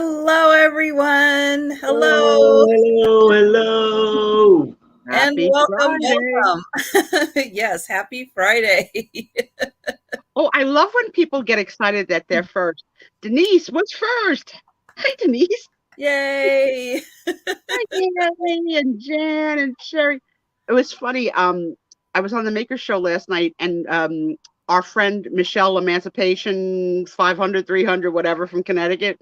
Hello, everyone. Hello, Oh, hello, hello. and Happy welcome, Friday. welcome. Yes, happy Friday. Oh, I love when people get excited that they're first. Denise, what's first? Hi, Denise. Yay. Hi, Gary and Jan and Sherry. It was funny. I was on the Maker Show last night, and our friend Michelle Emancipation 500, 300, whatever from Connecticut,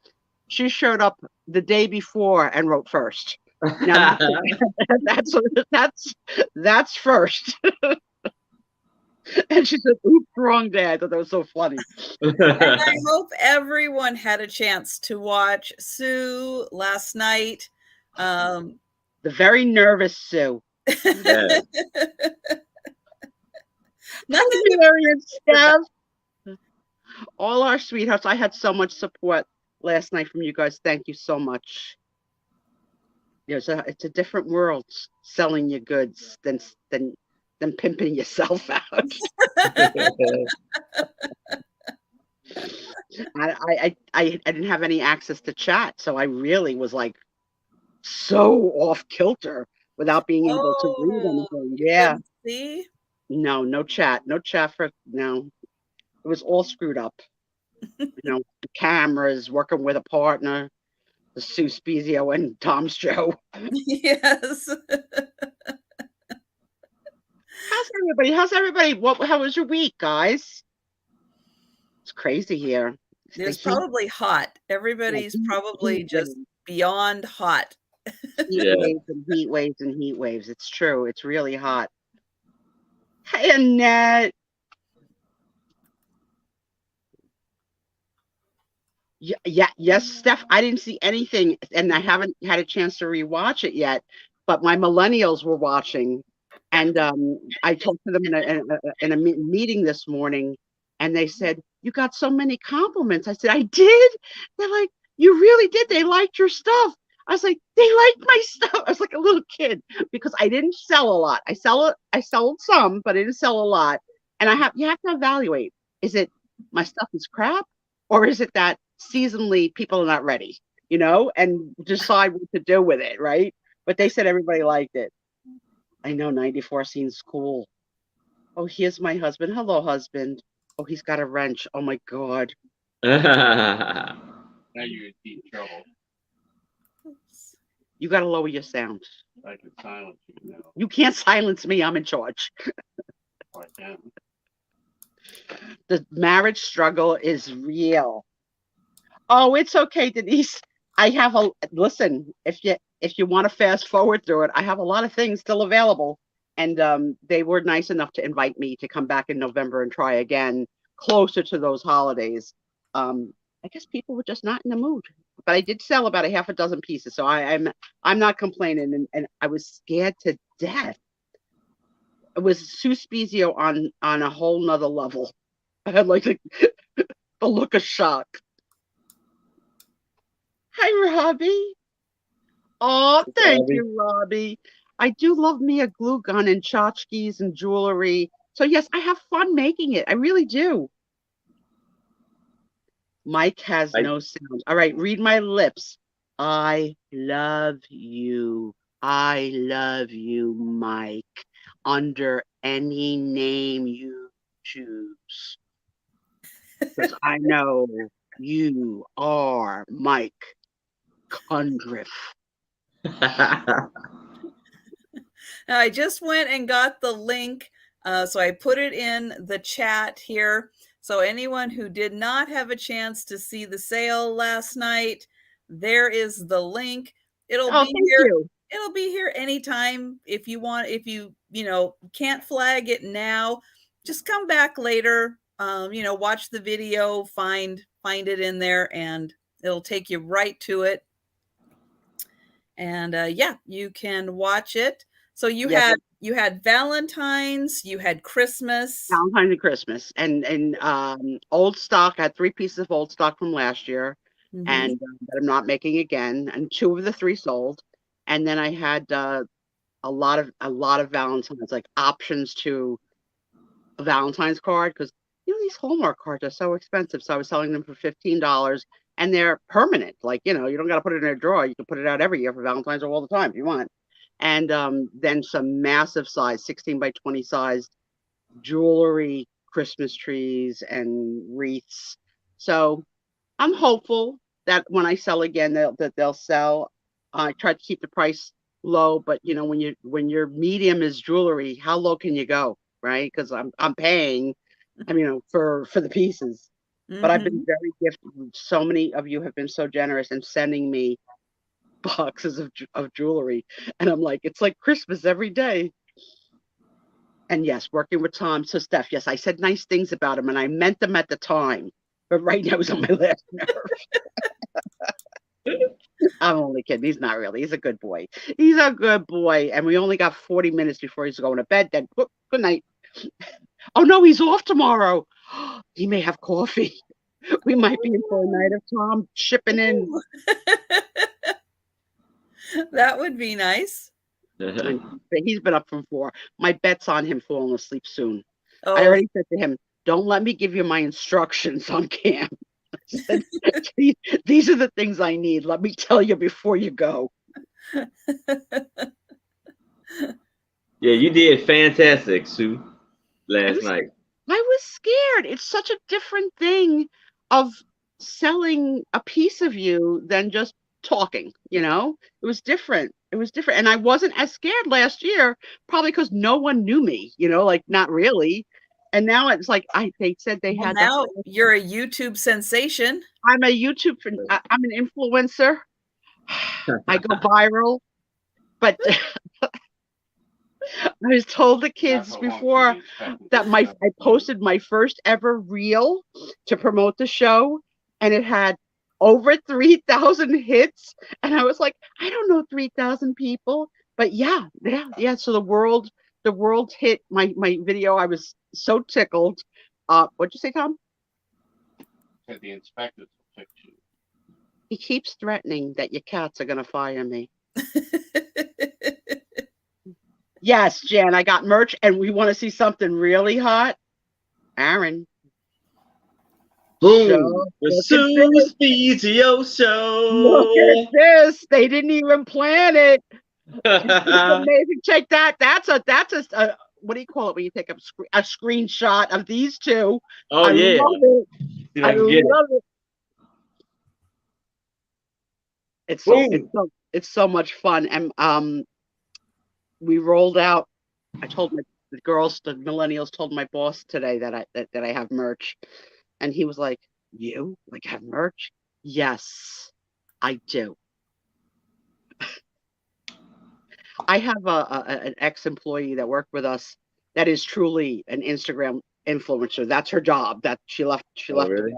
she showed up the day before and wrote first. Now that's that's that's first. And she said, "Oops, wrong day." I thought that was so funny. And I hope everyone had a chance to watch Sue last night. The very nervous Sue. Yeah. Nothing Hi, Mary and Steph. All our sweethearts. I had so much support last night from you guys. Thank you so much. It's a different world selling your goods than pimping yourself out. I didn't have any access to chat, so I really was like so off kilter without being able to read anything. you Yeah. couldn't see? No chat. No chat for no. It was all screwed up. The cameras, working with a partner, the Sue Spiezio and Tom's show. Yes. How's everybody? How was your week, guys? It's crazy here. It's probably hot. Everybody's probably just beyond hot. Heat waves and heat waves and heat waves. It's true. It's really hot. Hey, Annette. Yes, Steph. I didn't see anything, and I haven't had a chance to rewatch it yet. But my millennials were watching, and I talked to them in a meeting this morning, and they said, "You got so many compliments." I said, "I did." They're like, "You really did. They liked your stuff." I was like, "They liked my stuff." I was like a little kid because I didn't sell a lot. I sold some, but I didn't sell a lot. And you have to evaluate: is it my stuff is crap, or is it that seasonally people are not ready, and decide what to do with it, right? But they said everybody liked it. I know 94 seems cool. Oh, here's my husband. Hello, husband. Oh, he's got a wrench. Oh my God. Now you're in deep trouble. You got to lower your sound. I can silence you now. You can't silence me. I'm in charge. I can. The marriage struggle is real. Oh, it's okay, Denise. Listen, if you want to fast forward through it, I have a lot of things still available. And they were nice enough to invite me to come back in November and try again closer to those holidays. I guess people were just not in the mood. But I did sell about a half a dozen pieces, so I'm not complaining, and I was scared to death. It was Sue Spiezio on a whole nother level. I had like the look of shock. Hi, Robbie. Oh, thank you, Robbie. I do love me a glue gun and tchotchkes and jewelry. So yes, I have fun making it. I really do. Mike has no sound. All right, read my lips. I love you. I love you, Mike. Under any name you choose. Because I know you are Mike Cundriff. Now, I just went and got the link, so I put it in the chat here. So anyone who did not have a chance to see the sale last night, there is the link. It'll be here. You. It'll be here anytime if you want. If you can't flag it now, just come back later. Watch the video, find it in there, and it'll take you right to it. And you can watch it. So you had Valentine's, you had Christmas. Valentine's and Christmas. And old stock. I had 3 pieces of old stock from last year. Mm-hmm. And that I'm not making again. And 2 of the 3 sold. And then I had a lot of Valentine's, like options to a Valentine's card, because these Hallmark cards are so expensive. So I was selling them for $15. and they're permanent. Like, you don't got to put it in a drawer. You can put it out every year for Valentine's or all the time if you want. And then some massive size, 16 by 20 sized jewelry, Christmas trees, and wreaths. So I'm hopeful that when I sell again, they'll sell. I try to keep the price low, but when your medium is jewelry, how low can you go, right? Because I'm paying, for the pieces. But I've been very gifted. So many of you have been so generous in sending me boxes of jewelry, and I'm like, it's like Christmas every day. And yes, working with Tom. So Steph, yes, I said nice things about him, and I meant them at the time. But right now, he's on my last nerve. I'm only kidding. He's not really. He's a good boy. He's a good boy. And we only got 40 minutes before he's going to bed. Then, good night. Oh, no, he's off tomorrow. He may have coffee. We might be in for a night of Tom shipping in. That would be nice. He's been up from 4. My bet's on him falling asleep soon. Oh. I already said to him, don't let me give you my instructions on camp. Said, these are the things I need. Let me tell you before you go. Yeah, you did fantastic, Sue, last night. I was scared. It's such a different thing of selling a piece of you than just talking, It was different. And I wasn't as scared last year, probably because no one knew me, like not really. And now it's like they said they had. Now you're a YouTube sensation. I'm a YouTube. I'm an influencer. I go viral, but I was told the kids before that I posted my first ever reel to promote the show, and it had over 3,000 hits, and I was like, I don't know 3,000 people, but yeah. So the world hit my video. I was so tickled. What'd you say, Tom? The inspectors will fix you. He keeps threatening that your cats are gonna fire me. Yes, Jan, I got merch, and we want to see something really hot. Aaron. Boom! The Spiezio show. Look at this. They didn't even plan it. It's amazing. Check that. That's a what do you call it when you take a screenshot of these two? Oh, I yeah. love it. I love it. It's so much fun. And we rolled out. I told the millennials told my boss today that I have merch, and he was like, "You have merch?" Yes, I do. I have an ex-employee that worked with us that is truly an Instagram influencer. That's her job. That she left. Really?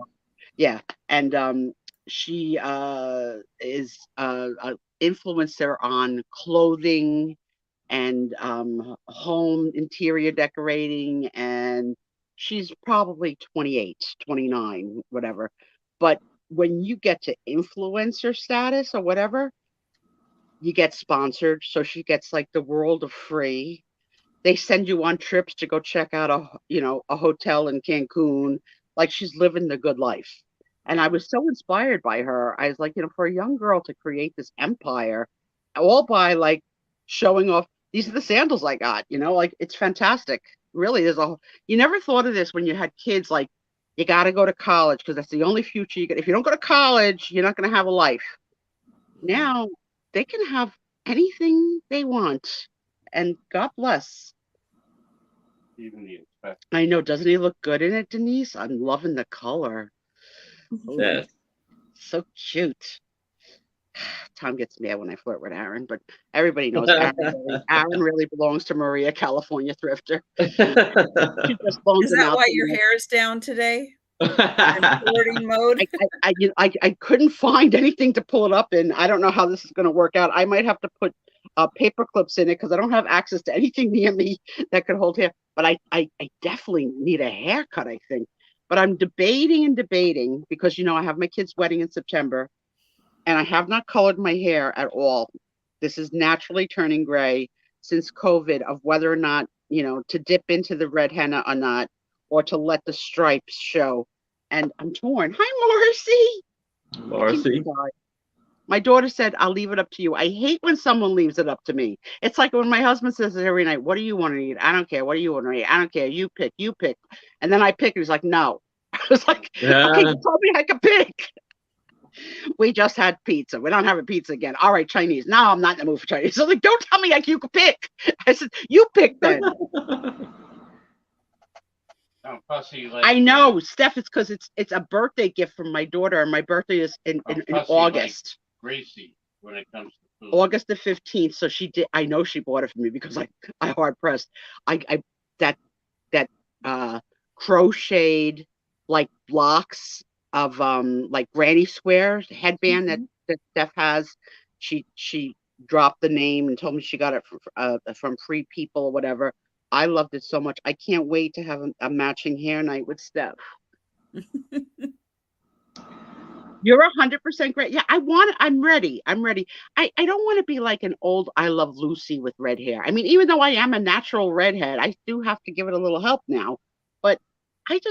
Yeah, and she is an influencer on clothing and home interior decorating, and she's probably 28, 29, whatever. But when you get to influencer status or whatever, you get sponsored. So she gets like the world of free. They send you on trips to go check out a hotel in Cancun. Like, she's living the good life. And I was so inspired by her. I was like, for a young girl to create this empire, all by like showing off, these are the sandals I got, like, it's fantastic. Really, you never thought of this when you had kids, like, you got to go to college because that's the only future you get. If you don't go to college, you're not going to have a life. Now they can have anything they want, and God bless. Even the inspector. I know. Doesn't he look good in it, Denise? I'm loving the color. Yes. So cute. Tom gets mad when I flirt with Aaron, but everybody knows Aaron really belongs to Maria, California thrifter. She just is that why your hair is down today? In flirting mode? I couldn't find anything to pull it up in. I don't know how this is going to work out. I might have to put paper clips in it because I don't have access to anything near me that could hold hair. But I definitely need a haircut, I think. But I'm debating because, I have my kid's wedding in September, and I have not colored my hair at all. This is naturally turning gray since COVID, of whether or not, to dip into the red henna or not, or to let the stripes show. And I'm torn. Hi, Marcy. Marcy. My daughter said, I'll leave it up to you. I hate when someone leaves it up to me. It's like when my husband says it every night, what do you want to eat? I don't care. What do you want to eat? I don't care. You pick. And then I pick. And he's like, no. I was like, okay, you told me I could pick. We just had pizza. We don't have a pizza again. All right, Chinese. No, I'm not in the mood for Chinese. So like, don't tell me like you could pick. I said, you pick then. I know, Steph. It's because it's a birthday gift from my daughter, and my birthday is in August. Gracie, when it comes to food. August the 15th. So she did. I know she bought it for me because I hard pressed. I that crocheted like blocks of like granny squares headband that Steph has. She dropped the name and told me she got it from Free People or whatever. I loved it so much. I can't wait to have a matching hair night with Steph. You're 100% great. Yeah, I'm ready. I don't want to be like an old I Love Lucy with red hair. I mean, even though I am a natural redhead, I do have to give it a little help now. But look,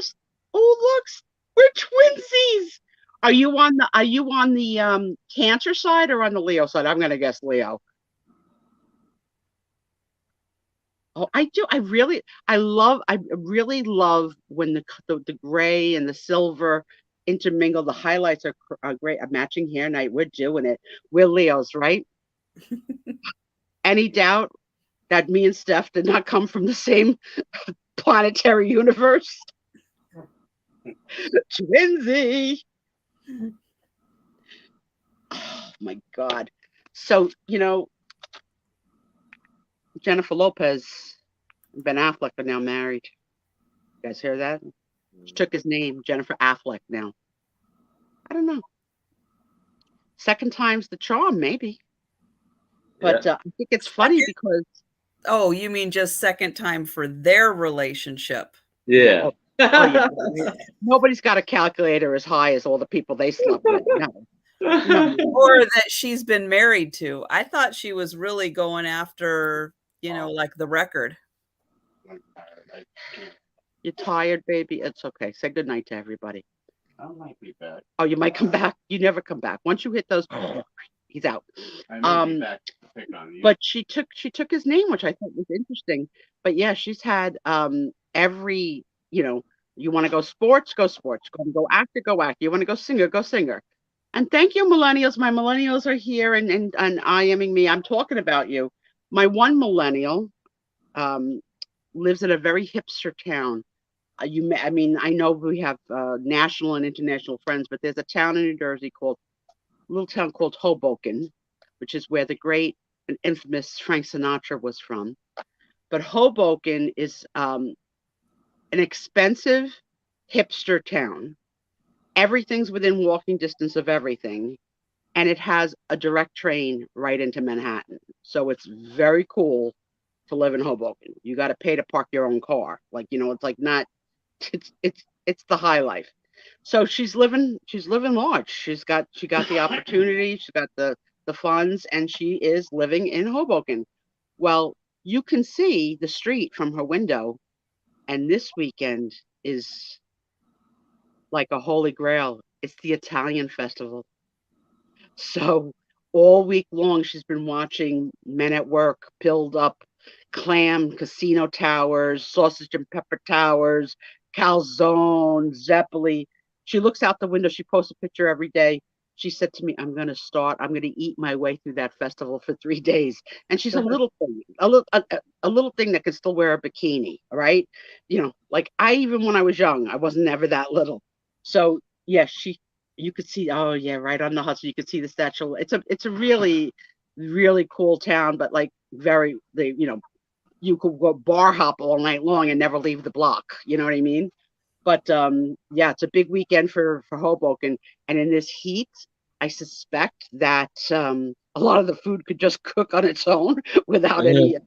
we're twinsies. Are you on the Cancer side or on the Leo side? I'm gonna guess Leo. Oh, I do. I really love when the gray and the silver intermingle. The highlights are great. A matching hair night. We're doing it. We're Leos, right? Any doubt that me and Steph did not come from the same planetary universe? Twinsy. Oh my God. So, Jennifer Lopez and Ben Affleck are now married. You guys hear that? She took his name, Jennifer Affleck now. I don't know. Second time's the charm, maybe. But I think it's funny because... Oh, you mean just second time for their relationship? Yeah. Yeah. Nobody's got a calculator as high as all the people they slept with. No. Or that she's been married to. I thought she was really going after, like the record. You're tired, baby. It's okay. Say goodnight to everybody. I might be back. Oh, you might come back. You never come back. Once you hit those, he's out. I might be back to pick on you. But she took his name, which I thought was interesting. But yeah, she's had every, you want to go sports, go sports. Go actor, go actor. You want to go singer, go singer. And thank you, millennials. My millennials are here and IMing me. I'm talking about you. My one millennial lives in a very hipster town. I know we have national and international friends, but there's a town in New Jersey a little town called Hoboken, which is where the great and infamous Frank Sinatra was from. But Hoboken is an expensive hipster town. Everything's within walking distance of everything. And it has a direct train right into Manhattan. So it's very cool to live in Hoboken. You got to pay to park your own car. It's like not, it's the high life. So she's living large. She got the opportunity. She got the funds, and she is living in Hoboken. Well, you can see the street from her window. And this weekend is like a holy grail. It's the Italian festival. So all week long, she's been watching Men at Work build up clam casino towers, sausage and pepper towers, calzone, zeppoli. She looks out the window. She posts a picture every day. She said to me, I'm going to eat my way through that festival for 3 days. And she's a little thing, a little thing that can still wear a bikini, right? Like even when I was young, I wasn't ever that little. So yeah, you could see, oh yeah, right on the hustle. You could see the statue. It's a really, really cool town, but like you could go bar hop all night long and never leave the block. You know what I mean? But yeah, it's a big weekend for Hoboken. And in this heat, I suspect that a lot of the food could just cook on its own without any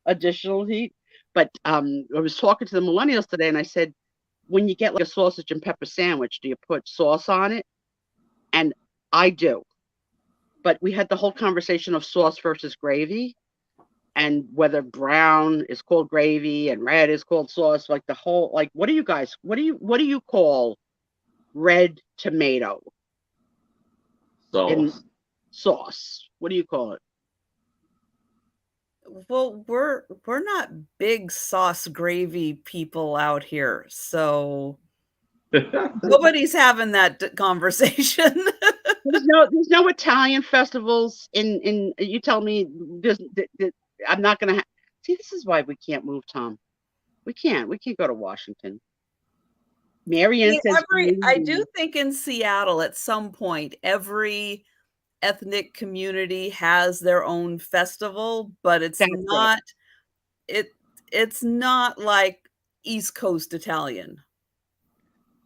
additional heat. But I was talking to the millennials today, and I said, when you get like a sausage and pepper sandwich, do you put sauce on it? And I do. But we had the whole conversation of sauce versus gravy, and whether brown is called gravy and red is called sauce. Like the whole, like, what do you call red tomato? sauce. What do you call it? Well, we're not big sauce gravy people out here, so nobody's having that conversation. There's no Italian festivals in. You tell me. I'm not gonna. See, this is why we can't move, Tom. We can't go to Washington. Marianne says. I do think in Seattle at some point every ethnic community has their own festival, but it's not it's not like East Coast Italian.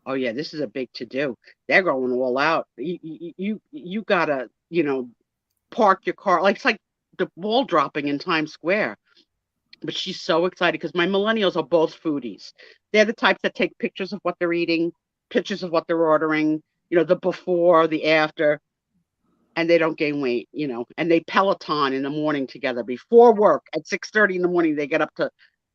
Oh yeah, this is a big to do. They're going all out. You gotta park your car. Like it's like the ball dropping in Times Square. But she's so excited because my millennials are both foodies. They're the types that take pictures of what they're eating, pictures of what they're ordering, the before, the after, and they don't gain weight, and they Peloton in the morning together before work at 6:30 in the morning. They get up to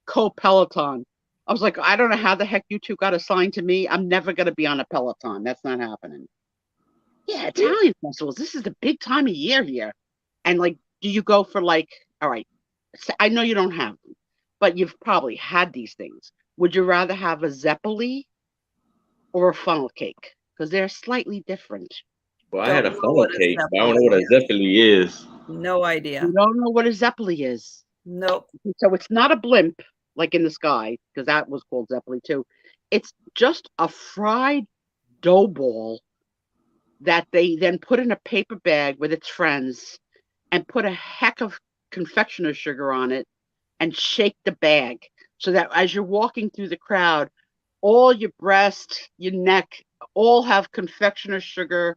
co-Peloton. I was like, I don't know how the heck you two got assigned to me. I'm never going to be on a Peloton. That's not happening. Yeah, Italian festivals. This is the big time of year here. And like, do you go for all right, I know you don't have them, but you've probably had these things. Would you rather have a zeppoli or a funnel cake? Because they're slightly different. Well, I had a funnel cake, but I don't know what a zeppoli is. No idea. You don't know what a zeppoli is? Nope. So it's not a blimp like in the sky, because that was called zeppoli too. It's just a fried dough ball that they then put in a paper bag with its friends and put a heck of confectioner's sugar on it and shake the bag so that as you're walking through the crowd, all your breast, your neck, all have confectioner's sugar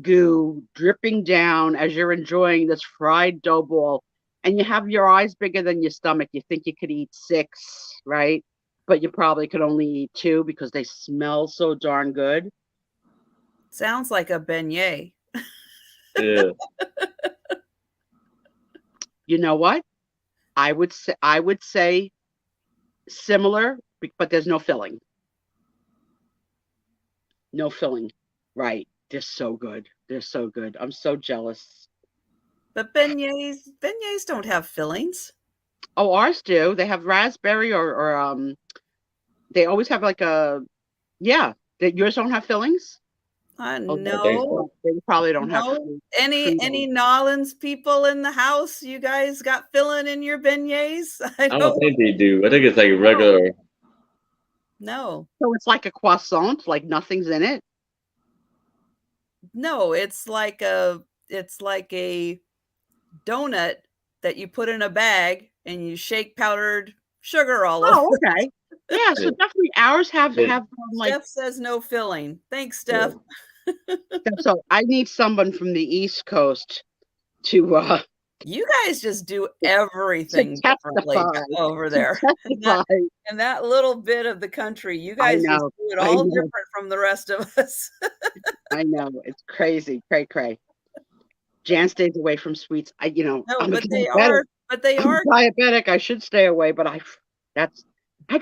goo dripping down as you're enjoying this fried dough ball. And you have your eyes bigger than your stomach. You think you could eat 6, right? But you probably could only eat 2 because they smell so darn good. Sounds like a beignet. Yeah. You know what? I would say similar, but there's no filling. No filling. Right. They're so good. They're so good. I'm so jealous. But beignets don't have fillings. Oh, ours do. They have raspberry or they always have yours don't have fillings? No. They probably don't have any Nolans people in the house? You guys got filling in your beignets? I don't think they do. I think it's like regular. No. So it's like a croissant, like nothing's in it? No, it's like a donut that you put in a bag and you shake powdered sugar all over. Oh, okay. Yeah, so definitely ours have Steph says no filling. Thanks, Steph. Yeah. So I need someone from the East Coast to you guys just do everything differently over there. In that little bit of the country, you guys just do it all different from the rest of us. I know. It's crazy. Cray. Jan stays away from sweets. No, I'm but they are diabetic. I should stay away, but I'd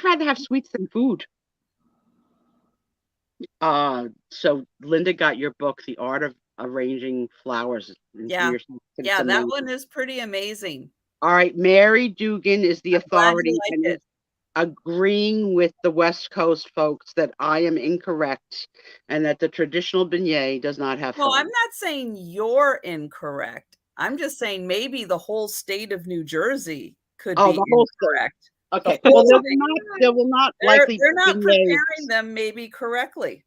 rather have sweets than food. So Linda got your book, The Art of Arranging Flowers. Yeah, that one is pretty amazing. All right, Mary Dugan is the authority and is agreeing with the West Coast folks that I am incorrect and that the traditional beignet does not have Well, I'm not saying you're incorrect. I'm just saying maybe the whole state of New Jersey could be incorrect. Okay. Well, they will not likely. They're not preparing them maybe correctly.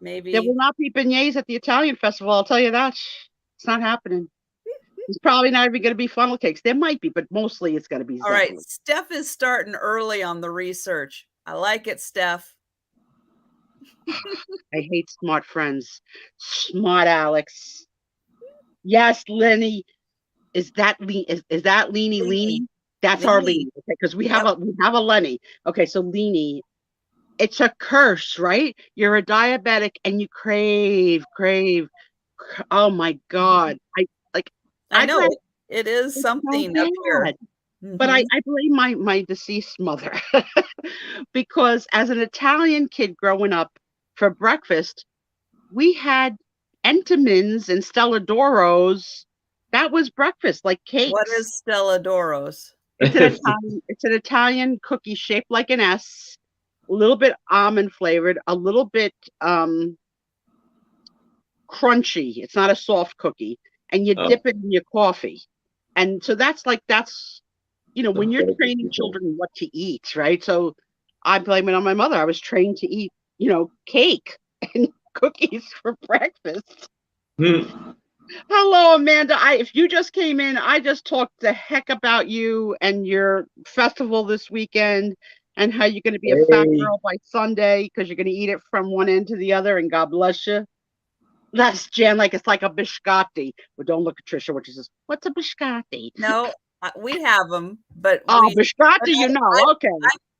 Maybe there will not be beignets at the Italian festival. I'll tell you that. It's not happening. It's probably not even going to be funnel cakes. There might be, but mostly it's going to be. All right, Steph is starting early on the research. I like it, Steph. I hate smart friends. Smart Alex. Yes, Lenny. Is that Leanie? That's our Leanie. Okay, because we have a Lenny. Okay, so Leanie. It's a curse, right? You're a diabetic and you crave. Oh my God. I know it is something up here. But I blame my deceased mother because as an Italian kid growing up for breakfast, we had Entenmann's and Stelladoros. That was breakfast, like cakes. What is Stelladoros? It's an Italian cookie shaped like an S, a little bit almond flavored, a little bit crunchy. It's not a soft cookie, and you dip it in your coffee. And so that's when you're training children what to eat, right? So I blame it on my mother. I was trained to eat, cake and cookies for breakfast. Hello, Amanda. If you just came in, I just talked the heck about you and your festival this weekend and how you're going to be a fat girl by Sunday because you're going to eat it from one end to the other, and God bless you. That's Jan, it's like a biscotti. But don't look at Trisha, what she says. What's a biscotti? No, we have them, but biscotti, okay.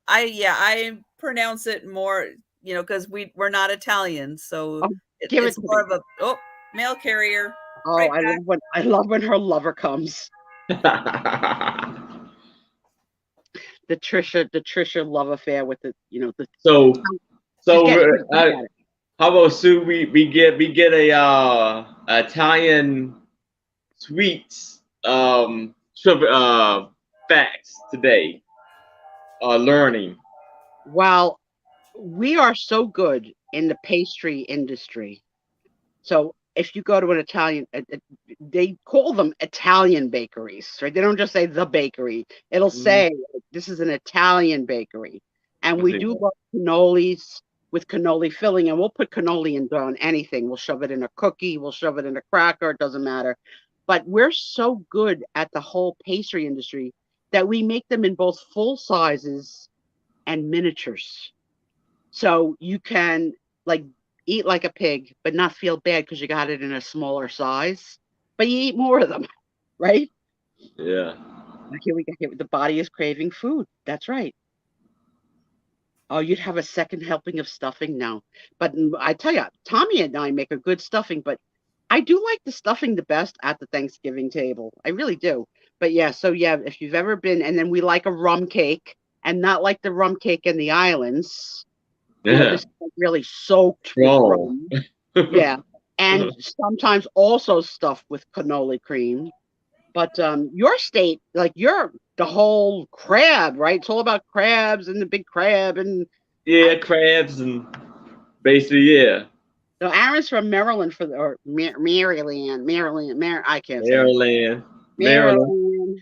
I pronounce it more, because we're not Italian, so it's more of a mail carrier. Oh, right, I love when her lover comes. The Trisha love affair with the how about Sue? We get a Italian sweets facts today. Learning. Well, we are so good in the pastry industry. So if you go to an Italian, they call them Italian bakeries, right? They don't just say the bakery. It'll say this is an Italian bakery, and we do love cannolis with cannoli filling, and we'll put cannoli on anything. We'll shove it in a cookie, we'll shove it in a cracker, it doesn't matter. But we're so good at the whole pastry industry that we make them in both full sizes and miniatures. So you can eat like a pig, but not feel bad because you got it in a smaller size, but you eat more of them, right? Yeah. Here we go. The body is craving food. That's right. Oh, you'd have a second helping of stuffing now. But I tell you, Tommy and I make a good stuffing, but I do like the stuffing the best at the Thanksgiving table. I really do. But if you've ever been, and then we like a rum cake, and not like the rum cake in the islands. Yeah. This is really soaked with rum. Yeah. And sometimes also stuffed with cannoli cream. But your state, you're the whole crab, right? It's all about crabs and the big crab and crabs and basically So Aaron's from Maryland Maryland. I can't say Maryland. Maryland.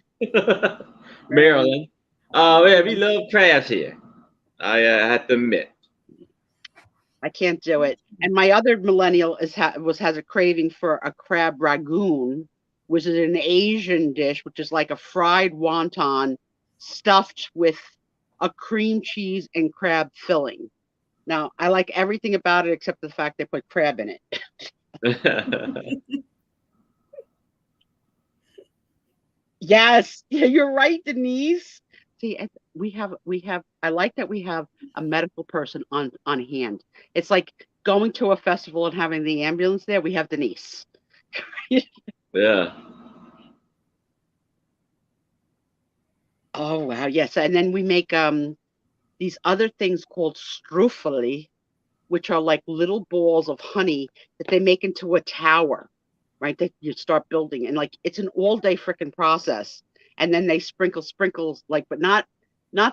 We love crabs here. I have to admit. I can't do it. And my other millennial has a craving for a crab ragoon, which is an Asian dish, which is like a fried wonton stuffed with a cream cheese and crab filling. Now, I like everything about it except the fact they put crab in it. Yes, you're right, Denise. See, I like that we have a medical person on hand. It's like going to a festival and having the ambulance there. We have Denise. Yeah. Oh, wow. Yes. And then we make these other things called strufoli, which are like little balls of honey that they make into a tower, right? That you start building. And it's an all day freaking process. And then they sprinkle sprinkles, but not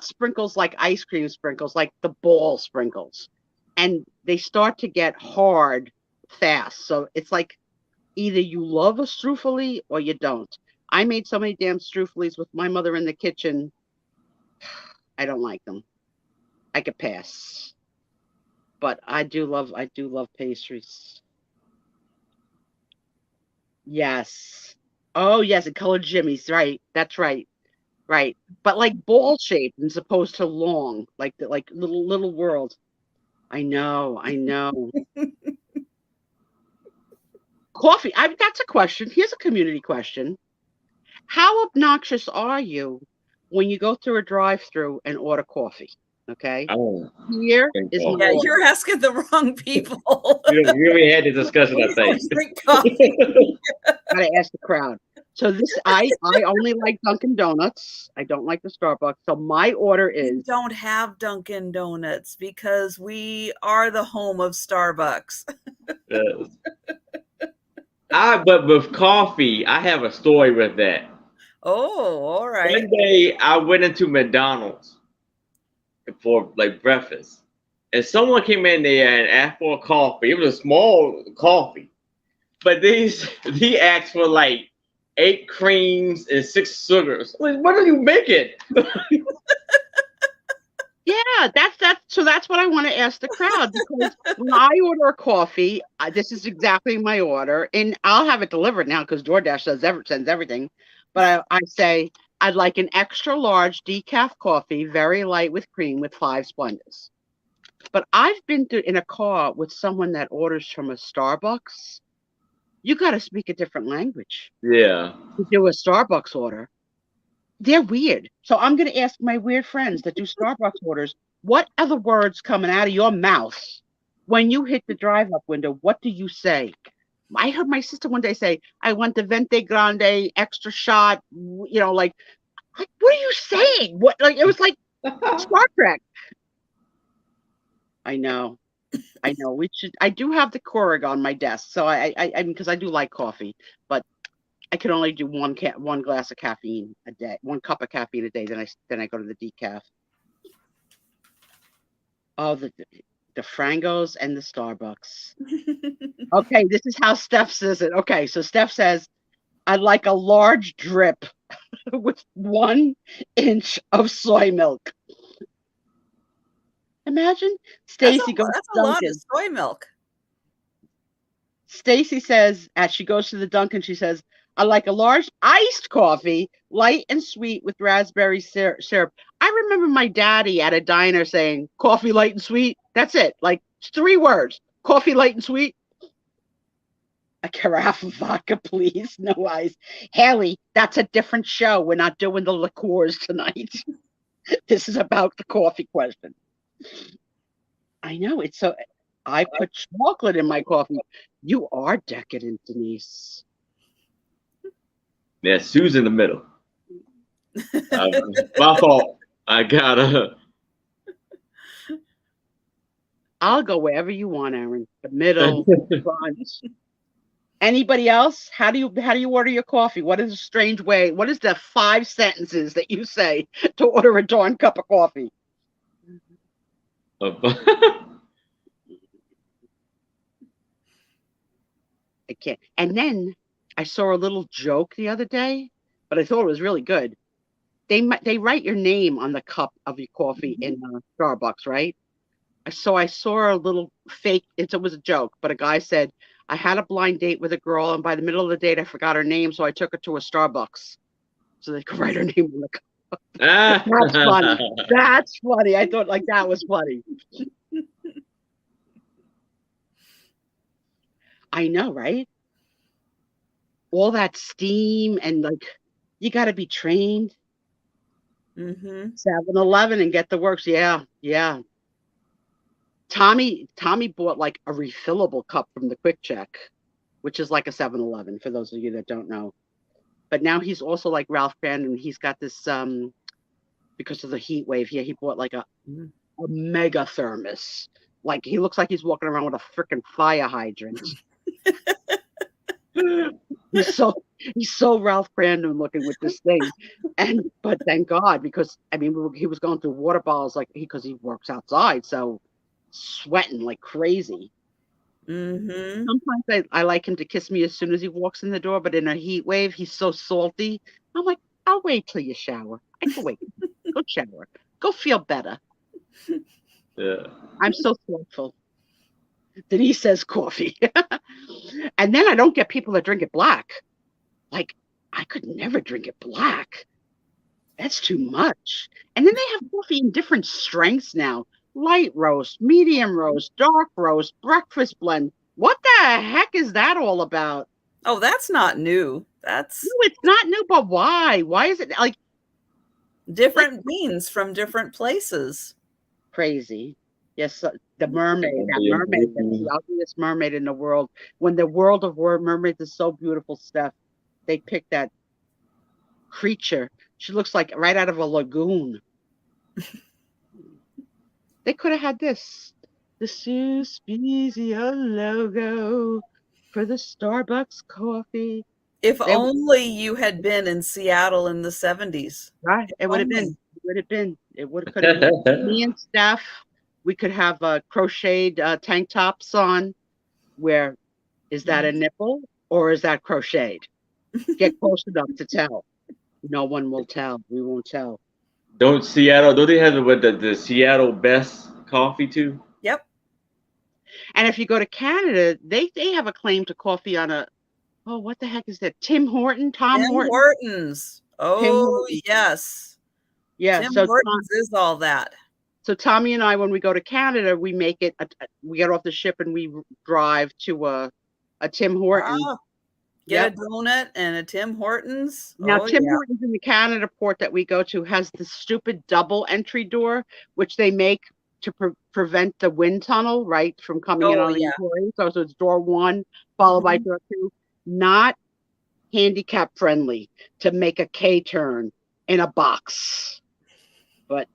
sprinkles like ice cream sprinkles, like the ball sprinkles. And they start to get hard fast. So it's like either you love a strufoli or you don't. I made so many damn strufolis with my mother in the kitchen. I don't like them. I could pass. But I do love pastries. Yes. Oh, yes, and colored jimmies, right. That's right. Right. But ball shaped as opposed to long, like little world. I know. Coffee. That's a question. Here's a community question. How obnoxious are you when you go through a drive-through and order coffee? Okay. Here is my order. You're asking the wrong people. We already had the discussion, I think. Drink coffee. Gotta ask the crowd. So I only like Dunkin' Donuts. I don't like the Starbucks. So my order is. We don't have Dunkin' Donuts because we are the home of Starbucks. Yes. But with coffee, I have a story with that. Oh, all right. One day I went into McDonald's for like breakfast, and someone came in there and asked for a coffee. It was a small coffee, but he asked for like 8 creams and 6 sugars. Like, what are you making? Yeah, that's what I want to ask the crowd, because when I order a coffee, this is exactly my order, and I'll have it delivered now because DoorDash sends everything. But I say I'd like an extra large decaf coffee, very light with cream, with 5 sponges. But I've been in a car with someone that orders from a Starbucks. You got to speak a different language Yeah. to do a Starbucks order. They're weird. So I'm going to ask my weird friends that do Starbucks orders, what are the words coming out of your mouth when you hit the drive-up window? What do you say? I heard my sister one day say, I want the Vente Grande extra shot, like what are you saying? What, like, it was like Star Trek. I know. I do have the Keurig on my desk, so I mean, because I do like coffee, but I can only do one glass of caffeine a day, 1 cup of caffeine a day. Then I go to the decaf. Oh, the Frangos and the Starbucks. Okay, this is how Steph says it. Okay, so Steph says, I'd like a large drip with 1 inch of soy milk. Imagine Stacy goes That's to a lot of Dunkin'. soy milk. Stacy says, as she goes to the Dunkin', she says, I like a large iced coffee, light and sweet with raspberry syrup. I remember my daddy at a diner saying, coffee, light and sweet. That's it. Like 3 words. Coffee, light and sweet. A carafe of vodka, please. No ice. Haley, that's a different show. We're not doing the liqueurs tonight. This is about the coffee question. I know. It's so... I put chocolate in my coffee. You are decadent, Denise. Yeah, Sue's in the middle. My fault. I gotta. I'll go wherever you want, Aaron. The middle, front. Anybody else? How do you order your coffee? What is a strange way? What is the 5 sentences that you say to order a darn cup of coffee? I can't. And then I saw a little joke the other day, but I thought it was really good. They write your name on the cup of your coffee in Starbucks, right? So I saw a little fake. It was a joke, but a guy said, I had a blind date with a girl, and by the middle of the date, I forgot her name, so I took her to a Starbucks so they could write her name on the cup. That's funny. That's funny. I thought like that was funny. I know, right? All that steam and like you got to be trained. 7-Eleven and get the works. Yeah. Tommy bought like a refillable cup from the Quick Check, which is like a 7-Eleven for those of you that don't know. But now he's also like Ralph Brandon. He's got this because of the heat wave here. He bought like a mega thermos. Like he looks like he's walking around with a freaking fire hydrant. He's so Ralph Brandon looking with this thing, but thank God, because I mean he was going through water bottles because he works outside, so sweating like crazy. Sometimes I like him to kiss me as soon as he walks in the door, but in a heat wave he's so salty. I'm like, I'll wait till you shower. I can wait. Go shower. Go feel better. Yeah. I'm so thoughtful. Denise says coffee. And then I don't get people that drink it black. Like, I could never drink it black. That's too much. And then they have coffee in different strengths now. Light roast, medium roast, dark roast, breakfast blend. What the heck is that all about? Oh, that's not new. No, it's not new, but why? Why is it like different beans from different places? Crazy. Yes, the mermaid, that's the ugliest mermaid in the world. When the world of mermaids is so beautiful, Steph, they picked that creature. She looks like right out of a lagoon. They could have had this. The Spiezio logo. for the Starbucks coffee. If They, only you had been in Seattle in the 70s. right, it would have been. Only. It would have been. It would could have been. Me and Steph, we could have crocheted tank tops on. Where is that a nipple or is that crocheted? Get close enough to tell. No one will tell. We won't tell. Don't they have the Seattle best coffee too? Yep. And if you go to Canada, they have a claim to coffee on a, oh, what the heck is that? Tim Hortons. Tim Hortons. Oh, yes. Yeah. Tim So Hortons is all that. So Tommy and I, when we go to Canada, we make it. We get off the ship and we drive to a Tim Hortons. Get a donut and a Tim Hortons. Now, Tim Hortons in the Canada port that we go to has the stupid double entry door, which they make to prevent the wind tunnel, right, from coming in on the employees. So it's door 1 followed by door 2. Not handicap friendly to make a K turn in a box, but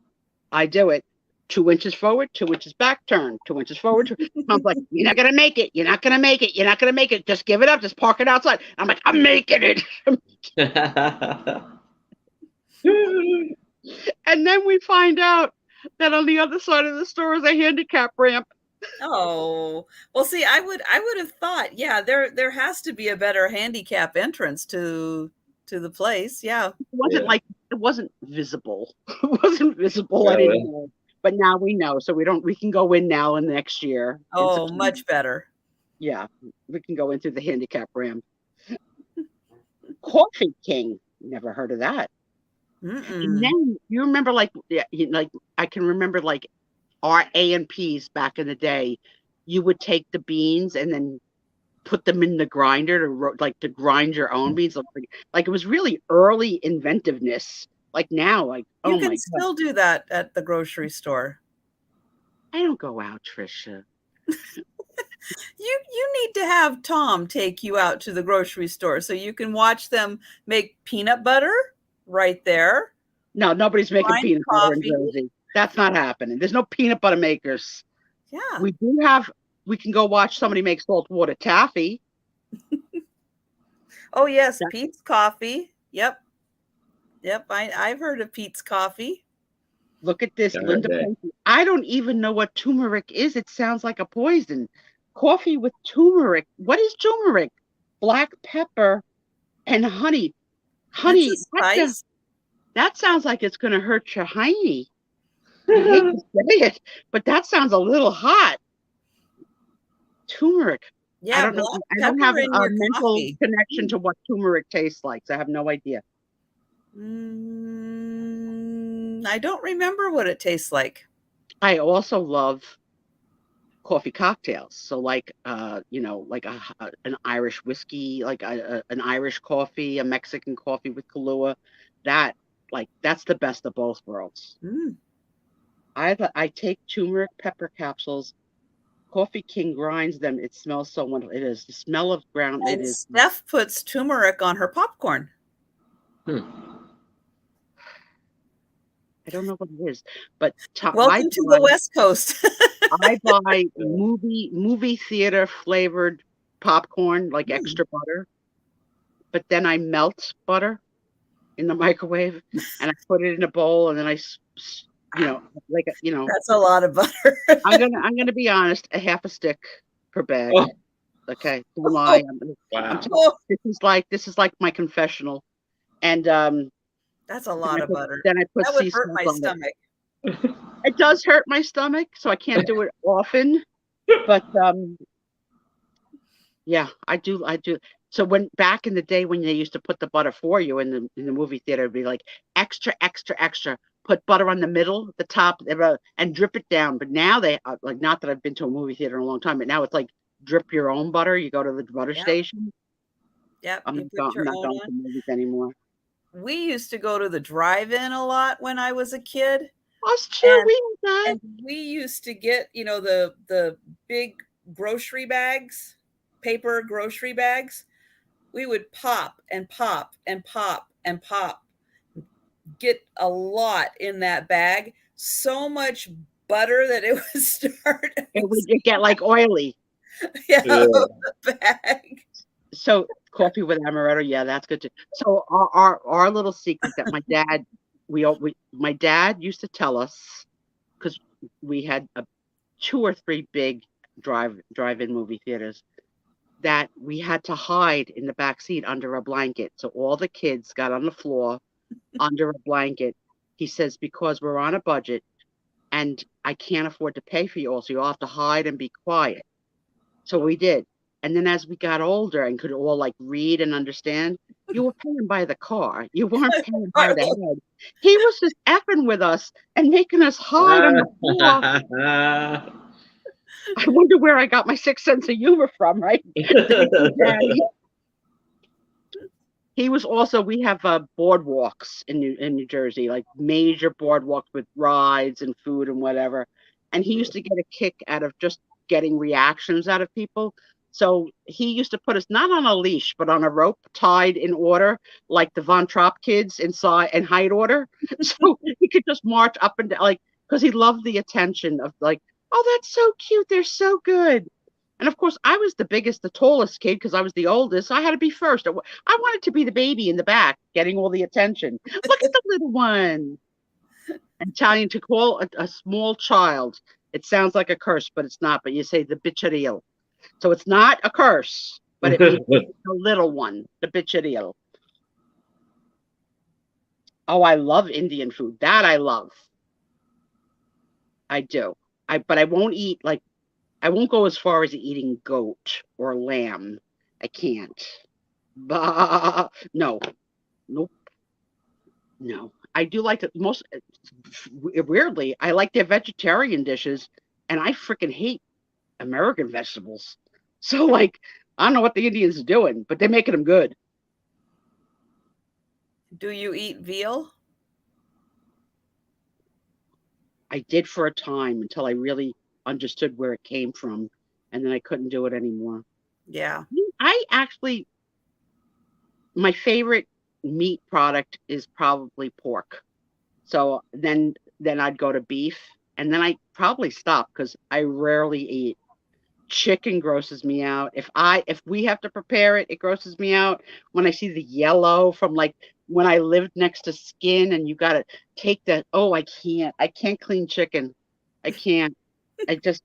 I do it. 2 inches forward, 2 inches back, turn, 2 inches forward. I'm like, you're not going to make it. You're not going to make it. You're not going to make it. Just give it up. Just park it outside. I'm like, I'm making it. And then we find out that on the other side of the store is a handicap ramp. Oh, well, see, I would have thought, there has to be a better handicap entrance to the place. Yeah. It wasn't visible. It wasn't visible. I didn't know. But now we know, so we can go in now and next year. Oh, much better. Yeah, we can go in through the handicap ramp. Coffee King, never heard of that. And then you remember, like I can remember, like our A&Ps back in the day. You would take the beans and then put them in the grinder to grind your own beans. Like it was really early inventiveness. Like now, like you can still do that at the grocery store. I don't go out, Trisha. You need to have Tom take you out to the grocery store so you can watch them make peanut butter right there. No, nobody's making peanut butter in Jersey. That's not happening. There's no peanut butter makers. Yeah. We can go watch somebody make saltwater taffy. Oh yes, Pete's Coffee. Yep. I've heard of Pete's Coffee. Look at this, Linda. I don't even know what turmeric is. It sounds like a poison. Coffee with turmeric. What is turmeric? Black pepper and honey. Honey. That sounds like it's going to hurt your hiney. I hate to say it, but that sounds a little hot. Turmeric. Yeah, I don't know. I don't have a mental connection to what turmeric tastes like. So I have no idea. I don't remember what it tastes like. I also love coffee cocktails. So like, an Irish whiskey, like an Irish coffee, a Mexican coffee with Kahlua. That's the best of both worlds. I take turmeric pepper capsules. Coffee King grinds them. It smells so wonderful. It is the smell of ground. And it is. Steph puts turmeric on her popcorn. I don't know what it is, but welcome to the West Coast. I buy movie theater flavored popcorn, like extra butter, but then I melt butter in the microwave and I put it in a bowl and then that's a lot of butter. I'm gonna be honest, a half a stick per bag. Oh. Okay, don't lie. This is like my confessional, and that's a lot of butter. Then I put that would hurt my stomach. It does hurt my stomach, so I can't do it often. But yeah, I do. So when back in the day when they used to put the butter for you in the movie theater, it'd be like extra, extra, extra. Put butter on the middle, the top, and drip it down. But now they not that I've been to a movie theater in a long time, but now it's like drip your own butter. You go to the butter station. Yep. I'm not going to movies anymore. We used to go to the drive-in a lot when I was a kid. Us too. And we used to get, the big grocery bags, paper grocery bags. We would pop and pop and pop and pop. Get a lot in that bag. So much butter that it would start. It would get like oily. Yeah, Yeah. the bag. So coffee with amaretto, yeah, that's good too. So our little secret that my dad my dad used to tell us, because we had 2 or 3 big drive-in movie theaters, that we had to hide in the back seat under a blanket. So all the kids got on the floor under a blanket. He says, because we're on a budget and I can't afford to pay for you all, so you all have to hide and be quiet. So we did. And then as we got older and could all like read and understand, you were paying by the car. You weren't paying by the head. He was just effing with us and making us hide on the floor. I wonder where I got my 6th sense of humor from, right? Thank you, Daddy. He was also, we have boardwalks in New Jersey, like major boardwalks with rides and food and whatever. And he used to get a kick out of just getting reactions out of people. So he used to put us not on a leash, but on a rope tied in order, like the Von Trapp kids inside in height order. So he could just march up and down, like, because he loved the attention of like, oh, that's so cute. They're so good. And of course, I was the biggest, the tallest kid because I was the oldest. So I had to be first. I wanted to be the baby in the back, getting all the attention. Look at the little one. And Italian, to call a small child, it sounds like a curse, but it's not. But you say the bitcherio. So it's not a curse, but it means the little one, the bitcherio. Oh, I love Indian food. That I love. I do. But I won't eat like, I won't go as far as eating goat or lamb. I can't. Bah, no, nope, no. I do like the most, weirdly, I like their vegetarian dishes, and I freaking hate American vegetables. So, like, I don't know what the Indians are doing, but they're making them good. Do you eat veal? I did for a time until I really understood where it came from, and then I couldn't do it anymore. Yeah. I actually, my favorite meat product is probably pork. So then I'd go to beef, and then I probably stop because I rarely eat. Chicken grosses me out. If we have to prepare it, it grosses me out. When I see the yellow from like when I lived next to skin and you gotta take that. Oh, I can't clean chicken. I can't. I just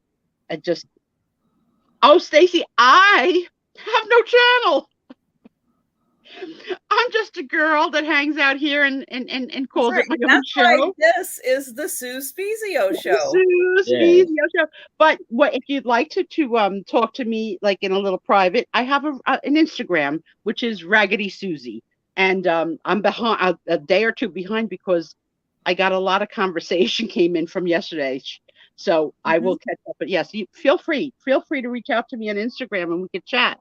oh, Stacy, I have no channel. I'm just a girl that hangs out here and calls it my own That's why show. this is the Sue Spiezio show. Spiezio show. But what if you'd like to talk to me like in a little private? I have an Instagram which is Raggedy Susie, and I'm behind a day or two behind because I got a lot of conversation came in from yesterday. So I will catch up. But yes, you feel free to reach out to me on Instagram and we can chat.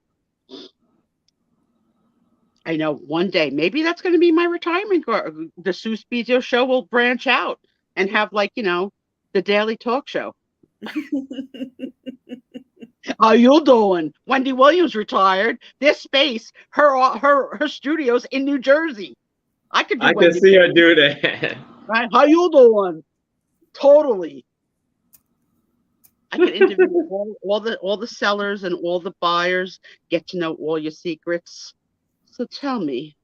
I know one day, maybe that's going to be my retirement. The Sue Spiezio show will branch out and have like, the daily talk show. How you doing? Wendy Williams retired. This space, her studio's in New Jersey. I could do I can see her do that. Right? How you doing? Totally. I could interview all the sellers and all the buyers, get to know all your secrets. So tell me,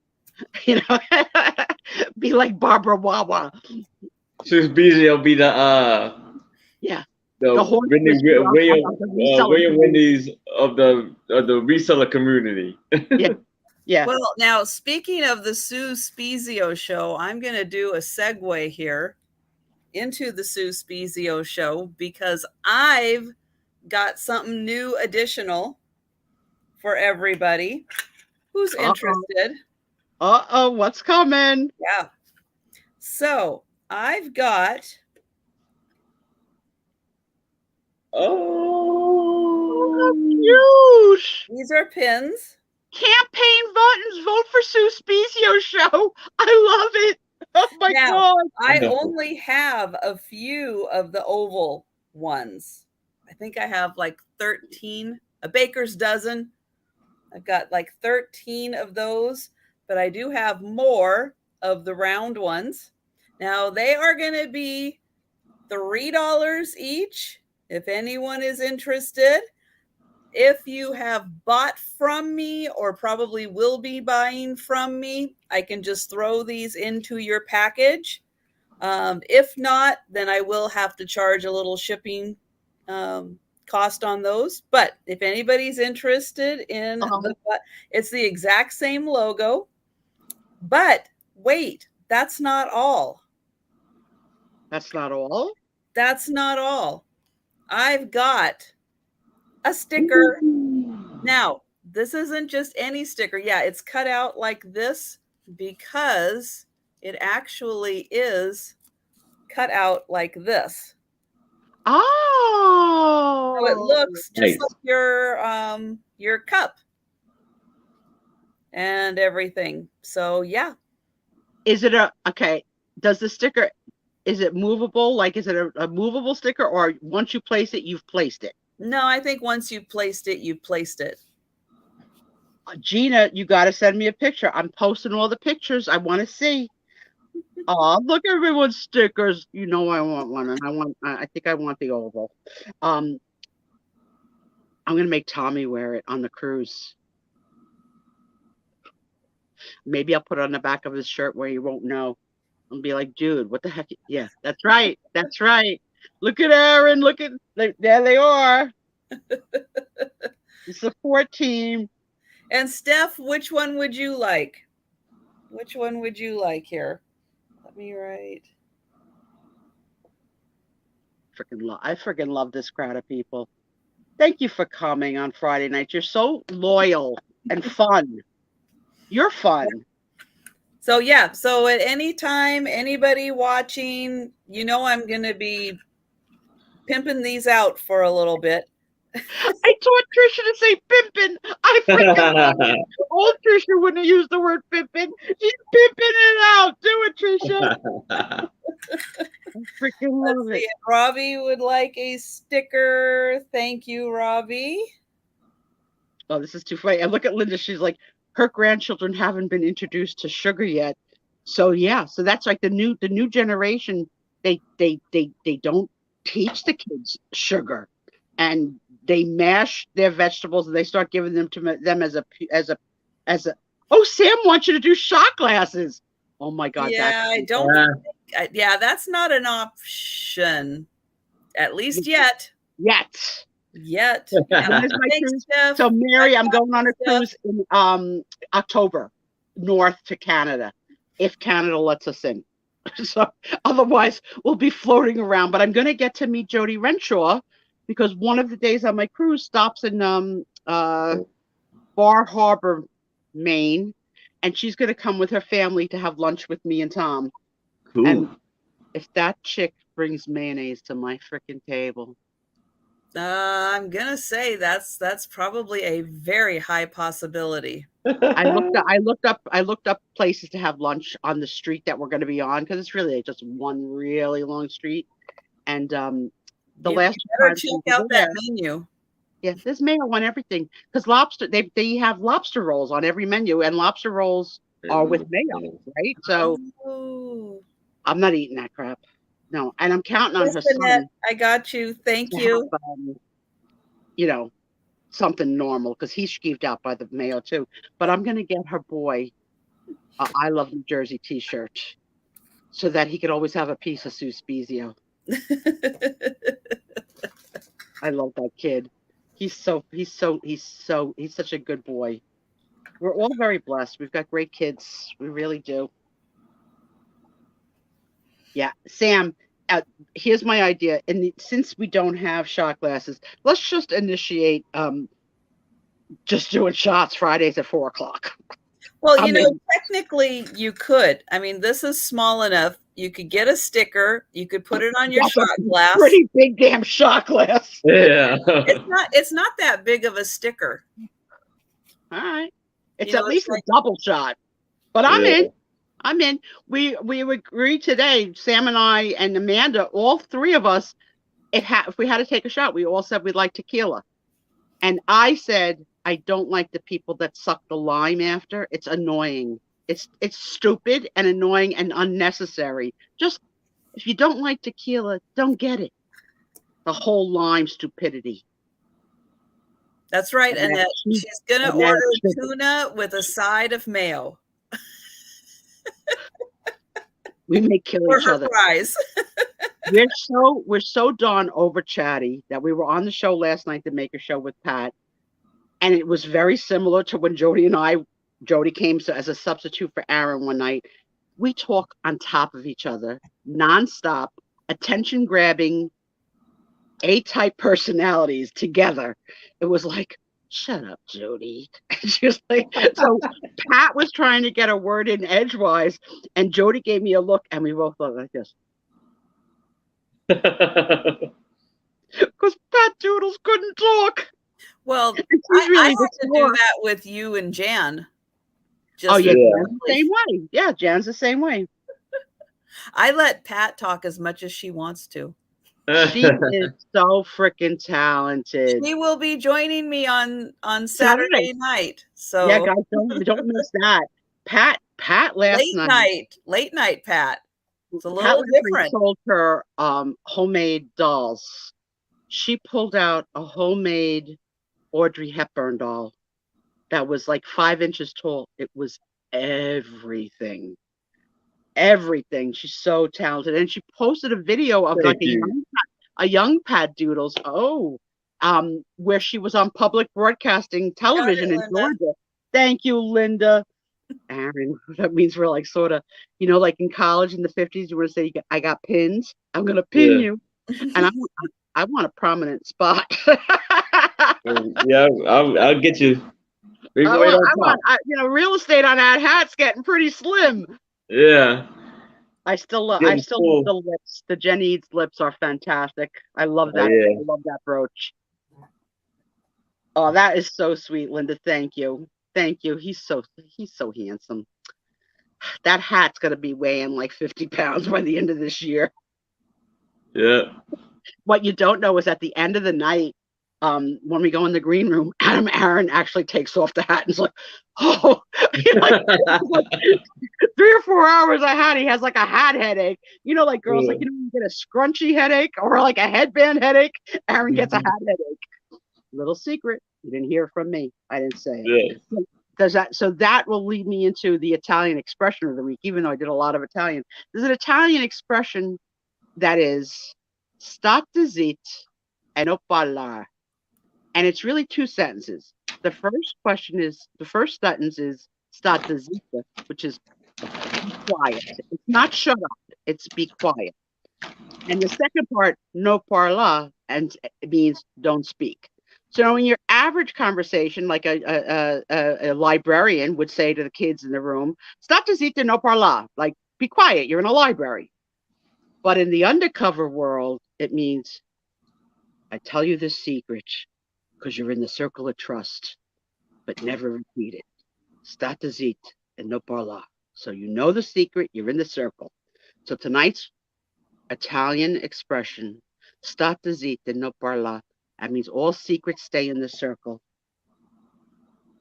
be like Barbara Wawa. She's busy. It'll be the William Wendy's of the reseller community. Yeah. Well, now speaking of the Sue Spiezio show, I'm going to do a segue here into the Sue Spiezio show because I've got something new additional for everybody who's interested. What's coming? Yeah. So I've got. Huge. These are pins. Campaign buttons. Vote for Sue Spiezio show. I love it. Oh my God. I only have a few of the oval ones. I think I have like 13, a baker's dozen. I've got like 13 of those, but I do have more of the round ones. Now they are going to be $3 each. If anyone is interested, if you have bought from me or probably will be buying from me, I can just throw these into your package. If not, then I will have to charge a little shipping cost on those. But if anybody's interested in it's the exact same logo. But wait, that's not all. That's not all? That's not all. I've got a sticker. Now, this isn't just any sticker. Yeah, it's cut out like this because it actually is cut out like this. Oh, So it looks just like your cup and everything. So yeah. Is it okay? Does the sticker, is it movable? Like, is it a movable sticker, or once you place it, you've placed it? No, I think once you placed it, you placed it. Gina, you got to send me a picture. I'm posting all the pictures. I want to see. Oh, look at everyone's stickers. You know I want one, and I think I want the oval. I'm gonna make Tommy wear it on the cruise. Maybe I'll put it on the back of his shirt where he won't know. I'll be like, dude, what the heck? Yeah, that's right. That's right. Look at Aaron. Look at, there they are. The support team. And Steph, which one would you like? Which one would you like here? Let me write. I freaking love this crowd of people. Thank you for coming on Friday night. You're so loyal and fun. You're fun. So yeah, so at any time, anybody watching, you know I'm going to be pimping these out for a little bit. I taught Trisha to say pimpin'. I freaking love it. Old Trisha wouldn't have used the word pimpin'. She's pimping it out. Do it, Trisha. I freaking love it. Robbie would like a sticker. Thank you, Robbie. Oh, this is too funny. And look at Linda. She's like, her grandchildren haven't been introduced to sugar yet. So yeah, so that's like the new generation. They don't teach the kids sugar, and they mash their vegetables and they start giving them to them as a. Oh, Sam wants you to do shot glasses. Oh my God. Yeah, I don't. Yeah, that's not an option, at least yet. Yet. Yeah, Thanks, so Mary, I'm going on a cruise in October, north to Canada, if Canada lets us in. So otherwise we'll be floating around. But I'm going to get to meet Jody Renshaw because one of the days on my cruise stops in Bar Harbor, Maine, and she's going to come with her family to have lunch with me and Tom. Cool. And if that chick brings mayonnaise to my freaking table, I'm gonna say that's probably a very high possibility. I looked up places to have lunch on the street that we're going to be on, because it's really just one really long street. And the last better check out that menu. Yeah, there's mayo on everything, because lobster, they have lobster rolls on every menu, and lobster rolls are with mayo, right? So I'm not eating that crap. No, and I'm counting on her son. I got you. Thank you. Have, something normal, because he's skeeved out by the mayo too. But I'm going to get her boy I Love New Jersey t-shirt so that he could always have a piece of Sue Spiezio. I love that kid. He's such a good boy. We're all very blessed. We've got great kids. We really do. Yeah, Sam, here's my idea. Since we don't have shot glasses, let's just initiate just doing shots Fridays at 4:00. Well, technically you could. I mean, this is small enough. You could get a sticker. You could put it on your shot glass. Pretty big damn shot glass. Yeah. It's not that big of a sticker. All right. It's at least a double shot. But I'm in. I'm in. We agreed today, Sam and I and Amanda, all three of us, if we had to take a shot, we all said we'd like tequila. And I said, I don't like the people that suck the lime after. It's annoying. It's stupid and annoying and unnecessary. Just, if you don't like tequila, don't get it. The whole lime stupidity. That's right. And that cheap, she's going to and that order sugar. tuna with a side of mayo We may kill for each her other. fries. We're so darn over chatty that we were on the show last night, the Maker Show with Pat, and it was very similar to when Jody came as a substitute for Aaron one night. We talk on top of each other, nonstop, attention grabbing, A-type personalities together. It was like, shut up, Jody. She was like, so Pat was trying to get a word in edgewise, and Jody gave me a look, and we both looked like this. Because Pat Doodles couldn't talk. Well, She's really I had to do that with you and Jan. Oh, yeah, Jan's the same way. Yeah, Jan's the same way. I let Pat talk as much as she wants to. She is so freaking talented. She will be joining me on Saturday night. So yeah, guys, don't miss that. Pat last night. Late night Pat. It's a Pat little different. Sold her homemade dolls. She pulled out a homemade Audrey Hepburn doll that was like 5 inches tall. It was everything. She's so talented, and she posted a video of a young Pat Doodles. Where she was on public broadcasting television in Georgia. Thank you, Linda. Aaron, that means we're like sort of, like in college in the 50s, you want to say, I got pins. I'm gonna pin you, and I want a prominent spot. Yeah, I'll get you. Real estate on that hat's getting pretty slim. Yeah. I still love the lips. The Jen Eads lips are fantastic. I love that. I love that brooch. Oh, that is so sweet, Linda. Thank you. He's so handsome. That hat's gonna be weighing like 50 pounds by the end of this year. Yeah. What you don't know is at the end of the night, when we go in the green room, Aaron actually takes off the hat and is like, oh, like 3 or 4 hours I had. He has like a hat headache. Like girls, like, you get a scrunchy headache or like a headband headache. Aaron gets a hat headache. Little secret. You didn't hear from me. I didn't say it. Yeah. So that will lead me into the Italian expression of the week, even though I did a lot of Italian. There's an Italian expression that is state zit e non parlar. And it's really 2 sentences. The first sentence is state zit, which is be quiet. It's not shut up. It's be quiet. And the second part, no parla, and it means don't speak. So in your average conversation, like a librarian would say to the kids in the room, state zit e no parla, like be quiet, you're in a library. But in the undercover world, it means I tell you this secret because you're in the circle of trust, but never repeat it. State zit e no parla. So you know the secret, you're in the circle. So tonight's Italian expression, state zit e no parla, that means all secrets stay in the circle.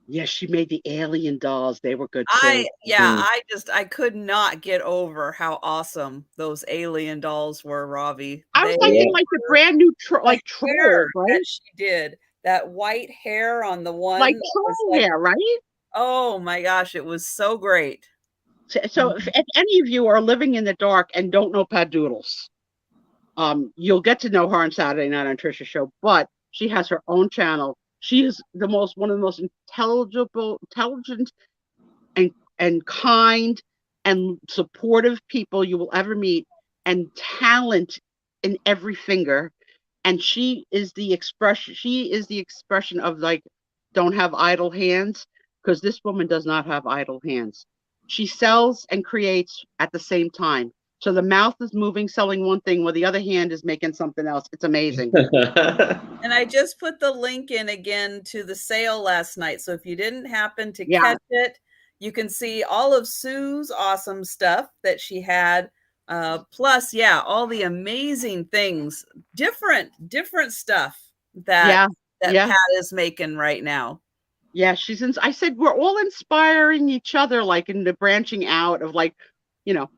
Yes, she made the alien dolls. They were good too. I could not get over how awesome those alien dolls were, Ravi. I was thinking like the brand new troll, right? That she did. That white hair on the one. Like troll hair, right? Oh my gosh, it was so great. So if any of you are living in the dark and don't know Pat Doodles, you'll get to know her on Saturday night on Trisha's show, but she has her own channel. She is one of the most intelligent and kind and supportive people you will ever meet, and talent in every finger. And she is the expression of like, don't have idle hands, because this woman does not have idle hands. She sells and creates at the same time. So the mouth is moving, selling one thing, while the other hand is making something else. It's amazing. And I just put the link in again to the sale last night. So if you didn't happen to catch it, you can see all of Sue's awesome stuff that she had. Plus, all the amazing things, different stuff that Pat is making right now. Yeah, I said we're all inspiring each other, like in the branching out of like,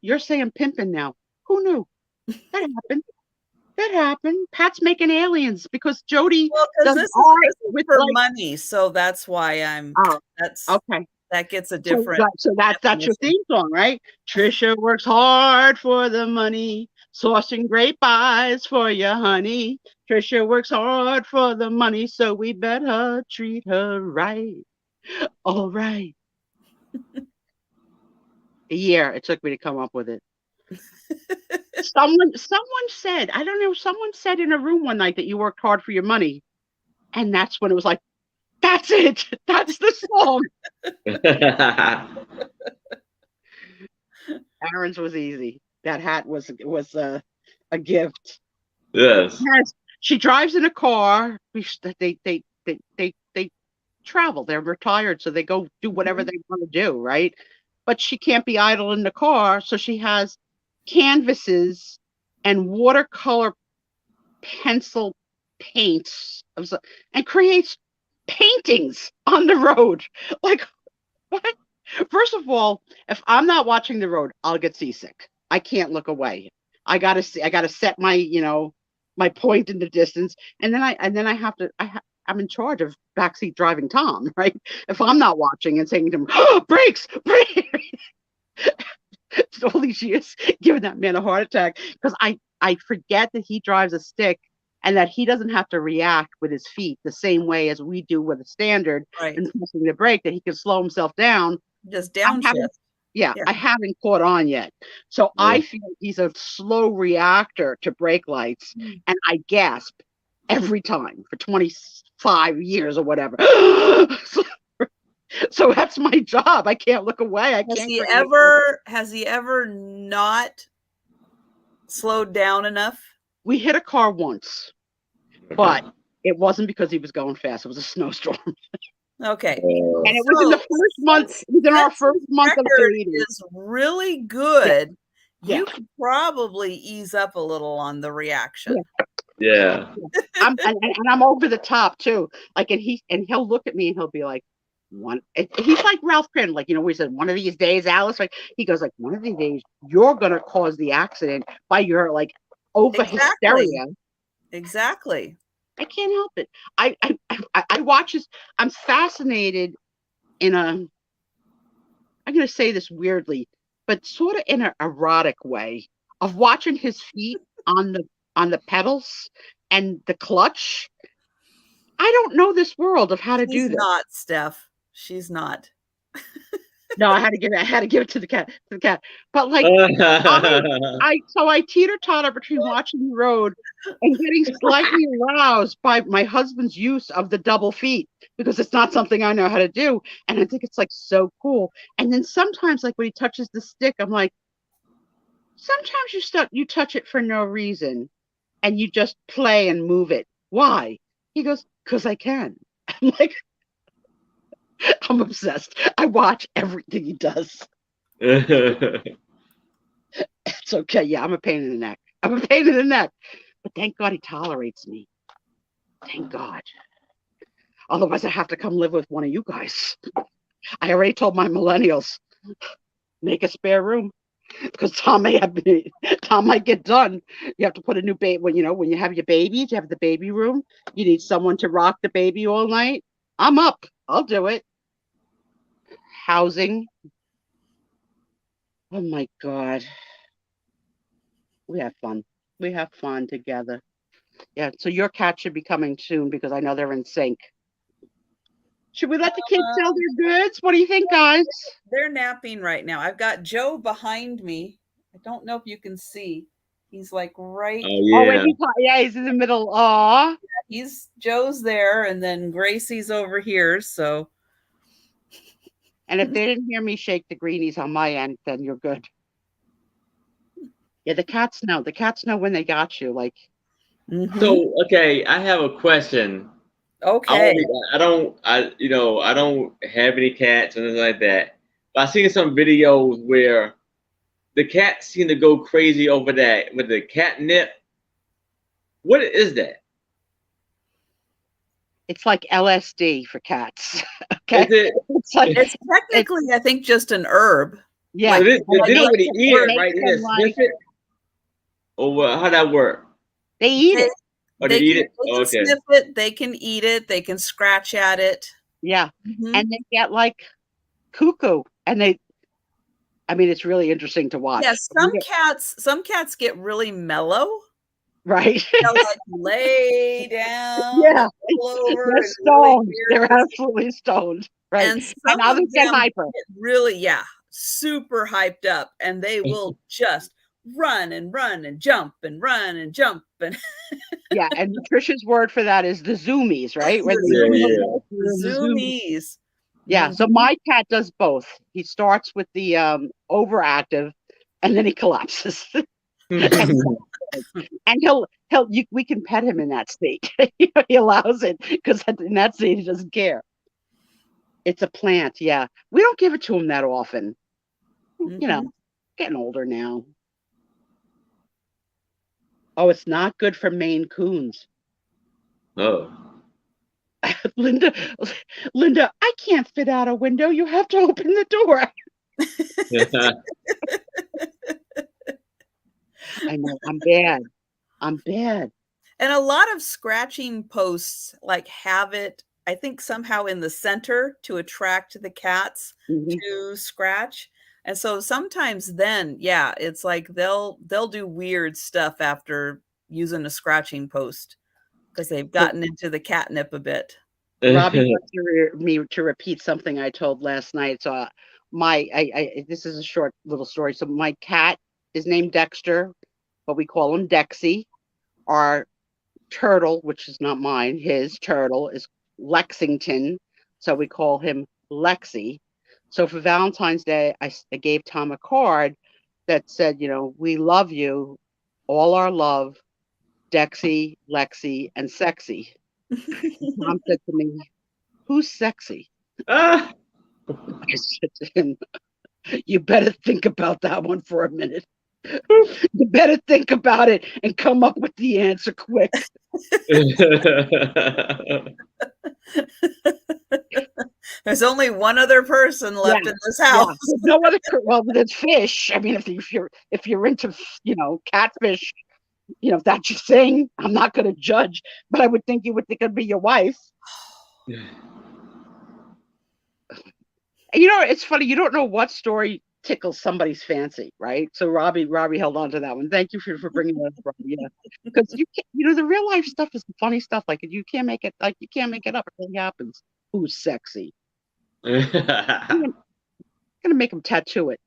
you're saying pimping now. Who knew? That happened. That happened. Pat's making aliens because Jody Well, because does this art is with for like. money, so that's why Oh, that's okay. that gets a So, different that's your definition. theme song, right? Trisha works hard for the money, sourcing great buys for your honey. Trisha works hard for the money, so we better treat her right. All right. A year it took me to come up with it. Someone said, I don't know, someone said in a room one night that you worked hard for your money. And that's when it was like, that's it. That's the song. Aaron's was easy. That hat was a gift. Yes. Yes. She drives in a car. They travel. They're retired, so they go do whatever they want to do, right? But she can't be idle in the car, so she has canvases and watercolor pencil paints and creates paintings on the road. Like, what? First of all, if I'm not watching the road, I'll get seasick. I can't look away. I gotta see. I gotta set my, my point in the distance, and then I have to. I'm in charge of backseat driving Tom, right? If I'm not watching and saying to him, oh, brakes, brakes, all these years giving that man a heart attack because I forget that he drives a stick and that he doesn't have to react with his feet the same way as we do with a standard Right. and pressing the brake, that he can slow himself down. Just downshift. Yeah, I haven't caught on yet. So I feel he's a slow reactor to brake lights, and I gasp every time for 25 years or whatever. So that's my job. I can't look away. Has he ever not slowed down enough? We hit a car once, but it wasn't because he was going fast. It was a snowstorm. Okay. And it was in the first month. It was in our first month of dating. Is really good. Yeah. You could probably ease up a little on the reaction. Yeah. I'm over the top too. Like, and he'll look at me and he'll be like, he's like Ralph Crin, like, we said, one of these days, Alice, like, he goes like, one of these days you're gonna cause the accident by your like over hysteria. Exactly. I can't help it. I watch this. I'm fascinated I'm gonna say this weirdly, but sort of in an erotic way, of watching his feet on the pedals and the clutch. I don't know this world of how to do this. She's not, Steph. She's not. No, I had to give it to the cat. But like, I teeter-totter between watching the road and getting slightly aroused by my husband's use of the double feet, because it's not something I know how to do, and I think it's like so cool. And then sometimes, like when he touches the stick, I'm like, sometimes you touch it for no reason, and you just play and move it. Why? He goes, because I can. I'm like, I'm obsessed. I watch everything he does. It's okay. Yeah, I'm a pain in the neck. But thank God he tolerates me. Thank God. Otherwise, I have to come live with one of you guys. I already told my millennials, make a spare room. Because Tom might get done. You have to put a new baby. When you have your babies, you have the baby room. You need someone to rock the baby all night. I'm up. I'll do it. Housing. Oh my God. We have fun. We have fun together. Yeah. So your cat should be coming soon because I know they're in sync. Should we let the kids sell their goods? What do you think, guys? They're napping right now. I've got Joe behind me. I don't know if you can see. He's like right. Oh, yeah. He's in the middle. Aw. Joe's there, and then Gracie's over here. So. And if they didn't hear me shake the greenies on my end, then you're good. Yeah, the cats know. The cats know when they got you. Like. Mm-hmm. So, okay, I have a question. Okay. I don't have any cats or anything like that. But I've seen some videos where the cats seem to go crazy over that with the catnip. What is that? It's like LSD for cats. Okay. It's technically, I think, just an herb. Yeah. Like, they don't really eat it, right? They just sniff it. Or how'd that work? They eat it. Oh, they eat it? They Oh, can okay. sniff it, they can eat it, they can scratch at it. Yeah. Mhm. And they get like cuckoo. And I mean, it's really interesting to watch. Yeah, some cats get really mellow. Right. They'll like lay down Yeah. and roll over They're and really stoned. They're weird. absolutely stoned. Right. And And some of others get them hyper. get really, super hyped up, and they will just run and run and jump and run and jump and Yeah, and Trisha's word for that is the zoomies, right? When they the the zoomies. zoomies. Yeah, so my cat does both. He starts with the overactive, and then he collapses. And we can pet him in that state. He allows it because in that state he doesn't care. It's a plant, yeah. We don't give it to him that often. You know, getting older now. Oh, it's not good for Maine Coons. Oh. Linda, I can't fit out a window. You have to open the door. I know, I'm bad. And a lot of scratching posts like have it, I think, somehow in the center to attract the cats to scratch. And so sometimes then, it's like they'll do weird stuff after using a scratching post because they've gotten into the catnip a bit. Robbie wants me to repeat something I told last night. So this is a short little story. So my cat is named Dexter, but we call him Dexy. Our turtle, which is not mine, his turtle is Lexington, so we call him Lexi. So for Valentine's Day, I gave Tom a card that said, we love you, all our love, Dexy, Lexi, and Sexy. Tom said to me, "Who's sexy?" I said to him, "You better think about that one for a minute. You better think about it and come up with the answer quick." There's only one other person left in this house. There's no other. Well, there's fish. I mean, if you're into catfish, if that's your thing, I'm not going to judge. But I would think you would think it'd be your wife. It's funny. You don't know what story tickles somebody's fancy, right? So Robbie held on to that one. Thank you for bringing that up, Robbie. Yeah, because the real life stuff is the funny stuff. Like you can't make it up. It really happens. Who's sexy? I'm gonna make them tattoo it.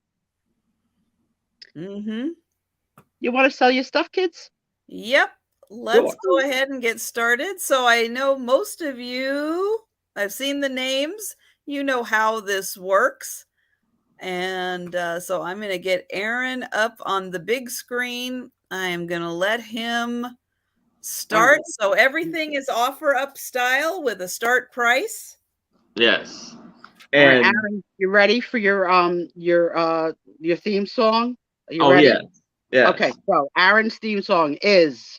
You want to sell your stuff, kids? Yep. Let's go ahead and get started. So I know most of you, I've seen the names. You know how this works. And so I'm going to get Aaron up on the big screen. I am going to let him start. So everything is offer up style with a start price. Yes. And Aaron, you ready for your theme song? Are you ready? Yeah. Okay, so Aaron's theme song is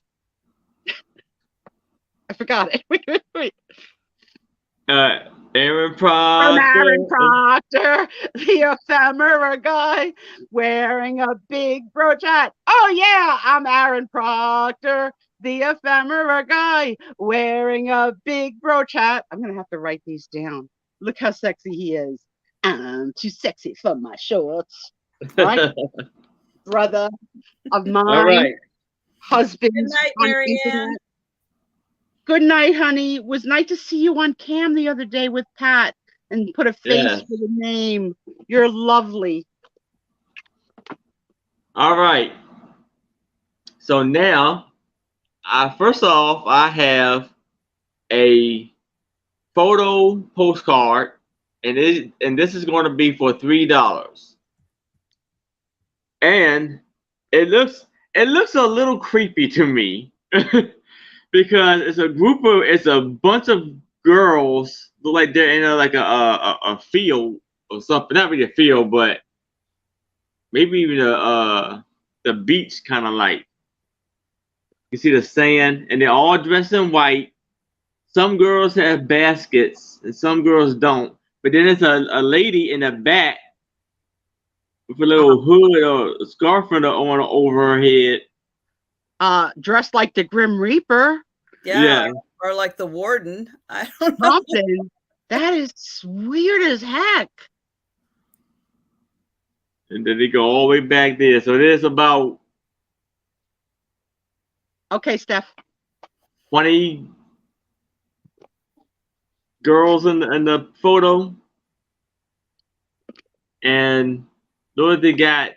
I forgot it. Wait. Aaron Proctor. From Aaron Proctor, the ephemera guy wearing a big brooch hat. Oh yeah, I'm Aaron Proctor, the ephemera guy wearing a big brooch hat. I'm gonna have to write these down. Look how sexy he is. I'm too sexy for my shorts. Right? Brother of mine. All right. Husband. Good night, Marianne. Good night, honey. It was nice to see you on cam the other day with Pat and put a face with a name. You're lovely. All right. So now, first off, I have a photo postcard, and this is going to be for $3. And it looks a little creepy to me. Because it's a bunch of girls look like they're in a field or something. Not really a field, but maybe even the beach kind of like. You see the sand, and they're all dressed in white. Some girls have baskets, and some girls don't. But then there's a lady in the back with a little hood or a scarf on over her head. dressed like the Grim Reaper. Yeah. Or like the warden. I don't know. Something. That is weird as heck. And then they go all the way back there. So there's about Okay, Steph. 20 girls in the photo. And those they got,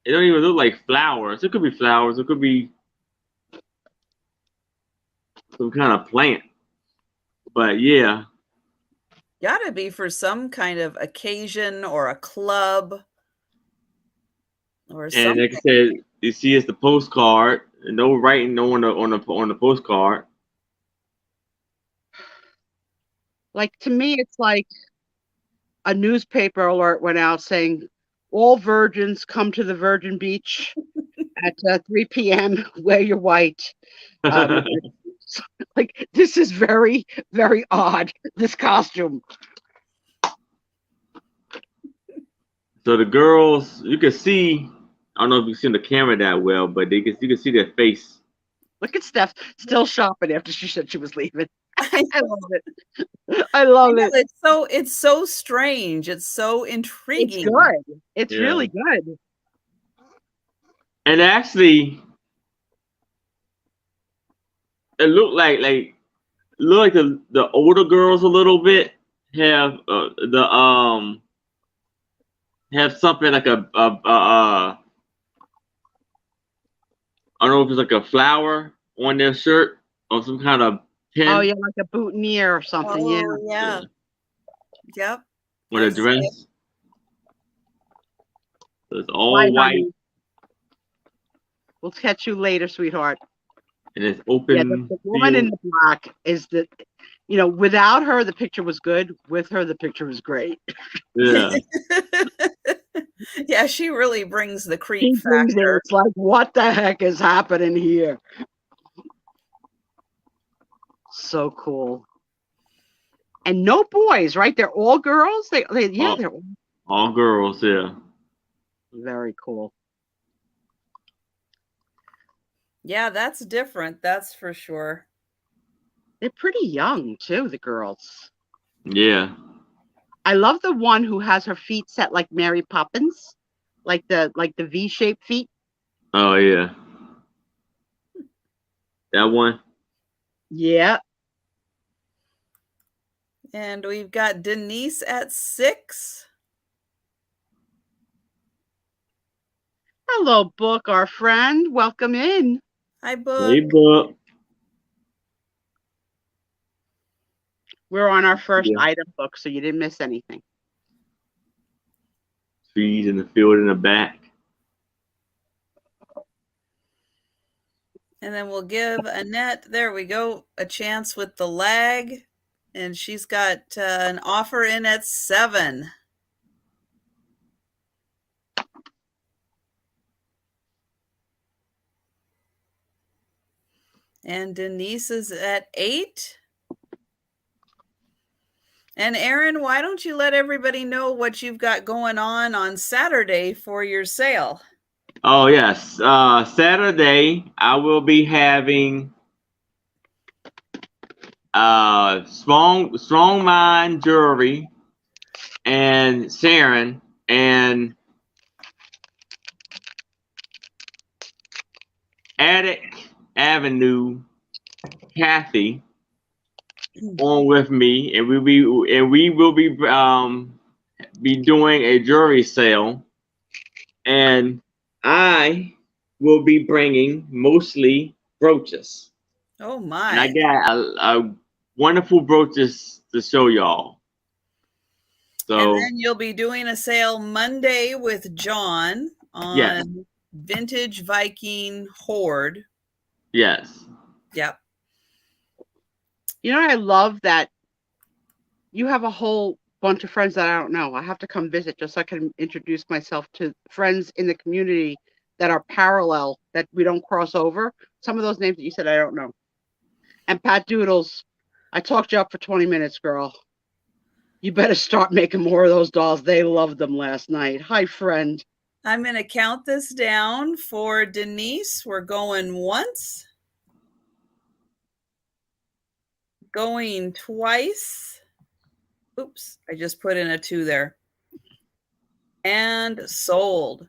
it don't even look like flowers. It could be flowers. It could be some kind of plant. But yeah. Gotta be for some kind of occasion or a club or something. And like I said, you see it's the postcard. No writing on the postcard. Like, to me, it's like a newspaper alert went out saying, all virgins come to the Virgin Beach at 3 p.m. Wear your white. Like, this is very, very odd, this costume. So the girls, you can see, I don't know if you see the camera that well, but you can see their face. Look at Steph still shopping after she said she was leaving. I love it. I love it. It's so strange. It's so intriguing. It's good. It's really good. And actually, it looked like the older girls a little bit have have something like I don't know if it's like a flower on their shirt or some kind of pin. Oh yeah, like a boutonniere or something. Oh, yeah. Yep. With a dress. So it's all Bye, white. honey. We'll catch you later, sweetheart. And it's open. Yeah, the woman in the black is the, without her, the picture was good. With her, the picture was great. Yeah. Yeah, she really brings the creep factor. It's like, what the heck is happening here? So cool. And no boys, right? They're all girls. They're all girls. Yeah. Very cool. Yeah, that's different. That's for sure. They're pretty young too, the girls. Yeah. I love the one who has her feet set like Mary Poppins, like the V-shaped feet. Oh yeah. That one. Yeah. And we've got Denise at 6. Hello, Book, our friend. Welcome in. Hi, Book. Hey, Book. We're on our first item book, so you didn't miss anything. Trees in the field in the back. And then we'll give Annette, there we go, a chance with the lag. And she's got an offer in at 7. And Denise is at 8. And Aaron, why don't you let everybody know what you've got going on Saturday for your sale? Oh, yes. Saturday, I will be having Strong Mind Jewelry and Sharon and Attic Avenue Kathy on with me, and we will be doing a jewelry sale, and I will be bringing mostly brooches. Oh my! And I got a wonderful brooches to show y'all. So, and then you'll be doing a sale Monday with John on Vintage Viking Hoard. Yes. Yep. I love that you have a whole bunch of friends that I don't know. I have to come visit just so I can introduce myself to friends in the community that are parallel, that we don't cross over. Some of those names that you said, I don't know. And Pat Doodles, I talked you up for 20 minutes, girl. You better start making more of those dolls. They loved them last night. Hi, friend. I'm going to count this down for Denise. We're going once, going twice. Oops, I just put in a 2 there. And sold.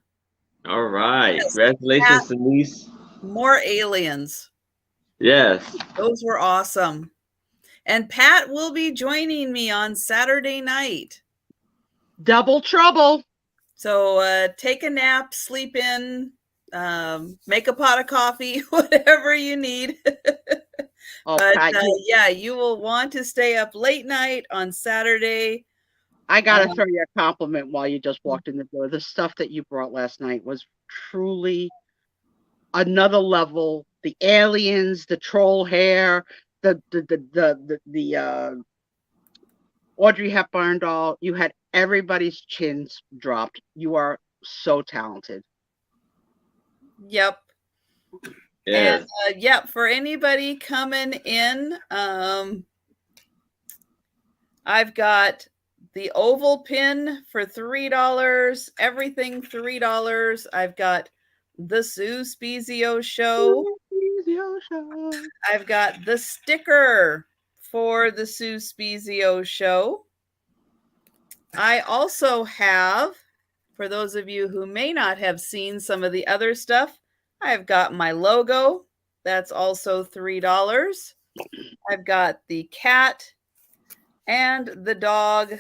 All right. Yes, Congratulations, Denise. more aliens. Yes. Those were awesome. And Pat will be joining me on Saturday night. Double trouble. So take a nap, sleep in, make a pot of coffee, whatever you need. Oh, But Pat, yeah, you will want to stay up late night on Saturday. I gotta throw you a compliment while you just walked in the door. The stuff that you brought last night was truly another level. The aliens, the troll hair, the Audrey Hepburn doll. You had everybody's chins dropped. You are so talented. Yep. Yes. And yep, for anybody coming in, I've got the oval pin for $3, everything $3. I've got the Sue Spiezio show. I've got the sticker for the Sue Spiezio show. I also have, for those of you who may not have seen some of the other stuff, I've got my logo. That's also $3. I've got the cat and the dog.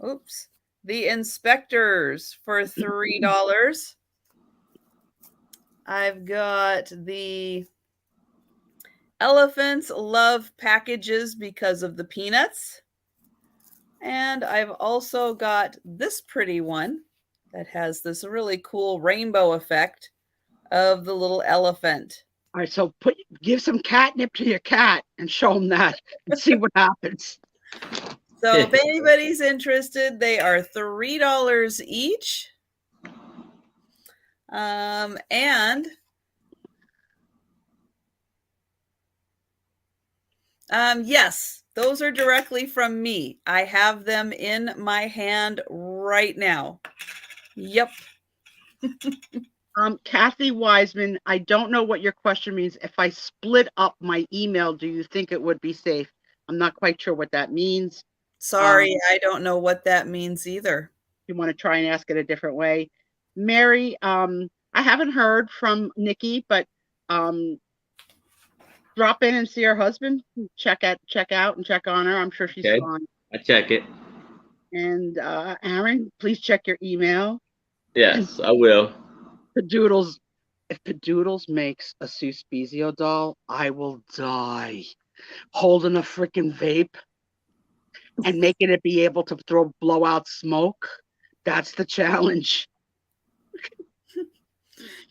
Oops. The inspectors for $3. I've got the elephants love packages because of the peanuts. And I've also got this pretty one that has this really cool rainbow effect of the little elephant. All right, so give some catnip to your cat and show them that and see what happens. So if anybody's interested, they are $3 each. And yes, those are directly from me. I have them in my hand right now. Yep. Kathy Wiseman, I don't know what your question means. If I split up my email, do you think it would be safe? I'm not quite sure what that means. Sorry, I don't know what that means either. You want to try and ask it a different way. Mary, I haven't heard from Nikki, but drop in and see her husband. Check out and check on her. I'm sure she's fine. I check it. And Aaron, please check your email. Yes, I will. Padoodles, if Padoodles makes a Sue Spiezio doll, I will die. Holding a freaking vape and making it be able to blow out smoke. That's the challenge.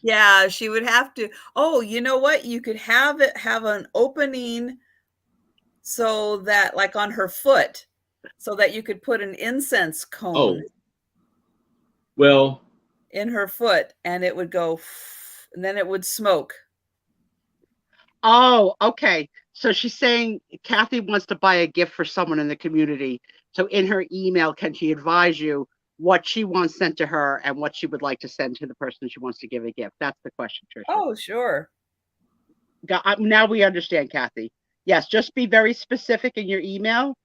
Yeah, she would have to. Oh, you know what? You could have it have an opening so that, like on her foot, so that you could put an incense cone. Well, in her foot, and it would go, and then it would smoke. Oh, okay. So she's saying Kathy wants to buy a gift for someone in the community. So in her email, can she advise you what she wants sent to her and what she would like to send to the person she wants to give a gift? That's the question, Trisha. Oh, sure. Now we understand, Kathy. Yes, just be very specific in your email,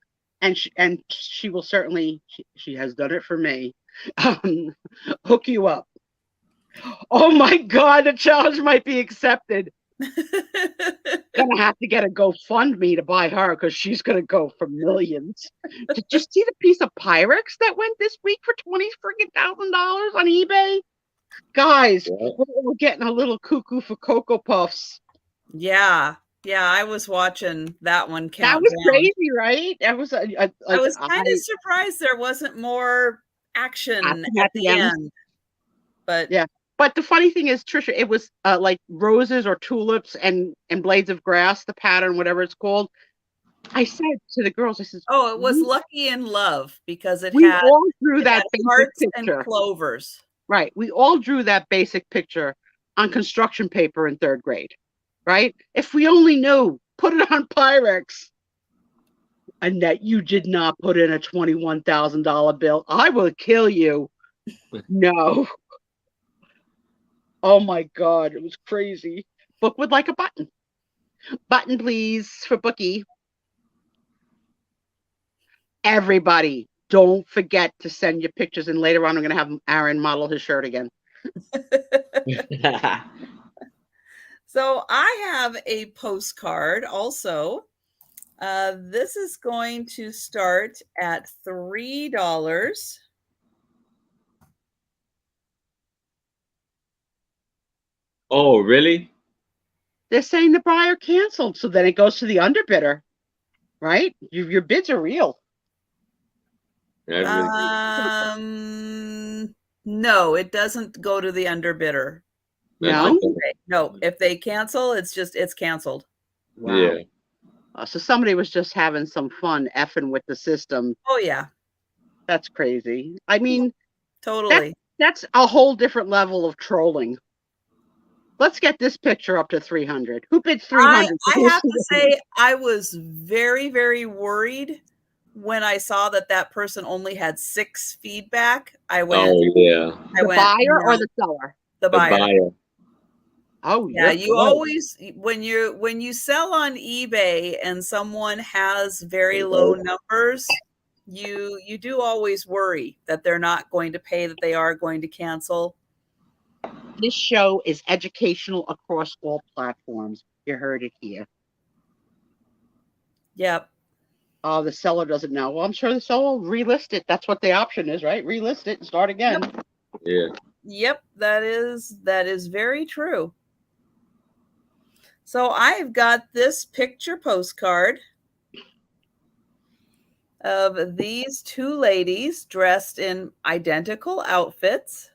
and she will certainly, she has done it for me, hook you up. Oh my God, the challenge might be accepted. Gonna have to get a GoFundMe to buy her because she's gonna go for millions. Did you see the piece of Pyrex that went this week for $20,000 on eBay? Guys, we're getting a little cuckoo for Cocoa Puffs. Yeah, I was watching that one count. That was crazy, right? That was I was kind of surprised there wasn't more action at the end. But yeah. But the funny thing is, Trisha, it was like roses or tulips and blades of grass, the pattern, whatever it's called. I said to the girls, I said, "Oh, it was Lucky in Love because it we had all drew that hearts picture. And clovers." Right. We all drew that basic picture on construction paper in 3rd grade. Right. If we only knew, put it on Pyrex. And that you did not put in a $21,000 bill, I will kill you. No. Oh my God, it was crazy. Book would like a button. Button, please, for Bookie. Everybody, don't forget to send your pictures. And later on, I'm going to have Aaron model his shirt again. So I have a postcard also. This is going to start at $3. Oh, really? They're saying the buyer canceled, so then it goes to the underbidder, right? Your bids are real. That's really No, it doesn't go to the underbidder. No? No, if they cancel, it's canceled. Wow. Yeah. So somebody was just having some fun effing with the system. Oh yeah, That's crazy. I mean, totally. that's a whole different level of trolling. Let's get this picture up to 300. Who bids 300? I have to say, I was very, very worried when I saw that person only had 6 feedback. I went, Oh, yeah. The buyer or the seller? The buyer. Oh, yeah. You always, when you sell on eBay and someone has very low numbers, you do always worry that they're not going to pay, that they are going to cancel. This show is educational across all platforms. You heard it here. Yep. Oh, the seller doesn't know. Well, I'm sure the seller will relist it. That's what the option is, right? Relist it and start again. Yep. Yeah. Yep, that is very true. So I've got this picture postcard of these 2 ladies dressed in identical outfits.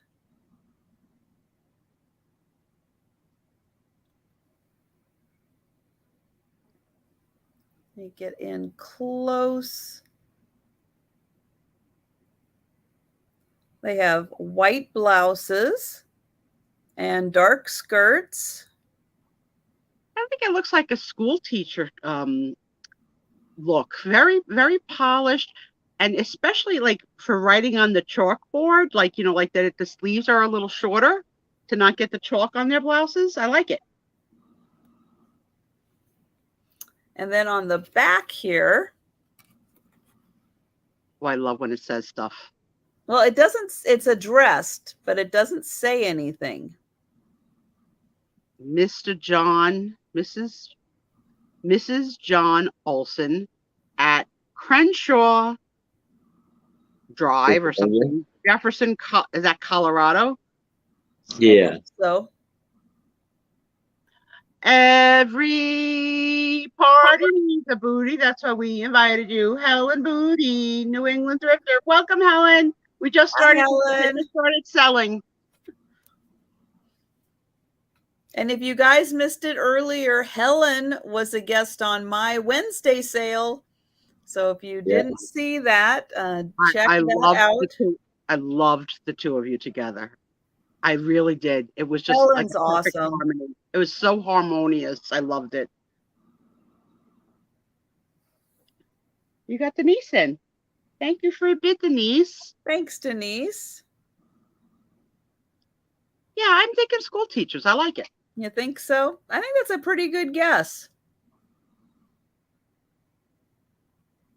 Let me get in close. They have white blouses and dark skirts. I think it looks like a school teacher look. Very, very polished. And especially like for writing on the chalkboard, like, like that the sleeves are a little shorter to not get the chalk on their blouses. I like it. And then on the back here. Oh, I love when it says stuff. Well, it's addressed, but it doesn't say anything. Mr. John, Mrs. John Olson at Crenshaw Drive or something. Jefferson, is that Colorado? Yeah. So every party needs a booty. That's why we invited you. Helen Booty, New England Thrifter. Welcome, Helen. We just started selling. And if you guys missed it earlier, Helen was a guest on my Wednesday sale. So if you didn't see that, check that out. I loved the 2 of you together. I really did. It was just Helen's like awesome. harmony. It was so harmonious. I loved it. You got Denise in. Thank you for a bid, Denise. Thanks, Denise. Yeah, I'm thinking school teachers. I like it. You think so? I think that's a pretty good guess.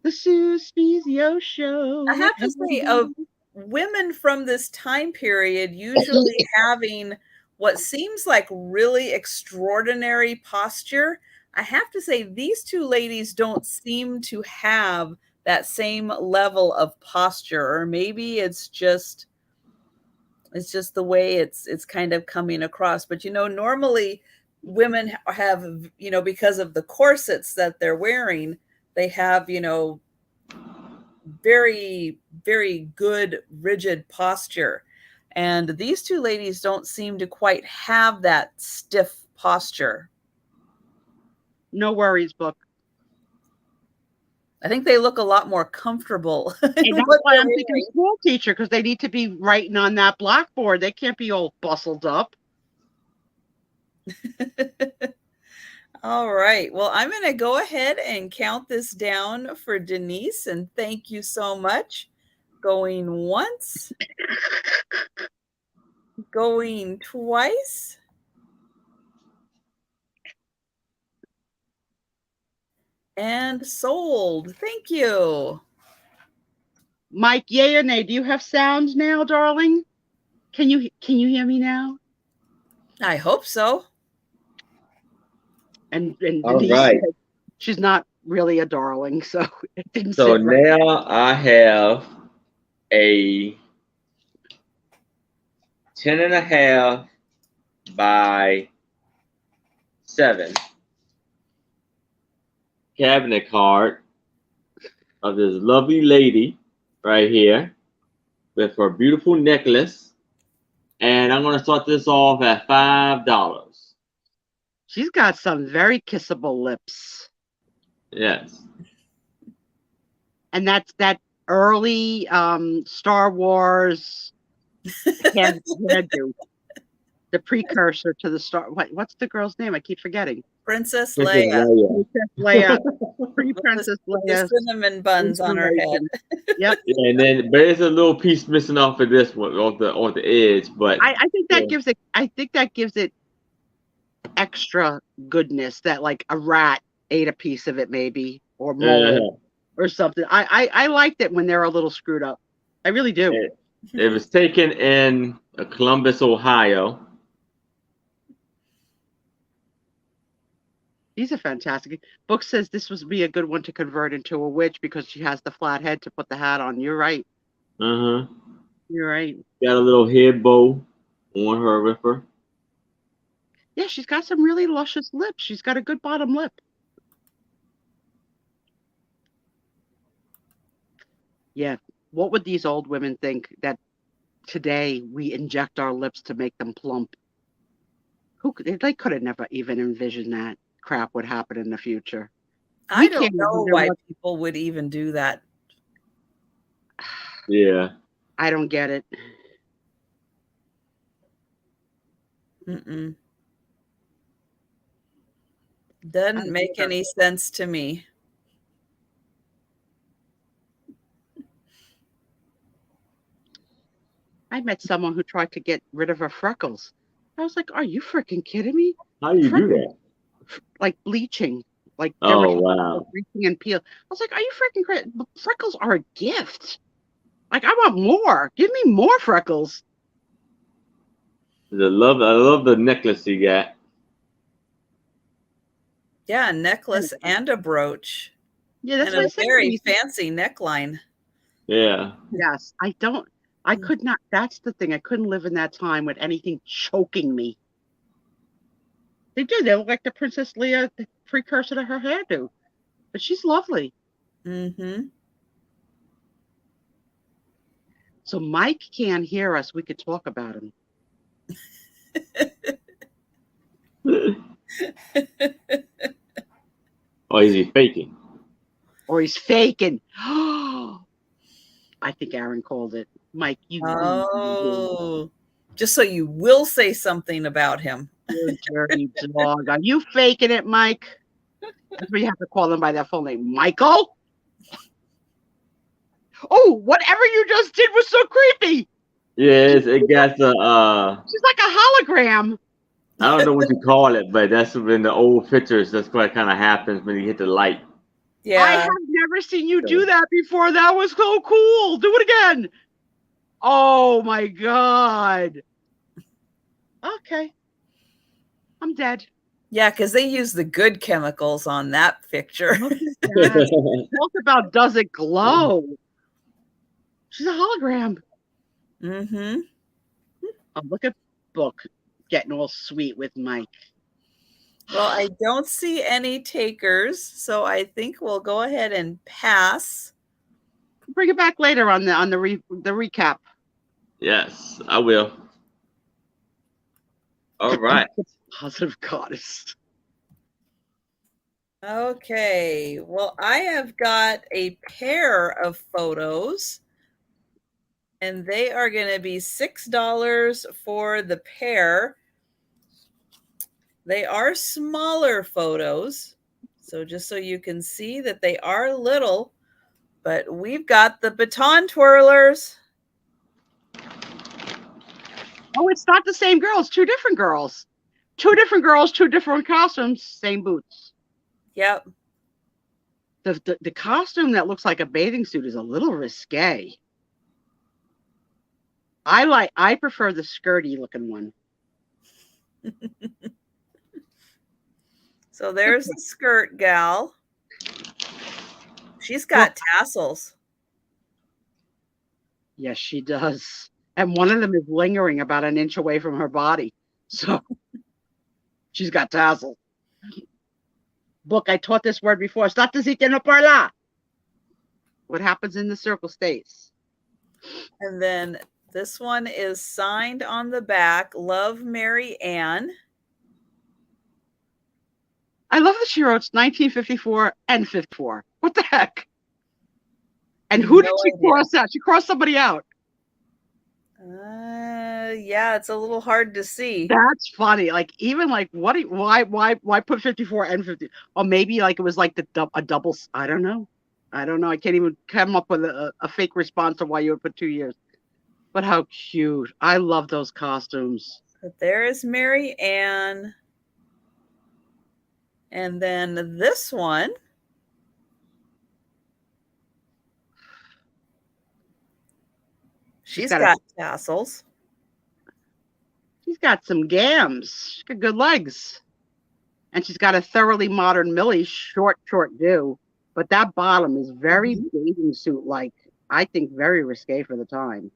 The Sue Spiezio Show. I have to say, of women from this time period usually having what seems like really extraordinary posture, I have to say these 2 ladies don't seem to have that same level of posture, or maybe it's just the way it's kind of coming across. But normally women have, because of the corsets that they're wearing, they have, very, very good rigid posture. And these 2 ladies don't seem to quite have that stiff posture. No worries, book. I think they look a lot more comfortable. And that's why I'm thinking school teacher, because they need to be writing on that blackboard. They can't be all bustled up. All right. Well, I'm going to go ahead and count this down for Denise. And thank you so much. Going once. going twice. And sold. Thank you. Mike, yay or nay? Do you have sound now, darling? Can you hear me now? I hope so. And All Denise right. said she's not really a darling, so it didn't So sit right. now I have a 10.5 by 7 cabinet card of this lovely lady right here with her beautiful necklace. And I'm going to start this off at $5. She's got some very kissable lips. Yes. And that's that early Star Wars hairdo. The precursor to the Star. What's the girl's name? I keep forgetting. Princess This is Leia. Leia. Princess Leia. Pre-Princess With the Leia. cinnamon buns on her head. Yep. Yeah, and then but there's a little piece missing off of this one, off the edge. But I think that yeah. gives it. I think that gives it extra goodness that like a rat ate a piece of it, maybe, or mole or something. I liked it when they're a little screwed up. I really do. It was taken in Columbus, Ohio. These are fantastic. Book says this would be a good one to convert into a witch because she has the flat head to put the hat on. You're right. You're right. Got a little head bow on her with her. Yeah, she's got some really luscious lips. She's got a good bottom lip. Yeah. What would these old women think that today we inject our lips to make them plump? They could have never even envisioned that crap would happen in the future. I don't know why people would even do that. Yeah. I don't get it. Doesn't make any sense to me. I met someone who tried to get rid of her freckles. I was like, are you freaking kidding me? How do you do that? Like bleaching. Like wow. bleaching and peel. I was like, are you freaking crazy? Freckles are a gift. Like, I want more. Give me more freckles. I love the necklace you got. Yeah, a necklace and a brooch. Yeah, that's and what a very fancy neckline. Yeah. Yes, I could not. That's the thing. I couldn't live in that time with anything choking me. They do. They look like the Princess Leia, the precursor to her hairdo. But she's lovely. So Mike can't hear us. We could talk about him. Or is he faking? Or he's faking. Oh, I think Aaron called it. Mike, just so you will say something about him. You dirty dog. Are you faking it, Mike? That's why you have to call them by their full name. Michael? Oh, whatever you just did was so creepy. Yes, it got the she's like a hologram. I don't know what you call it, but that's in the old pictures. That's what kind of happens when you hit the light. Yeah. I have never seen you do that before. That was so cool. Do it again. Oh my God. Okay. I'm dead. Yeah, because they use the good chemicals on that picture. Talk about does it glow? She's a hologram. Oh, look at Book getting all sweet with Mike. Well, I don't see any takers, so I think we'll go ahead and pass. Bring it back later on the recap. Yes, I will. All right. Positive goddess. Okay. Well, I have got a pair of photos, and they are going to be $6 for the pair. They are smaller photos, so just so you can see that they are little, but we've got the baton twirlers. Oh, it's not the same girl. It's two different girls. Two different girls, two different costumes, same boots. Yep. The costume that looks like a bathing suit is a little risque. I prefer the skirty looking one. So there's the skirt gal. She's got tassels. Yes, she does. And one of them is lingering about an inch away from her body. So she's got tassels. Book, I taught this word before. Stop the zit no parla. What happens in the circle stays. And then this one is signed on the back, Love, Mary Ann. I love that she wrote 1954 and 54. What the heck? And who did she cross out? She crossed somebody out. Yeah, it's a little hard to see. That's funny. Like, even like, why put 54 and 50? Or maybe like it was like a double. I don't know. I can't even come up with a fake response to why you would put 2 years. But how cute. I love those costumes. But there is Mary Ann. And then this one. She's got tassels. She's got some gams. She's got good legs. And she's got a thoroughly modern Millie short do. But that bottom is very bathing suit-like. I think very risque for the time.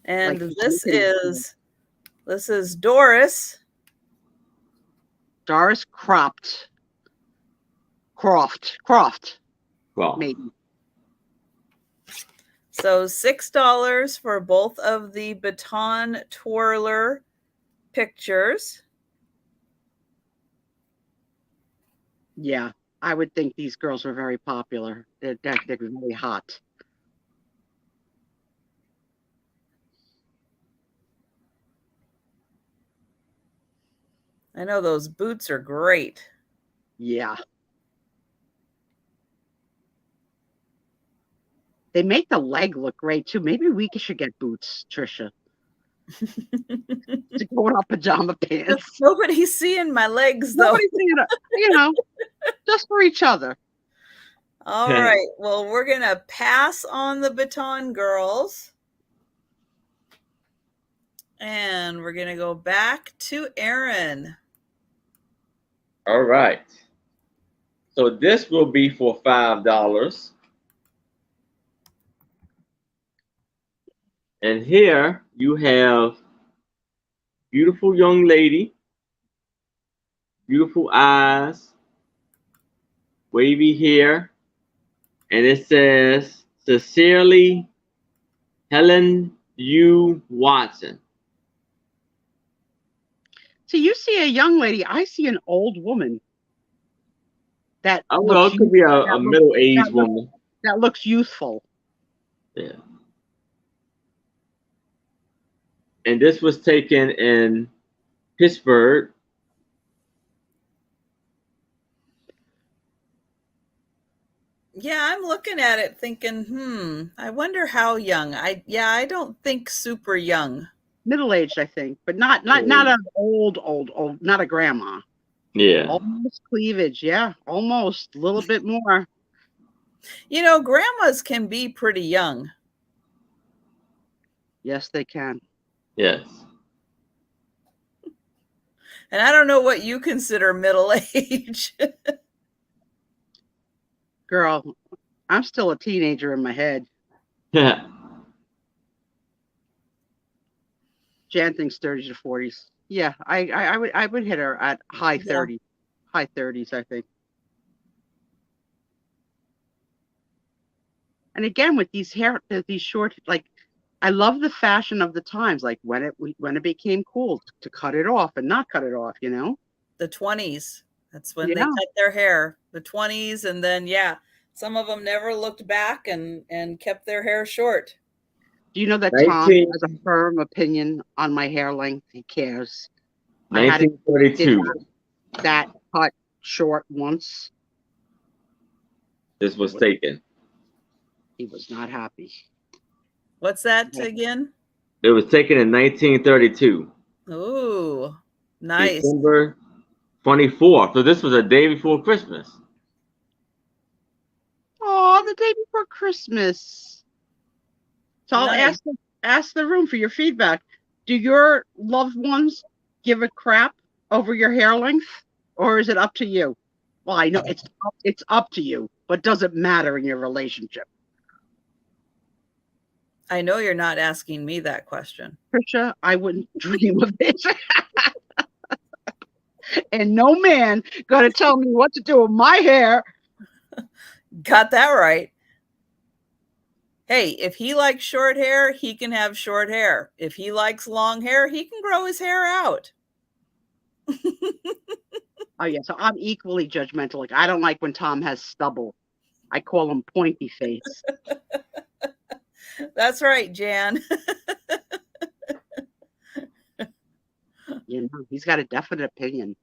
And like, this is Doris. Doris Croft. Well, maybe. So $6 for both of the baton twirler pictures. Yeah, I would think these girls are very popular. They're really hot. I know those boots are great. Yeah. They make the leg look great too. Maybe we should get boots, Trisha. To go in our pajama pants. Nobody's seeing my legs, though. Nobody's seeing it, just for each other. All right. Well, we're going to pass on the baton girls. And we're going to go back to Aaron. All right. So this will be for $5. And here you have beautiful young lady, beautiful eyes, wavy hair, and it says, Sincerely, Helen U. Watson. So you see a young lady, I see an old woman. That it could be a middle-aged woman. That looks youthful. Yeah. And this was taken in Pittsburgh. Yeah, I'm looking at it thinking, I wonder how young. I don't think super young. Middle-aged, I think, but not an old, not a grandma. Yeah. Almost cleavage, yeah, almost a little bit more. Grandmas can be pretty young. Yes, they can. Yes. And I don't know what you consider middle age. Girl, I'm still a teenager in my head. Yeah. Jan thinks 30s to 40s. Yeah, I would hit her at high 30s. High 30s, I think. And again, with these short, like, I love the fashion of the times, like when it became cool to cut it off and not cut it off, The 20s. That's when they cut their hair. The 20s, and then some of them never looked back and kept their hair short. Do you know that Tom has a firm opinion on my hair length? He cares. 1942. That cut short once. This was taken. He was not happy. What's that again? It was taken in 1932, Ooh, nice. December 24th. So this was a day before Christmas. Oh, the day before Christmas. So I'll Nice. ask the room for your feedback. Do your loved ones give a crap over your hair length, or is it up to you? Well, I know it's up to you, but does it matter in your relationship? I know you're not asking me that question. Trisha, I wouldn't dream of it. And no man gonna tell me what to do with my hair. Got that right. Hey, if he likes short hair, he can have short hair. If he likes long hair, he can grow his hair out. Oh yeah, so I'm equally judgmental. Like I don't like when Tom has stubble. I call him pointy face. That's right, Jan. You know, he's got a definite opinion.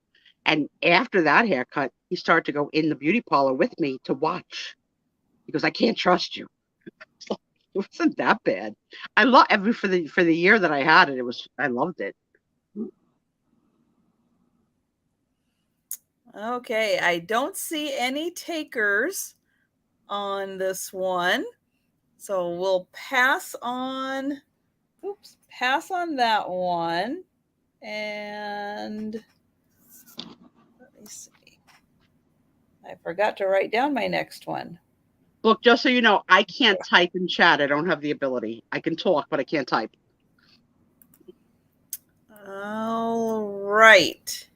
And after that haircut, he started to go in the beauty parlor with me to watch. He goes, I can't trust you. It wasn't that bad. I love for the year that I had it. I loved it. Okay, I don't see any takers on this one. So we'll pass on that one. And let me see. I forgot to write down my next one. Look, just so you know, I can't type in chat. I don't have the ability. I can talk, but I can't type. All right.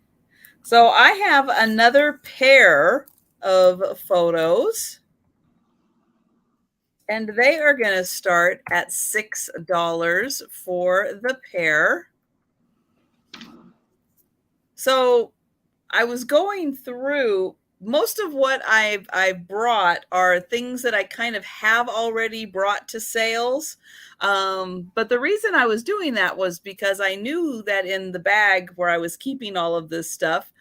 So I have another pair of photos. And they are going to start at $6 for the pair. So I was going through most of what I've brought are things that I kind of have already brought to sales. But the reason I was doing that was because I knew that in the bag where I was keeping all of this stuff,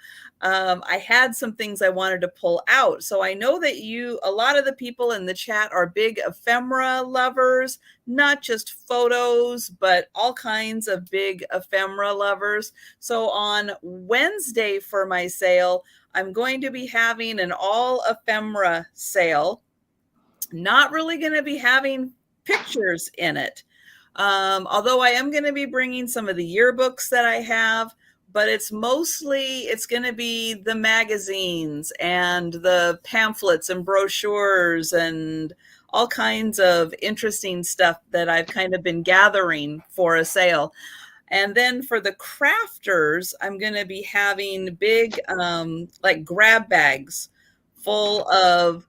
I had some things I wanted to pull out. So I know that a lot of the people in the chat are big ephemera lovers, not just photos, but all kinds of big ephemera lovers. So on Wednesday for my sale, I'm going to be having an all ephemera sale. Not really going to be having pictures in it. Although I am going to be bringing some of the yearbooks that I have, but it's going to be the magazines and the pamphlets and brochures and all kinds of interesting stuff that I've kind of been gathering for a sale. And then for the crafters, I'm going to be having big, like grab bags full of,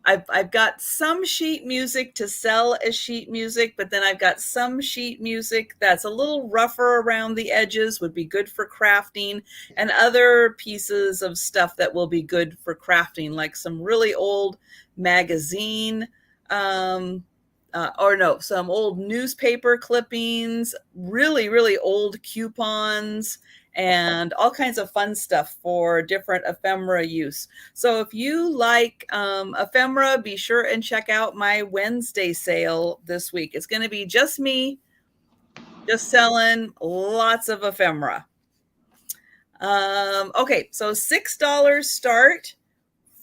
I've got some sheet music to sell as sheet music, but then I've got some sheet music that's a little rougher around the edges, would be good for crafting, and other pieces of stuff that will be good for crafting, like some really old magazine, some old newspaper clippings, really, really old coupons, and all kinds of fun stuff for different ephemera use. So if you like ephemera, be sure and check out my Wednesday sale this week. It's going to be just me, just selling lots of ephemera. Okay, so $6 start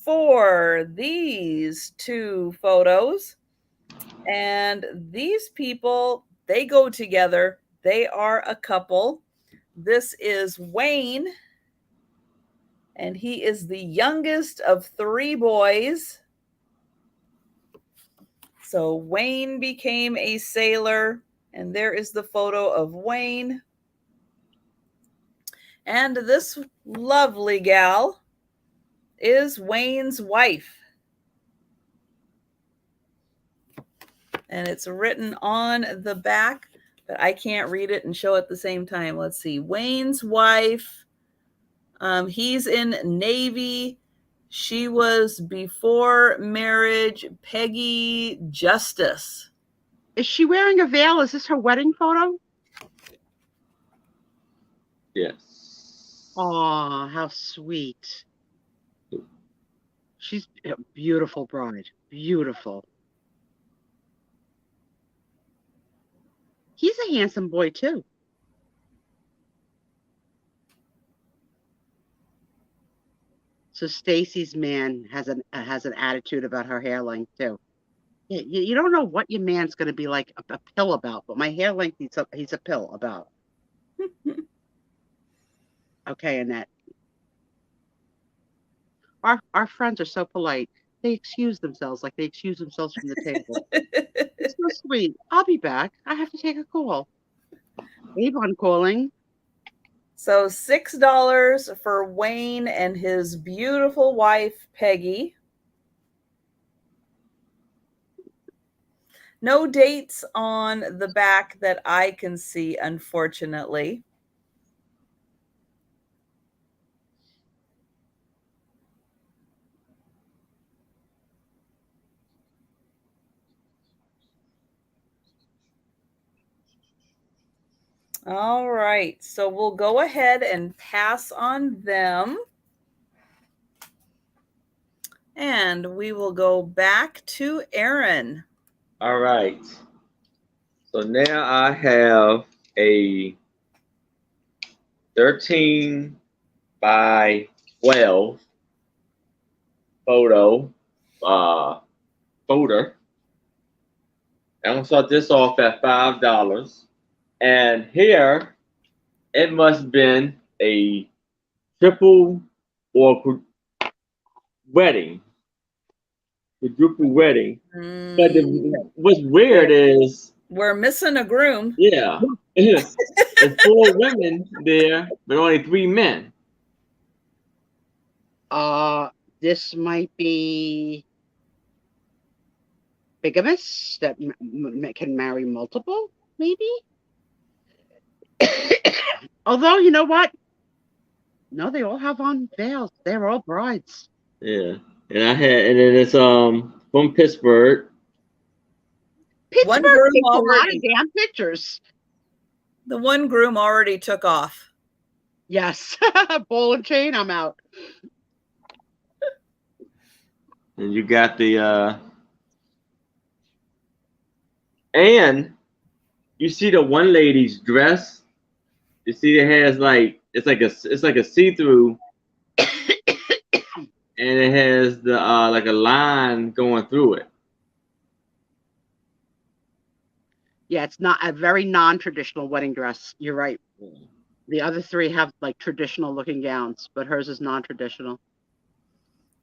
for these two photos. And these people, they go together. They are a couple. This is Wayne, and he is the youngest of three boys. So Wayne became a sailor, and there is the photo of Wayne. And this lovely gal is Wayne's wife. And it's written on the back, but I can't read it and show at the same time. Let's see. Wayne's wife. He's in Navy. She was before marriage, Peggy Justice. Is she wearing a veil? Is this her wedding photo? Yes. Oh, how sweet. She's a beautiful bride. Beautiful. He's a handsome boy too. So Stacy's man has an attitude about her hair length too. You don't know what your man's going to be like a pill about, but my hair length he's a pill about. Okay, Annette. Our friends are so polite. They excuse themselves like they excuse themselves from the table. It's so sweet. I'll be back. I have to take a call. Avon calling. So $6 for Wayne and his beautiful wife, Peggy. No dates on the back that I can see, unfortunately. All right, so we'll go ahead and pass on them. And we will go back to Aaron. All right. So now I have a 13 by 12 photo folder. I'm gonna start this off at $5. And here it must have been a triple or wedding. Quadruple wedding. But what's weird is we're missing a groom. Yeah. There's 4 women there, but only 3 men. This might be bigamous that can marry multiple, maybe. Although, you know what? No, they all have on veils. They're all brides. Yeah, and then it's from Pittsburgh. Pittsburgh takes a lot of damn pictures. The one groom already took off. Yes, ball and chain. I'm out. And you got the and you see the one lady's dress. You see it has like it's like a see-through, and it has the like a line going through it. Yeah, it's not a very non-traditional wedding dress. You're right. The other 3 have like traditional looking gowns, but hers is non-traditional.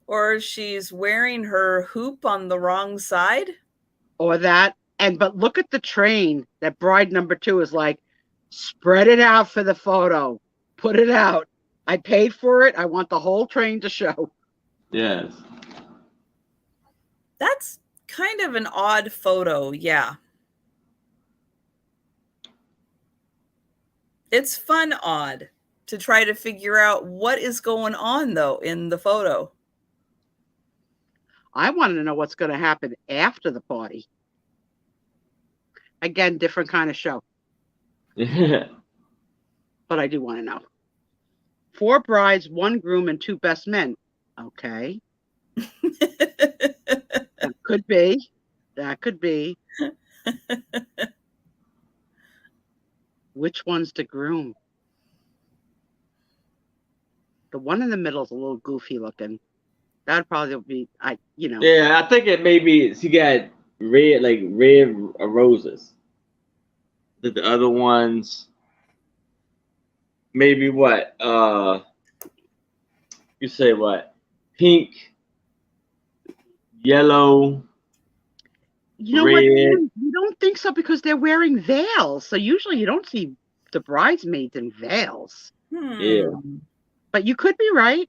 Or she's wearing her hoop on the wrong side. Or that. But look at the train that bride number 2 is like, spread it out for the photo. Put it out. I paid for it. I want the whole train to show. Yes. That's kind of an odd photo, yeah. It's fun odd to try to figure out what is going on, though, in the photo. I want to know what's going to happen after the party. Again, different kind of show. But I do want to know. 4 brides, 1 groom, and 2 best men. Okay. That could be. That could be. Which one's the groom? The one in the middle is a little goofy looking. That would probably be, Yeah, I think it maybe she got red roses. The other ones, maybe what? You say what? Pink, yellow. You know red. what? You don't think so because they're wearing veils. So usually you don't see the bridesmaids in veils. Yeah. But you could be right.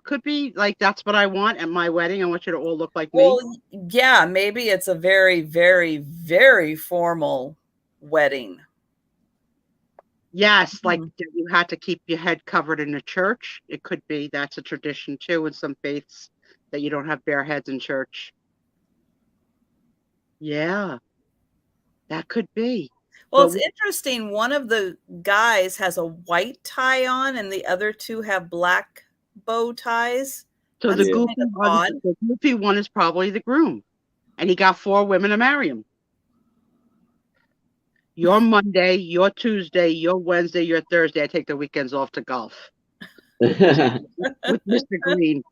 Could be like, that's what I want at my wedding. I want you to all look like me. Well, yeah, maybe it's a very, very, very formal wedding. Yes, like you had to keep your head covered in a church. It could be. That's a tradition too in some faiths that you don't have bare heads in church. Yeah, that could be. Well, it's interesting. One of the guys has a white tie on and the other 2 have black bow ties. So the goofy one is probably the groom. And he got 4 women to marry him. Your Monday, your Tuesday, your Wednesday, your Thursday. I take the weekends off to golf with Mr. Green.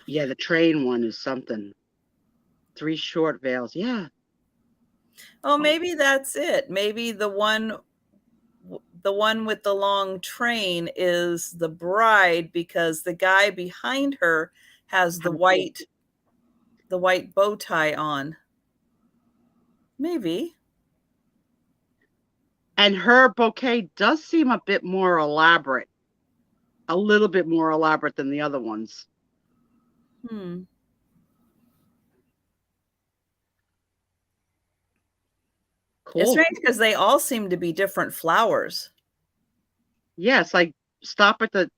Yeah, the train one is something. 3 short veils. Yeah. Oh, maybe that's it. Maybe the one with the long train is the bride, because the guy behind her has the white bow tie on. Maybe. And her bouquet does seem a bit more elaborate. A little bit more elaborate than the other ones. It's Cool. strange because they all seem to be different flowers. Yeah, it's like stop at the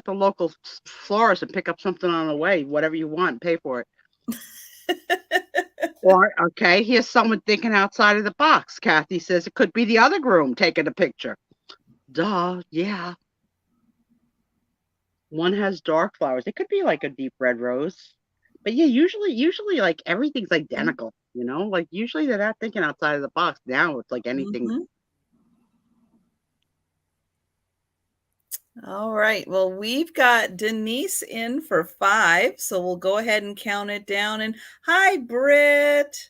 local florist and pick up something on the way, whatever you want, pay for it. Or, okay, here's someone thinking outside of the box. Kathy says it could be the other groom taking a picture. Duh, yeah. One has dark flowers. It could be like a deep red rose. But yeah, usually like everything's identical, you know? Like usually they're not thinking outside of the box. Now it's like anything. All right. Well, we've got Denise in for 5, so we'll go ahead and count it down. And hi, Britt.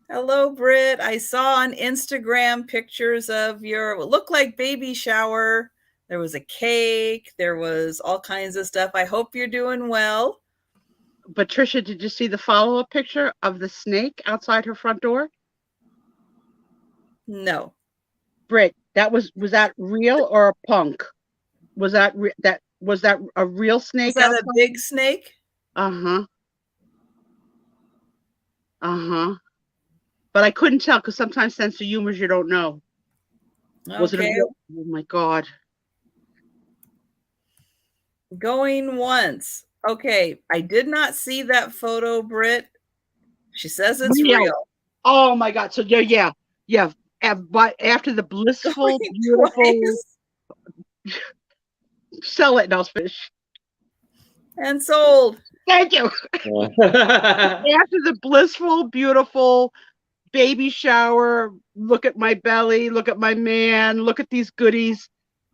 Hello, Britt. I saw on Instagram pictures of your what looked like baby shower. There was a cake. There was all kinds of stuff. I hope you're doing well. But Trisha, did you see the follow-up picture of the snake outside her front door? No. Britt, was that real or a punk? Was that a real snake? Was that outside? A big snake? Uh-huh. But I couldn't tell because sometimes sense of humor you don't know. Okay. Was it a real? Oh my God. Going once. Okay, I did not see that photo, Britt. She says it's real. Oh my God. So yeah. But after the blissful, beautiful, sell it, Nelsfish. And sold. Thank you. After the blissful, beautiful baby shower, look at my belly, look at my man, look at these goodies.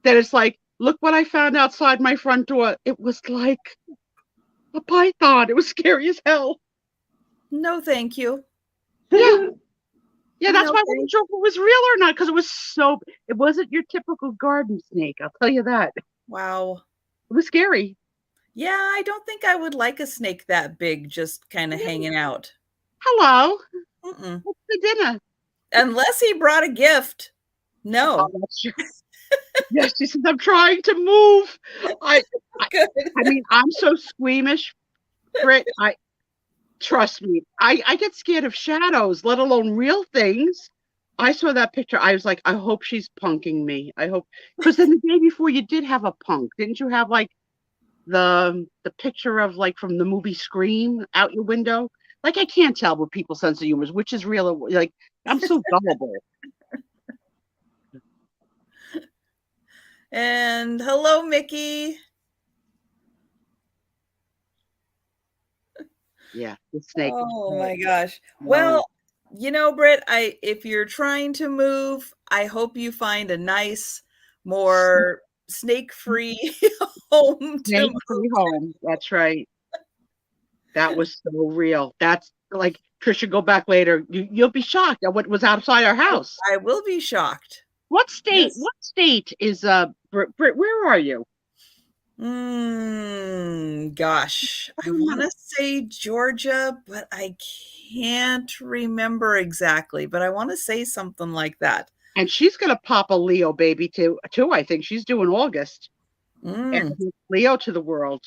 Then it's like, look what I found outside my front door. It was like a python. It was scary as hell. No, thank you. Yeah, that's why I wasn't sure if it was real or not, because it wasn't your typical garden snake, I'll tell you that. Wow. It was scary. Yeah, I don't think I would like a snake that big just kind of hanging out. Hello. What's the dinner? Unless he brought a gift. No. Oh, that's true. Yes, she says, I'm trying to move. I mean, I'm so squeamish, Britt. Trust me, I get scared of shadows, let alone real things. I saw that picture. I was like, I hope she's punking me. I hope, because then the day before you did have a punk. Didn't you have like the picture of like from the movie Scream out your window? Like, I can't tell what people's sense of humor is, which is real. Like, I'm so gullible. And hello, Mickey. Yeah, the snake. Oh my gosh. Well, you know, Britt, if you're trying to move, I hope you find a nice, more snake-free home. Snake-free home. That's right. That was so real. That's like, Trisha, go back later. You'll be shocked at what was outside our house. I will be shocked. What state? Yes. What state is Britt? Where are you? Gosh, I want to say Georgia, but I can't remember exactly. But I want to say something like that. And she's gonna pop a Leo baby too. I think she's due in August. And Leo to the world.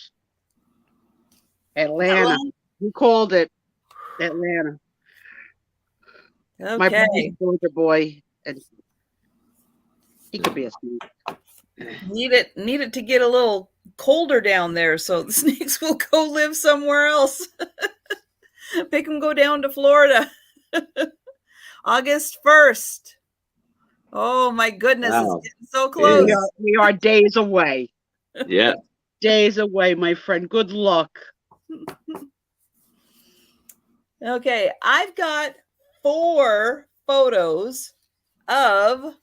Atlanta. Hello? You called it. Atlanta. Okay. My brother's a Georgia boy, and he could be a snake. Need it to get a little colder down there, so the snakes will go live somewhere else. Make them go down to Florida. August 1st. Oh my goodness, wow. It's getting so close. We are days away. Yeah. Days away, my friend. Good luck. Okay, I've got 4 photos of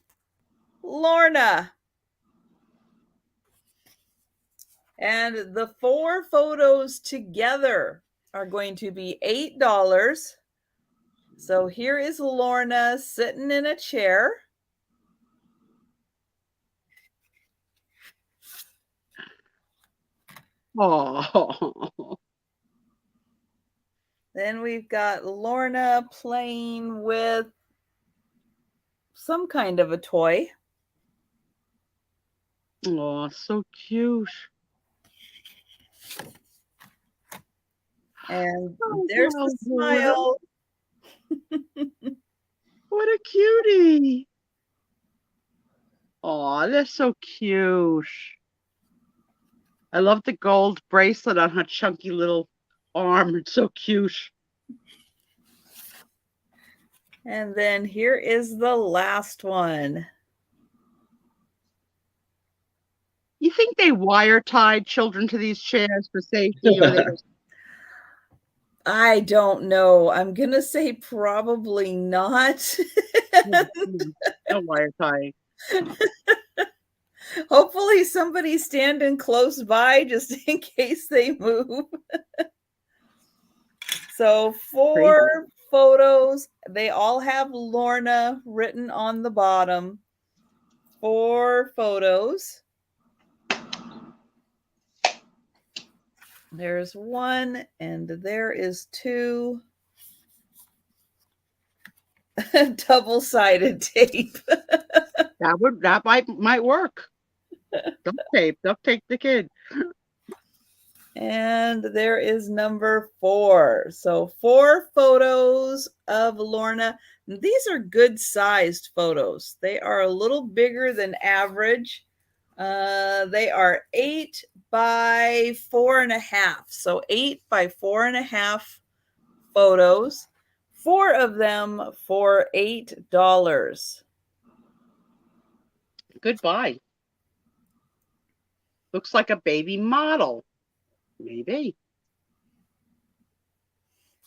Lorna. And the 4 photos together are going to be $8. So here is Lorna sitting in a chair. Oh. Then we've got Lorna playing with some kind of a toy. Oh, so cute. And there's the smile. What a cutie. Oh, that's so cute. I love the gold bracelet on her chunky little arm. It's so cute. And then here is the last one. You think they wire tied children to these chairs for safety? Or they just... I don't know. I'm going to say probably not. No wire tying. Hopefully somebody's standing close by just in case they move. So 4 photos. They all have Lorna written on the bottom. 4 photos. There's 1 and there is 2. Double-sided tape. That might work. Duct tape the kid. And there is number 4. So 4 photos of Lorna. These are good sized photos. They are a little bigger than average. They are 8 by 4.5. So 8 by 4.5 photos. 4 of them for $8. Goodbye. Looks like a baby model. Maybe.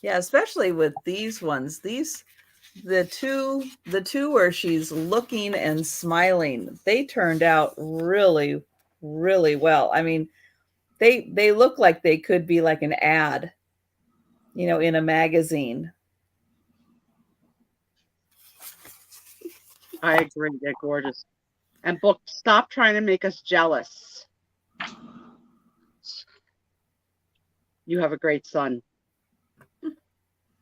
Yeah, especially with these ones. The two where she's looking and smiling, they turned out really, really well. I mean, they look like they could be like an ad, in a magazine. I agree. They're gorgeous. And book, stop trying to make us jealous. You have a great son.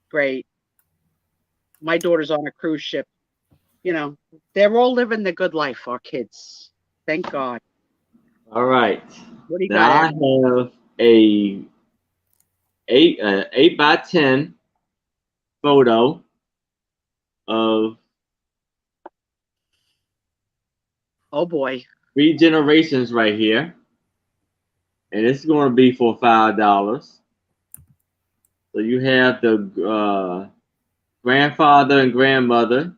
Great. My daughter's on a cruise ship. They're all living the good life, our kids. Thank God. All right. What do you Now got? I have a 8 by 10 photo of Oh boy. 3 generations right here, and it's going to be for $5. So you have the grandfather and grandmother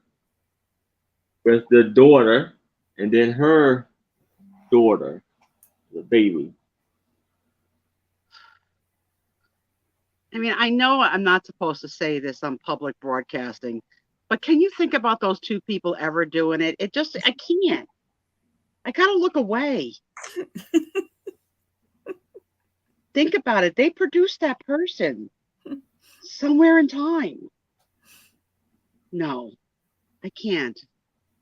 with the daughter, and then her daughter, the baby. I mean, I know I'm not supposed to say this on public broadcasting, but can you think about those 2 people ever doing it? I can't. I got to look away. Think about it. They produced that person somewhere in time. No, I can't.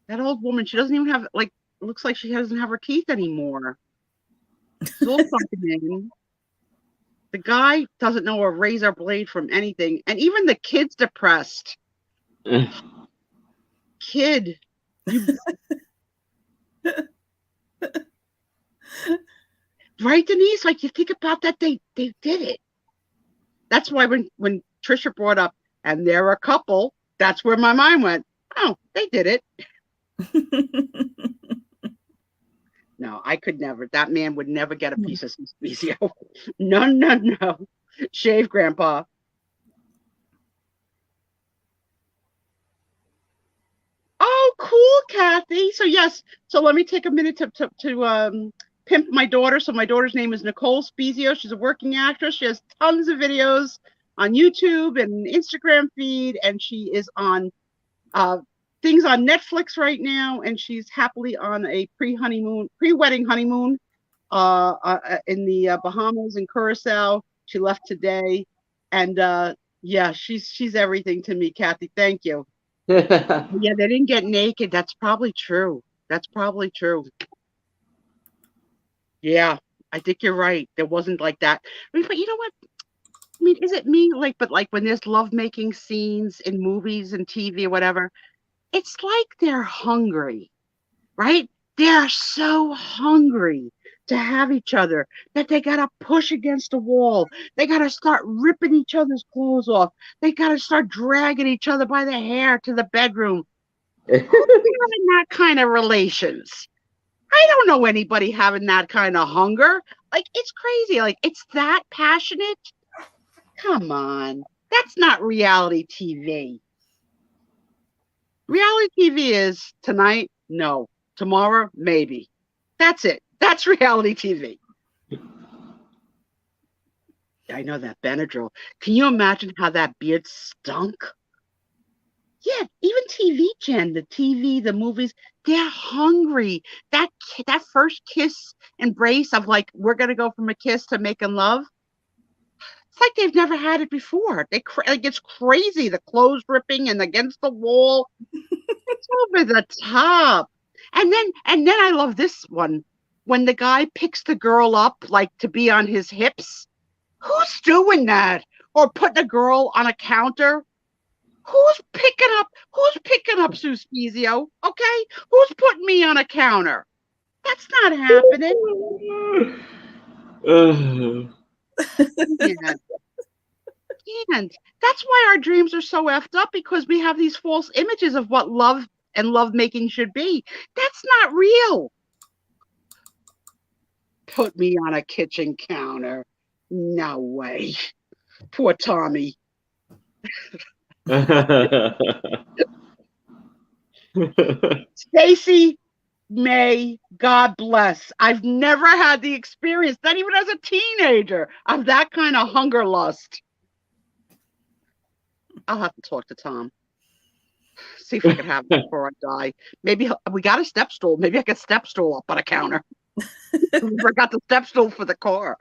That old woman, she doesn't even have, looks like she doesn't have her teeth anymore. It's all sunken in. The guy doesn't know a razor blade from anything. And even the kid's depressed. Kid. Right, Denise? Like, you think about that, they did it. That's why when Trisha brought up, and they're a couple, that's where my mind went, oh, they did it. No, I could never. That man would never get a piece of Spiezio. No. Shave, Grandpa. Oh, cool, Kathy. So yes. So let me take a minute to pimp my daughter. So my daughter's name is Nicole Spiezio. She's a working actress. She has tons of videos on YouTube and Instagram feed, and she is on things on Netflix right now, and she's happily on a pre-wedding honeymoon in the Bahamas and Curacao. She left today, and yeah, she's everything to me, Kathy. Thank you. Yeah, they didn't get naked. That's probably true. That's probably true. Yeah, I think you're right. There wasn't like that. But you know what? I mean, is it me? But when there's lovemaking scenes in movies and TV or whatever, it's like they're hungry, right? They're so hungry to have each other that they got to push against a wall. They got to start ripping each other's clothes off. They got to start dragging each other by the hair to the bedroom. Who's having that kind of relations? I don't know anybody having that kind of hunger. It's crazy. It's that passionate. Come on. That's not reality TV. Reality TV is tonight, no. Tomorrow, maybe. That's it. That's reality TV. I know that Benadryl. Can you imagine how that beard stunk? Yeah, even TV, Jen, the TV, the movies, they're hungry. That first kiss embrace of we're going to go from a kiss to making love. It's like they've never had it before. It's crazy. The clothes ripping and against the wall. It's over the top. And then I love this one. When the guy picks the girl up to be on his hips. Who's doing that? Or putting a girl on a counter? Who's picking up Sue Spiezio? Okay? Who's putting me on a counter? That's not happening. Yeah. And that's why our dreams are so effed up, because we have these false images of what love and lovemaking should be. That's not real. Put me on a kitchen counter. No way. Poor Tommy. Stacy May, God bless. I've never had the experience, not even as a teenager, of that kind of hunger lust. I'll have to talk to Tom. See if I can have it before I die. Maybe we got a step stool. Maybe I could step stool up on a counter. We forgot the step stool for the car.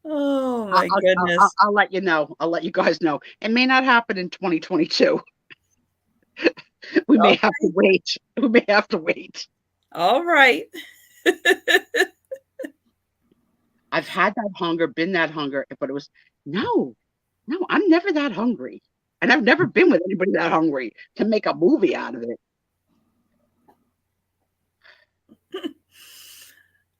Oh my goodness. I'll let you know. I'll let you guys know. It may not happen in 2022. We may have to wait. We may have to wait. All right. I've had that hunger, been that hunger, but it was no, I'm never that hungry. And I've never been with anybody that hungry to make a movie out of it.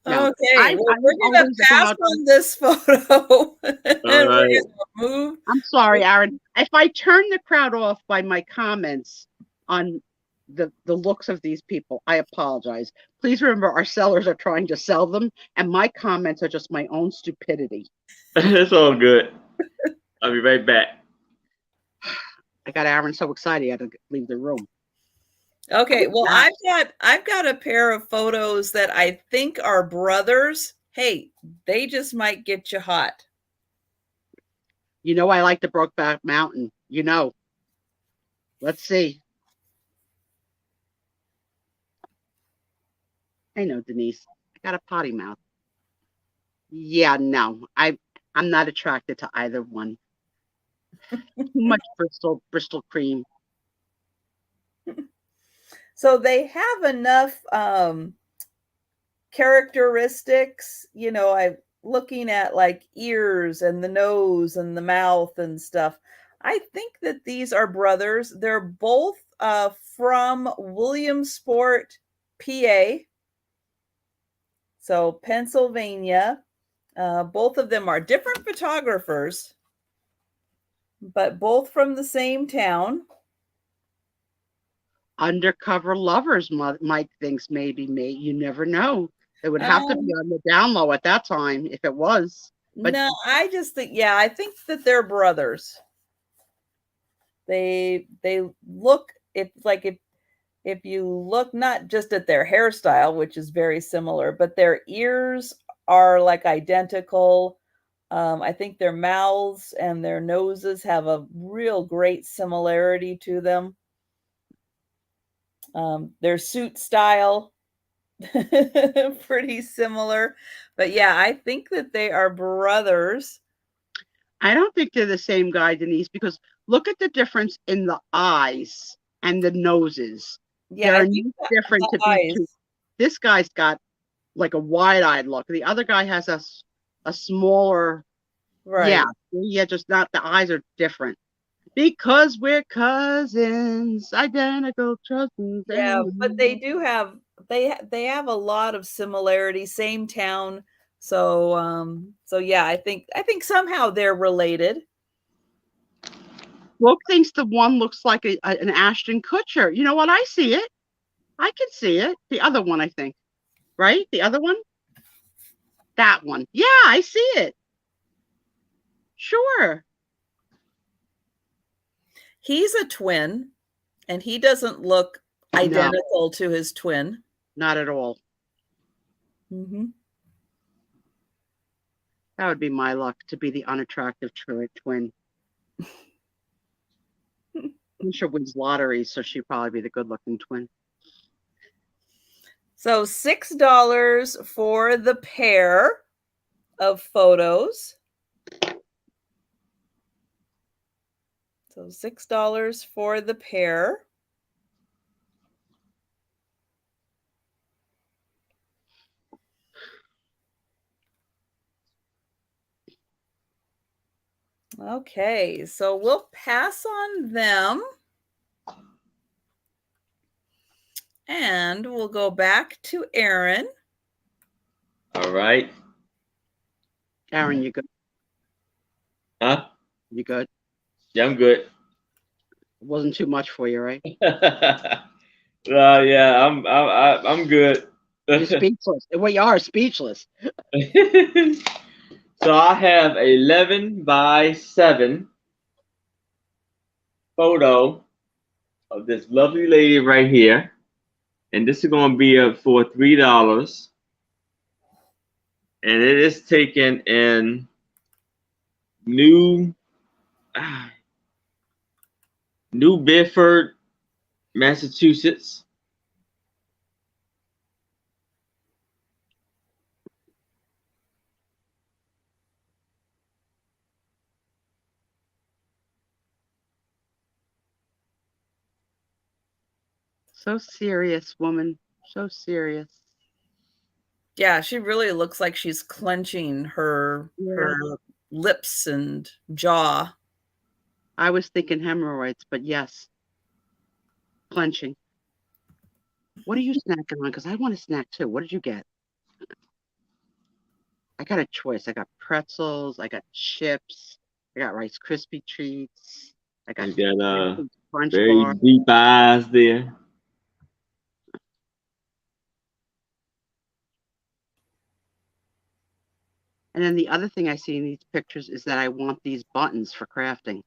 No. Okay, we're going to pass on this photo. Right. Move. I'm sorry, Aaron. If I turn the crowd off by my comments on the looks of these people, I apologize. Please remember, our sellers are trying to sell them, and my comments are just my own stupidity. It's all good. I'll be right back. I got Aaron so excited he had to leave the room. Okay, well, I've got a pair of photos that I think are brothers. Hey, they just might get you hot. You know, I like the Brokeback Mountain. You know. Let's see. I know, Denise. I got a potty mouth. Yeah, no. I'm not attracted to either one. Too much Bristol cream. So they have enough characteristics, I'm looking at ears and the nose and the mouth and stuff. I think that these are brothers. They're both from Williamsport, PA. So Pennsylvania. Both of them are different photographers, but both from the same town. Undercover lovers, Mike thinks maybe. You never know. It would have to be on the down low at that time if it was. But no, I just think, I think that they're brothers. They look, if you look not just at their hairstyle, which is very similar, but their ears are identical. I think their mouths and their noses have a real great similarity to them. Their suit style, pretty similar. But yeah, I think that they are brothers. I don't think they're the same guy, Denise, because look at the difference in the eyes and the noses. Yeah, They're I think different the to be eyes. two. This guy's got like a wide-eyed look. The other guy has a smaller, Right. yeah, just not, the eyes are different. Because we're cousins, identical cousins. Yeah, but they do have they have a lot of similarity, same town. So yeah, I think somehow they're related. Brooke thinks the one looks like an Ashton Kutcher. You know what? I see it. I can see it. The other one, I think. Right? The other one? That one. Yeah, I see it. Sure. He's a twin, and he doesn't look identical to his twin. Not at all. Mm-hmm. That would be my luck, to be the unattractive twin. Trisha wins lottery, so she'd probably be the good-looking twin. So $6 for the pair of photos. So $6 for the pair. Okay, so we'll pass on them. And we'll go back to Aaron. All right. Aaron, you good? Huh? You good? Yeah, I'm good. It wasn't too much for you, right? Yeah, I'm good. You're speechless. Well, you are speechless. So I have 11 by 7 photo of this lovely lady right here. And this is going to be for $3. And it is taken in New Bedford, Massachusetts. So serious, woman. So serious. Yeah, she really looks like she's clenching her lips and jaw. I was thinking hemorrhoids, but yes. Clenching. What are you snacking on? Because I want to snack too. What did you get? I got a choice. I got pretzels. I got chips. I got Rice Krispie treats. I got Crunch very bar. deep eyes there. And then the other thing I see in these pictures is that I want these buttons for crafting.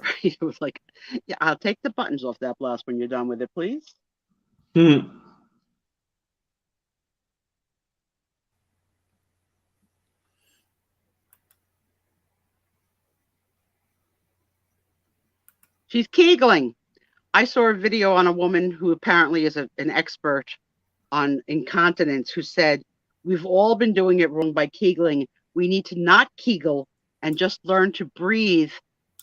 Right? It was like, yeah, I'll take the buttons off that blouse when you're done with it, please. She's Kegling. I saw a video on a woman who apparently is an expert on incontinence who said, we've all been doing it wrong by Kegling. We need to not Kegel and just learn to breathe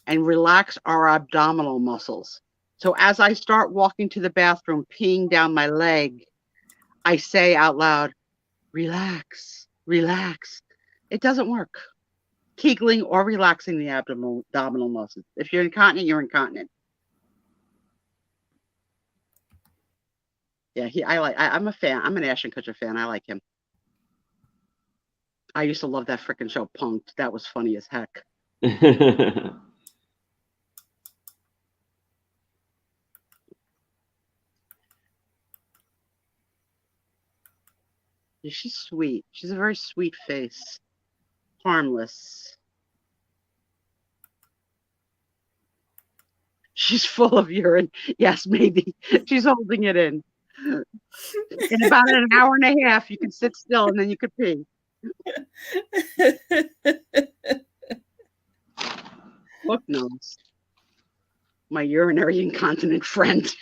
and relax our abdominal muscles. So as I start walking to the bathroom, peeing down my leg, I say out loud, relax, relax. It doesn't work. Kegling or relaxing the abdominal muscles. If you're incontinent, you're incontinent. Yeah, I'm a fan. I'm an Ashton Kutcher fan. I like him. I used to love that freaking show, Punked. That was funny as heck. Yeah, she's sweet. She's a very sweet face. Harmless. She's full of urine. Yes, maybe. She's holding it in. In about an hour and a half, you can sit still and then you could pee. My urinary incontinent friend.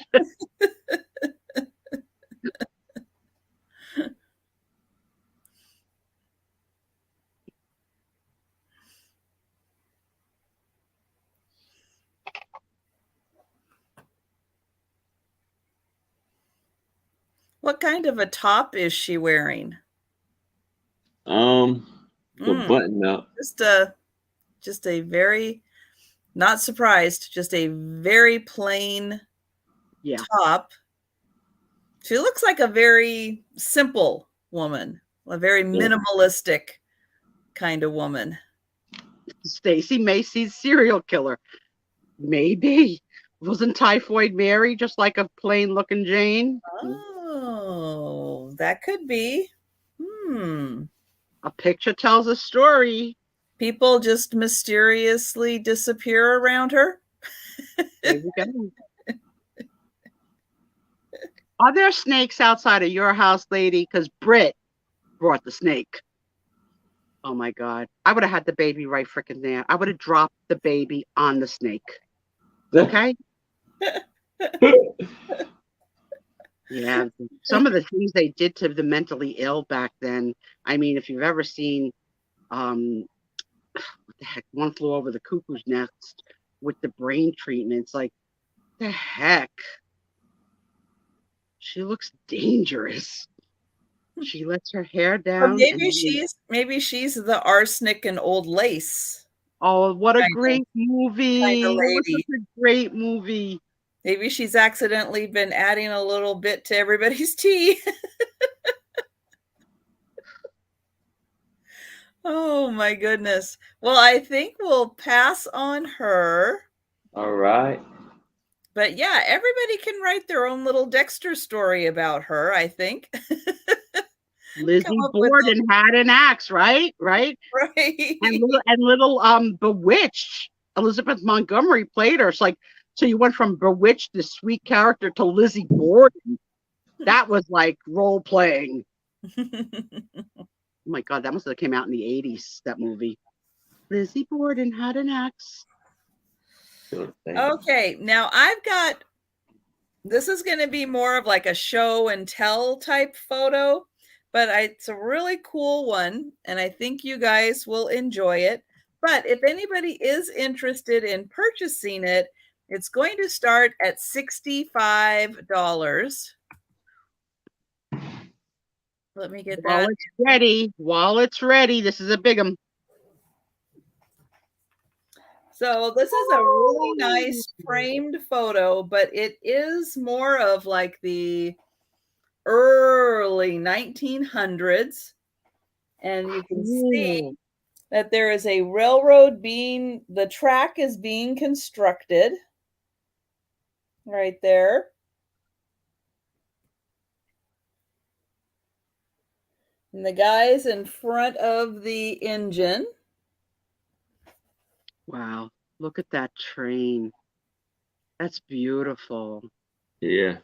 What kind of a top is she wearing? The button up. Just a very, not surprised, just a very plain top. She looks like a very simple woman, a very minimalistic kind of woman. Stacy Macy's serial killer. Maybe. Wasn't Typhoid Mary just like a plain looking Jane? Oh, that could be. A picture tells a story. People just mysteriously disappear around her. There we go. Are there snakes outside of your house, lady? Because Britt brought the snake. Oh my God. I would have had the baby right freaking there. I would have dropped the baby on the snake. Okay? Yeah. Some of the things they did to the mentally ill back then. I mean, if you've ever seen what the heck, One Flew Over the Cuckoo's Nest with the brain treatments, like the heck. She looks dangerous. She lets her hair down. Or maybe she's the arsenic and old lace. Oh, what a great movie. That was such a great movie. Maybe she's accidentally been adding a little bit to everybody's tea. Oh my goodness. Well, I think we'll pass on her. All right. But yeah, everybody can write their own little Dexter story about her, I think. Lizzie Borden had an axe, right? Right. And little Bewitched. Elizabeth Montgomery played her. It's like, so you went from Bewitched, this sweet character, to Lizzie Borden. That was like role playing. Oh my God, that must have came out in the 80s, that movie. Lizzie Borden had an axe. Okay, now this is going to be more of like a show and tell type photo, but it's a really cool one, and I think you guys will enjoy it. But if anybody is interested in purchasing it, it's going to start at $65. Let me get that. While it's ready, this is a big one. So this is a really nice framed photo, but it is more of like the early 1900s. And you can see that there is a railroad the track is being constructed right there. And the guy's in front of the engine. Wow, look at that train. That's beautiful. Yeah.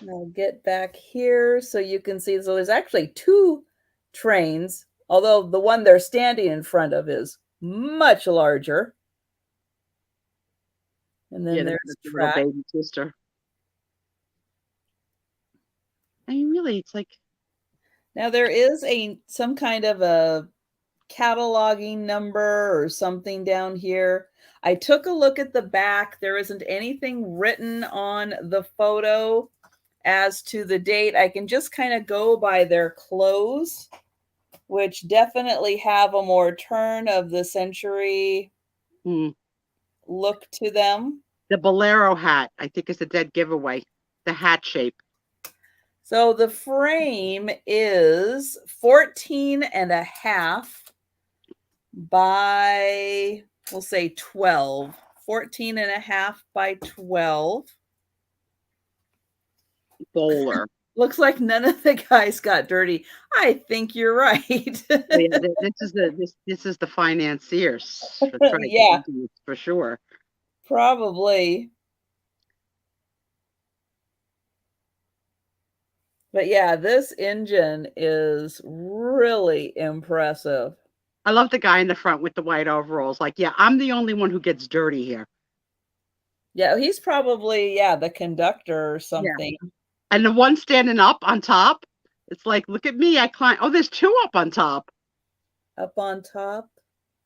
I'll get back here so you can see. So there's actually two trains, although the one they're standing in front of is much larger. And then there's the little baby sister. I mean, really, it's like. Now there is some kind of a cataloging number or something down here. I took a look at the back. There isn't anything written on the photo as to the date. I can just kind of go by their clothes, which definitely have a more turn of the century look to them. The bolero hat, I think, is a dead giveaway. The hat shape. So the frame is 14.5 by, we'll say 12. 14.5 by 12. Bowler. Looks like none of the guys got dirty. I think you're right. Yeah, this is the financiers. Yeah, for sure. Probably. But yeah, this engine is really impressive. I love the guy in the front with the white overalls. Like, yeah, I'm the only one who gets dirty here. Yeah, he's probably, yeah, the conductor or Yeah. something. And the one standing up on top, it's like, look at me. I climb. Oh, there's two up on top. Up on top.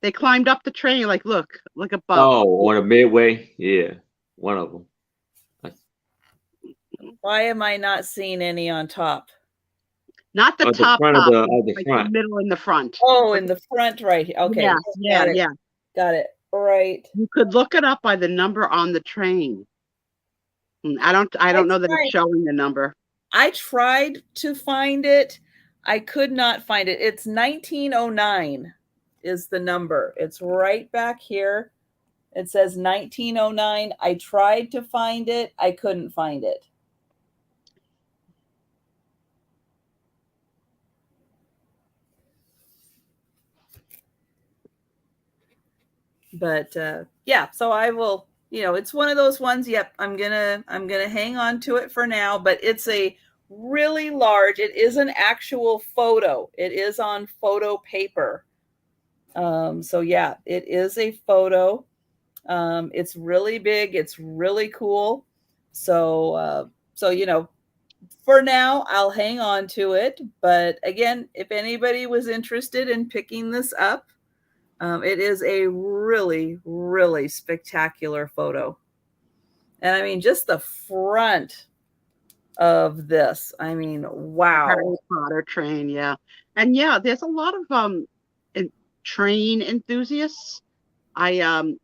They climbed up the train. Like, look above. Oh, on a midway, yeah, one of them. Why am I not seeing any on top? Not the At the top, front top, of the like front. the middle and the front. Oh, in the front right here. Okay. Yeah, yeah. Got it. Right. You could look it up by the number on the train. I don't know that it's showing the number. I tried to find it. I could not find it. It's 1909 is the number. It's right back here. It says 1909. I tried to find it. I couldn't find it. But yeah, so I will, it's one of those ones. Yep, I'm gonna hang on to it for now. But it's a really large. It is an actual photo. It is on photo paper. So yeah, it is a photo. It's really big. It's really cool. So for now, I'll hang on to it. But again, if anybody was interested in picking this up, it is a really, really spectacular photo. And I mean, just the front of this. I mean, wow. Harry Potter train, yeah. And yeah, there's a lot of train enthusiasts. I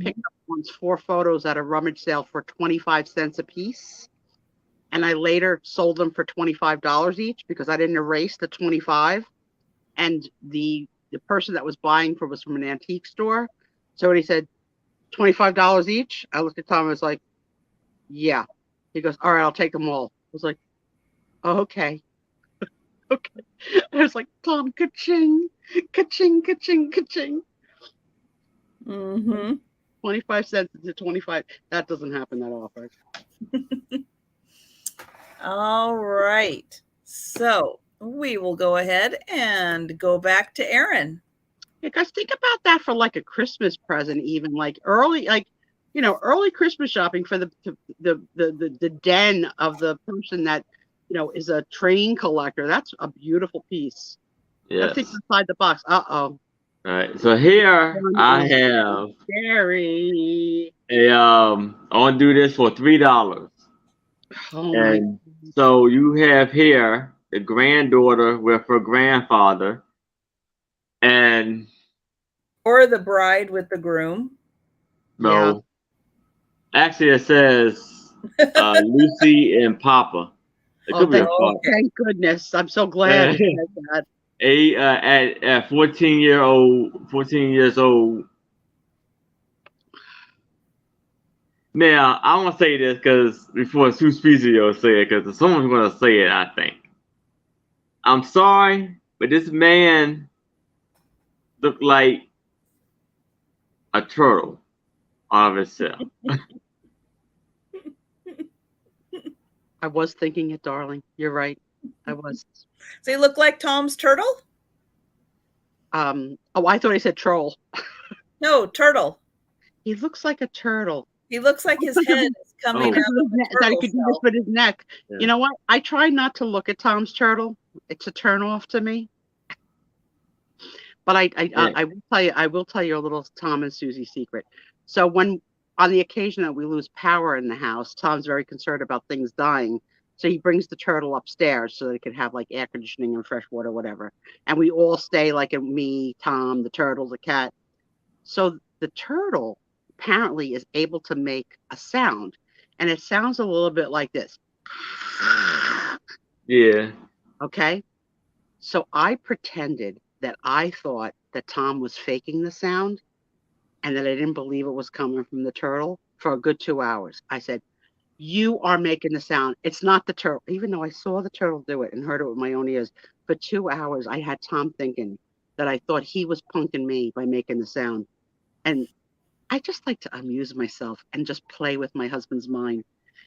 picked up once 4 photos at a rummage sale for 25 cents a piece. And I later sold them for $25 each because I didn't erase the 25. And the person that was buying was from an antique store. So when he said $25 each, I looked at Tom and was like, yeah. He goes, all right, I'll take them all. I was like, oh, okay. Okay. I was like, Tom, ka-ching, ka-ching, ka-ching, ka-ching. 25 cents to 25. That doesn't happen that often. All right. So we will go ahead and go back to Erin. Yeah, guys, think about that for like a Christmas present, even like early, early Christmas shopping for the den of the person that is a train collector. That's a beautiful piece. Yes. Think inside the box. All right. So here I have scary. I want to do this for $3. Oh and so you have here the granddaughter with her grandfather, or the bride with the groom. No, actually it says Lucy and Papa. It could be a Papa. Thank goodness! I'm so glad you said that. At 14 years old. Now, I want to say this because before Spiezio say it, because someone's going to say it, I think. I'm sorry, but this man looked like a turtle out of himself. I was thinking it, darling. You're right. I was. Does he look like Tom's turtle? Oh, I thought he said troll. No, turtle. He looks like a turtle. He looks like his head is coming out of that he could do this with his neck. Yeah. You know what? I try not to look at Tom's turtle. It's a turn off to me. But I will tell you a little Tom and Susie secret. So when on the occasion that we lose power in the house, Tom's very concerned about things dying. So he brings the turtle upstairs so that it could have like air conditioning and fresh water, whatever. And we all stay like me, Tom, the turtle, the cat. So the turtle apparently is able to make a sound, and it sounds a little bit like this. Yeah. Okay. So I pretended that I thought that Tom was faking the sound and that I didn't believe it was coming from the turtle for a good 2 hours. I said, you are making the sound. It's not the turtle. Even though I saw the turtle do it and heard it with my own ears, for 2 hours, I had Tom thinking that I thought he was punking me by making the sound. And I just like to amuse myself and just play with my husband's mind.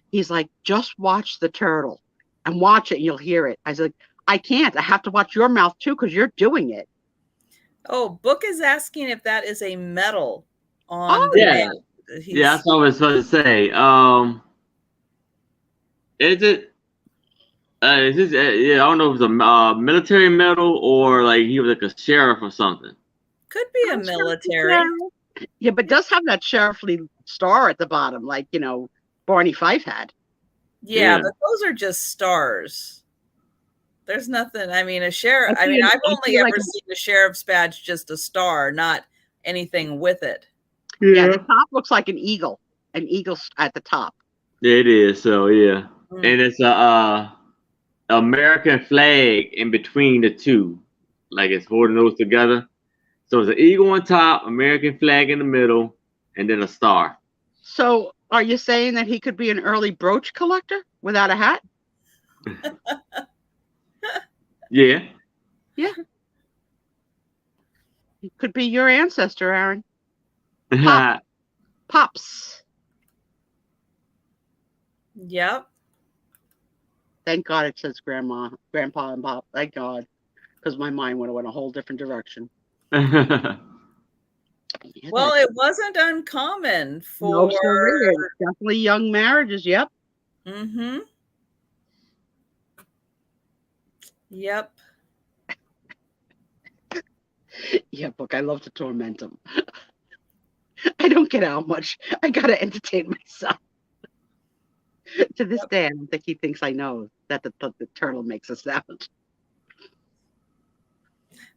He's like, just watch the turtle. and watch it and you'll hear it. I was like, I can't. I have to watch your mouth too because you're doing it. Oh, Book is asking if that is a medal on Oh, the Yeah. band. Yeah, that's what I was supposed to say. Is it? Is this? Yeah, I don't know if it's a military medal or like he was like a sheriff or something. Could be a military. Yeah, but does have that sheriffly star at the bottom, like Barney Fife had. Yeah, Yeah. but those are just stars. There's nothing. I mean, a sheriff. I I mean, feel- I've I only feel ever like- seen a sheriff's badge, just a star, not anything with it. Yeah, the top looks like an eagle at the top. It is. So yeah, Mm. and it's a American flag in between the two, like it's holding those together. So it's an eagle on top, American flag in the middle, and then a star. So, are you saying that he could be an early brooch collector without a hat? Yeah. Yeah. He could be your ancestor, Aaron. Pops. Yep. Thank God it says grandma, grandpa, and pop. Thank God. Because my mind would have went a whole different direction. Well, it wasn't uncommon for. No, sir, definitely young marriages. Yep. Mm-hmm. Yep. Yeah, Book. I love to torment him. I don't get out much. I gotta entertain myself. To this day, I don't think he thinks I know that the turtle makes a sound.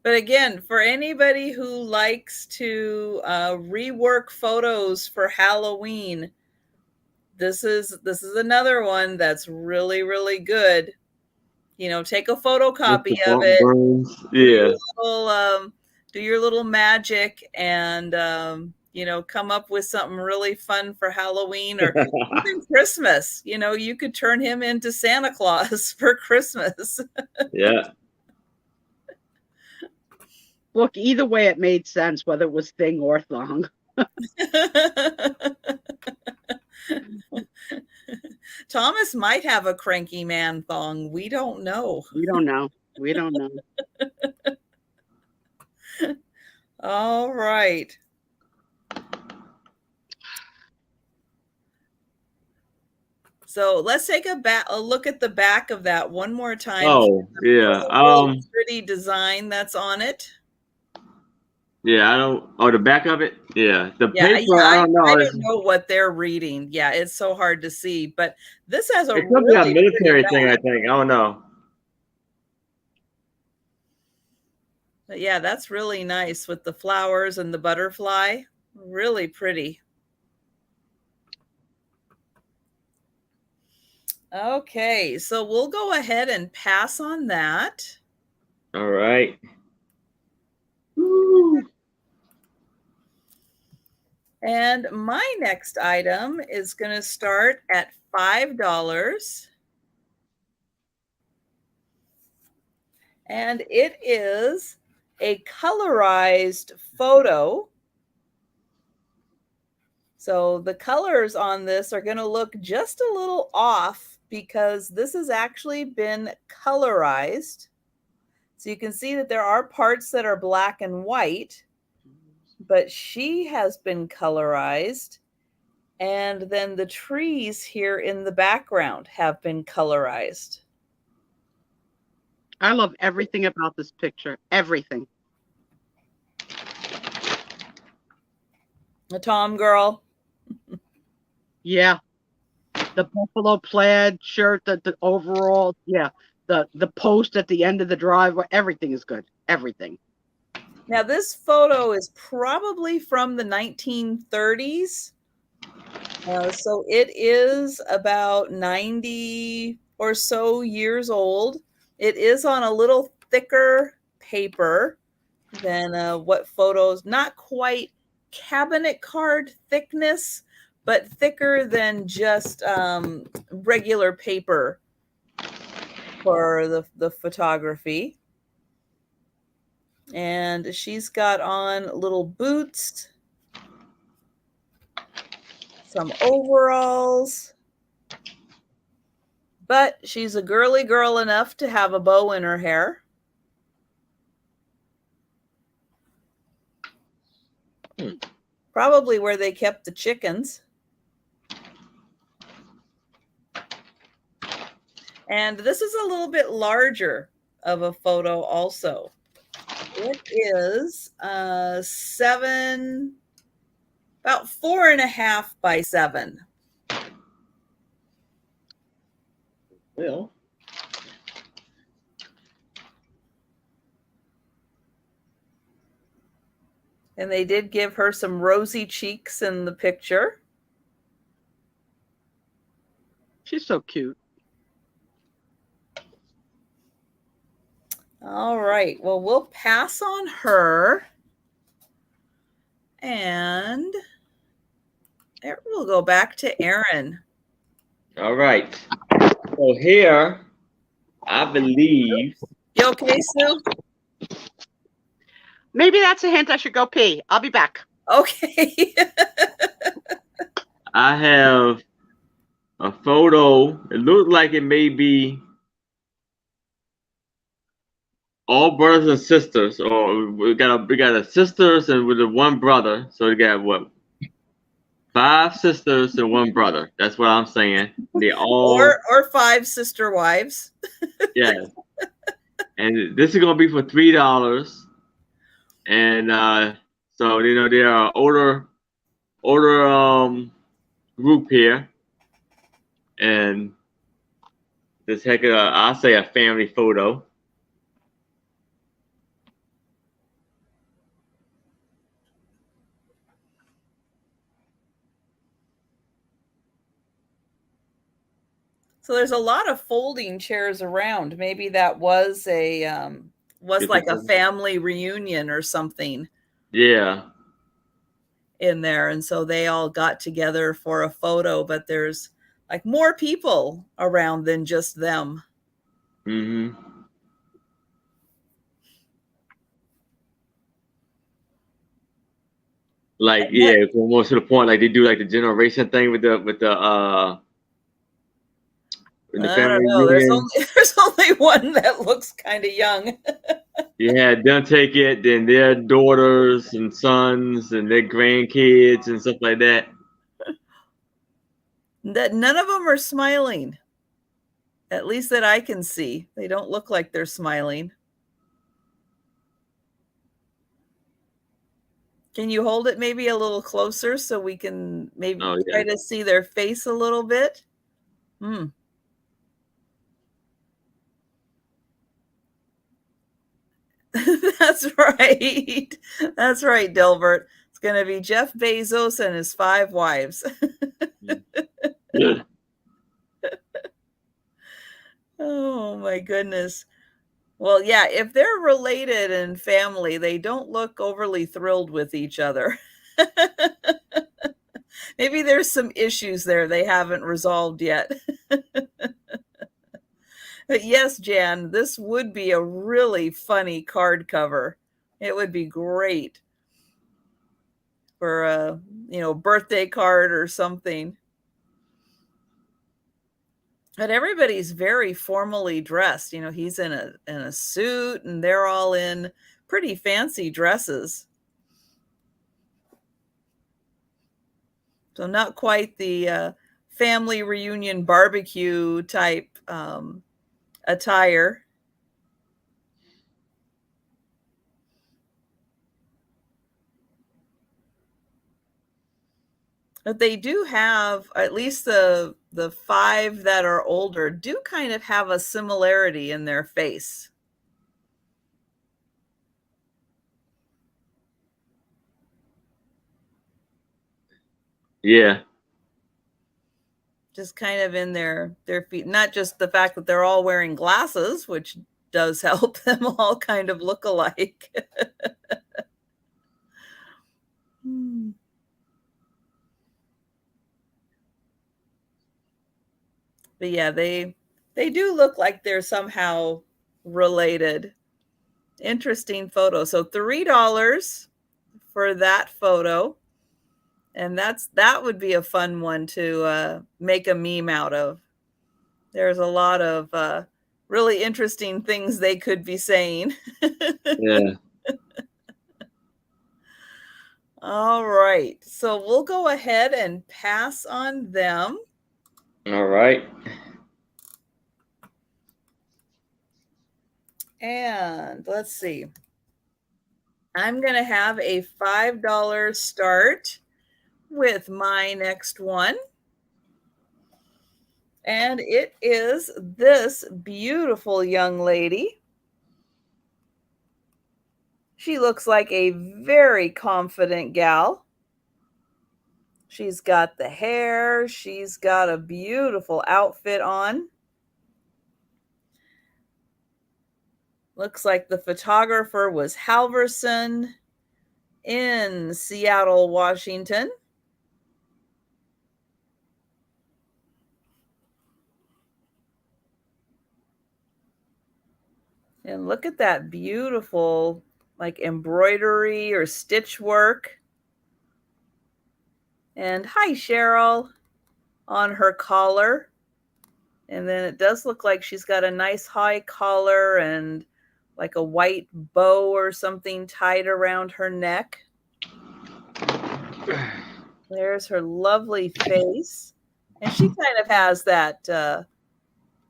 But again, for anybody who likes to rework photos for Halloween, this is another one that's really, really good. Take a photocopy of it. Yeah. Do your little magic and come up with something really fun for Halloween or even Christmas. You could turn him into Santa Claus for Christmas. Yeah. Look, either way, it made sense, whether it was thing or thong. Thomas might have a cranky man thong. We don't know. We don't know. We don't know. All right. So let's take a look at the back of that one more time. Oh, yeah. Really pretty design that's on it. Yeah, I don't. Oh, the back of it. Yeah, the Yeah, paper. I don't know. I don't know what they're reading. Yeah, it's so hard to see. But this has a It could really be a military pretty thing. I back. think. I don't know. But yeah, that's really nice with the flowers and the butterfly. Really pretty. Okay, so we'll go ahead and pass on that. All right. Woo. And my next item is going to start at $5. And it is a colorized photo. So the colors on this are going to look just a little off because this has actually been colorized. So you can see that there are parts that are black and white, but she has been colorized. And then the trees here in the background have been colorized. I love everything about this picture. Everything. A Tom girl. Yeah. The buffalo plaid shirt, the overall, yeah. The post at the end of the driveway, everything is good. Everything. Now this photo is probably from the 1930s. So it is about 90 or so years old. It is on a little thicker paper than what photos, not quite cabinet card thickness, but thicker than just regular paper for the photography. And she's got on little boots, some overalls, But she's a girly girl enough to have a bow in her hair. Probably where they kept the chickens. And this is a little bit larger of a photo also. It is about 4.5 by 7. Well, and they did give her some rosy cheeks in the picture. She's so cute. All right. Well, we'll pass on her. And we'll go back to Aaron. all right. So here, I believe. You okay, Sue? Maybe that's a hint I should go pee. I'll be back. Okay. I have a photo. It looks like it may be all brothers and sisters, or we got a sisters and with a one brother. So we got what? 5 sisters and 1 brother. That's what I'm saying. They all or 5 sister wives. yeah. And this is gonna be for $3. And so they are older group here, and this I'll say a family photo. So there's a lot of folding chairs around. Maybe that was like a family reunion or something. Yeah. In there, and so they all got together for a photo, but there's like more people around than just them. Mm-hmm. Like almost to the point like they do like the generation thing with the family reunion. There's only one that looks kind of young. You had them take it, then their daughters and sons and their grandkids and stuff like that. That none of them are smiling. At least that I can see. They don't look like they're smiling. Can you hold it maybe a little closer so we can maybe try to see their face a little bit? That's right. That's right, Delbert. It's going to be Jeff Bezos and his 5 wives. Oh, my goodness. Well, yeah, if they're related and family, they don't look overly thrilled with each other. Maybe there's some issues there they haven't resolved yet. But yes, Jan, this would be a really funny card cover. It would be great for a, birthday card or something. But everybody's very formally dressed. He's in a suit, and they're all in pretty fancy dresses. So not quite the family reunion barbecue type attire. But they do have, at least the 5 that are older, do kind of have a similarity in their face. Yeah. Just kind of in their feet. Not just the fact that they're all wearing glasses, which does help them all kind of look alike. But yeah, they do look like they're somehow related. Interesting photo. So $3 for that photo. And that would be a fun one to make a meme out of. there's a lot of really interesting things they could be saying. Yeah. All right. So we'll go ahead and pass on them. All right. And let's see. I'm going to have a $5 start with my next one. And it is this beautiful young lady. She looks like a very confident gal. She's got the hair. She's got a beautiful outfit on. Looks like the photographer was Halverson in Seattle, Washington. And look at that beautiful like embroidery or stitch work. And hi, Cheryl, on her collar. And then it does look like she's got a nice high collar and like a white bow or something tied around her neck. There's her lovely face. And she kind of has that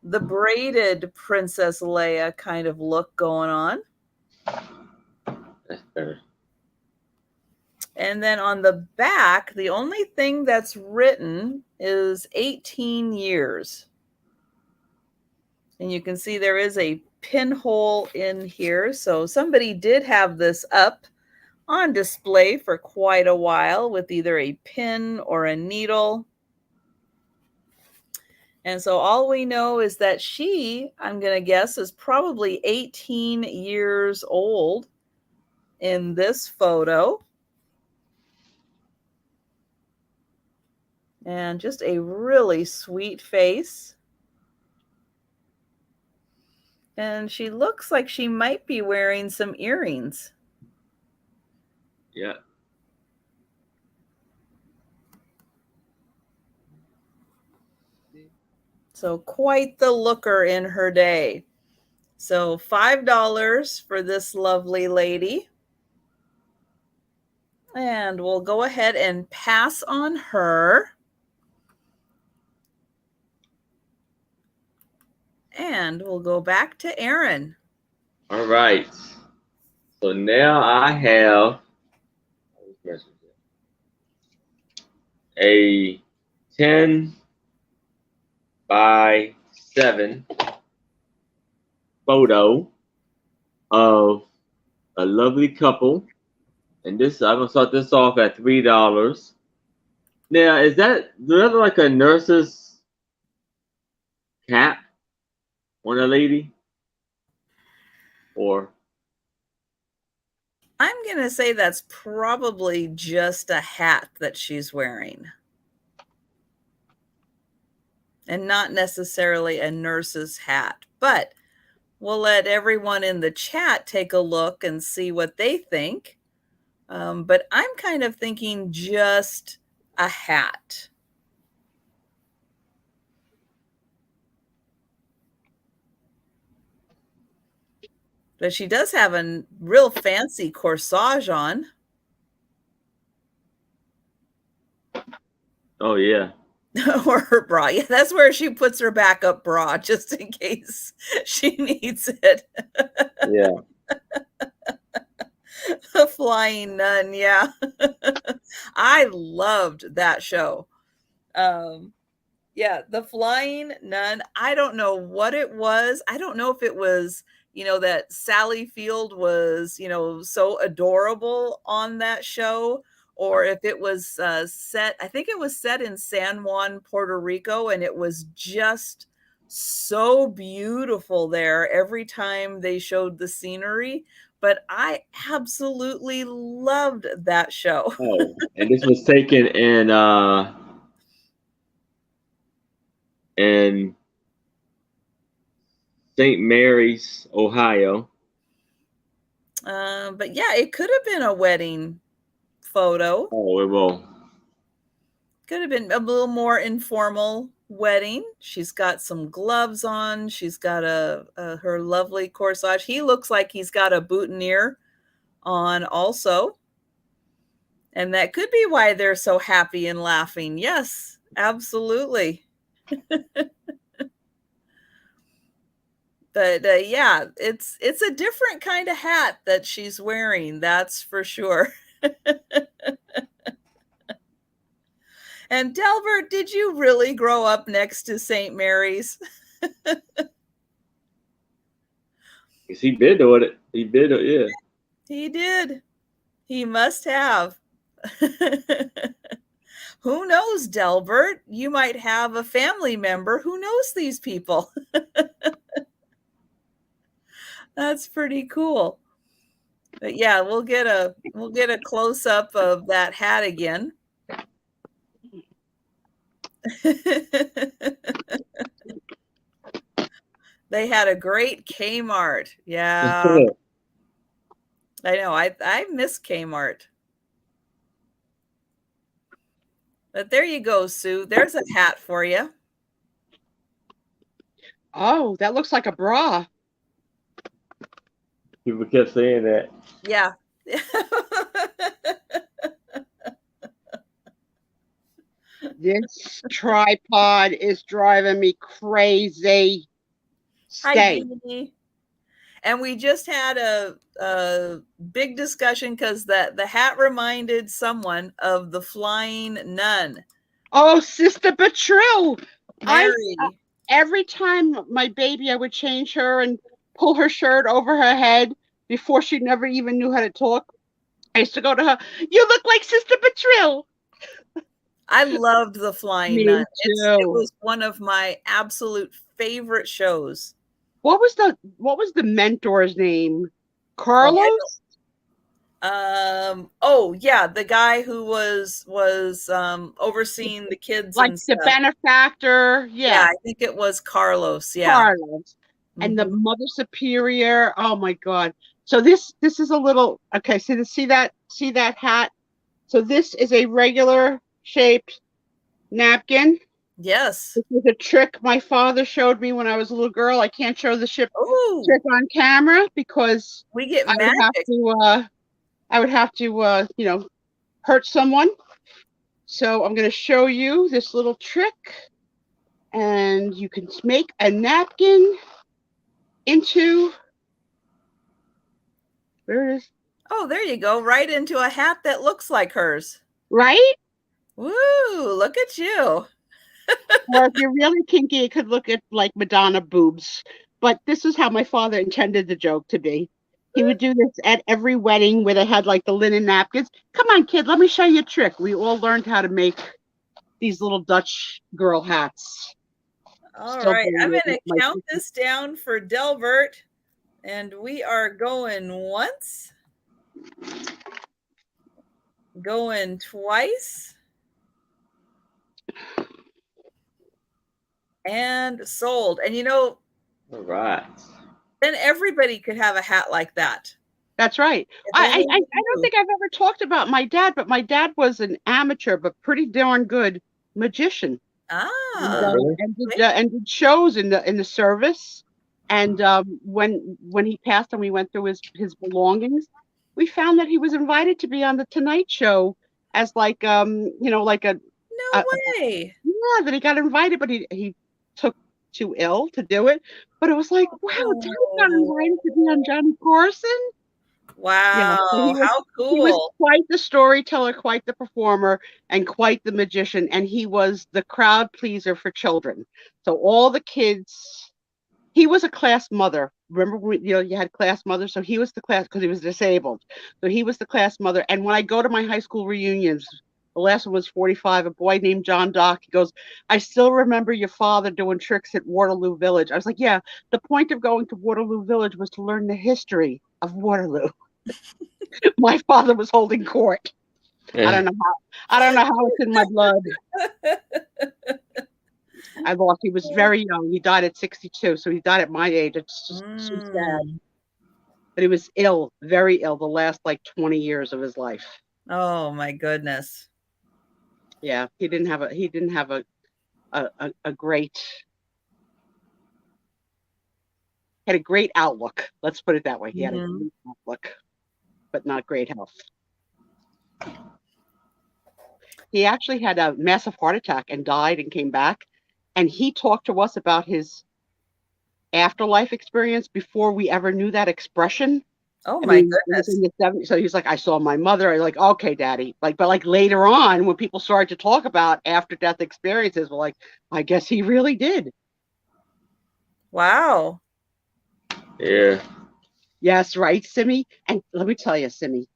the braided Princess Leia kind of look going on. That's better. And then on the back, the only thing that's written is 18 years. And you can see there is a pinhole in here. So somebody did have this up on display for quite a while with either a pin or a needle. And so all we know is that she, I'm going to guess, is probably 18 years old in this photo. And just a really sweet face. And she looks like she might be wearing some earrings. Yeah. So quite the looker in her day. So $5 for this lovely lady. And we'll go ahead and pass on her. And we'll go back to Aaron. All right. So now I have a 10 by 7 photo of a lovely couple. And this, I'm gonna start this off at $3. Now, is that like a nurse's cap on a lady? Or I'm going to say that's probably just a hat that she's wearing. And not necessarily a nurse's hat. But we'll let everyone in the chat take a look and see what they think. But I'm kind of thinking just a hat. But she does have a real fancy corsage on. oh yeah. Or her bra. Yeah, that's where she puts her backup bra just in case she needs it. Yeah. The Flying Nun, yeah. I loved that show. Yeah, The Flying Nun. I don't know what it was. I don't know if it was, that Sally Field was, so adorable on that show, or if it was set, I think it was set in San Juan, Puerto Rico, and it was just so beautiful there every time they showed the scenery. But I absolutely loved that show. Oh, and this was taken in St. Mary's, Ohio. But yeah, it could have been a wedding photo. Oh, it will. Could have been a little more informal, wedding. She's got some gloves on. She's got her lovely corsage. He looks like he's got a boutonniere on also. And that could be why they're so happy and laughing. Yes, absolutely. But yeah, it's a different kind of hat that she's wearing, that's for sure. And Delbert, did you really grow up next to St. Mary's? He been doing it. He been, yeah. He did. He must have. Who knows, Delbert? You might have a family member who knows these people. That's pretty cool. But yeah, we'll get a close up of that hat again. They had a great Kmart. Yeah. I know. I miss Kmart. But there you go, Sue. There's a hat for you. Oh, that looks like a bra. People kept saying that. Yeah. This tripod is driving me crazy. Stay. Hi, and we just had a big discussion because the hat reminded someone of the Flying Nun. Oh, Sister Betril. Mary. Every time my baby, I would change her and pull her shirt over her head before she never even knew how to talk. I used to go to her, "You look like Sister Betril." I loved the Flying Nun. It was one of my absolute favorite shows. What was the mentor's name? Carlos? Oh yeah, the guy who was overseeing the kids, like and the stuff. Benefactor. Yeah, I think it was Carlos. Yeah, Carlos. And the Mother Superior. Oh my God. So this is a little okay. See that hat? So this is a regular shaped napkin. Yes. This is a trick my father showed me when I was a little girl. I can't show the trick on camera because we get I would have to you know, hurt someone. So I'm going to show you this little trick, and you can make a napkin into, where it is. Oh, there you go. Right into a hat that looks like hers. Right? Woo, look at you. Or if you're really kinky, it could look at like Madonna boobs. But this is how my father intended the joke to be. He would do this at every wedding where they had like the linen napkins. Come on, kid, let me show you a trick. We all learned how to make these little Dutch girl hats. All right, I'm going to count this down for Delbert, and we are going once, going twice, and sold. And you know, all right, then everybody could have a hat like that. That's right. I don't think I've ever talked about my dad, but my dad was an amateur but pretty darn good magician. And did shows in the service. And when he passed and we went through his belongings, we found that he was invited to be on the Tonight Show as like you know, like a no way. Yeah, that he got invited, but he took too ill to do it. But it was like, wow, Dad got invited to be on Johnny Carson. Wow, yeah, how cool. He was quite the storyteller, quite the performer, and quite the magician. And he was the crowd pleaser for children. So all the kids, he was a class mother. Remember, you had class mother. So he was the class, because he was disabled. So he was the class mother. And when I go to my high school reunions, the last one was 45, a boy named John Dock. He goes, "I still remember your father doing tricks at Waterloo Village." I was like, yeah, the point of going to Waterloo Village was to learn the history of Waterloo. My father was holding court. I don't know how it's in my blood. I lost. He was very young. He died at 62, so he died at my age. It's just so sad. But he was ill, very ill, the last like 20 years of his life. Oh my goodness. Yeah, he didn't have a a great had a great outlook. Let's put it that way. He had a great outlook, but not great health. He actually had a massive heart attack and died and came back. And he talked to us about his afterlife experience before we ever knew that expression. Oh I my mean, it was goodness. in the 70s. So he's like, I saw my mother. I'm like, okay, daddy. Like, but like later on, when people started to talk about after death experiences, we're like, I guess he really did. Wow. Yeah. Yes, right, Simi. And let me tell you, Simi,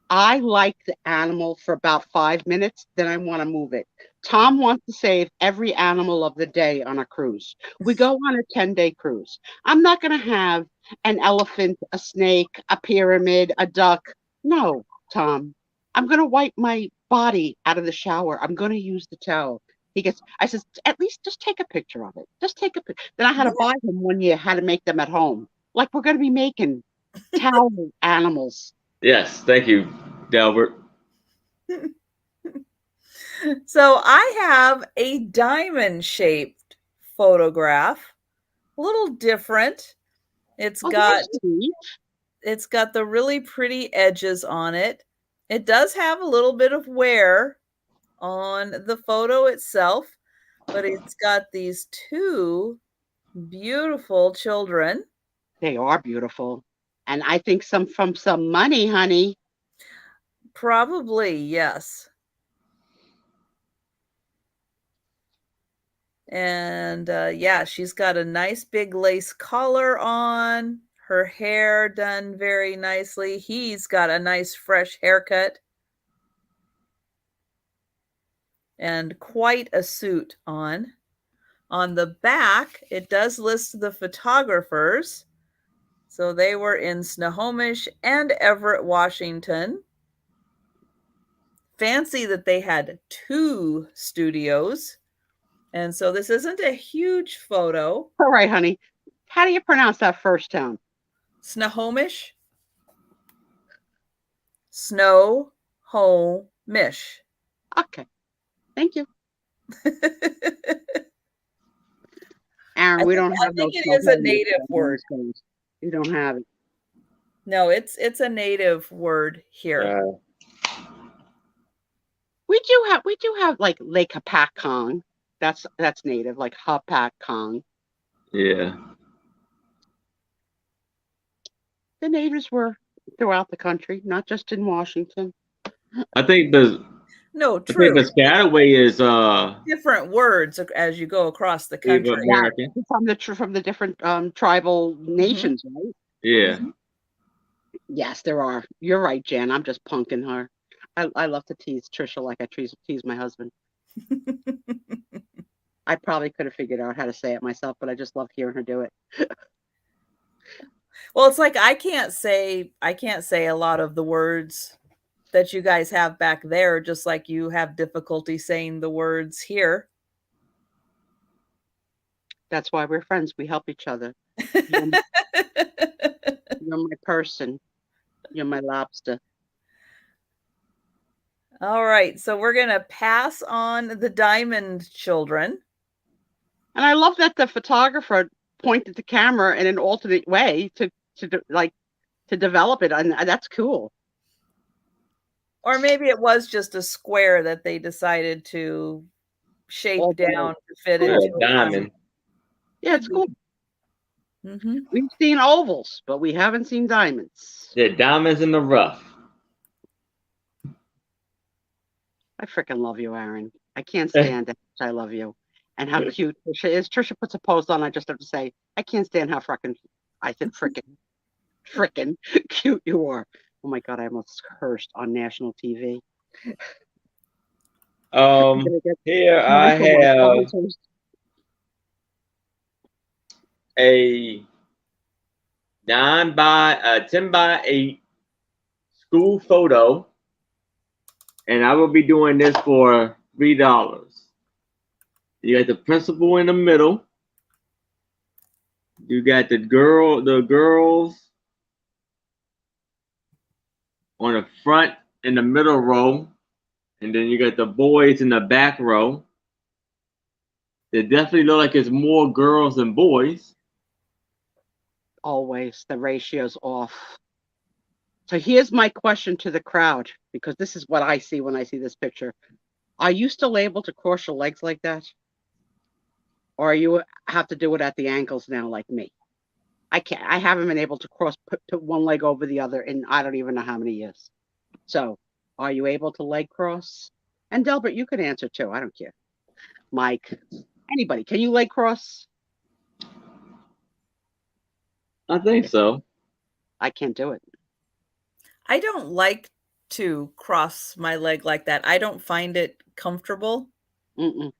I like the animal for about 5 minutes, then I want to move it. Tom wants to save every animal of the day on a cruise. We go on a 10-day cruise. I'm not going to have an elephant, a snake, a pyramid, a duck. No, Tom. I'm going to wipe my body out of the shower. I'm going to use the towel. I says, at least just take a picture of it. Just take a picture. Then I had to buy him one year how to make them at home. Like we're going to be making towel animals. Yes. Thank you, Delbert. So I have a diamond-shaped photograph, a little different. It's got the really pretty edges on it. It does have a little bit of wear on the photo itself, but it's got these two beautiful children. They are beautiful. And I think some from some money, honey. Probably, yes. And yeah, she's got a nice big lace collar on, her hair done very nicely. He's got a nice fresh haircut and quite a suit on. On the back, it does list the photographers. So they were in Snohomish and Everett, Washington. Fancy that they had 2 studios. And so this isn't a huge photo. All right, honey. How do you pronounce that first town? Snohomish. Snohomish. Okay. Thank you. Aaron, we don't have no. I think it is a native word. We don't have it. No, it's a native word here. We do have like Lake Hapakong. That's native, like Hapakong. Yeah. The natives were throughout the country, not just in Washington. I think true. Piscataway is different words as you go across the country. American. From the different tribal nations, right? Yeah. Yes, there are. You're right, Jan. I'm just punking her. I love to tease Trisha like I tease my husband. I probably could have figured out how to say it myself, but I just love hearing her do it. Well, it's like I can't say a lot of the words that you guys have back there, just like you have difficulty saying the words here. That's why we're friends. We help each other. You're my person. You're my lobster. All right, so we're going to pass on the diamond children. And I love that the photographer pointed the camera in an alternate way to develop it, and that's cool. Or maybe it was just a square that they decided to shape down to fit into a diamond. Yeah, it's cool. We've seen ovals, but we haven't seen diamonds. Yeah, diamonds in the rough. I freaking love you, Aaron. I can't stand it. I love you. And how cute Trisha is. Trisha puts a post on. I just have to say, I can't stand how freaking cute you are. Oh my God, I almost cursed on national TV. Here I have a 10 by 8 school photo, and I will be doing this for $3. You got the principal in the middle. You got the girls on the front in the middle row, and then you got the boys in the back row. It definitely look like it's more girls than boys. Always the ratio's off. So here's my question to the crowd, because this is what I see when I see this picture. Are you still able to cross your legs like that? Or you have to do it at the ankles now like me? I can't. I haven't been able to put one leg over the other in I don't even know how many years. So are you able to leg cross? And Delbert, you could answer too. I don't care. Mike, anybody, can you leg cross? I think so. I can't do it. I don't like to cross my leg like that. I don't find it comfortable. Mm-mm.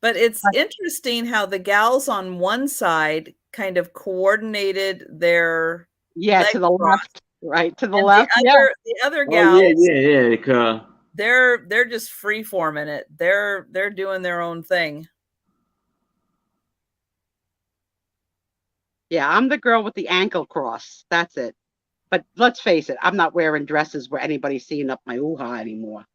But it's interesting how the gals on one side kind of coordinated their leg to the cross, left, right to the and left. the other Oh gals, yeah. they're just free forming it. They're doing their own thing. Yeah, I'm the girl with the ankle cross. That's it. But let's face it, I'm not wearing dresses where anybody's seeing up my ooh-ha anymore.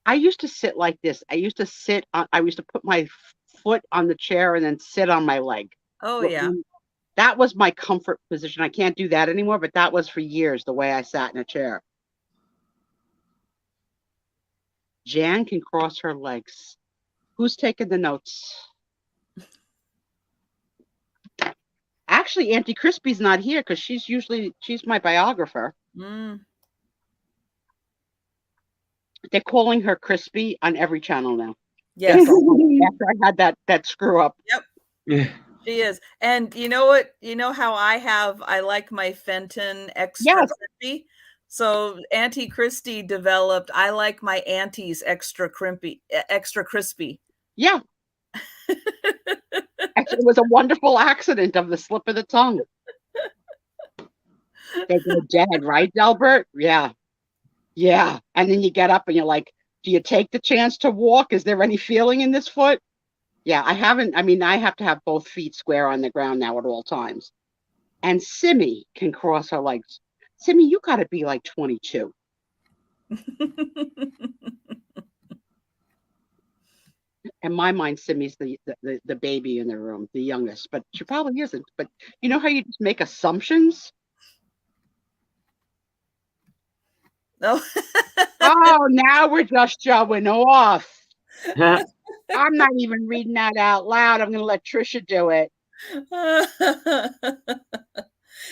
I used to sit like this. I used to put my foot on the chair and then sit on my leg. Oh yeah. That was my comfort position. I can't do that anymore, but that was for years the way I sat in a chair. Jan can cross her legs. Who's taking the notes? Actually, Auntie Crispy's not here because she's my biographer. Mm. They're calling her Crispy on every channel now. Yes. After I had that screw up. Yep. Yeah. She is. And you know what? You know how I like my Fenton extra crispy? So Auntie Christy developed, I like my aunties extra crispy. Yeah. Actually, it was a wonderful accident of the slip of the tongue. They go dead, right, Delbert? Yeah. Yeah. And then you get up and you're like, do you take the chance to walk? Is there any feeling in this foot? Yeah, I have to have both feet square on the ground now at all times. And Simmy can cross her legs. Simmy, you got to be like 22. In my mind, Simmy's the baby in the room, the youngest, but she probably isn't. But you know how you just make assumptions? No. Oh, now we're just showing off. I'm not even reading that out loud. I'm going to let Trisha do it.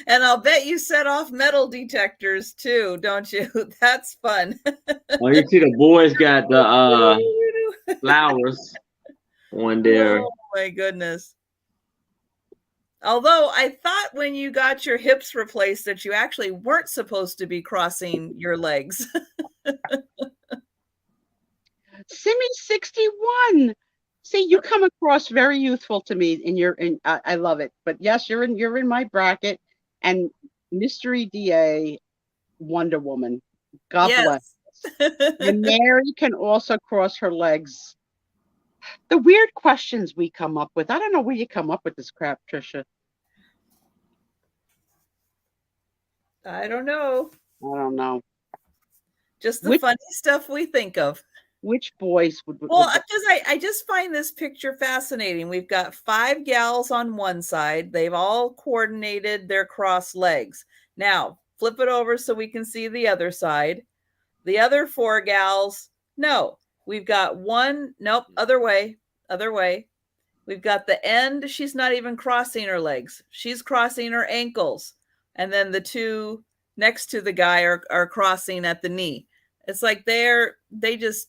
And I'll bet you set off metal detectors too, don't you? That's fun. Well, you see the boys got the flowers on there. Oh my goodness. Although I thought when you got your hips replaced that you actually weren't supposed to be crossing your legs. Simmy's 61. See, you come across very youthful to me, and I love it. But yes, you're in my bracket, and Mystery DA, Wonder Woman. God bless. And Mary can also cross her legs. The weird questions we come up with. I don't know where you come up with this crap, Trisha. I don't know. I don't know. Just the funny stuff we think of. Which boys would? Well, I just find this picture fascinating. We've got 5 gals on one side. They've all coordinated their cross legs. Now, flip it over so we can see the other side. The other 4 gals, no. We've got one, nope, other way. We've got the end. She's not even crossing her legs. She's crossing her ankles. And then the 2 next to the guy are crossing at the knee. It's like they just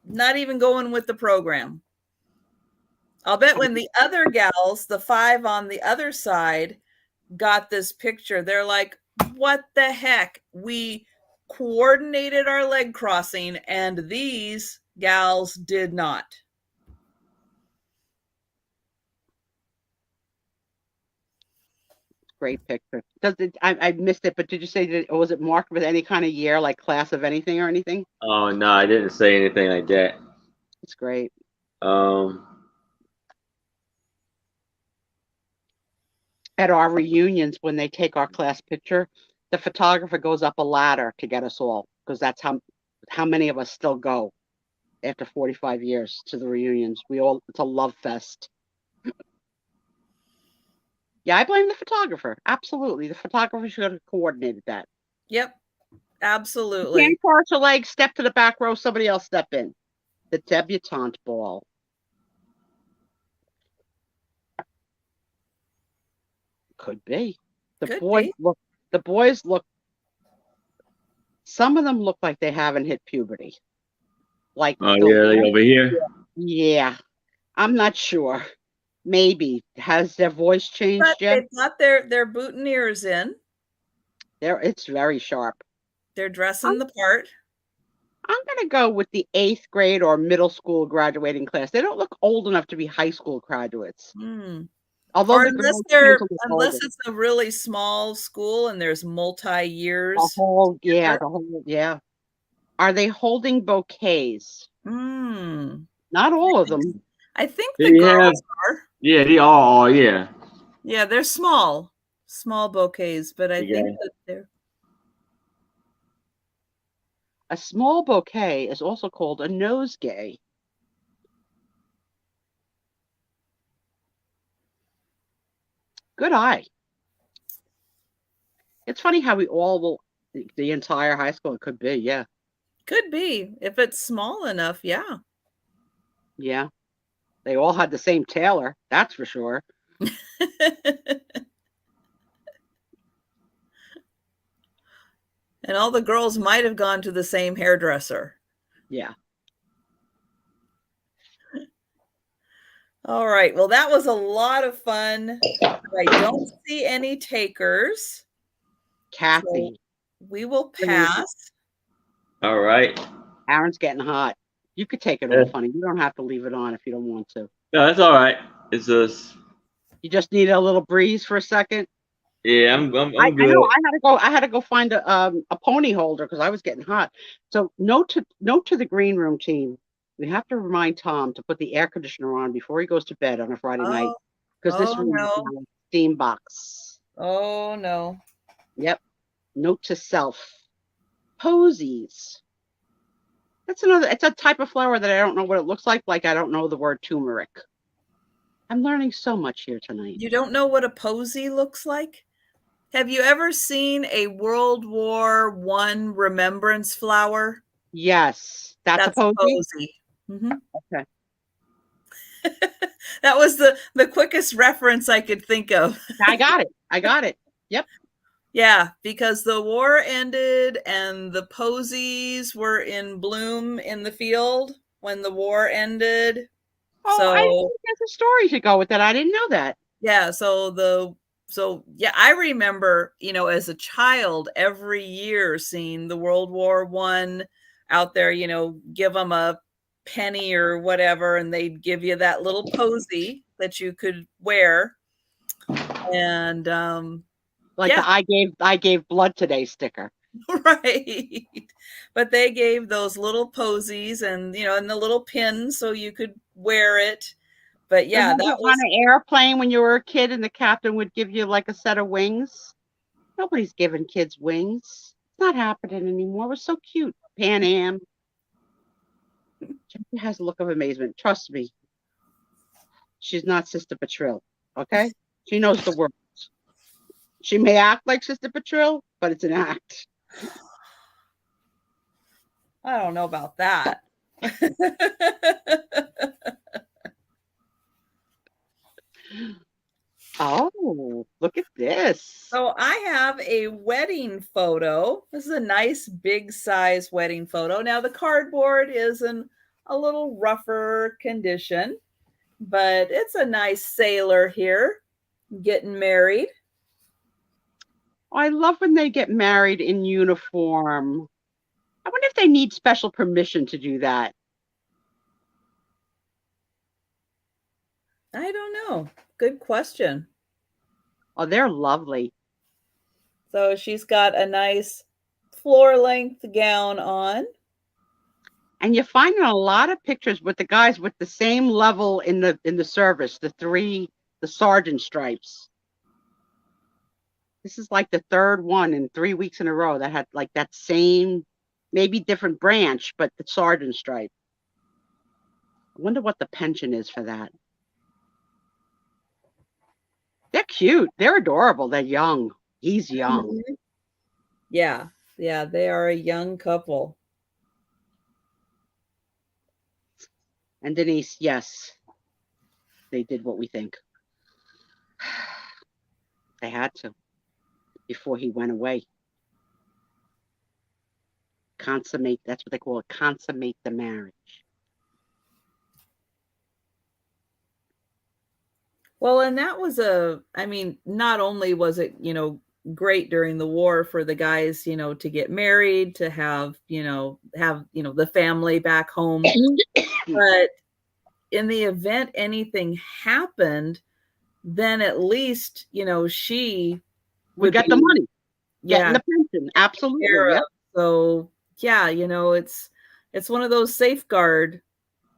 not even going with the program. I'll bet when the other gals, the 5 on the other side, got this picture, they're like, what the heck? We coordinated our leg crossing and these gals did not. Great picture. I missed it, but did you say that, was it marked with any kind of year, like class of anything or anything? Oh no, I didn't say anything like that. It's great. At our reunions, when they take our class picture, the photographer goes up a ladder to get us all, because that's how how many of us still go after 45 years to the reunions. It's a love fest. Yeah, I blame the photographer. Absolutely. The photographer should have coordinated that. Yep, You absolutely. can't cross your legs, step to the back row, somebody else step in. The debutante ball. Could be. Could be. The boys look, some of them look like they haven't hit puberty. Like Oh yeah, like over here. Yeah. I'm not sure. Maybe. Has their voice changed But yet? they've got their boutonnieres in. It's very sharp. They're dressing the part. I'm going to go with the 8th grade or middle school graduating class. They don't look old enough to be high school graduates. Although Or the unless girls unless it's a really small school and there's multi-years. Yeah. Are they holding bouquets? Not all of them. I think the girls are. Yeah, they all are, yeah. Yeah, they're small bouquets, but I think that they're. A small bouquet is also called a nosegay. Good eye. It's funny how we all will, the entire high school, it could be, yeah. Could be. If it's small enough, yeah. Yeah. They all had the same tailor, that's for sure. And all the girls might have gone to the same hairdresser. Yeah. All right. Well, that was a lot of fun. I don't see any takers. Kathy. So we will pass. All right. Aaron's getting hot. You could take it off, honey. You don't have to leave it on if you don't want to. No, that's all right. It's just. You just need a little breeze for a second. Yeah, I'm good. I know. I had to go find a pony holder because I was getting hot. So note to the green room team. We have to remind Tom to put the air conditioner on before he goes to bed on a Friday night because this room is a steam box. Oh no. Yep. Note to self. Posies. It's a type of flower that I don't know what it looks like. Like I don't know the word turmeric. I'm learning so much here tonight. You don't know what a posy looks like? Have you ever seen a World War I remembrance flower? Yes. That's a posy. Okay. That was the quickest reference I could think of. I got it. Yep. Yeah, because the war ended and the posies were in bloom in the field when the war ended. Oh, I think there's a story to go with that. I didn't know that. Yeah, I remember, as a child every year seeing the World War I out there, give them a penny or whatever, and they'd give you that little posy that you could wear. And the I gave blood today sticker. Right. But they gave those little posies and and the little pins so you could wear it. But yeah, that was on an airplane when you were a kid and the captain would give you like a set of wings. Nobody's giving kids wings. It's not happening anymore. It was so cute. Pan Am. She has a look of amazement. Trust me. She's not Sister Patril. Okay? She knows the words. She may act like Sister Patril, but it's an act. I don't know about that. Oh, look at this. So I have a wedding photo. This is a nice big size wedding photo. Now the cardboard is in a little rougher condition, but it's a nice sailor here getting married. I love when they get married in uniform. I wonder if they need special permission to do that. I don't know. Good question. Oh, they're lovely. So she's got a nice floor-length gown on. And you find in a lot of pictures with the guys with the same level in the service, the sergeant stripes. This is like the third one in 3 weeks in a row that had like that same maybe different branch, but the sergeant stripe. I wonder what the pension is for that. They're cute. They're adorable. They're young. He's young. Mhm. Yeah. Yeah, they are a young couple. And Denise, yes, they did what we think. They had to before he went away. Consummate, that's what they call it, consummate the marriage. Well, and that was I mean, not only was it, great during the war for the guys, to get married, to have the family back home, but in the event anything happened, then at least, she We would got be, the money, getting yeah, the pension. Absolutely. care Yeah. of. So yeah, it's one of those safeguard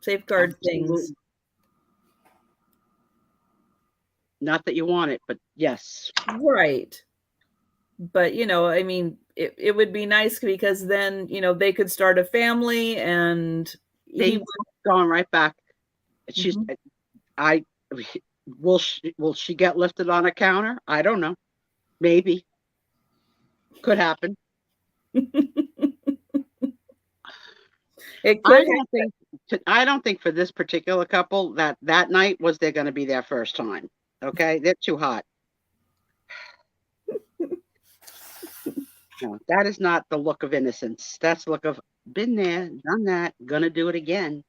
things. Absolutely. Not that you want it, but yes. Right. But I mean, it would be nice because then, they could start a family and he They would. going right back. She's Mhm. will she get lifted on a counter? I don't know. Maybe. Could happen. It could I don't think for this particular couple that night was they're going to be their first time. Okay, they're too hot. No, that is not the look of innocence. That's the look of been there, done that, gonna do it again.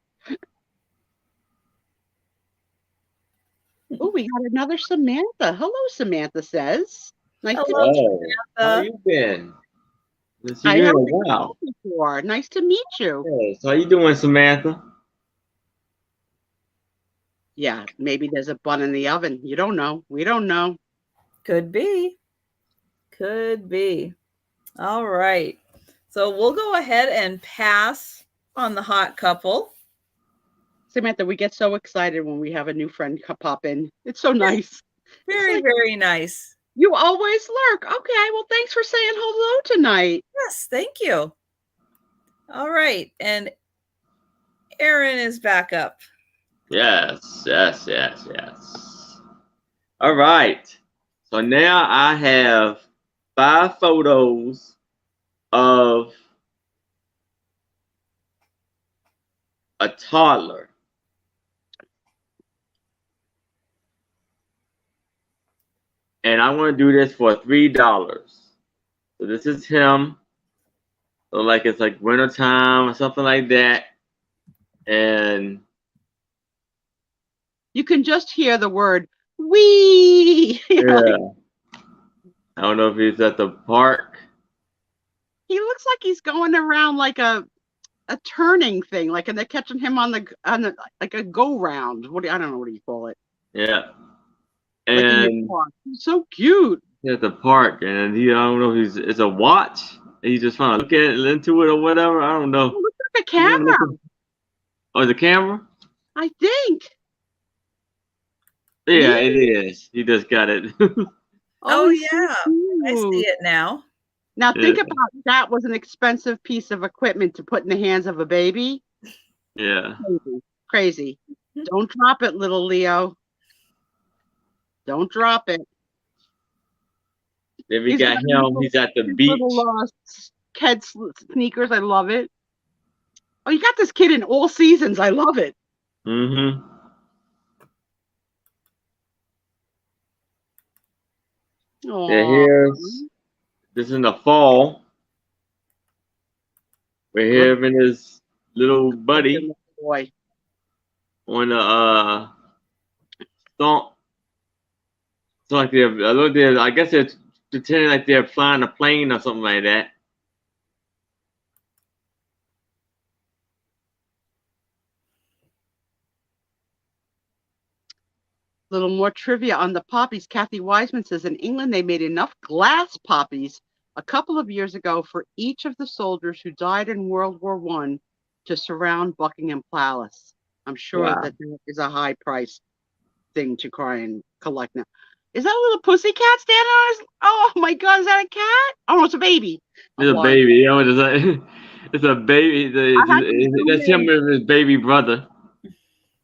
Oh, we got another Samantha. Hello, Samantha says. Nice to meet you. How you been? I haven't been called before. Nice to meet you. Yes. How you doing, Samantha? Yeah, maybe there's a bun in the oven. You don't know. We don't know. Could be. Could be. All right. So we'll go ahead and pass on the hot couple. Samantha, we get so excited when we have a new friend pop in. It's so nice. Very, very nice. You always lurk. Okay, well, thanks for saying hello tonight. Yes, thank you. All right. And Aaron is back up. Yes. All right. So now I have 5 photos of a toddler. And I want to do this for $3. So this is him. So like it's like wintertime or something like that. And you can just hear the word "wee." yeah. I don't know if he's at the park. He looks like he's going around like a turning thing, like, and they're catching him on the like a go round. I don't know what do you call it. Yeah. And like he's so cute. At the park, and I don't know if it's a watch. He's just trying to look at it, into it or whatever. I don't know. It looks like a camera. Oh, the camera? I think. Yeah, it is. He just got it. Oh yeah, I see it now. Now think about that was an expensive piece of equipment to put in the hands of a baby. Yeah. Crazy. Don't drop it, little Leo. Don't drop it. Then we got him. He's at the beach. Little kid sneakers. I love it. Oh, you got this kid in all seasons. I love it. Mm-hmm. Yeah, this is in the fall. We're here with his little buddy boy on the stomp. So like I guess they're pretending like they're flying a plane or something like that. Little more trivia on the poppies. Kathy Wiseman says in England they made enough glass poppies a couple of years ago for each of the soldiers who died in World War I to surround Buckingham Palace. I'm sure that is a high price thing to try and collect now. Is that a little pussy cat standing on his? Oh my God, is that a cat? Oh, it's a baby. It's a baby. You know, It's a baby. That's him and his baby brother.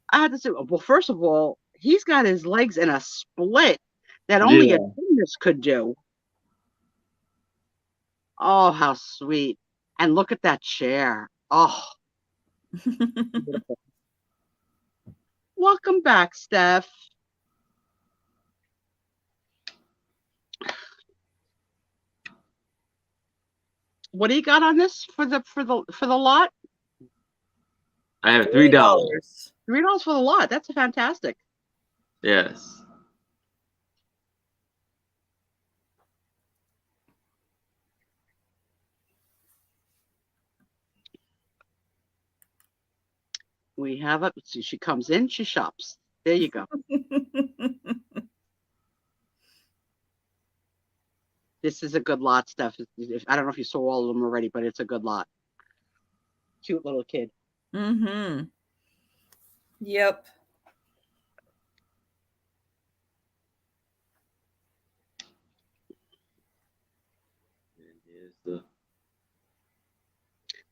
I had to say, well, first of all, he's got his legs in a split that only a gymnast could do. Oh, how sweet. And look at that chair. Oh, beautiful. Welcome back, Steph. What do you got on this for the lot? I have $3. $3 for the lot. That's fantastic. Yes. We have it. See, she comes in, she shops. There you go. This is a good lot, Steph. I don't know if you saw all of them already, but it's a good lot. Cute little kid. Mm-hmm. Yep.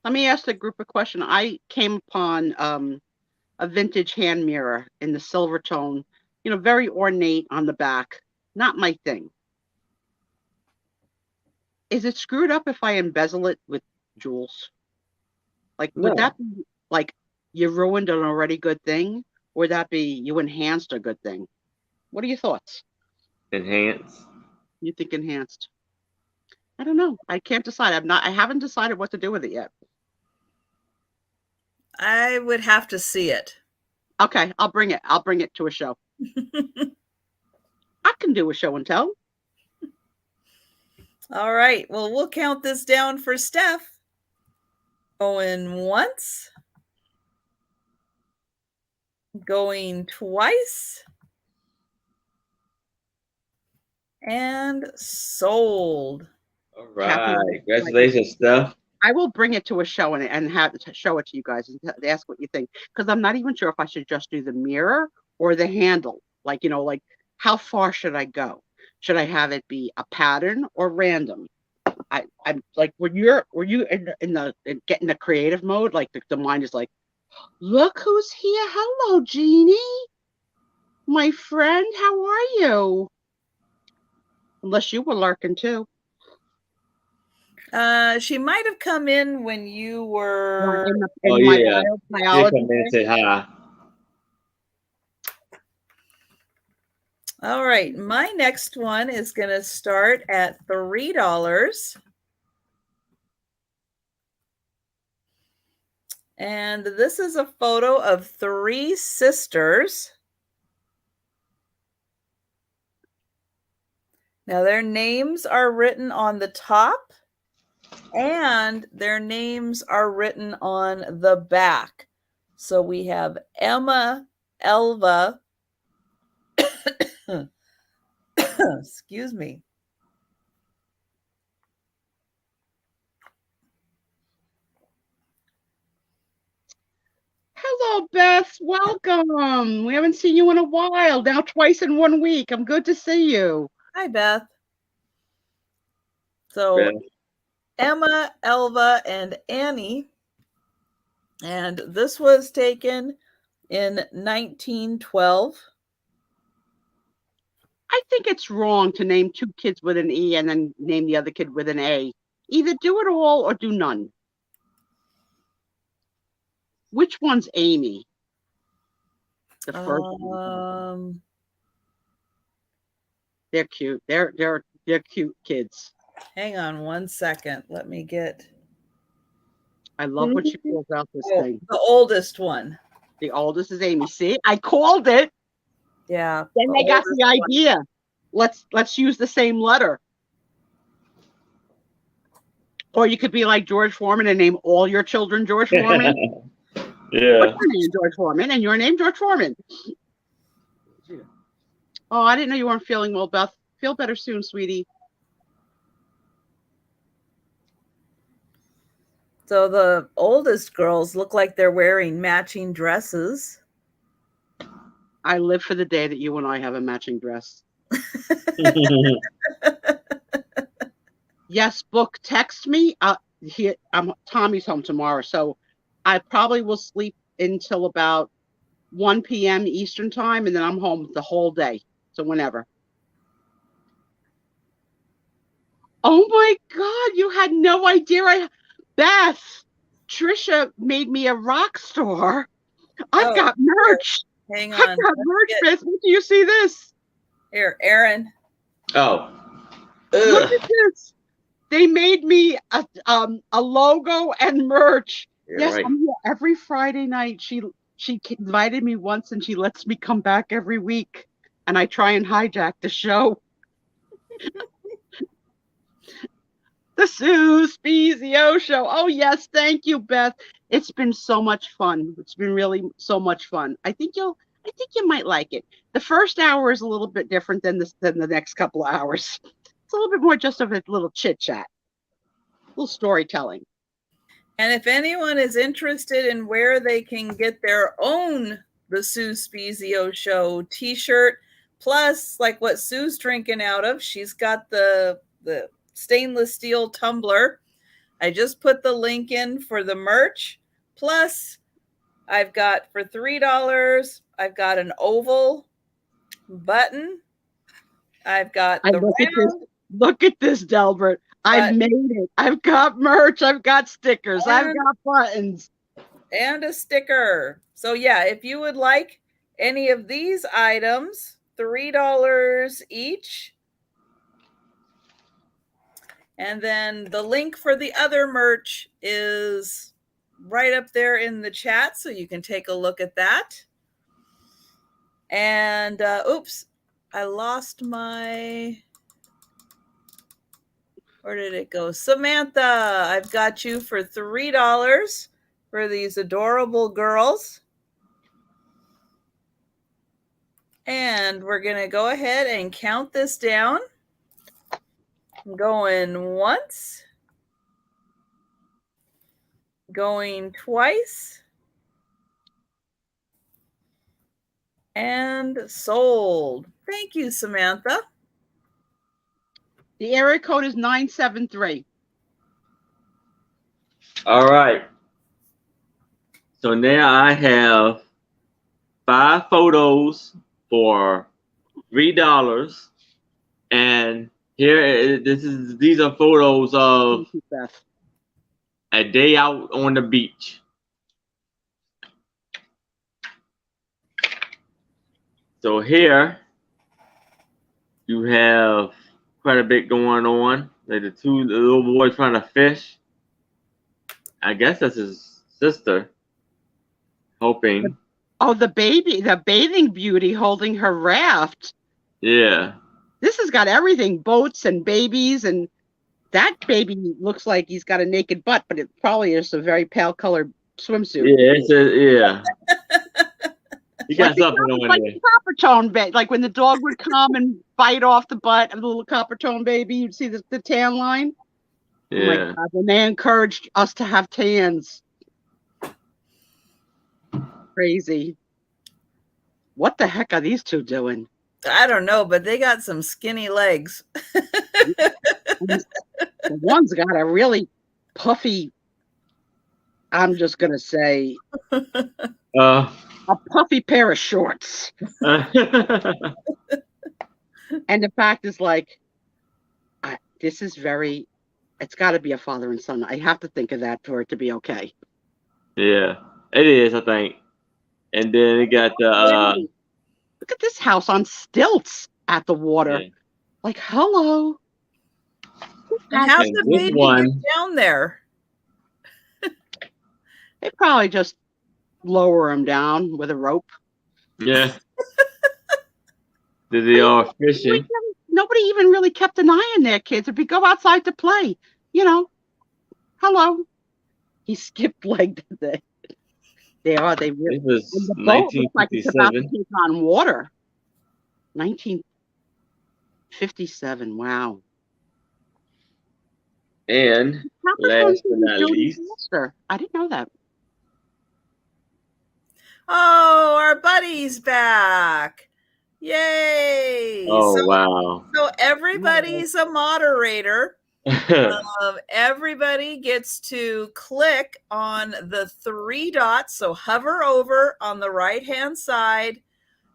Let me ask the group a question. I came upon a vintage hand mirror in the silver tone, very ornate on the back. Not my thing. Is it screwed up if I embezzle it with jewels? Like, would that be like you ruined an already good thing? Or would that be you enhanced a good thing? What are your thoughts? Enhance. You think enhanced? I don't know. I can't decide. I haven't decided what to do with it yet. I would have to see it. Okay, I'll bring it. I'll bring it to a show. I can do a show and tell. All right. Well, we'll count this down for Steph. Going once. Going twice. And sold. All right. Congratulations, Steph. I will bring it to a show and have to show it to you guys and ask what you think. Because I'm not even sure if I should just do the mirror or the handle. Like, how far should I go? Should I have it be a pattern or random? I'm like, were you in getting the creative mode? Like the mind is like, look who's here. Hello, Jeannie. My friend, how are you? Unless you were lurking too. She might have come in when you were in my biology. Say hi. All right, my next one is going to start at $3. And this is a photo of 3 sisters. Now their names are written on the top and their names are written on the back. So we have Emma, Elva, excuse me. Hello, Beth. Welcome. We haven't seen you in a while. Now twice in 1 week. I'm good to see you. Hi, Beth. So Emma, Elva, and Annie. And this was taken in 1912. I think it's wrong to name 2 kids with an E and then name the other kid with an A. Either do it all or do none. Which one's Amy? The first one. They're cute. They're cute kids. Hang on 1 second. Let me get. I love when she pulls out this thing. The oldest one. The oldest is Amy. See, I called it. Yeah. Then they got the idea. Let's use the same letter. Or you could be like George Foreman and name all your children George Foreman. Yeah. What's your name, George Foreman? And your name, George Foreman. Oh, I didn't know you weren't feeling well, Beth. Feel better soon, sweetie. So the oldest girls look like they're wearing matching dresses. I live for the day that you and I have a matching dress. Yes, book, text me. Tommy's home tomorrow, so I probably will sleep until about 1 p.m. Eastern time, and then I'm home the whole day. So whenever. Oh my God, you had no idea. Beth, Trisha made me a rock star. I've got merch. Hang I've on. got merch, Beth. Do you see this? Here, Aaron. Oh. Look Ugh. at this. They made me a logo and merch. You're Yes, right. I'm here every Friday night. She invited me once, and she lets me come back every week. And I try and hijack the show. The Spiezio show. Oh yes, thank you, Beth. It's been so much fun. It's been really so much fun. I think you might like it. The first hour is a little bit different than the next couple of hours. It's a little bit more just of a little chit chat, little storytelling. And if anyone is interested in where they can get their own The Sue Spiezio Show t-shirt, plus like what Sue's drinking out of, she's got the stainless steel tumbler. I just put the link in for the merch. Plus, I've got for $3, I've got an oval button. I've got the round. Look at this, Delbert. I've made it. I've got merch. I've got stickers. I've got buttons. And a sticker. So yeah, if you would like any of these items, $3 each. And then the link for the other merch is right up there in the chat, so you can take a look at that. And oops, I lost my... Where did it go? Samantha, I've got you for $3 for these adorable girls. And we're going to go ahead and count this down. I'm going once. Going twice. And sold. Thank you, Samantha. The area code is 973. All right. So now I have 5 photos for $3, and these are photos of a day out on the beach. So here you have quite a bit going on. Like the little boys trying to fish. I guess that's his sister. Hoping. Oh, the bathing beauty holding her raft. Yeah. This has got everything, boats and babies, and that baby looks like he's got a naked butt, but it probably is a very pale colored swimsuit. Yeah, You got something on like there. Copper tone baby, like when the dog would come and bite off the butt of the little copper tone baby, you'd see the tan line. Yeah. Oh my God, and they encouraged us to have tans. Crazy. What the heck are these two doing? I don't know, but they got some skinny legs. One's got a really puffy, I'm just going to say, a puffy pair of shorts. And the fact is, like, this is it's got to be a father and son. I have to think of that for it to be okay. Yeah, it is, I think. And then it got the... Look at this house on stilts at the water. Yeah. Like, hello. And how's the baby get down there? They probably just lower him down with a rope. Yeah. Did they all fishing? Nobody even really kept an eye on their kids. If you go outside to play, hello. He skipped leg today. They really. It was the boat looks like it's about to 1957. take on water. 1957. Wow. And last but not least, I didn't know that. Oh, our buddy's back. Yay. Oh, wow. So everybody's a moderator. Everybody gets to click on the 3 dots. So hover over on the right-hand side,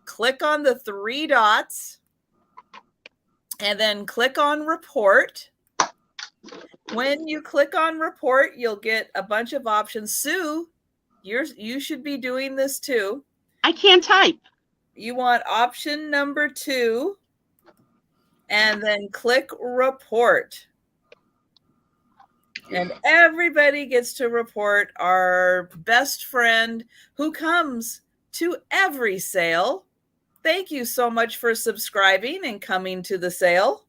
click on the 3 dots, and then click on report. When you click on report, you'll get a bunch of options. Sue, you should be doing this too. I can't type. You want option number 2, and then click report. And everybody gets to report our best friend who comes to every sale. Thank you so much for subscribing and coming to the sale.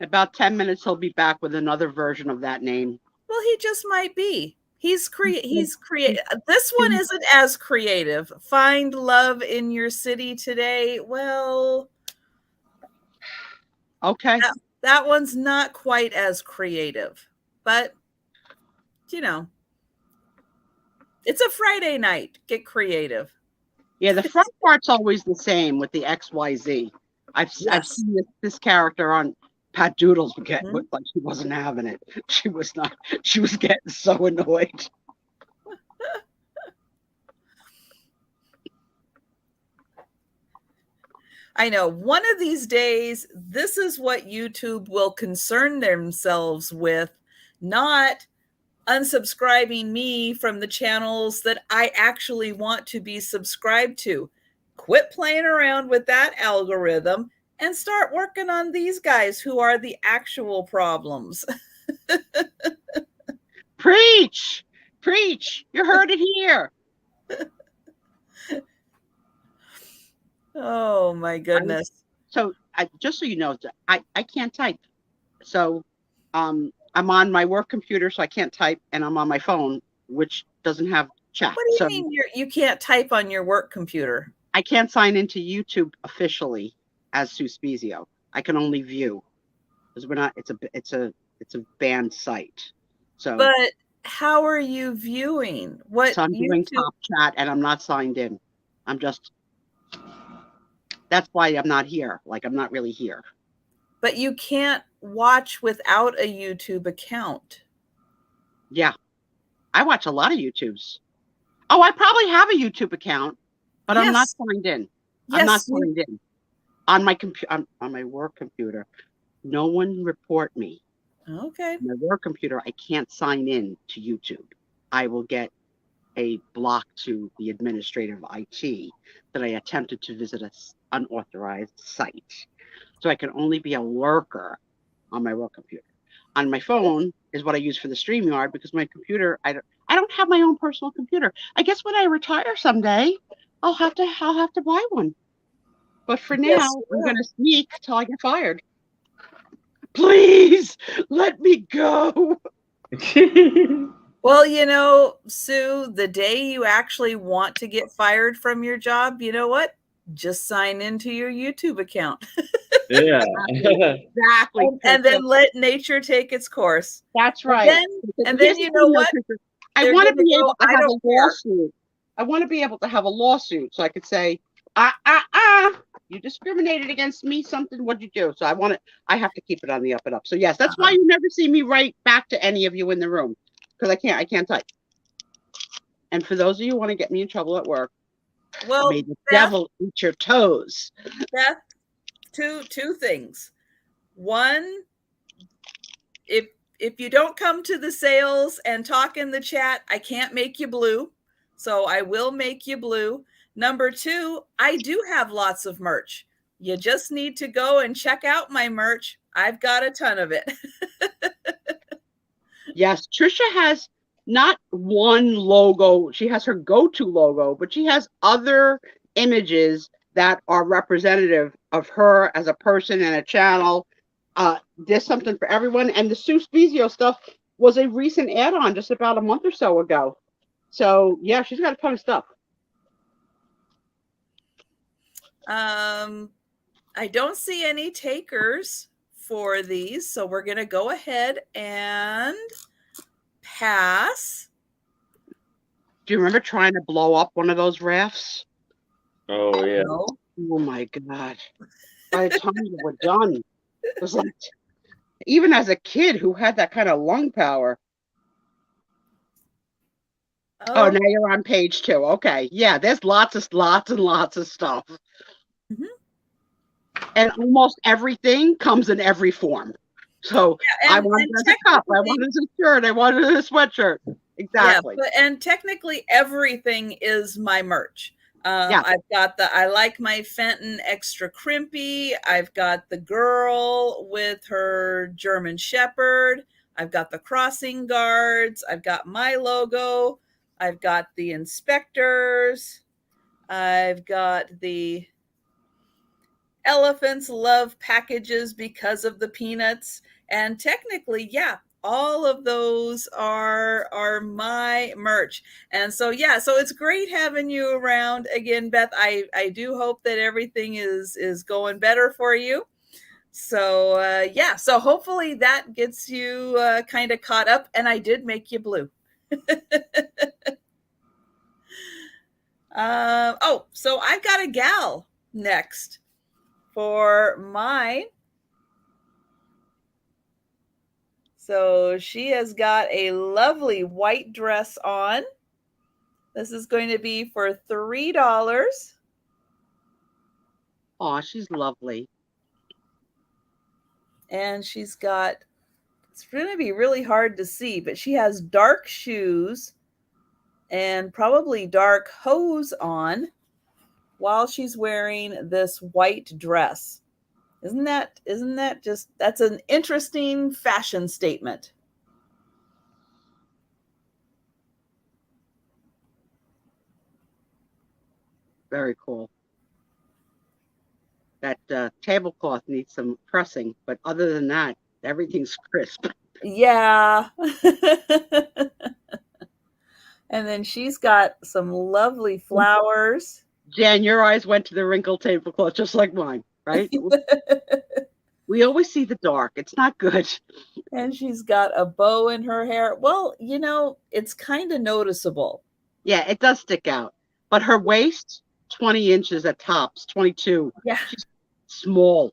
In about 10 minutes, he'll be back with another version of that name. Well, he just might be. He's creative. This one isn't as creative. Find love in your city today. Well, okay. That one's not quite as creative, but you know, it's a Friday night. Get creative. Yeah, the front part's always the same with the XYZ. I've seen this character on Pat Doodles looked like she wasn't having it. She was not. She was getting so annoyed. I know one of these days, this is what YouTube will concern themselves with, not unsubscribing me from the channels that I actually want to be subscribed to. Quit playing around with that algorithm and start working on these guys who are the actual problems. Preach! Preach! You heard it here. Oh my goodness. Just so you know, I can't type. So I'm on my work computer, so I can't type, and I'm on my phone, which doesn't have chat. What do you mean you can't type on your work computer? I can't sign into YouTube officially as Sue Spiezio. I can only view, because we're not. It's a banned site. So, but how are you viewing? What? So I'm doing Top Chat, and I'm not signed in. I'm just. That's why I'm not here. Like, I'm not really here. But you can't watch without a YouTube account. Yeah. I watch a lot of YouTubes. Oh, I probably have a YouTube account, but I'm not signed in. Yes, I'm not signed in. On my computer, on my work computer. No one report me. Okay. On my work computer, I can't sign in to YouTube. I will get a block to the administrative IT that I attempted to visit an unauthorized site. So I can only be a lurker on my work computer. On my phone is what I use for the StreamYard, because my computer, I don't have my own personal computer. I guess when I retire someday, I'll have to buy one. But for now, I'm going to sneak till I get fired. Please let me go. Well, you know, Sue, the day you actually want to get fired from your job, you know what? Just sign into your YouTube account. Yeah. Exactly. And then let nature take its course. That's right. And then you know what? I want to be able to have a lawsuit. I want to be able to have a lawsuit so I could say, you discriminated against me, something, what'd you do? So I have to keep it on the up and up. So yes, that's why you never see me write back to any of you in the room, because I can't type. And for those of you who want to get me in trouble at work, well, may the devil eat your toes. Beth, two things. One, if you don't come to the sales and talk in the chat, I can't make you blue. So I will make you blue. Number 2, I do have lots of merch. You just need to go and check out my merch. I've got a ton of it. Yes, Trisha has not one logo. She has her go-to logo, but she has other images that are representative of her as a person and a channel. There's something for everyone. And the Sue Spiezio stuff was a recent add-on just about a month or so ago. So yeah, she's got a ton of stuff. I don't see any takers for these, so we're going to go ahead and pass. Do you remember trying to blow up one of those rafts? Oh, yeah. No. Oh, my God. By the time you were done, it was like, even as a kid who had that kind of lung power. Oh, now you're on page 2. Okay. Yeah, there's lots and lots of stuff. Mhm. And almost everything comes in every form. So Yeah, I wanted it as a cup. I wanted it as a shirt. I wanted it as a sweatshirt. Exactly. Yeah, and technically everything is my merch. Yeah. I've got I like my Fenton extra crimpy. I've got the girl with her German Shepherd. I've got the crossing guards. I've got my logo. I've got the inspectors. I've got the elephants love packages because of the peanuts. And technically, yeah, all of those are my merch. And so yeah, so it's great having you around again, Beth. I do hope that everything is going better for you. So yeah, so hopefully that gets you kind of caught up. And I did make you blue. Oh, so I've got a gal next for my. So she has got a lovely white dress on. This is going to be for $3. Oh, she's lovely. And she's got, it's going to be really hard to see, but she has dark shoes and probably dark hose on while she's wearing this white dress. Isn't that just, that's an interesting fashion statement. Very cool. That tablecloth needs some pressing, but other than that, everything's crisp. Yeah. And then she's got some lovely flowers. Jan, your eyes went to the wrinkled tablecloth just like mine, right? We always see the dark. It's not good. And she's got a bow in her hair. Well, you know, it's kind of noticeable. Yeah, it does stick out. But her waist, 20 inches at tops, 22. Yeah. She's small.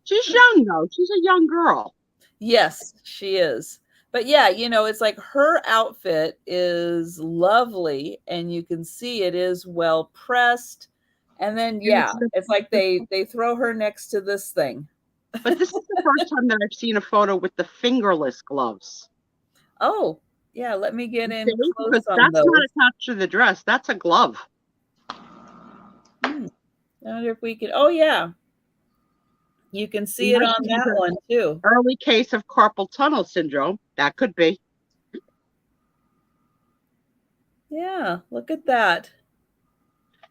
She's young, though. She's a young girl. Yes, she is. But yeah, you know, it's like her outfit is lovely and you can see it is well pressed. And then yeah, it's like they throw her next to this thing. But this is the first time that I've seen a photo with the fingerless gloves. Oh, yeah, let me get in close because on that's those. not attached to the dress. That's a glove. I wonder if we could, oh yeah. You can see it on that one too. Early case of carpal tunnel syndrome. That could be. Yeah, look at that.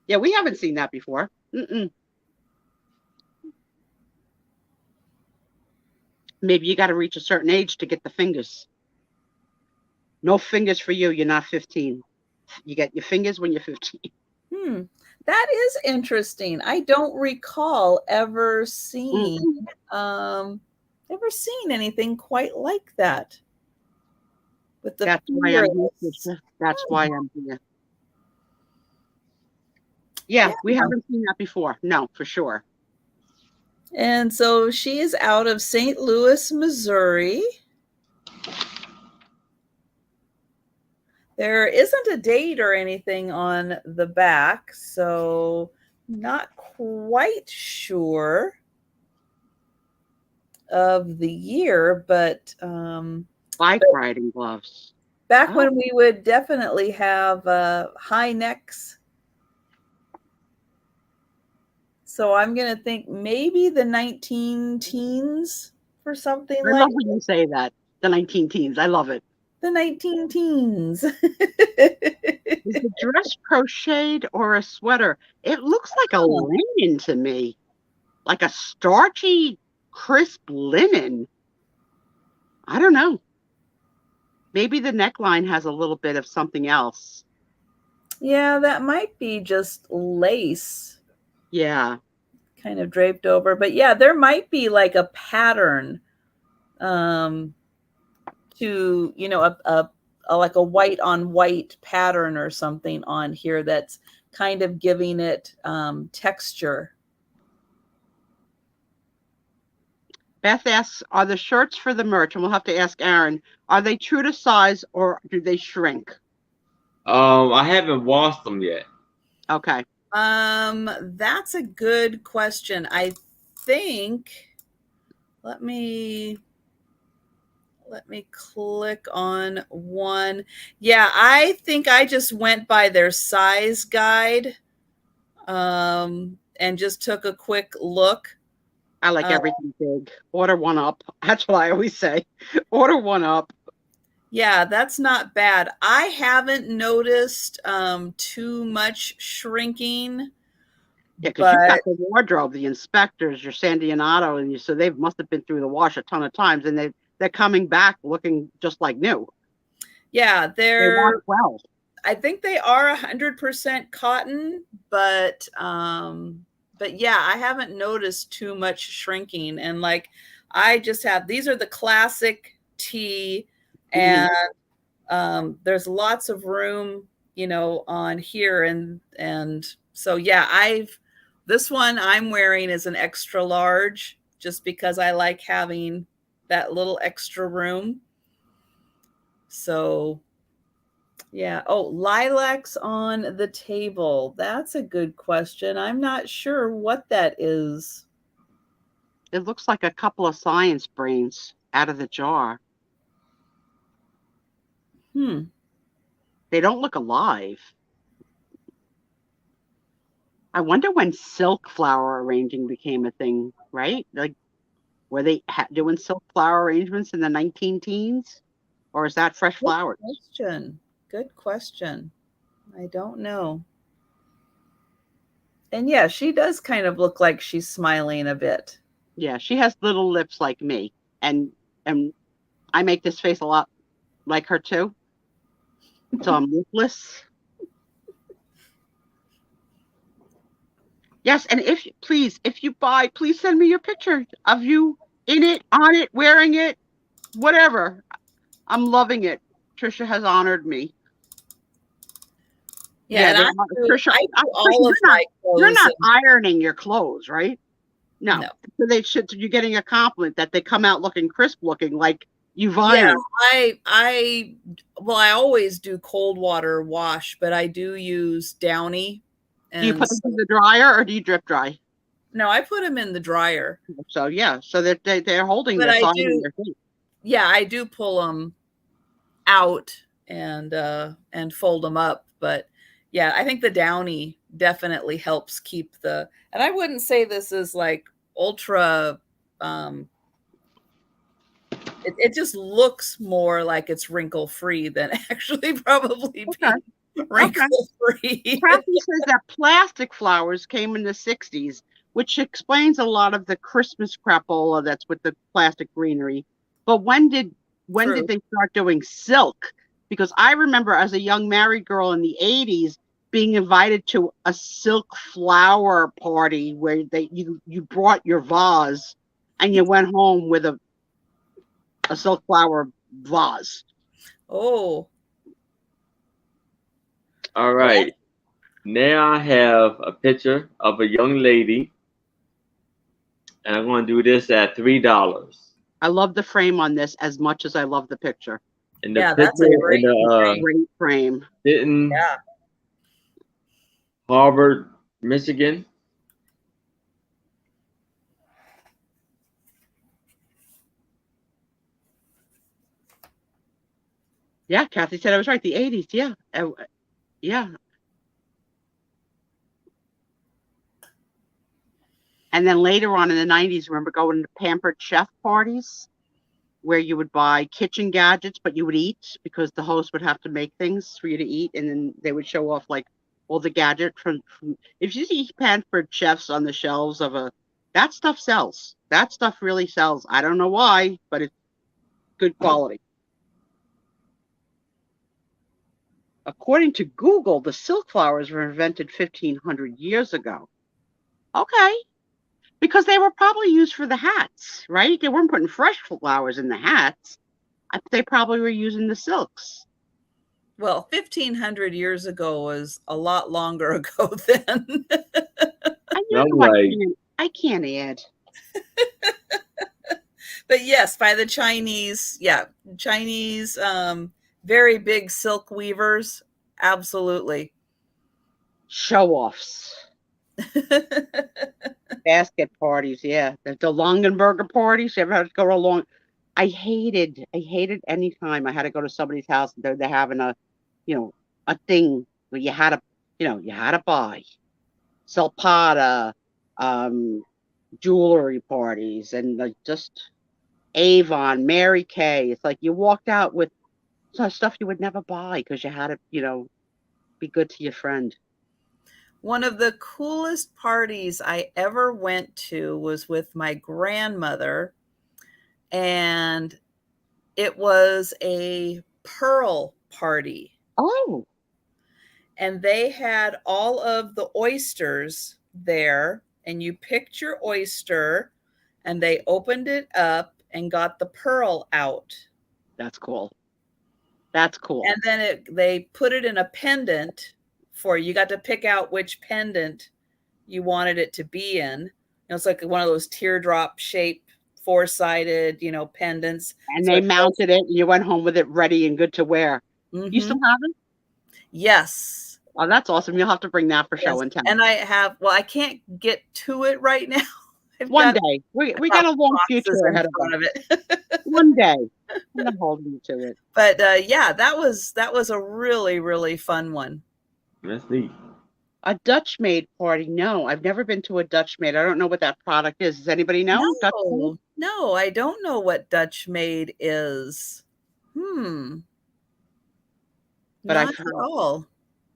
Yeah, we haven't seen that before. Maybe you got to reach a certain age to get the fingers. No fingers for you. You're not 15. You get your fingers when you're 15. That is interesting. I don't recall ever seeing anything quite like that. With the That's why I'm here. That's why I'm here. Yeah, we haven't seen that before. No, for sure. And so she is out of St. Louis, Missouri. There isn't a date or anything on the back, so not quite sure of the year, but bike riding gloves. Back when we would definitely have high necks. So I'm going to think maybe the 19 teens for something like that. I love when you say that, the 19 teens. I love it. The 19 teens. Is the dress crocheted or a sweater? It looks like a linen to me. Like a starchy, crisp linen. I don't know. Maybe the neckline has a little bit of something else. Yeah, that might be just lace. Yeah. Kind of draped over. But yeah, there might be like a pattern to, you know, a like a white on white pattern or something on here that's kind of giving it texture. Beth asks, are the shirts for the merch, and we'll have to ask Aaron, are they true to size or do they shrink? I haven't washed them yet. Okay. That's a good question. I think, let me click on one. Yeah, I think I just went by their size guide, and just took a quick look. I like everything big. Order one up. That's what I always say. Order one up. Yeah, that's not bad. I haven't noticed too much shrinking. Yeah, because you got the wardrobe, the inspectors, your Sandy and Otto, and so they must have been through the wash a ton of times, and they're coming back looking just like new. Yeah, they wash well. I think they are 100% cotton, but yeah, I haven't noticed too much shrinking. And like, I just have, these are the classic tee, and there's lots of room, you know, on here. And so, yeah, this one I'm wearing is an extra large, just because I like having that little extra room. So yeah. Oh, lilacs on the table. That's a good question. I'm not sure what that is. It looks like a couple of science brains out of the jar. They don't look alive. I wonder when silk flower arranging became a thing, right? Like, were they doing silk flower arrangements in the 19-teens? Or is that fresh flowers? Good question. I don't know. And yeah, she does kind of look like she's smiling a bit. Yeah, she has little lips like me. And I make this face a lot like her too. So I'm lipless. Yes, and if you buy, please send me your picture of you in it, on it, wearing it, whatever. I'm loving it. Trisha has honored me. Yeah, and Trisha, you're not ironing your clothes, right? No. So you're getting a compliment that they come out looking crisp looking, like you've ironed. Yeah, I always do cold water wash, but I do use Downy. Do you put them in the dryer or do you drip dry? No, I put them in the dryer. So yeah, so they're holding but their side in their feet. Yeah, I do pull them out and fold them up, but yeah, I think the Downy definitely helps keep and I wouldn't say this is like ultra, it just looks more like it's wrinkle free than actually probably being wrinkle free. Kathy says that plastic flowers came in the 60s, which explains a lot of the Christmas crapola that's with the plastic greenery. But when did they start doing silk? Because I remember as a young married girl in the 80s being invited to a silk flower party where you brought your vase and you went home with a silk flower vase. Oh. All right. Now I have a picture of a young lady, and I'm going to do this at $3. I love the frame on this as much as I love the picture. And the that's a great frame. In Harvard, Michigan. Yeah, Kathy said I was right. The 80s, yeah. Yeah. And then later on in the 90s, remember going to pampered chef parties where you would buy kitchen gadgets, but you would eat because the host would have to make things for you to eat. And then they would show off like all the gadgets from if you see pampered chefs on the shelves that stuff sells. That stuff really sells. I don't know why, but it's good quality. According to Google, the silk flowers were invented 1,500 years ago. Okay. Because they were probably used for the hats, right? They weren't putting fresh flowers in the hats. They probably were using the silks. Well, 1,500 years ago was a lot longer ago then. I can't add. But yes, by the Chinese, Chinese, very big silk weavers, absolutely. Show-offs. Basket parties, yeah. The Longenberger parties. You ever had to go along? I hated any time I had to go to somebody's house and they're having a, a thing where you had to, you had to buy Salpata, um, jewelry parties, and just Avon, Mary Kay. It's like you walked out with stuff you would never buy because you had to, be good to your friend. One of the coolest parties I ever went to was with my grandmother, and it was a pearl party. Oh. And they had all of the oysters there, and you picked your oyster, and they opened it up and got the pearl out. That's cool. That's cool. And then they put it in a pendant for you. You got to pick out which pendant you wanted it to be in. It's like one of those teardrop shaped, four-sided, pendants. And so they mounted it, and you went home with it ready and good to wear. Mm-hmm. You still have it? Yes. Oh, that's awesome. You'll have to bring that for show and tell. And I can't get to it right now. One day. We got a long future ahead of it. One day. I'm going to hold you to it. But yeah, that was a really, really fun one. That's neat. A Dutch maid party. No, I've never been to a Dutch maid. I don't know what that product is. Does anybody know? No, I don't know what Dutch maid is. But I've heard all.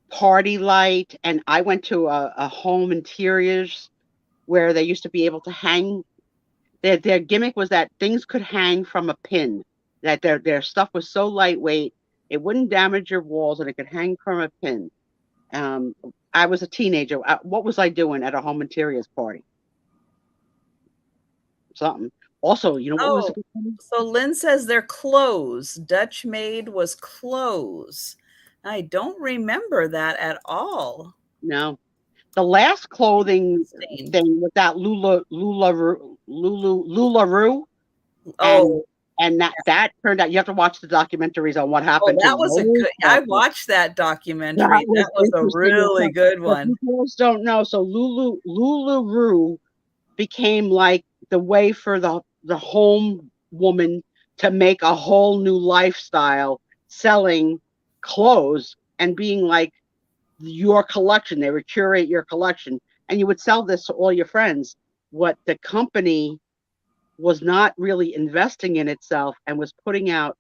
Party Light, and I went to a home interiors where they used to be able to hang. Their gimmick was that things could hang from a pin. That their stuff was so lightweight it wouldn't damage your walls, and it could hang from a pin. I was a teenager. What was I doing at a home interiors party? Something. Also, what was a good thing? So Lynn says they're clothes. Dutch maid was clothes. I don't remember that at all. No. The last clothing thing with that LuLaRoe. Oh. And that turned out, you have to watch the documentaries on what happened. Oh, that was a good, I watched that documentary. That was a really good one. People don't know. So LuLaRoe became like the way for the home woman to make a whole new lifestyle, selling clothes and being like your collection. They would curate your collection, and you would sell this to all your friends. What the company was not really investing in itself and was putting out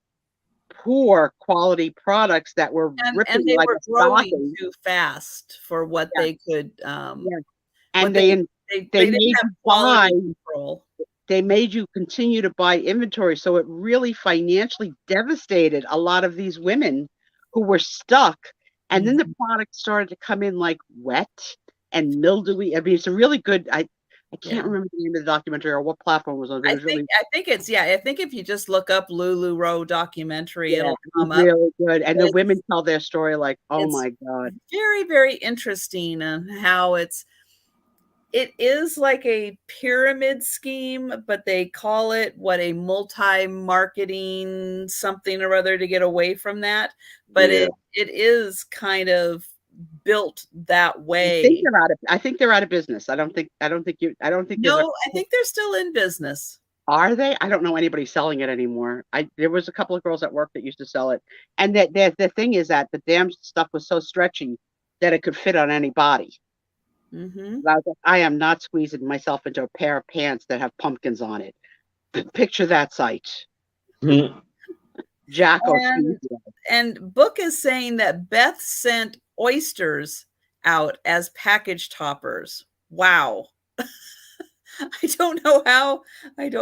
poor quality products that were ripping they like were a growing stocking too fast for what they could. And they made you buy. Control. They made you continue to buy inventory, so it really financially devastated a lot of these women who were stuck. And then the product started to come in like wet and mildewy. I mean, it's a really good. I can't remember the name of the documentary or what platform it was on. I think if you just look up LuLaRoe documentary, it'll come up. Really good. And the women tell their story like, oh my God. Very, very interesting on how it is like a pyramid scheme, but they call it a multi-marketing something or other to get away from that. But it is kind of built that way. I think they're out of business. I think I think they're still in business. Are they? I don't know anybody selling it anymore. There was a couple of girls at work that used to sell it. And the thing is that the damn stuff was so stretchy that it could fit on any body. Mm-hmm. I was like, I am not squeezing myself into a pair of pants that have pumpkins on it. Picture that sight. Jacko. And Book is saying that Beth sent oysters out as package toppers. Wow. I don't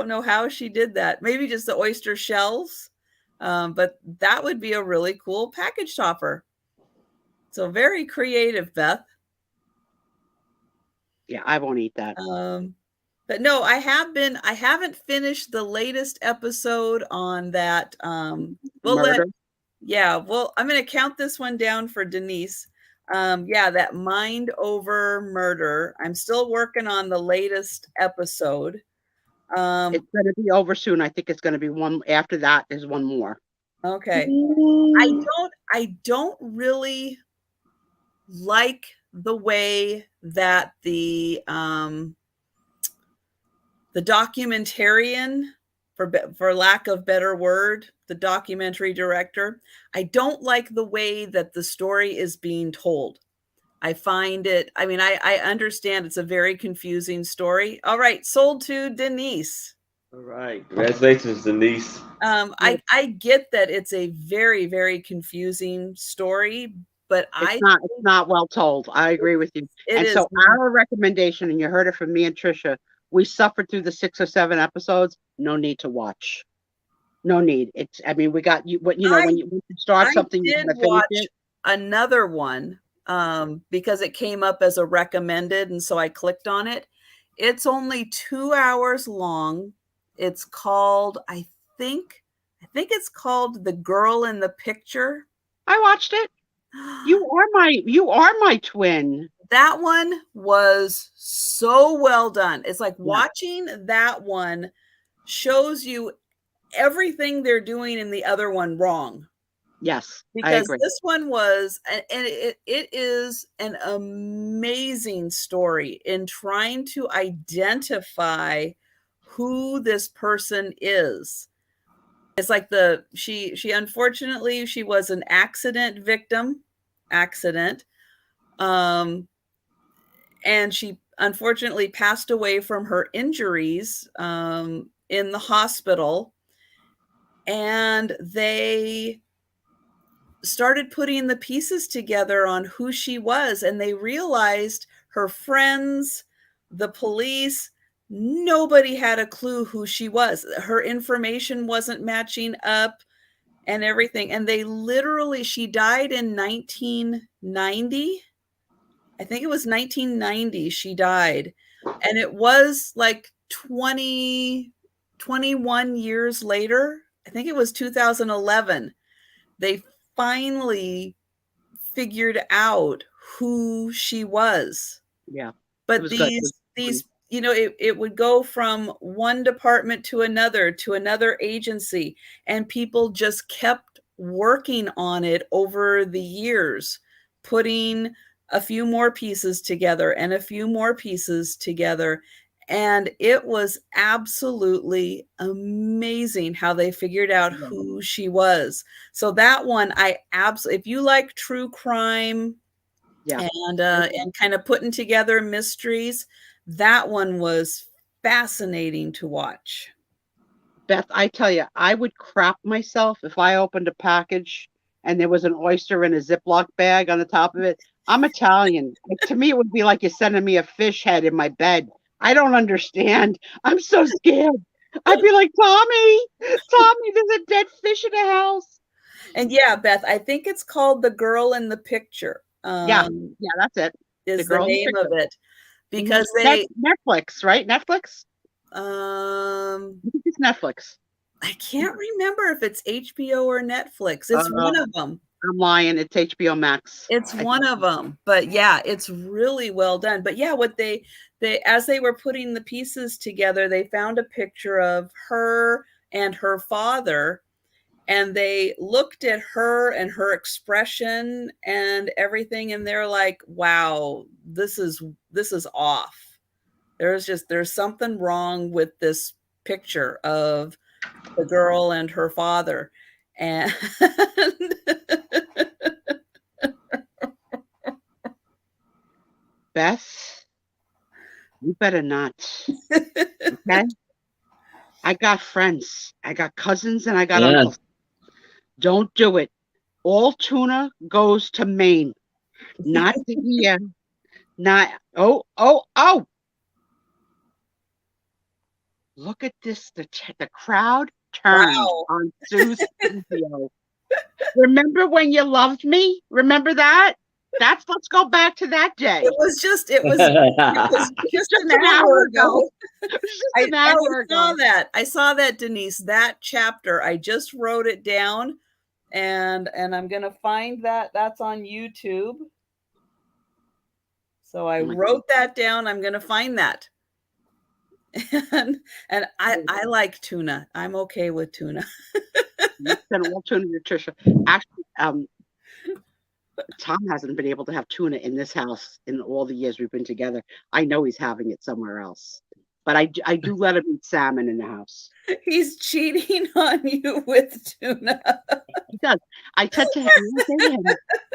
know how she did that. Maybe just the oyster shells. But that would be a really cool package topper. So very creative, Beth. Yeah, I won't eat that. But no, I haven't finished the latest episode on that. Murder. Well, I'm going to count this one down for Denise. That Mind Over Murder. I'm still working on the latest episode. It's going to be over soon. I think it's going to be one after that is one more. Okay. I don't really like the way that the documentarian, for lack of better word, the documentary director, I don't like the way that the story is being told. I find it, I mean, I understand it's a very confusing story. All right, sold to Denise. All right. Congratulations, Denise. I get that it's a very, very confusing story, but it's not well told. I agree with you. And is. So our recommendation, and you heard it from me and Trisha, we suffered through the 6 or 7 episodes. No need to watch. No need. It's, I mean, we got you, when you start something, you did want to finish watch it. Another one because it came up as a recommended, and so I clicked on it. It's only 2 hours long. It's called, I think it's called The Girl in the Picture. I watched it. You are my twin. That one was so well done. It's like watching that one shows you everything they're doing in the other one wrong. Yes, because this one was, and it is an amazing story in trying to identify who this person is. It's like she unfortunately, she was an accident victim, and she unfortunately passed away from her injuries in the hospital, and they started putting the pieces together on who she was, and they realized her friends, the police, nobody had a clue who she was. Her information wasn't matching up and everything. And they literally, she died in 1990. I think it was 1990 she died. And it was like 21 years later. I think it was 2011. They finally figured out who she was. Yeah. But these, you know, it would go from one department to another agency, and people just kept working on it over the years, putting a few more pieces together and a few more pieces together. And it was absolutely amazing how they figured out who she was. So that one, if you like true crime and kind of putting together mysteries, that one was fascinating to watch. Beth, I tell you, I would crap myself if I opened a package and there was an oyster in a Ziploc bag on the top of it. I'm Italian. To me, it would be like you're sending me a fish head in my bed. I don't understand. I'm so scared. I'd be like, Tommy, there's a dead fish in the house. And yeah, Beth, I think it's called The Girl in the Picture. Yeah, that's it. Is the name of it. Because Netflix, right? Netflix? I think it's Netflix. I can't remember if it's HBO or Netflix. It's one of them. I'm lying. It's HBO Max. It's one of them. But yeah, it's really well done. But yeah, what they as they were putting the pieces together, they found a picture of her and her father, and they looked at her and her expression and everything, and they're like, wow, this is off. There's something wrong with this picture of the girl and her father. And Beth, you better not. Okay? I got friends. I got cousins and I got uncles. Don't do it. All tuna goes to Maine. Not to here. Not oh. Look at this. The crowd turned on Sue's video. Remember when you loved me? Remember that? Let's go back to that day. It was just an hour ago. I saw that, Denise, that chapter. I just wrote it down, and I'm gonna find that. That's on YouTube. So I wrote that down. I'm gonna find that. And I like tuna. I'm okay with tuna. You send all tuna to Trisha. Actually, Tom hasn't been able to have tuna in this house in all the years we've been together. I know he's having it somewhere else, but I do let him eat salmon in the house. He's cheating on you with tuna. He does. I said to him,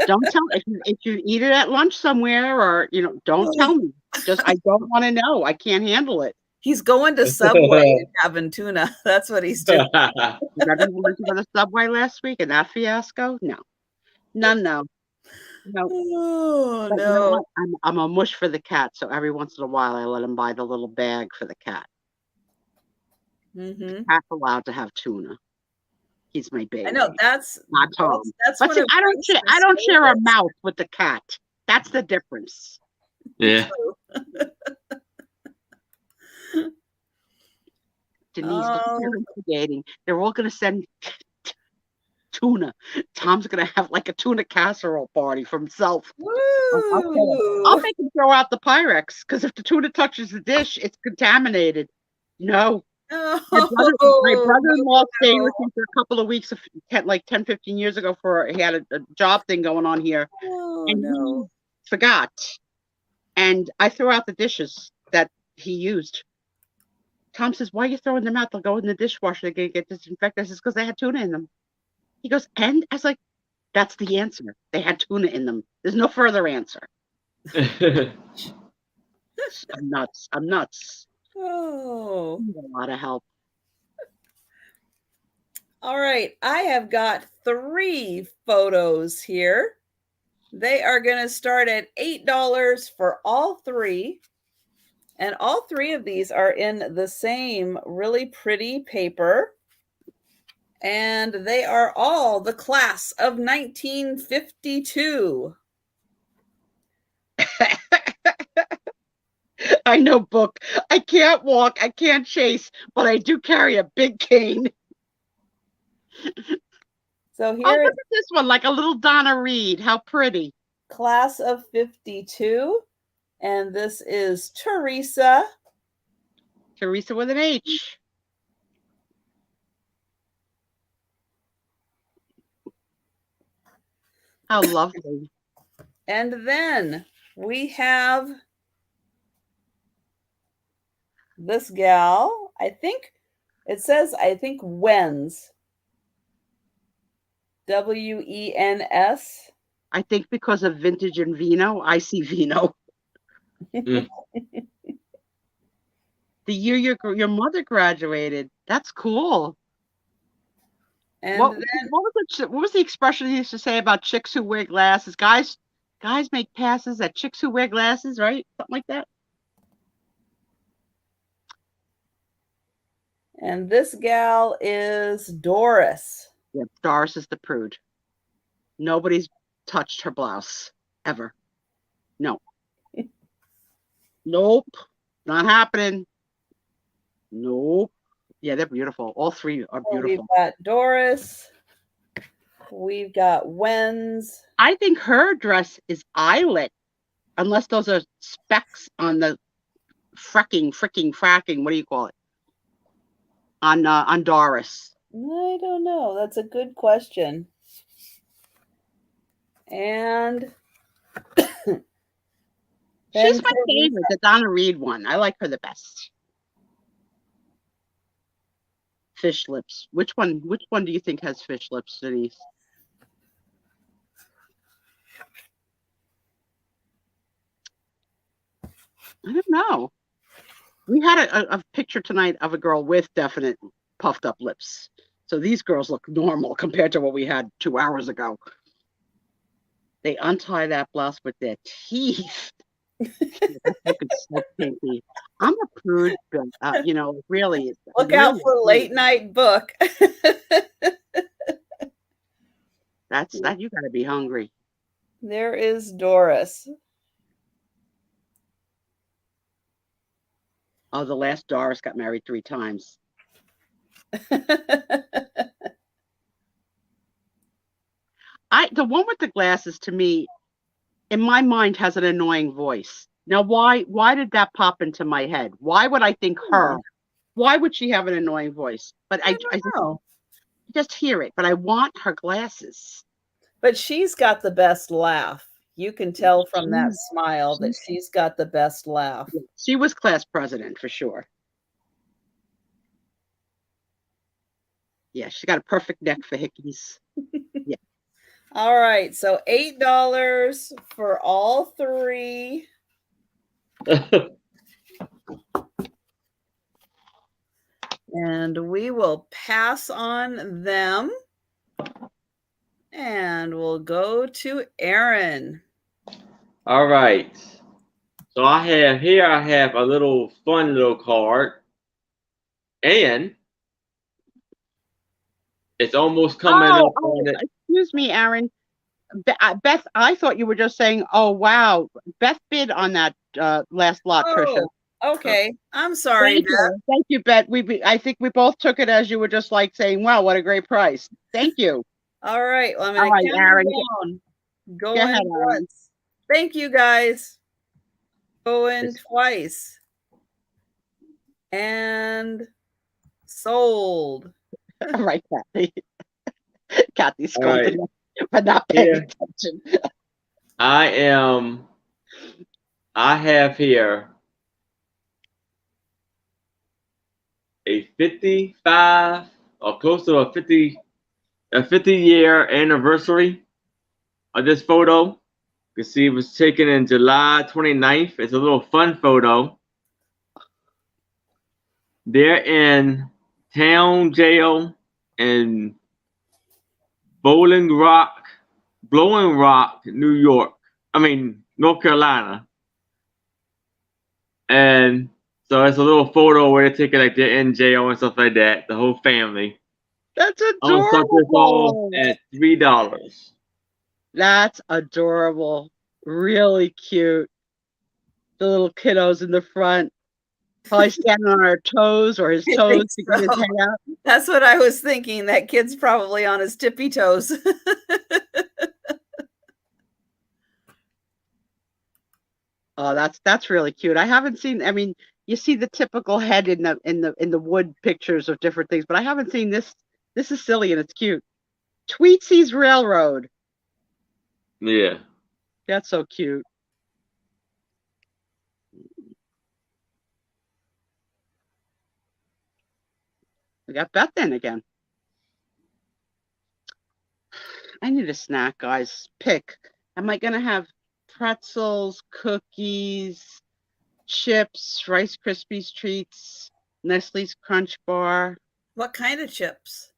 don't tell if you eat it at lunch somewhere, or don't tell me. Just I don't want to know. I can't handle it. He's going to Subway and having tuna. That's what he's doing. Remember we went to go to Subway last week and that fiasco? No. No. Oh, But no. I'm a mush for the cat, so every once in a while I let him buy the little bag for the cat. Mm-hmm. Cat's allowed to have tuna. He's my baby. I know that's not Tom. That's but see, I don't share a mouth with the cat. That's the difference. Yeah. Denise, they're instigating. They're all going to send tuna. Tom's going to have like a tuna casserole party for himself. I'll make him throw out the Pyrex, because if the tuna touches the dish, it's contaminated. No. My brother-in-law stayed with me for a couple of weeks, like 10, 15 years ago. He had a job thing going on here, and he forgot. And I threw out the dishes that he used. Tom says, "Why are you throwing them out? They'll go in the dishwasher. They're going to get disinfected." I says, "Because they had tuna in them." He goes, "And?" I was like, "That's the answer. They had tuna in them. There's no further answer." I'm nuts. Oh. A lot of help. All right. I have got 3 photos here. They are going to start at $8 for all 3. And all 3 of these are in the same really pretty paper. And they are all the class of 1952. I know, Book. I can't walk. I can't chase, but I do carry a big cane. So here, look at this one, like a little Donna Reed. How pretty. Class of 52. And this is Teresa. Teresa with an H. How lovely. And then we have this gal. I think it says, Wens. W-E-N-S. I think because of vintage and vino, I see vino. The year your mother graduated. That's cool. And what was the expression he used to say about chicks who wear glasses? Guys make passes at chicks who wear glasses, right? Something like that. And this gal is Doris. Yep, Doris is the prude. Nobody's touched her blouse ever. No. Nope. Not happening. Nope. Yeah, they're beautiful. All 3 are beautiful. We've got Doris. We've got Wens. I think her dress is eyelet, unless those are specks on the fracking. What do you call it? On Doris. I don't know. That's a good question. And she's my favorite, the Donna Reed one. I like her the best. Fish lips. Which one do you think has fish lips, Denise? I don't know. We had a picture tonight of a girl with definite puffed up lips. So these girls look normal compared to what we had 2 hours ago. They untie that blouse with their teeth. So kinky. I'm a prude, really. Look out for late night Book. That's that. You got to be hungry. There is Doris. Oh, the last Doris got married 3 times. The one with the glasses, to me, in my mind, has an annoying voice. Now, why did that pop into my head? Why would I think her? Why would she have an annoying voice? But I don't know. just hear it. But I want her glasses. But she's got the best laugh. You can tell from that smile that she's got the best laugh. She was class president for sure. Yeah, she got a perfect neck for hickeys. Yeah. All right, so $8 for all three. And we will pass on them. And we'll go to Aaron. All right. So I have a little fun little card. And it's almost coming up on it. Excuse me, Aaron. Beth, I thought you were just saying, oh, wow. Beth bid on that last lot, Trisha. Okay. I'm sorry, Beth. Thank you, Beth. I think we both took it as you were just like saying, wow, what a great price. Thank you. All right. Well, I'm going to count Aaron. down. Going once. Thank you, guys. Going twice. And sold. All right, Kathy. Kathy's scolding but not paying attention. I have here a 55 or close to a 50-year anniversary of this photo. You can see it was taken in July 29th. It's a little fun photo. They're in town jail in Blowing Rock, North Carolina. And so it's a little photo where they're taking like they're in jail and stuff like that. The whole family. That's adorable. I'm gonna start this off at $3. That's adorable. Really cute. The little kiddos in the front. Probably standing on our toes or his toes to get his head out. That's what I was thinking. That kid's probably on his tippy toes. Oh, that's really cute. I haven't seen. I mean, you see the typical head in the wood pictures of different things, but I haven't seen this. This is silly and it's cute. Tweetsy's Railroad. Yeah. That's so cute. We got Beth in again. I need a snack, guys. Pick. Am I going to have pretzels, cookies, chips, Rice Krispies treats, Nestle's Crunch Bar? What kind of chips?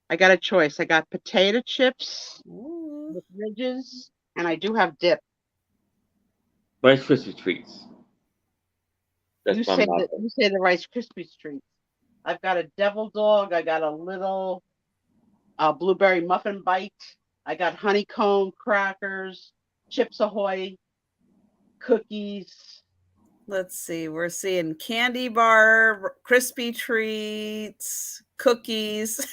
I got a choice. I got potato chips with ridges, and I do have dip. Rice Krispies treats. You say the Rice Krispies treats. I've got a devil dog. I got a little blueberry muffin bite. I got honeycomb crackers, Chips Ahoy, cookies. Let's see. We're seeing candy bar, crispy treats, cookies.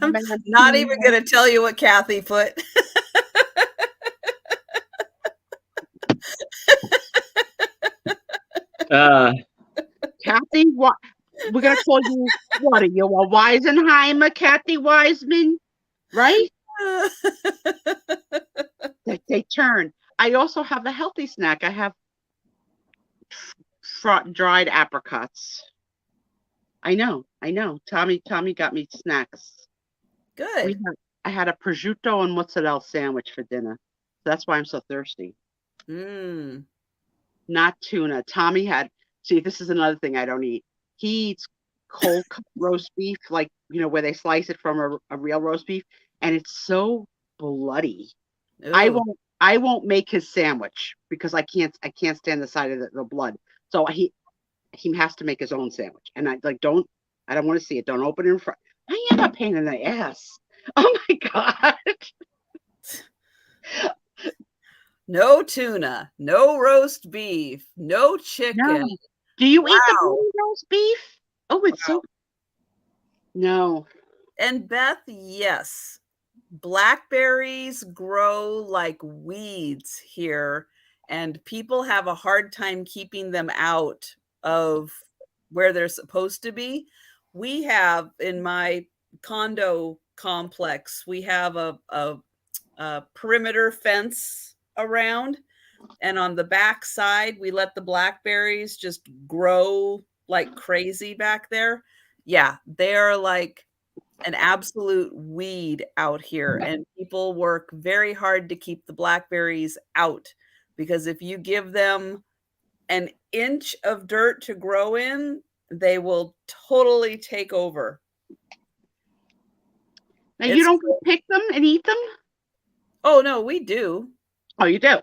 I'm not even going to tell you what Kathy put. Kathy, what? We're going to call you, what are you, a Weisenheimer, Kathy Wiseman? Right? They turn. I also have a healthy snack. I have dried apricots. I know. Tommy got me snacks. Good. I had a prosciutto and mozzarella sandwich for dinner. So that's why I'm so thirsty. Not tuna. Tommy had, see, this is another thing I don't eat. He eats cold roast beef, like, where they slice it from a real roast beef, and it's so bloody. Ooh. I won't make his sandwich because I can't stand the sight of the blood. So he has to make his own sandwich, and I don't want to see it. Don't open it in front. I am a pain in the ass. Oh my God. No tuna, no roast beef, no chicken. No. Do you eat the roast beef? Oh, it's so. No. And Beth, yes. Blackberries grow like weeds here. and people have a hard time keeping them out of where they're supposed to be. We have in my condo complex, we have a perimeter fence around, and on the back side, we let the blackberries just grow like crazy back there. Yeah, they're like an absolute weed out here, and people work very hard to keep the blackberries out, because if you give them an inch of dirt to grow in, they will totally take over. Now you don't pick them and eat them? Oh no, we do. Oh, you do?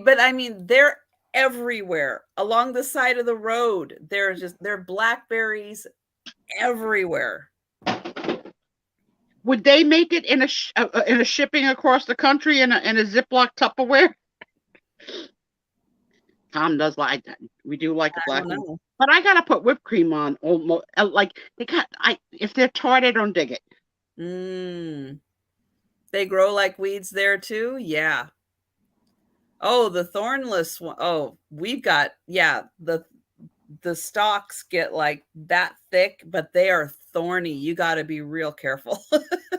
But I mean, they're everywhere along the side of the road. They're blackberries everywhere. Would they make it in a shipping across the country in a Ziploc Tupperware? Tom does like that. We do like the black one, but I gotta put whipped cream on. Almost like if they're tart, I don't dig it. They grow like weeds there too. Yeah. Oh, the thornless one. Oh, we've got the stalks get like that thick, but they are thorny. You got to be real careful.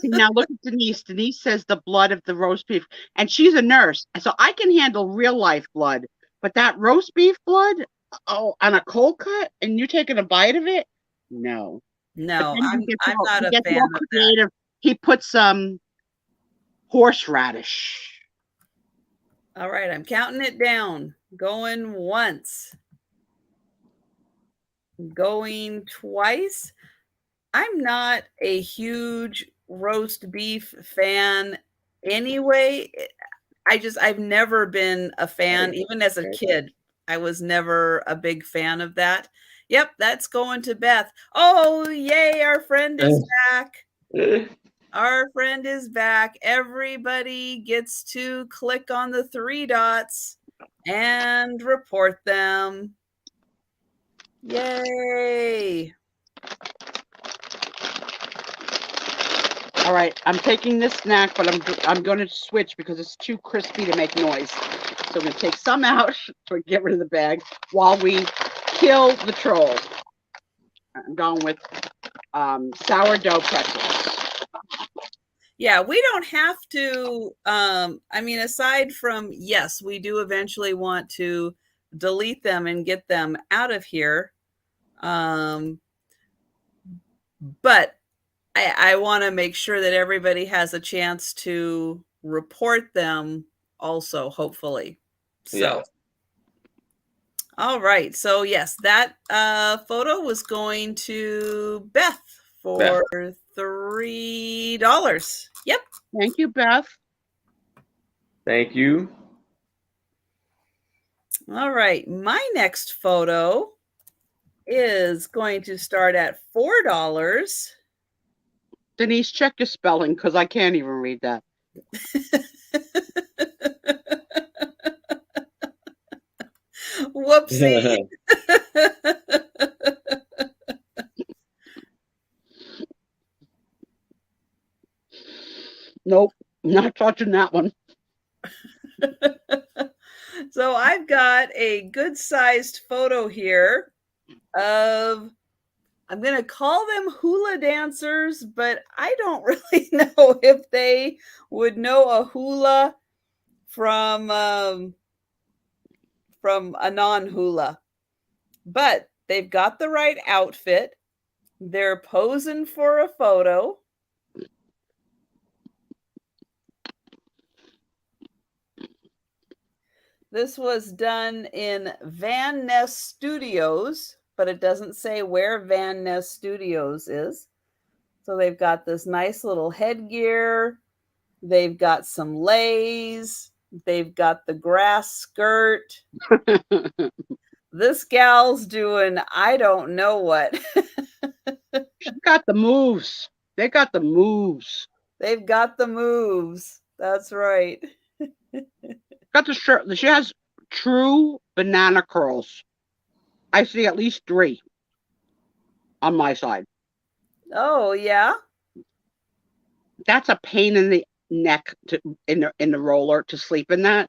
Now look at Denise. Denise says the blood of the roast beef, and she's a nurse, so I can handle real life blood. But that roast beef blood, on a cold cut, and you taking a bite of it? No. No, I'm not a fan of that. He puts some horseradish. All right, I'm counting it down. Going once. Going twice. I'm not a huge roast beef fan anyway. I've never been a fan, even as a kid. I was never a big fan of that. Yep, that's going to Beth. Oh, yay, our friend is back. Our friend is back. Everybody gets to click on the 3 dots and report them. Yay. All right, I'm taking this snack, but I'm going to switch because it's too crispy to make noise. So I'm going to take some out to get rid of the bag while we kill the troll. I'm going with sourdough pretzels. Yeah, we don't have to, I mean, aside from, yes, we do eventually want to delete them and get them out of here. But I want to make sure that everybody has a chance to report them also, hopefully. So, yeah. All right. So, yes, that photo was going to Beth for $3. Yep. Thank you, Beth. Thank you. All right. My next photo is going to start at $4. Denise, check your spelling because I can't even read that. Whoopsie. Nope, not touching that one. So I've got a good sized photo here of, I'm going to call them hula dancers, but I don't really know if they would know a hula from a non-hula. But they've got the right outfit. They're posing for a photo. This was done in Van Ness Studios, but it doesn't say where Van Ness Studios is. So they've got this nice little headgear. They've got some lays. They've got the grass skirt. This gal's doing, I don't know what. She's got the moves. They got the moves. They've got the moves. That's right. Got the shirt. She has true banana curls. I see at least 3 on my side. Oh, yeah? That's a pain in the neck in the roller to sleep in that.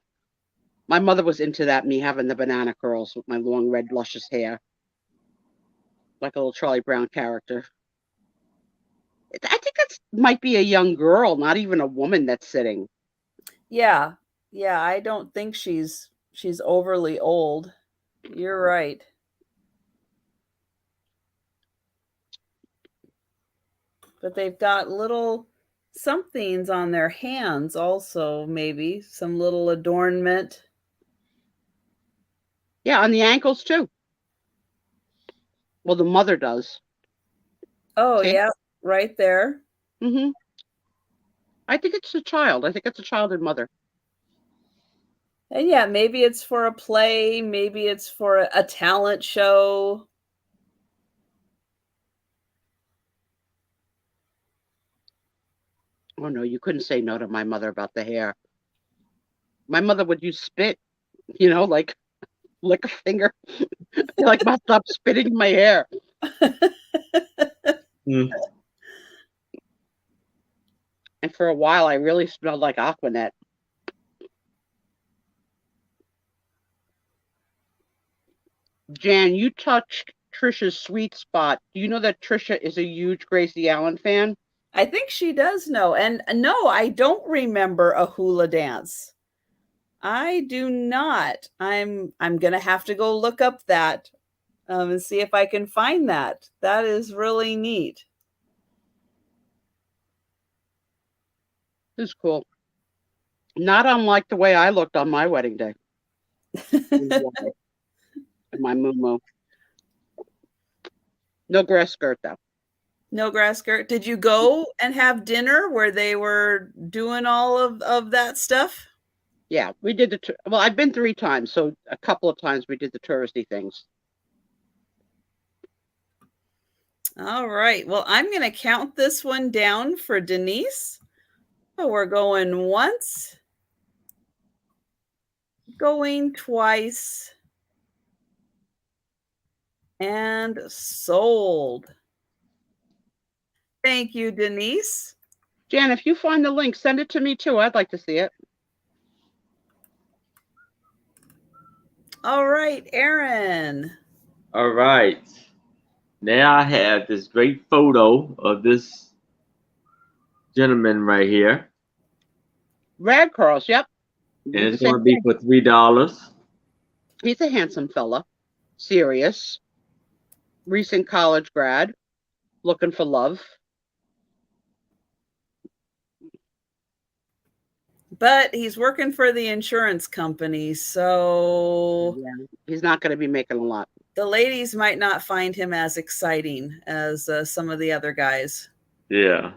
My mother was into that, me having the banana curls with my long, red, luscious hair. Like a little Charlie Brown character. I think that might be a young girl, not even a woman that's sitting. Yeah. Yeah, I don't think she's overly old. You're right. But they've got little somethings on their hands also, maybe some little adornment. Yeah, on the ankles too. Well, the mother does. Oh, See? yeah, right there. Mm-hmm. I think it's a child. I think it's a child and mother. And yeah, maybe it's for a play, maybe it's for a talent show. Oh no, you couldn't say no to my mother about the hair. My mother would use spit, like lick a finger. Like, mom, stop spitting in my hair. Mm. And for a while, I really smelled like Aquanet. Jan, you touched Trisha's sweet spot. Do you know that Trisha is a huge Gracie Allen fan? I think she does know. And no, I don't remember a hula dance. I do not. I'm gonna have to go look up that and see if I can find that. That is really neat. This is cool. Not unlike the way I looked on my wedding day. My moo. No grass skirt though. No grass skirt. Did you go and have dinner where they were doing all of that stuff? Yeah, we did well, I've been 3 times, so a couple of times we did the touristy things. All right. Well, I'm going to count this one down for Denise. So we're going once, going twice, and sold. Thank you, Denise. Jan, if you find the link, send it to me too. I'd like to see it. All right, Aaron. All right. Now I have this great photo of this gentleman right here. Rag curls, yep. And it's going to be for $3. He's a handsome fella. Serious. Recent college grad. Looking for love. But he's working for the insurance company, so yeah, he's not going to be making a lot. The ladies might not find him as exciting as some of the other guys. Yeah.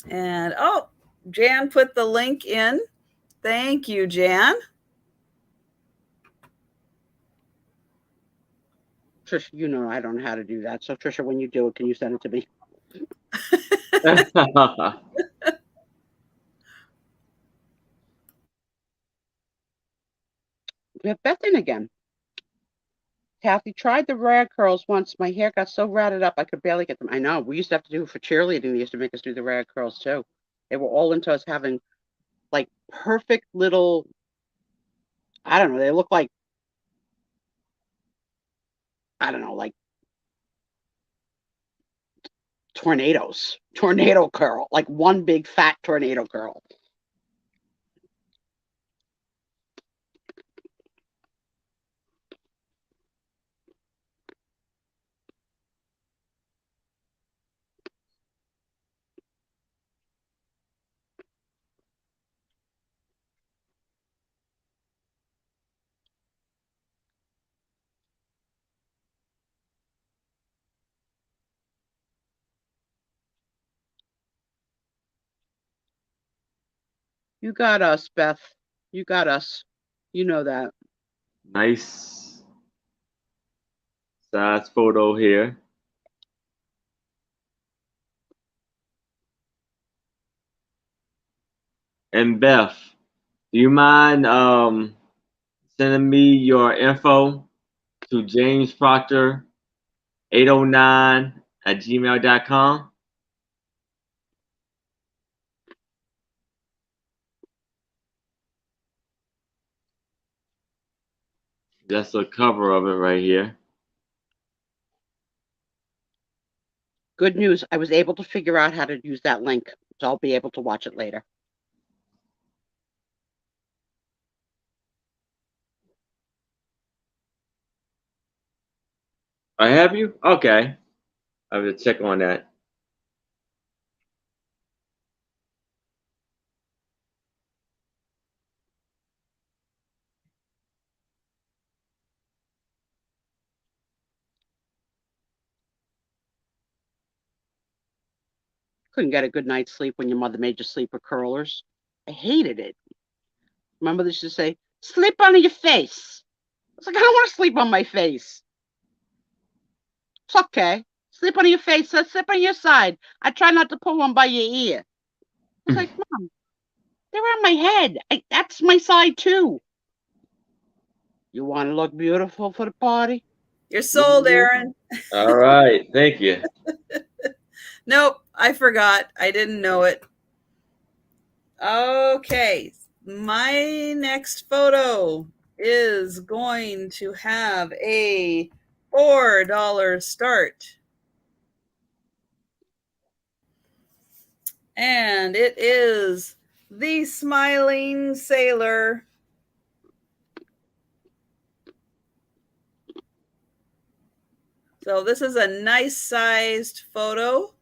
And oh, Jan put the link in. Thank you, Jan. Trisha, you know I don't know how to do that. So Trisha, when you do it, can you send it to me? We have Beth in again. Kathy tried the rag curls once. My hair got so ratted up I could barely get them. I know. We used to have to do it for cheerleading. They used to make us do the rag curls too. They were all into us having like perfect little, I don't know, they look like, I don't know, like tornadoes. Tornado curl. Like one big fat tornado curl. You got us, Beth. You got us. You know that. Nice size photo here. And Beth, do you mind sending me your info to James Proctor 809 at gmail.com? That's the cover of it right here. Good news. I was able to figure out how to use that link, so I'll be able to watch it later. I have you? Okay. I will check on that. Couldn't get a good night's sleep when your mother made you sleep with curlers. I hated it. My mother used to say, sleep on your face. I was like, I don't want to sleep on my face. It's okay. Sleep on your face. Sleep on your side. I try not to pull one by your ear. I was like, Mom, they're on my head. That's my side too. You want to look beautiful for the party? You're sold, Aaron. All right. Thank you. Nope, I forgot. I didn't know it. Okay, my next photo is going to have a $4 start. And it is the Smiling Sailor. So this is a nice sized photo.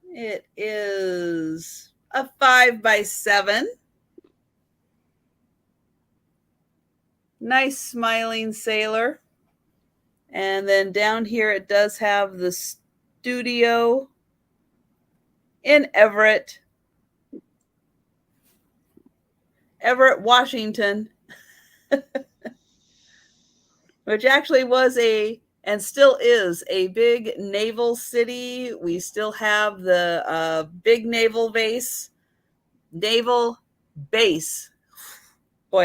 It is a 5x7. Nice smiling sailor. And then down here it does have the studio in Everett, Washington, which actually was and still is a big naval city. We still have the big naval base. Boy,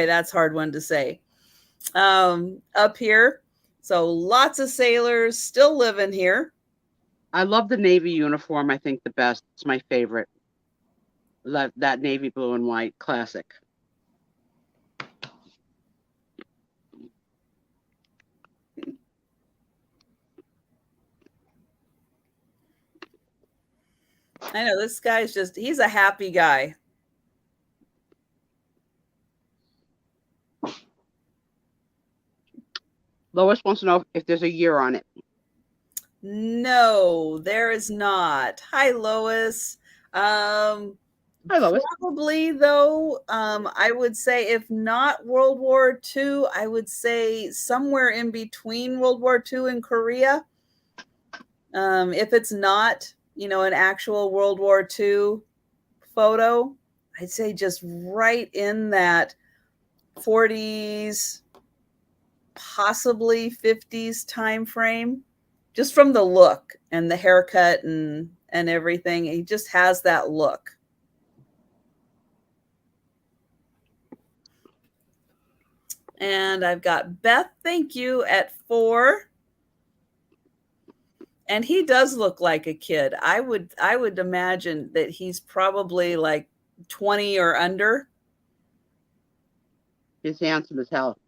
that's a hard one to say. Up here. So lots of sailors still living here. I love the Navy uniform. I think the best. It's my favorite. That navy blue and white classic. I know this guy's he's a happy guy. Lois wants to know if there's a year on it. No, there is not. Hi, Lois. Hi, Lois. Probably, though, I would say if not World War II, I would say somewhere in between World War II and Korea. If it's not, an actual World War II photo, I'd say just right in that 40s, possibly 50s time frame, just from the look and the haircut and everything. He just has that look. And I've got Beth, thank you, at 4. And he does look like a kid. I would imagine that he's probably like 20 or under. He's handsome as hell.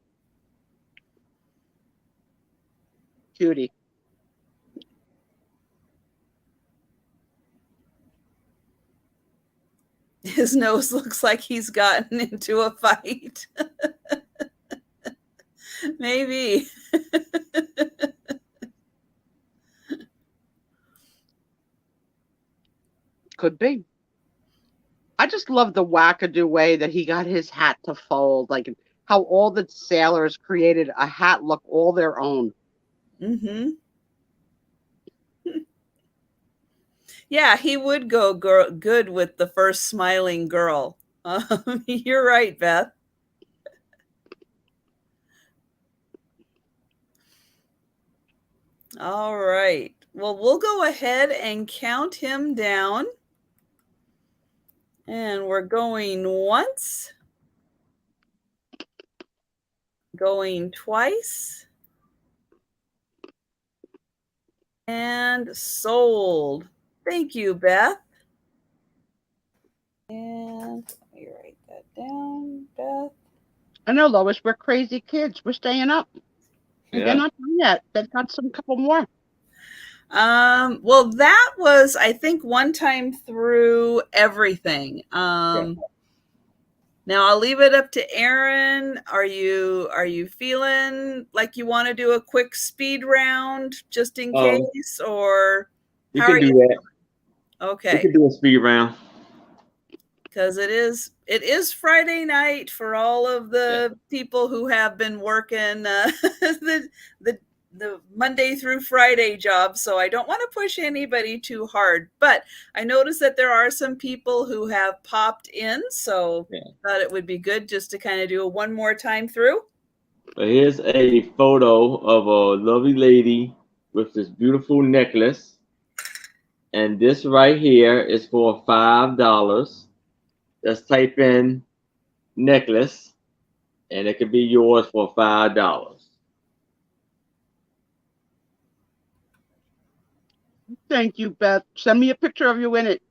Cutie. His nose looks like he's gotten into a fight. Maybe. Could be. I just love the wackadoo way that he got his hat to fold, like how all the sailors created a hat look all their own. Mm-hmm. Yeah, he would go good with the first smiling girl. You're right, Beth. All right. Well, we'll go ahead and count him down. And we're going once. Going twice. And sold. Thank you, Beth. And let me write that down, Beth. I know, Lois, we're crazy kids. We're staying up. Yeah. They're not done yet. They've got some couple more. Well, that was, I think, one time through everything. Now I'll leave it up to Aaron. Are you feeling like you want to do a quick speed round just in case, or We how can are do you? that. Okay. We can do a speed round. Because it is Friday night for all of the people who have been working the Monday through Friday job. So I don't want to push anybody too hard, but I noticed that there are some people who have popped in. So I thought it would be good just to kind of do a one more time through. But here's a photo of a lovely lady with this beautiful necklace. And this right here is for $5. Just type in necklace, and it could be yours for $5. Thank you, Beth. Send me a picture of you in it.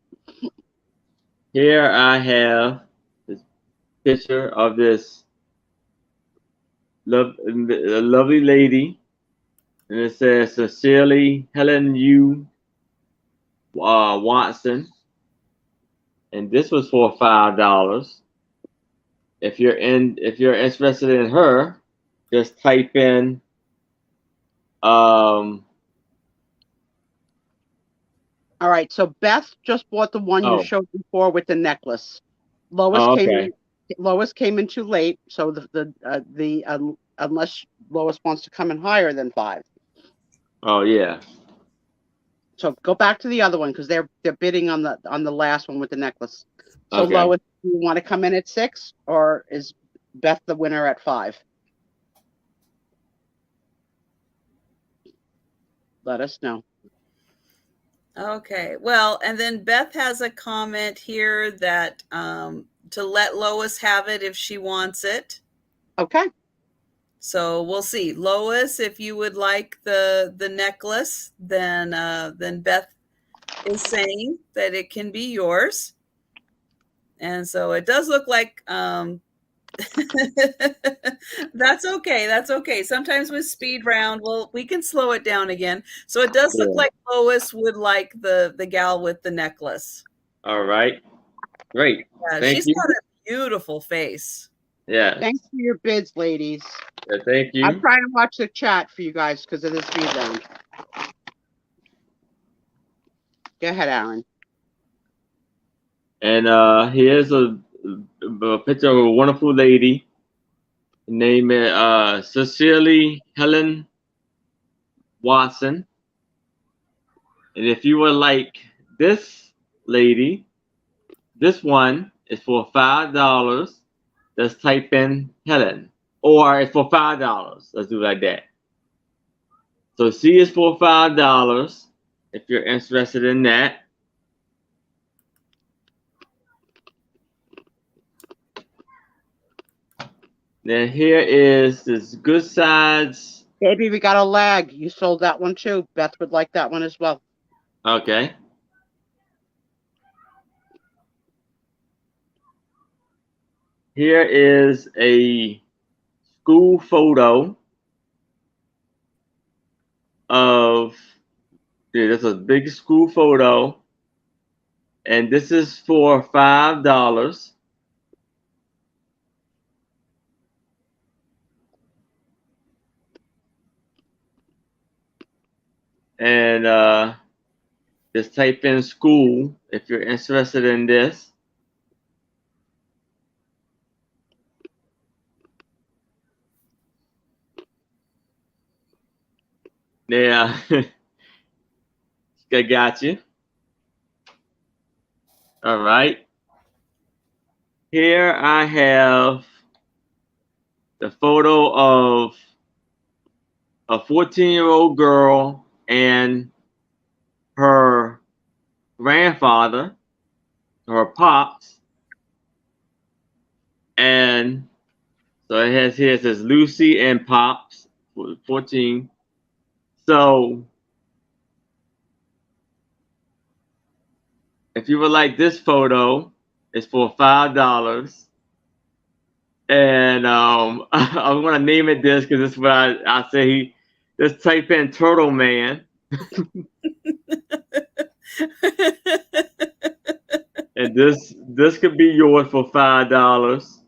Here I have this picture of this lovely lady, and it says Sincerely Helen U. Watson, and this was for $5. If you're interested in her, just type in All right, so Beth just bought the one you showed before with the necklace. Lois came in too late, so unless Lois wants to come in higher than 5. Oh yeah. So go back to the other one because they're bidding on the last one with the necklace. So Lois, do you want to come in at 6, or is Beth the winner at 5? Let us know. Okay, well, and then Beth has a comment here that to let Lois have it if she wants it. Okay. So we'll see. Lois, if you would like the necklace, then Beth is saying that it can be yours. And so it does look like that's okay. That's okay. Sometimes with speed round, we can slow it down again. So it does look like Lois would like the gal with the necklace. All right. Great. Yeah, Thank you. Got a beautiful face. Yeah. Thanks for your bids, ladies. Yeah, thank you. I'm trying to watch the chat for you guys because of this speed round. Go ahead, Aaron. And here's a picture of a wonderful lady. Name is Sincerely Helen Watson. And if you would like this lady, this one is for $5. Just type in Helen. Or it's for $5. Let's do it like that. So C is for $5 if you're interested in that. Then here is this good size. Baby, we got a lag. You sold that one too. Beth would like that one as well. Okay. Here is a school photo of, there's a big school photo, and this is for $5. And just type in school if you're interested in this. Yeah, I got you. All right. Here I have the photo of a 14-year-old girl and her grandfather, her pops, And so it says Lucy and Pops 14. So if you would like this photo, it's for $5. And I'm gonna name it this because this is what I say. Just type in Turtle Man, and this could be yours for $5.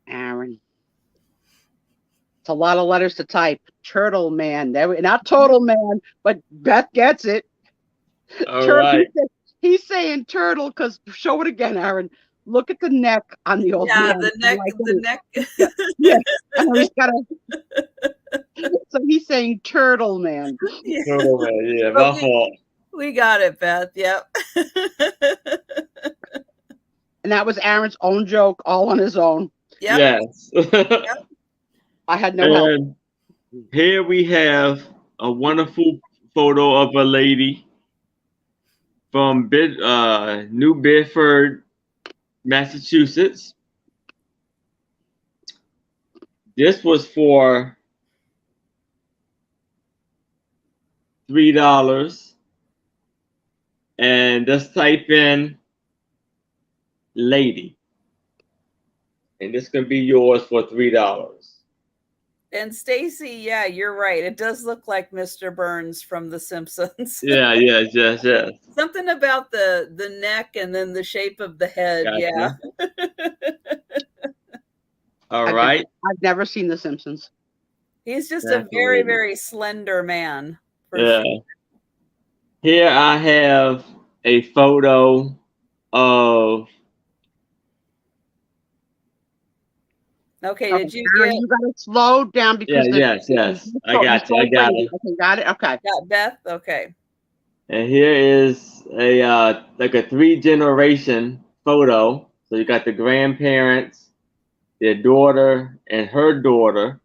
Aaron. It's a lot of letters to type. Turtle Man. Not Total Man, but Beth gets it. All right. He's saying turtle because show it again, Aaron. Look at the neck on the old man. The neck, the neck. Yeah. And he's got so he's saying Turtle Man. Yeah. Turtle Man, yeah, my fault. We got it, Beth. Yep. And that was Aaron's own joke, all on his own. Yep. Yes. Yep. I had no help. Here we have a wonderful photo of a lady from New Bedford, Massachusetts. This was for $3. And just type in lady. And this can be yours for $3. And Stacy, yeah, you're right. It does look like Mr. Burns from The Simpsons. Yeah, yes. Something about the neck and then the shape of the head. Gotcha. Yeah. All right. I've never seen The Simpsons. He's just a very, very slender man. Yeah. Sure. Here I have a photo of. Okay, did you get? You got to slow down because. Yes. I got you. I got it. Okay, got it. Okay. Got Beth. Okay. And here is a like a 3-generation photo. So you got the grandparents, their daughter, and her daughter.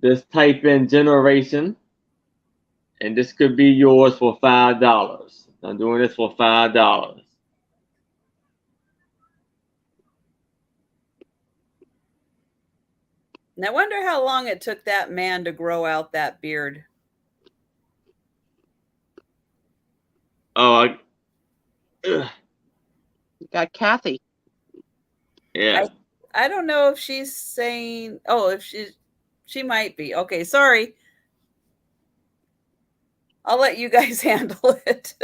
Just type in generation, and this could be yours for $5. I'm doing this for $5. And I wonder how long it took that man to grow out that beard. Oh, got Kathy. Yeah. I don't know if she's saying. Oh, if she might be. Okay, sorry. I'll let you guys handle it.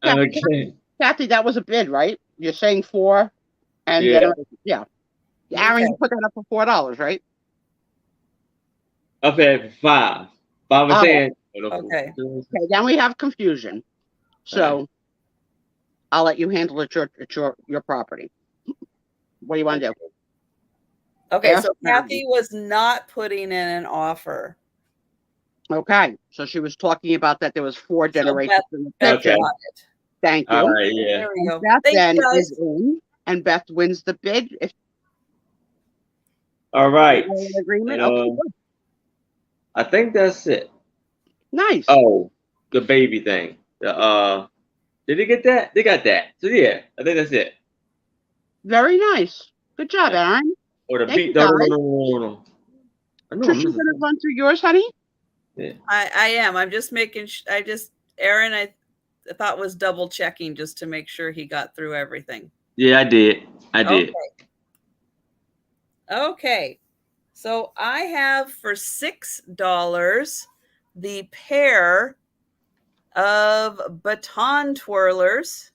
Okay. Kathy, that was a bid, right? You're saying 4, and yeah. Aaron, you put that up for $4, right? Okay, for 5. 5 was saying. Okay. Okay, then we have confusion. So I'll let you handle it. Your property. What do you want to do? Okay, so Kathy was not putting in an offer. Okay, so she was talking about that there was 4 generations in the picture. Okay. Thank you. All right, yeah. There we go. Beth then is in, and Beth wins the bid. All right. Agreement. Okay, good. I think that's it. Nice. Oh, the baby thing. Did they get that? They got that. So yeah, I think that's it. Very nice. Good job, Aaron. Or the beat. No. Trisha's gonna run through yours, honey. Yeah. I am. I'm just making. Aaron, I thought was double checking just to make sure he got through everything. Yeah, I did. I did. Okay. So I have for $6 the pair of baton twirlers.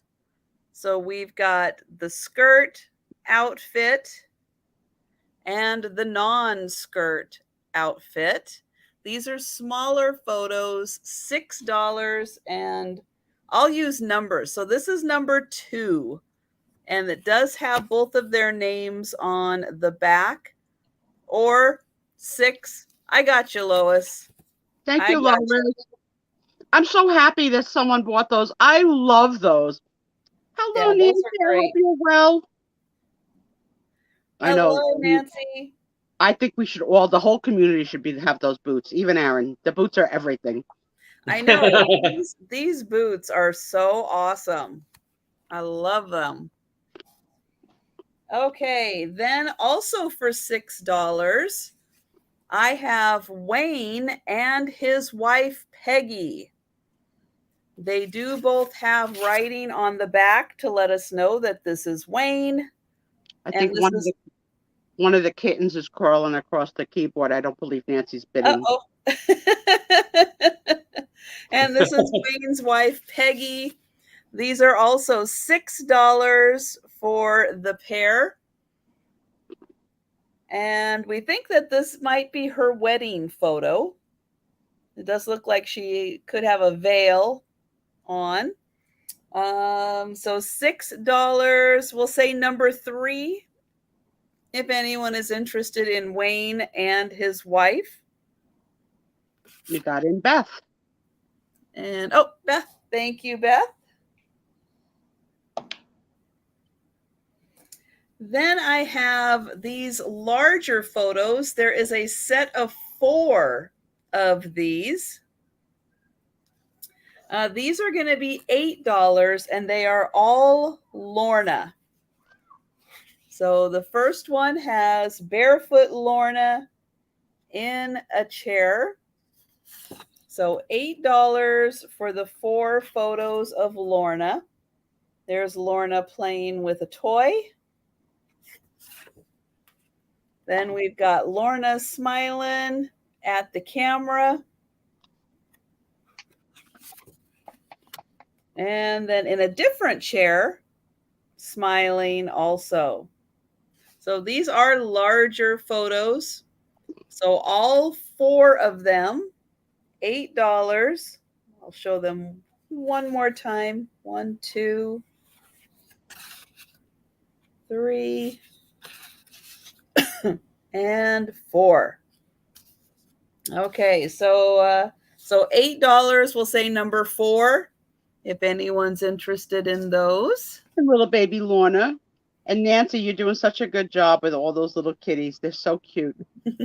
So we've got the skirt outfit and the non-skirt outfit. These are smaller photos, $6, and I'll use numbers. So this is number 2, and it does have both of their names on the back. Or 6. I got you, Lois. Thank you, Lois. I'm so happy that someone bought those. I love those. Hello, Nancy. I hope you're well. I know. Hello, Nancy. I think we should the whole community should have those boots. Even Aaron. The boots are everything. I know. These boots are so awesome. I love them. Okay, then also for $6, I have Wayne and his wife, Peggy. They do both have writing on the back to let us know that this is Wayne. I think one of the kittens is crawling across the keyboard. I don't believe Nancy's bidding. Uh-oh. And this is Wayne's wife, Peggy. These are also $6 for the pair. And we think that this might be her wedding photo. It does look like she could have a veil on. So $6. We'll say number 3 if anyone is interested in Wayne and his wife. You got in Beth. And oh, Beth, thank you, Beth. Then I have these larger photos. There is a set of 4 of these. These are going to be $8, and they are all Lorna. So the first one has barefoot Lorna in a chair. So $8 for the 4 photos of Lorna. There's Lorna playing with a toy. Then we've got Lorna smiling at the camera. And then in a different chair, smiling also. So these are larger photos. So all 4 of them, $8. I'll show them one more time. 1, 2, 3, and 4. Okay, so $8. We'll say number 4 if anyone's interested in those. Little baby Lorna. And Nancy, you're doing such a good job with all those little kitties. They're so cute.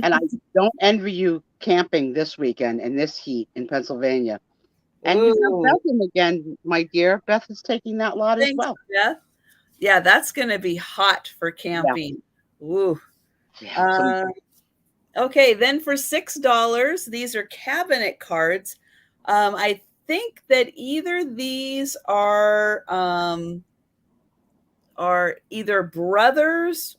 And I don't envy you camping this weekend in this heat in Pennsylvania. And you have Beth in again, my dear. Beth is taking that lot as well. Beth. Yeah, that's going to be hot for camping. Yeah. Ooh. Yeah, okay, then for $6, these are cabinet cards. I think that either these are either brothers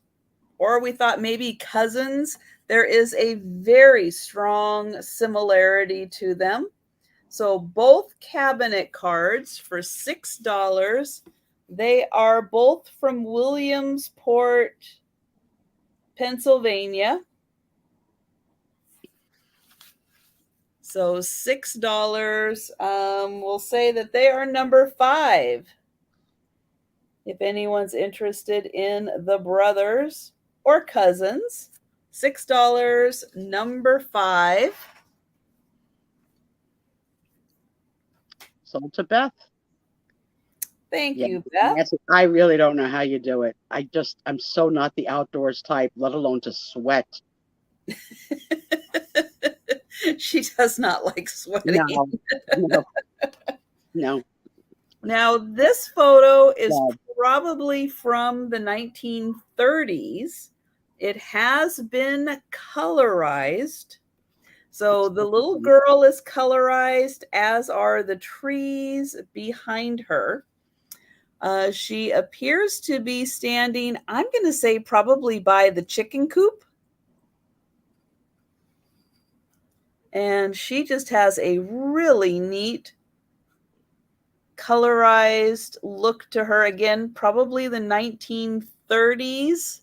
or we thought maybe cousins. There is a very strong similarity to them. So both cabinet cards for $6. They are both from Williamsport, Pennsylvania. So $6. We'll say that they are number 5. If anyone's interested in the brothers or cousins, $6, number 5. Sold to Beth. Thank you, Beth. Nancy, I really don't know how you do it. I'm so not the outdoors type, let alone to sweat. She does not like sweating. No. Now, this photo is probably from the 1930s. It has been colorized. So the little girl is colorized, as are the trees behind her. She appears to be standing, I'm going to say probably by the chicken coop. And she just has a really neat colorized look to her. Again, probably the 1930s.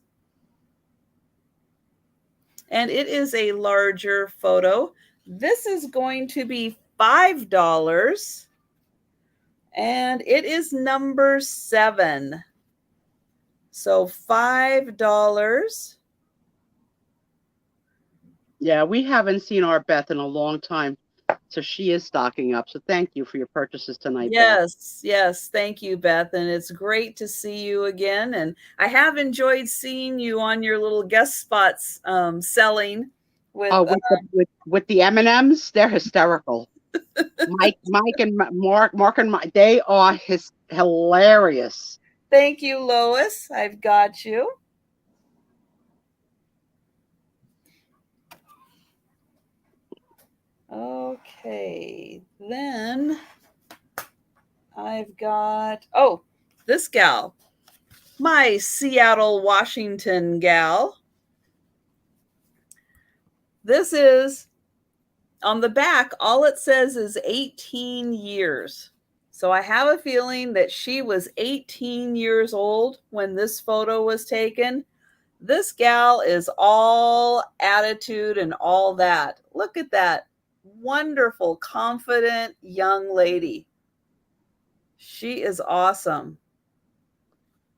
And it is a larger photo. This is going to be $5. And it is number 7. So $5. Yeah, we haven't seen our Beth in a long time. So she is stocking up. So thank you for your purchases tonight, Beth. Yes. Thank you, Beth. And it's great to see you again. And I have enjoyed seeing you on your little guest spots selling. With the M&Ms. They're hysterical. Mike and Mark and Mike, they are hilarious. Thank you, Lois. I've got you. Okay, then I've got, oh, this gal, my Seattle, Washington gal. This is, on the back, all it says is 18 years. So I have a feeling that she was 18 years old when this photo was taken. This gal is all attitude and all that. Look at that wonderful, confident young lady. She is awesome.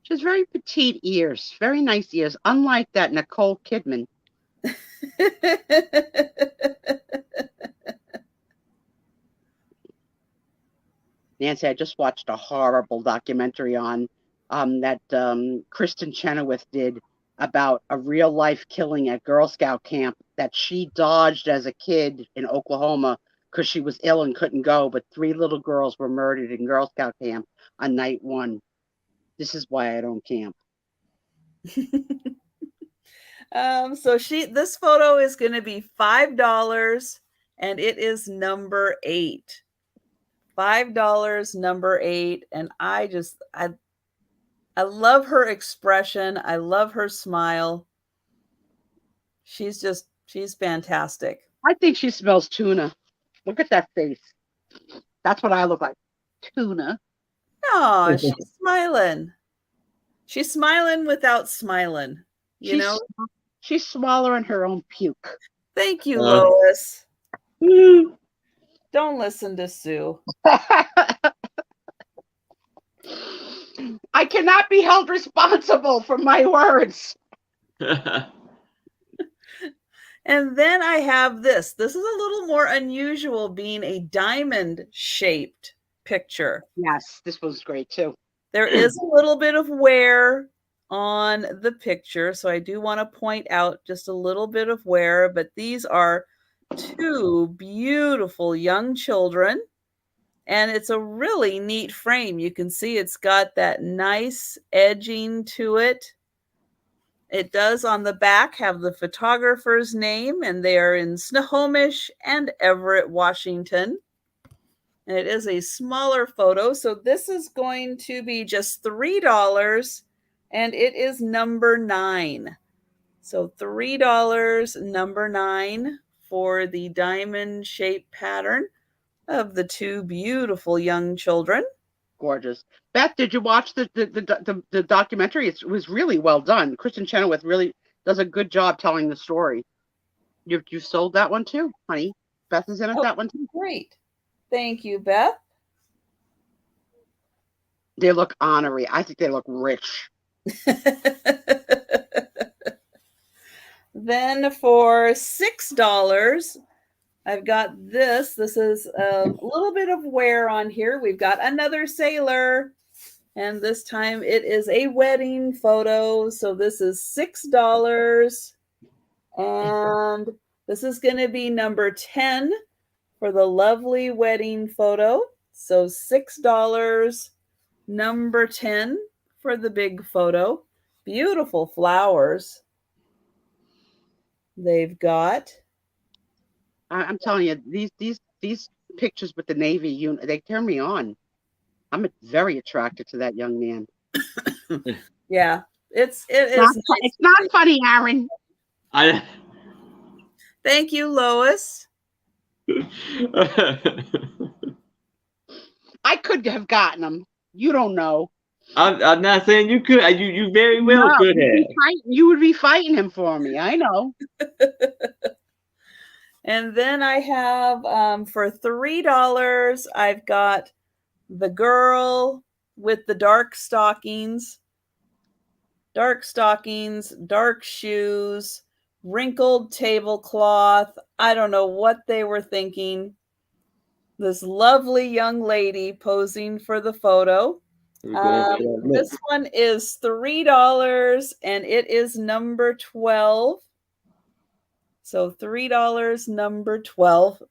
She has very petite ears, very nice ears, unlike that Nicole Kidman. Nancy, I just watched a horrible documentary on that Kristen Chenoweth did about a real life killing at Girl Scout camp that she dodged as a kid in Oklahoma because she was ill and couldn't go. But 3 little girls were murdered in Girl Scout camp on night 1. This is why I don't camp. So this photo is going to be $5, and it is number 8. $5, number 8, and I love her expression. I love her smile. She's fantastic. I think she smells tuna. Look at that face. That's what I look like. Tuna. Oh, she's smiling. She's smiling without smiling. You know? She's swallowing her own puke. Thank you, Lois. Don't listen to Sue. I cannot be held responsible for my words. And then I have this. This is a little more unusual, being a diamond-shaped picture. Yes, this was great too. There is a little bit of wear on the picture, so I do want to point out just a little bit of wear, but these are 2 beautiful young children, and it's a really neat frame. You can see it's got that nice edging to it. It does on the back have the photographer's name, and they are in Snohomish and Everett, Washington. And it is a smaller photo, so this is going to be just $3, and it is number 9. So $3, number 9, for the diamond-shaped pattern of the 2 beautiful young children. Gorgeous. Beth, did you watch the documentary? It was really well done. Kristen Chenoweth really does a good job telling the story. You sold that one too, honey. Beth is in it, that one too. Great. Thank you, Beth. They look honorary. I think they look rich. Then for $6, I've got this. This is a little bit of wear on here. We've got another sailor, and this time it is a wedding photo. So this is $6, and this is going to be number 10 for the lovely wedding photo. So $6, number 10 for the big photo. Beautiful flowers they've got. I'm telling you, these pictures with the Navy unit, they turn me on. I'm very attracted to that young man. Yeah, it's not funny, Aaron. Thank you, Lois. I could have gotten him. You don't know. I'm not saying you could. You very well could have. You would be fighting him for me. I know. And then I have, for $3, I've got the girl with the dark stockings, dark shoes, wrinkled tablecloth. I don't know what they were thinking. This lovely young lady posing for the photo. This one is $3, and it is number 12. So $3, number 12.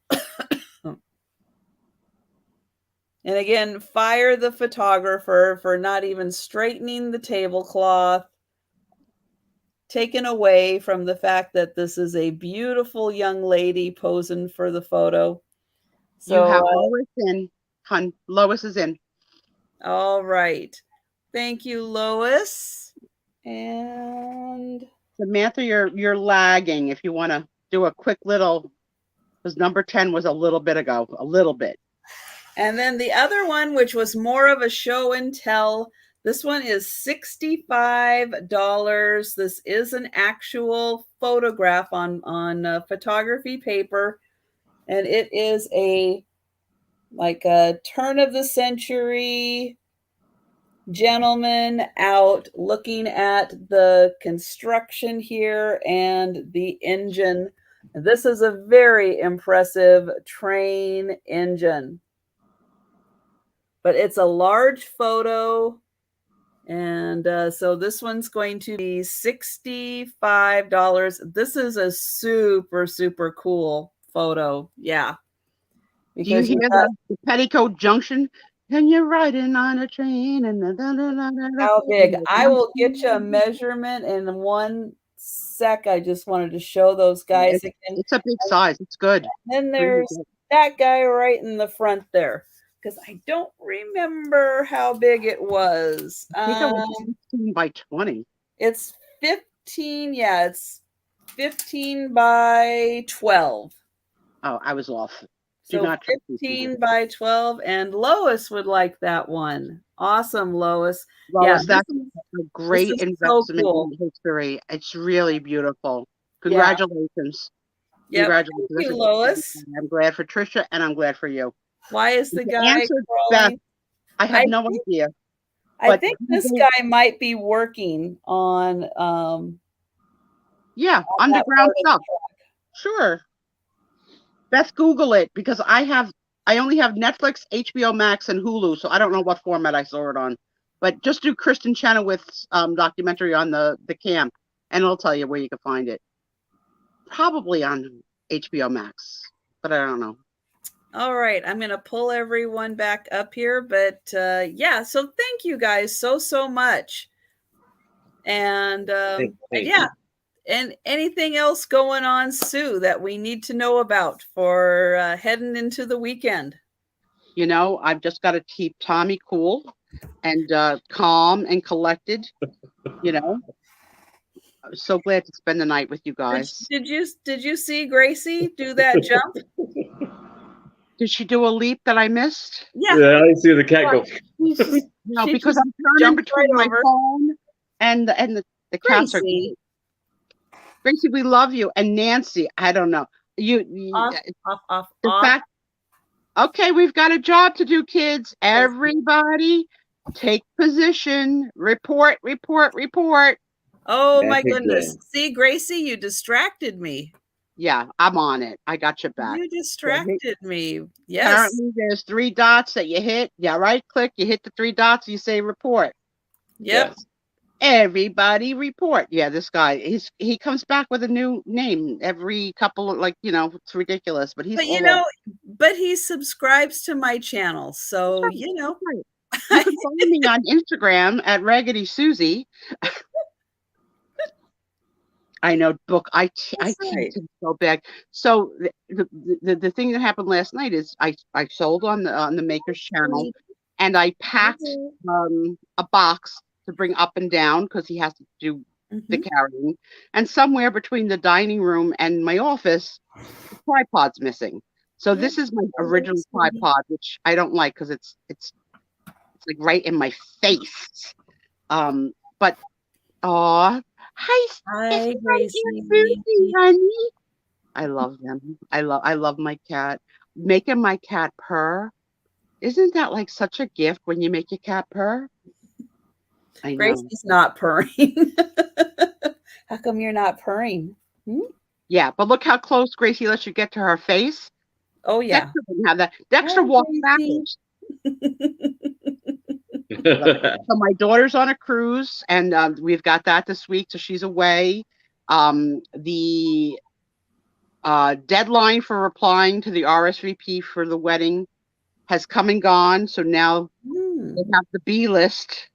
And again, fire the photographer for not even straightening the tablecloth, taken away from the fact that this is a beautiful young lady posing for the photo. You So, have Lois in, hon. Lois is in. all right. Thank you, Lois. And Samantha, you're lagging. If you want to do a quick little, because number 10 was a little bit ago, a little bit. And then the other one, which was more of a show and tell, this one is $65. This is an actual photograph on photography paper, and it is like a turn of the century gentleman out looking at the construction here and the engine. This is a very impressive train engine. But it's a large photo, and so this one's going to be $65. This is a super, super cool photo. Yeah. Do you Because hear the Petticoat Junction? And you're riding on a train and how big? I will get you a measurement in 1 sec. I just wanted to show those guys again. It's a big size. It's good. And then there's that guy right in the front there, because I don't remember how big it was. I think it was 16 by 20. It's 15. Yeah, it's 15 by 12. Oh, I was off. So 15 by 12, and Lois would like that one. Awesome, Lois. Lois, that's a great investment in history. It's really beautiful. Congratulations. Yeah. Congratulations. Thank you, Lois. I'm glad for Trisha, and I'm glad for you. Why is the guy crawling? I have no idea. I think this guy might be working on underground stuff. Sure. Beth, Google it, because I only have Netflix, HBO Max, and Hulu, so I don't know what format I saw it on. But just do Kristen Chenoweth's documentary on the camp, and it'll tell you where you can find it. Probably on HBO Max, but I don't know. All right, I'm going to pull everyone back up here, but yeah, so thank you guys so much. And yeah. And anything else going on, Sue, that we need to know about for heading into the weekend? You know, I've just got to keep Tommy cool and calm and collected. You know, I'm so glad to spend the night with you guys. Did you see Gracie do that jump? Did she do a leap that I missed? Yeah, I see the cat go. No, because I'm turning between my phone and the cats are. Gracie, we love you. And Nancy, I don't know. Off. Okay, we've got a job to do, kids. Everybody take position. Report. Oh, my goodness. See, Gracie, you distracted me. Yeah, I'm on it. I got your back. You distracted me. Yes. Apparently, there's 3 dots that you hit. Yeah, right click. You hit the 3 dots. You say report. Yep. Yes. Everybody report. Yeah, this guy, he comes back with a new name every couple of, it's ridiculous, but he's but he subscribes to my channel, so sure. You can find me on Instagram at Raggedy Susie. I know, book. I teach so bad. So the thing that happened last night is I sold on the Maker's channel, and I packed a box to bring up and down because he has to do the carrying. And somewhere between the dining room and my office, the tripod's missing. So this is my original tripod, which I don't like because it's like right in my face. But hi, Gracie, honey. I love them. I love my cat. Making my cat purr. Isn't that like such a gift when you make your cat purr? Gracie's not purring. How come you're not purring? Yeah, but look how close Gracie lets you get to her face. Oh, yeah. Dexter didn't have that. Dexter walked backwards. So my daughter's on a cruise, and we've got that this week, so she's away. The deadline for replying to the RSVP for the wedding has come and gone. So now they have the B list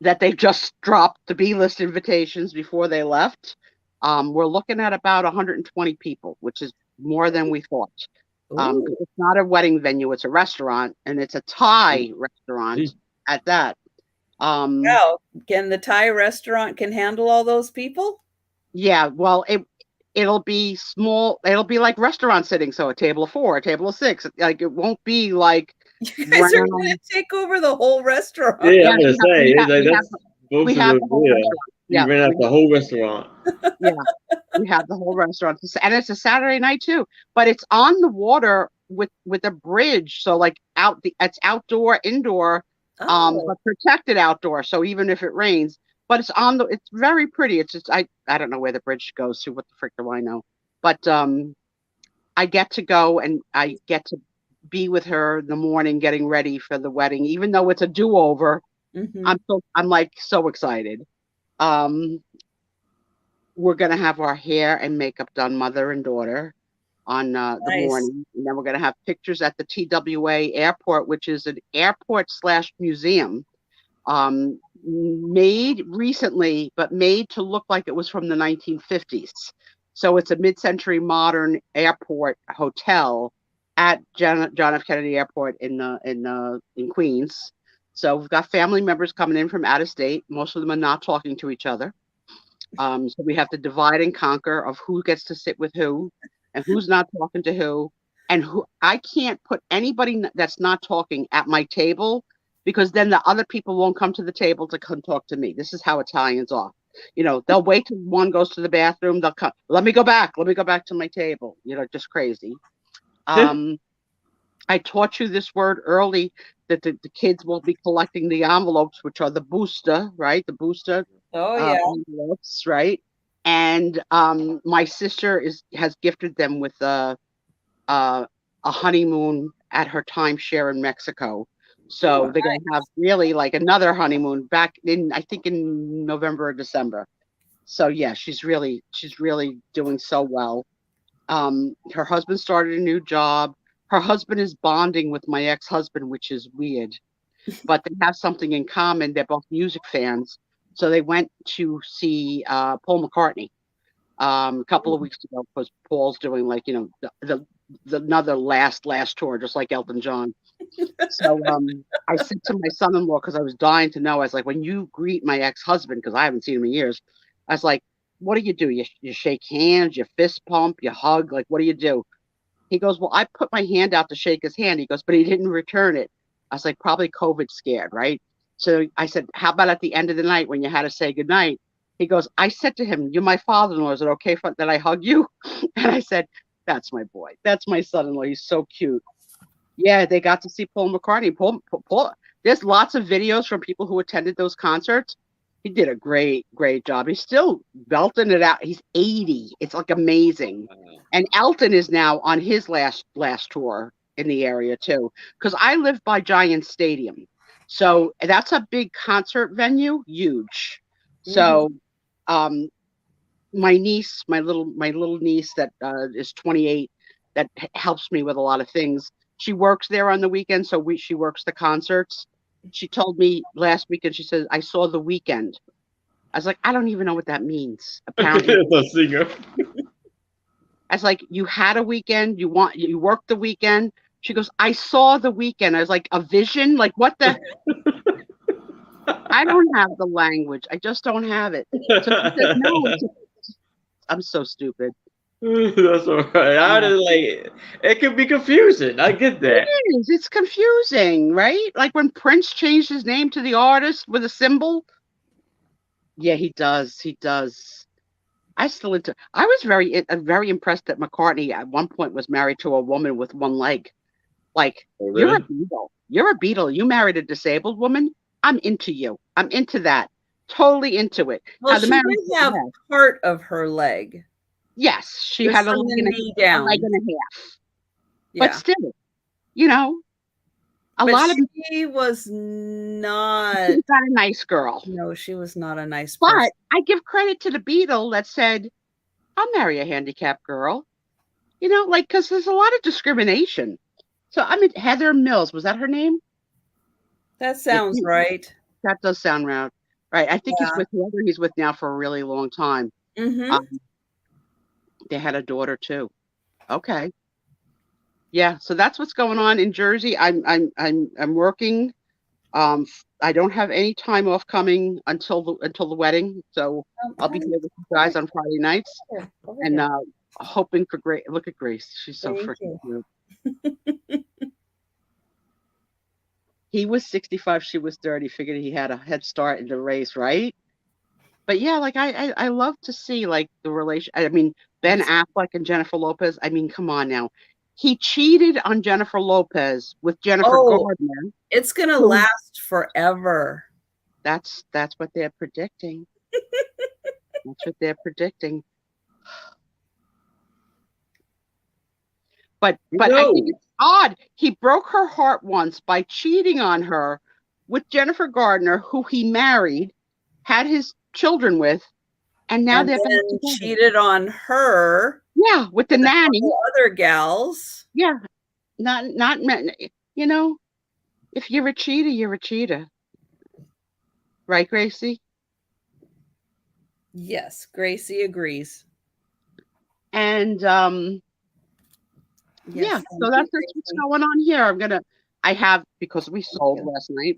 that they just dropped, the B list invitations before they left. We're looking at about 120 people, which is more than we thought. It's not a wedding venue, it's a restaurant, and it's a Thai restaurant at that. Wow. Can the Thai restaurant can handle all those people? Yeah, well, it'll be small. It'll be like restaurant sitting, so a table of 4, a table of 6. Like it won't be like you guys are going to take over the whole restaurant. Yeah, I'm gonna say we have the whole restaurant. Yeah, you rent out the whole restaurant. Yeah, we have the whole restaurant, and it's a Saturday night too. But it's on the water with a bridge, so like it's outdoor, indoor, but protected outdoor. So even if it rains, but it's very pretty. It's just I don't know where the bridge goes to. What the frick do I know? But I get to go and I get to be with her in the morning, getting ready for the wedding, even though it's a do-over. I'm like so excited. We're gonna have our hair and makeup done, mother and daughter, on the morning, and then we're gonna have pictures at the TWA airport, which is an airport/museum, made recently, but made to look like it was from the 1950s. So it's a mid-century modern airport hotel at John F. Kennedy Airport in Queens. So we've got family members coming in from out of state. Most of them are not talking to each other. So we have to divide and conquer of who gets to sit with who and who's not talking to who. And who I can't put anybody that's not talking at my table, because then the other people won't come to the table to come talk to me. This is how Italians are. You know, they'll wait till one goes to the bathroom. They'll come. Let me go back to my table. You know, just crazy. I taught you this word early, that the kids will be collecting the envelopes, which are the busta, right? The busta. Envelopes, right? And my sister has gifted them with a honeymoon at her timeshare in Mexico. So they're going to have really like another honeymoon back in, I think, in November or December. So yeah, she's really doing so well. Her husband started a new job. Her husband is bonding with my ex-husband, which is weird, but they have something in common. They're both music fans. So they went to see Paul McCartney a couple of weeks ago, because Paul's doing, like, you know, the another last tour, just like Elton John. So I said to my son-in-law, because I was dying to know, I was like, when you greet my ex-husband, because I haven't seen him in years, I was like, what do? You shake hands, you fist pump, you hug, like, what do you do? He goes, well, I put my hand out to shake his hand. He goes, but he didn't return it. I was like, probably COVID scared, right? So I said, how about at the end of the night when you had to say goodnight? He goes, I said to him, you're my father-in-law. Is it okay that I hug you? And I said, that's my boy. That's my son-in-law. He's so cute. Yeah, they got to see Paul McCartney. Paul, there's lots of videos from people who attended those concerts. He did a great job. He's still belting it out. He's 80. It's like amazing. And Elton is now on his last tour in the area too, because I live by Giant Stadium. So that's a big concert venue, huge. So my niece, my little niece that is 28, that helps me with a lot of things. She works there on the weekend, so she works the concerts. She told me last weekend, she said, I saw The Weeknd. I was like, I don't even know what that means. Apparently, it's a singer. I was like, you had a weekend, you worked the weekend. She goes, I saw The Weeknd. I was like, a vision? Like, what the? I don't have the language. I just don't have it. So she said, no. I'm so stupid. That's all right. It could be confusing. I get that. It is. It's confusing, right? Like when Prince changed his name to the artist with a symbol. Yeah, he does. I was very impressed that McCartney at one point was married to a woman with one leg. Like, oh, really? You're a Beatle. You're a Beatle. You married a disabled woman. I'm into you. I'm into that. Totally into it. Well, she did have part of her leg. Yes, she had a leg and a half. Yeah. But still, you know, she was not. She's not a nice girl. No, she was not a nice person. But I give credit to the Beatle that said, I'll marry a handicapped girl. You know, like, because there's a lot of discrimination. So I mean, Heather Mills, was that her name? That sounds right. That does sound right. Right. I think he's Yeah. with whoever he's with now for a really long time. Mm-hmm. They had a daughter too. Okay. Yeah. So that's what's going on in Jersey. I'm working. I don't have any time off coming until the wedding. So I'll be here with you guys on Friday nights Over and here. hoping for Grace. Look at Grace. She's so Thank freaking you. cute. He was 65, she was 30. Figured he had a head start in the race, right? But yeah, like I love to see like the relation. I mean, Ben Affleck and Jennifer Lopez. I mean, come on now. He cheated on Jennifer Lopez with Jennifer Oh, Gardner. it's gonna Who, last forever. that's what they're predicting. That's what they're predicting. But I think it's odd. He broke her heart once by cheating on her with Jennifer Gardner, who he married, had his children with, and now And they're back then together. cheated on her Yeah, with the nanny. other gals. Yeah, not you know, if you're a cheater, you're a cheater. Right, Gracie? Yes, Gracie agrees. And Yes, so that's what's going on here. I have, because we sold last night,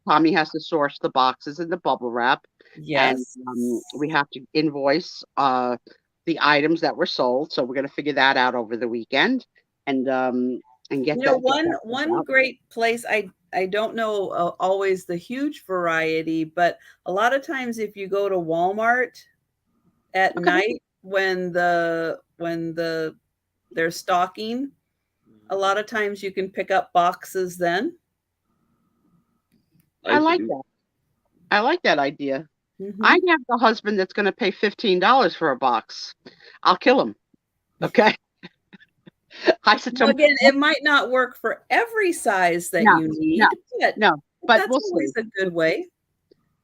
Tommy has to source the boxes and the bubble wrap. Yes. And we have to invoice the items that were sold. So we're going to figure that out over the weekend and get one great place. I don't know always the huge variety, but a lot of times if you go to Walmart at night when they're stocking, a lot of times you can pick up boxes then. I like that. I like that idea. Mm-hmm. I have the husband that's going to pay $15 for a box. I'll kill him. Okay. I said to him, again, it might not work for every size that you need, but that's we'll always a good way.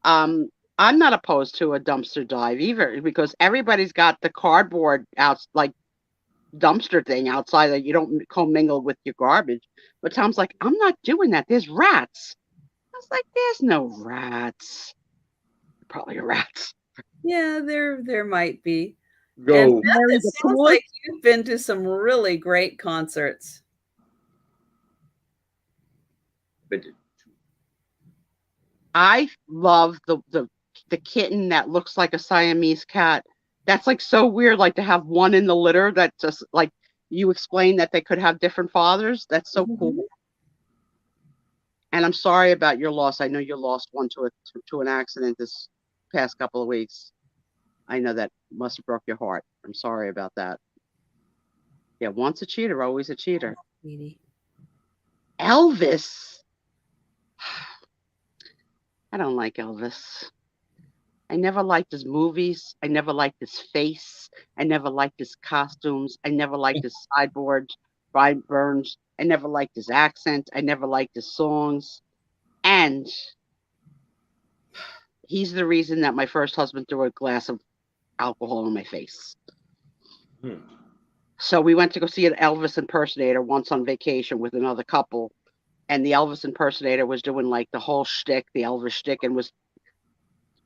I'm not opposed to a dumpster dive either, because everybody's got the cardboard out, like dumpster thing outside that you don't commingle with your garbage. But Tom's like, I'm not doing that. There's rats. I was like, there's no rats. Probably rats. Yeah, there might be. Go. And Beth, it sounds like you've been to some really great concerts. I love the kitten that looks like a Siamese cat. That's like so weird, like to have one in the litter that just like you explained that they could have different fathers. That's so cool. And I'm sorry about your loss. I know you lost one to an accident this past couple of weeks. I know that must have broke your heart. I'm sorry about that. Yeah, once a cheater, always a cheater. Elvis. I don't like Elvis. I never liked his movies. I never liked his face. I never liked his costumes. I never liked his sideburns. I never liked his accent. I never liked his songs. And he's the reason that my first husband threw a glass of alcohol in my face. So we went to go see an Elvis impersonator once on vacation with another couple. And the Elvis impersonator was doing like the whole shtick, the Elvis shtick, and was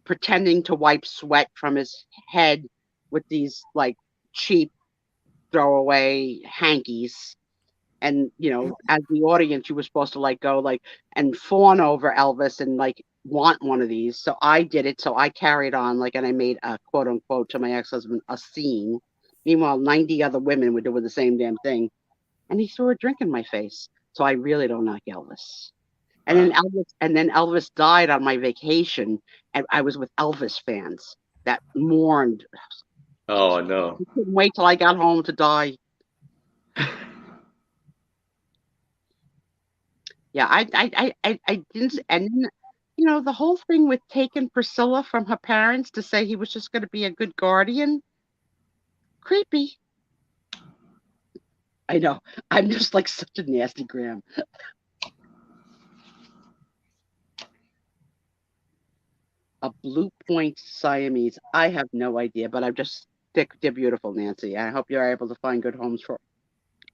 pretending to wipe sweat from his head with these like cheap throwaway hankies. And as the audience, you were supposed to like go like and fawn over Elvis and like want one of these. So I did it. So I carried on like, and I made a quote unquote to my ex-husband a scene. Meanwhile, 90 other women were doing the same damn thing, and he threw a drink in my face. So I really don't like Elvis. And then Elvis died on my vacation, and I was with Elvis fans that mourned. Oh no! I couldn't wait till I got home to die. Yeah, I didn't, and then, the whole thing with taking Priscilla from her parents to say he was just going to be a good guardian, creepy. I know. I'm just like such a nasty Graham. A blue point Siamese. I have no idea, but they're beautiful, Nancy. I hope you're able to find good homes for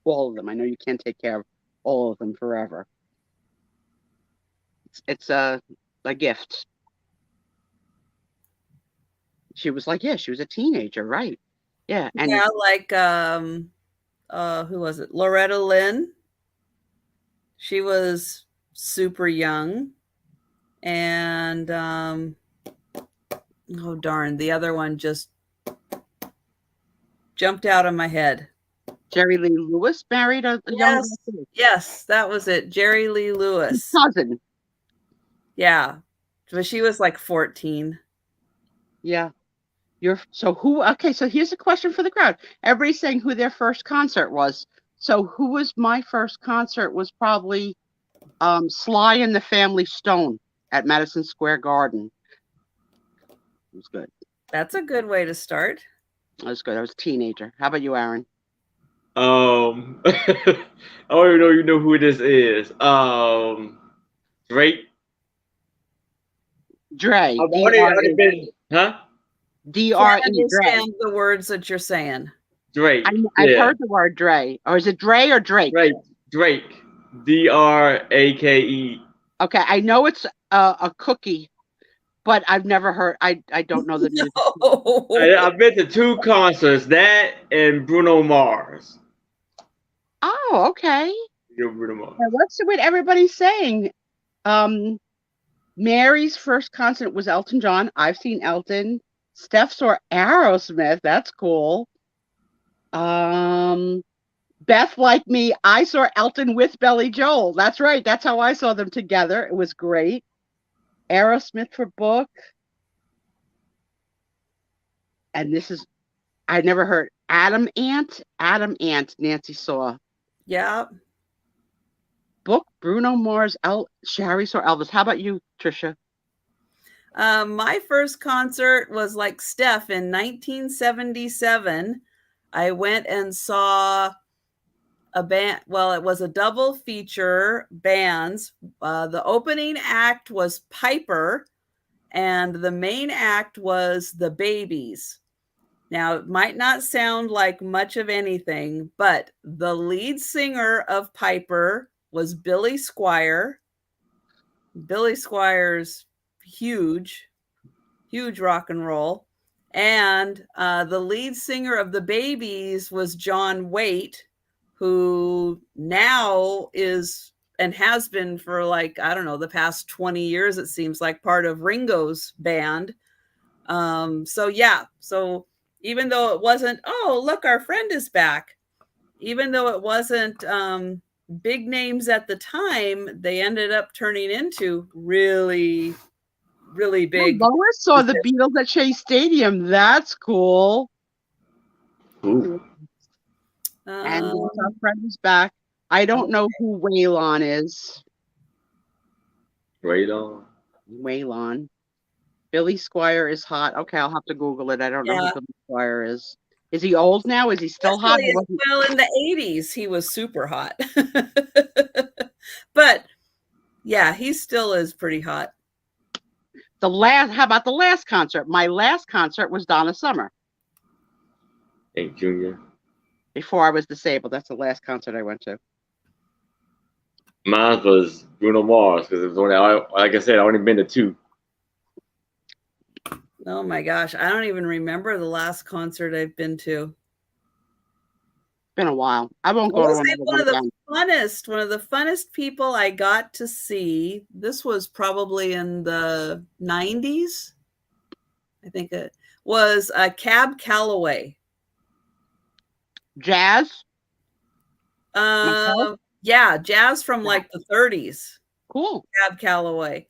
all of them. I know you can't take care of all of them forever. It's a gift. She was like, yeah, she was a teenager, right? Yeah, and Yeah, like who was it? Loretta Lynn. She was super young. And oh darn, the other one just jumped out of my head. Jerry Lee Lewis married a young girl. Yes, that was it. Jerry Lee Lewis. His cousin. Yeah. But she was like 14. Yeah. So here's a question for the crowd. Everybody's saying who their first concert was. So who was my first concert was probably Sly and the Family Stone at Madison Square Garden. It was good. That's a good way to start. That was good. I was a teenager. How about you, Aaron? I don't even know you know who this is. Drake. Dre. Huh? D-R-E. Understand the words that you're saying. Drake. I've heard the word Dre. Or is it Dre or Drake? Drake. D-R-A-K-E. Okay, I know it's a cookie, but I've never heard. I don't know the music. No. I've been to 2 concerts, that and Bruno Mars. Oh, okay. You're Bruno Mars. Now, what's what everybody's saying? Mary's first concert was Elton John. I've seen Elton. Steph saw Aerosmith. That's cool. Beth, like me, I saw Elton with Billy Joel. That's right. That's how I saw them together. It was great. Aerosmith for book. And this is, I never heard Adam Ant, Nancy saw. Yeah. Book, Bruno Mars, Shari saw Elvis. How about you, Trisha? My first concert was like Steph in 1977. I went and saw a band. Well, it was a double feature bands. The opening act was Piper, and the main act was the Babies. Now, it might not sound like much of anything, but the lead singer of Piper was Billy Squier. Billy Squier's huge rock and roll. And the lead singer of the Babies was John Waite, who now is and has been for like, I don't know, the past 20 years, it seems like, part of Ringo's band. So even though it wasn't, oh, look, our friend is back. Even though it wasn't big names at the time, they ended up turning into really, really big. Lois saw the Beatles at Shea Stadium. That's cool. Ooh. And our friend is back. I don't know who Waylon is. Waylon. Billy Squier is hot. Okay, I'll have to Google it. I don't know who Billy Squier is. Is he old now? Is he still hot? Well, in the 80s, he was super hot. But yeah, he still is pretty hot. How about the last concert? My last concert was Donna Summer. Hey, Junior. Before I was disabled. That's the last concert I went to. Mine was Bruno Mars, because it was only, like I said, I only been to 2. Oh my gosh, I don't even remember the last concert I've been to. Been a while. I won't go to one of the funnest people I got to see. This was probably in the 90s. I think it was Cab Calloway. Jazz? Yeah, jazz from like the 30s. Cool. Cab Calloway.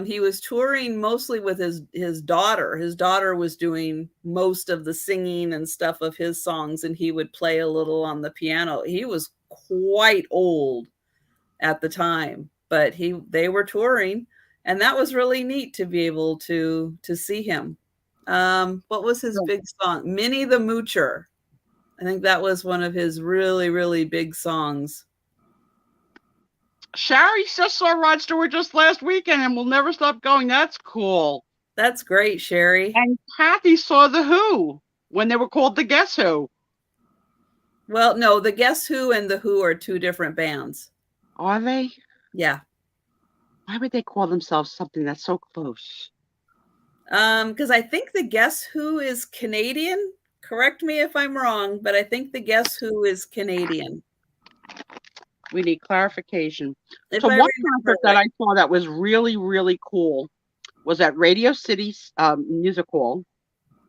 He was touring mostly with his daughter. His daughter was doing most of the singing and stuff of his songs, and he would play a little on the piano. He was quite old at the time, but they were touring, and that was really neat to be able to see him. What was his big song? Minnie the Moocher. I think that was one of his really, really big songs. Shari just saw Rod Stewart just last weekend and will never stop going. That's cool. That's great, Sherry. And Kathy saw The Who when they were called the Guess Who. Well, no, the Guess Who and the Who are 2 different bands. Are they? Yeah. Why would they call themselves something that's so close? Because I think the Guess Who is Canadian. Correct me if I'm wrong, but I think the Guess Who is Canadian. We need clarification. If So I one remember concert that I saw that was really, really cool was at Radio City's Music Hall.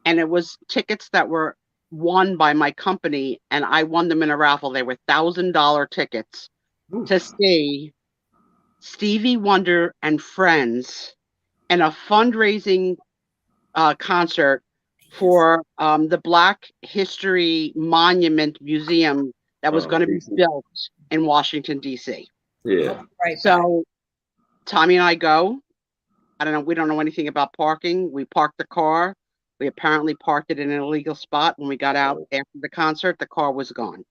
And it was tickets that were won by my company, and I won them in a raffle. They were $1,000 tickets to see Stevie Wonder and Friends in a fundraising concert for the Black History Monument Museum that was going to be built in Washington, D.C. Yeah. Right. So Tommy and I go. I don't know. We don't know anything about parking. We parked the car. We apparently parked it in an illegal spot. When we got out after the concert, the car was gone.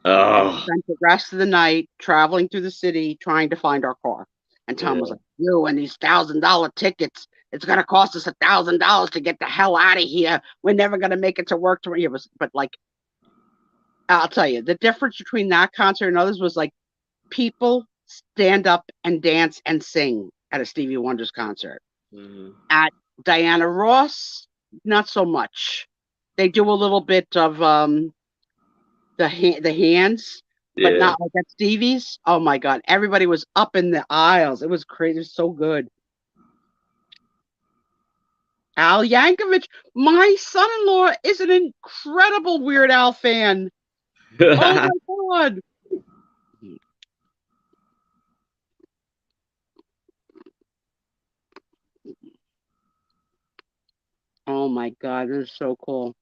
Oh. We spent the rest of the night traveling through the city trying to find our car. And Tom was like, "You and these $1,000 tickets, it's going to cost us $1,000 to get the hell out of here. We're never going to make it to work tomorrow." But like, I'll tell you, the difference between that concert and others was like people stand up and dance and sing at a Stevie Wonder's concert. At Diana Ross, not so much. They do a little bit of the hands, but not like at Stevie's. Oh my God. Everybody was up in the aisles. It was crazy. It was so good. Al Yankovic, my son-in-law, is an incredible Weird Al fan. Oh my God. Oh my God, this is so cool.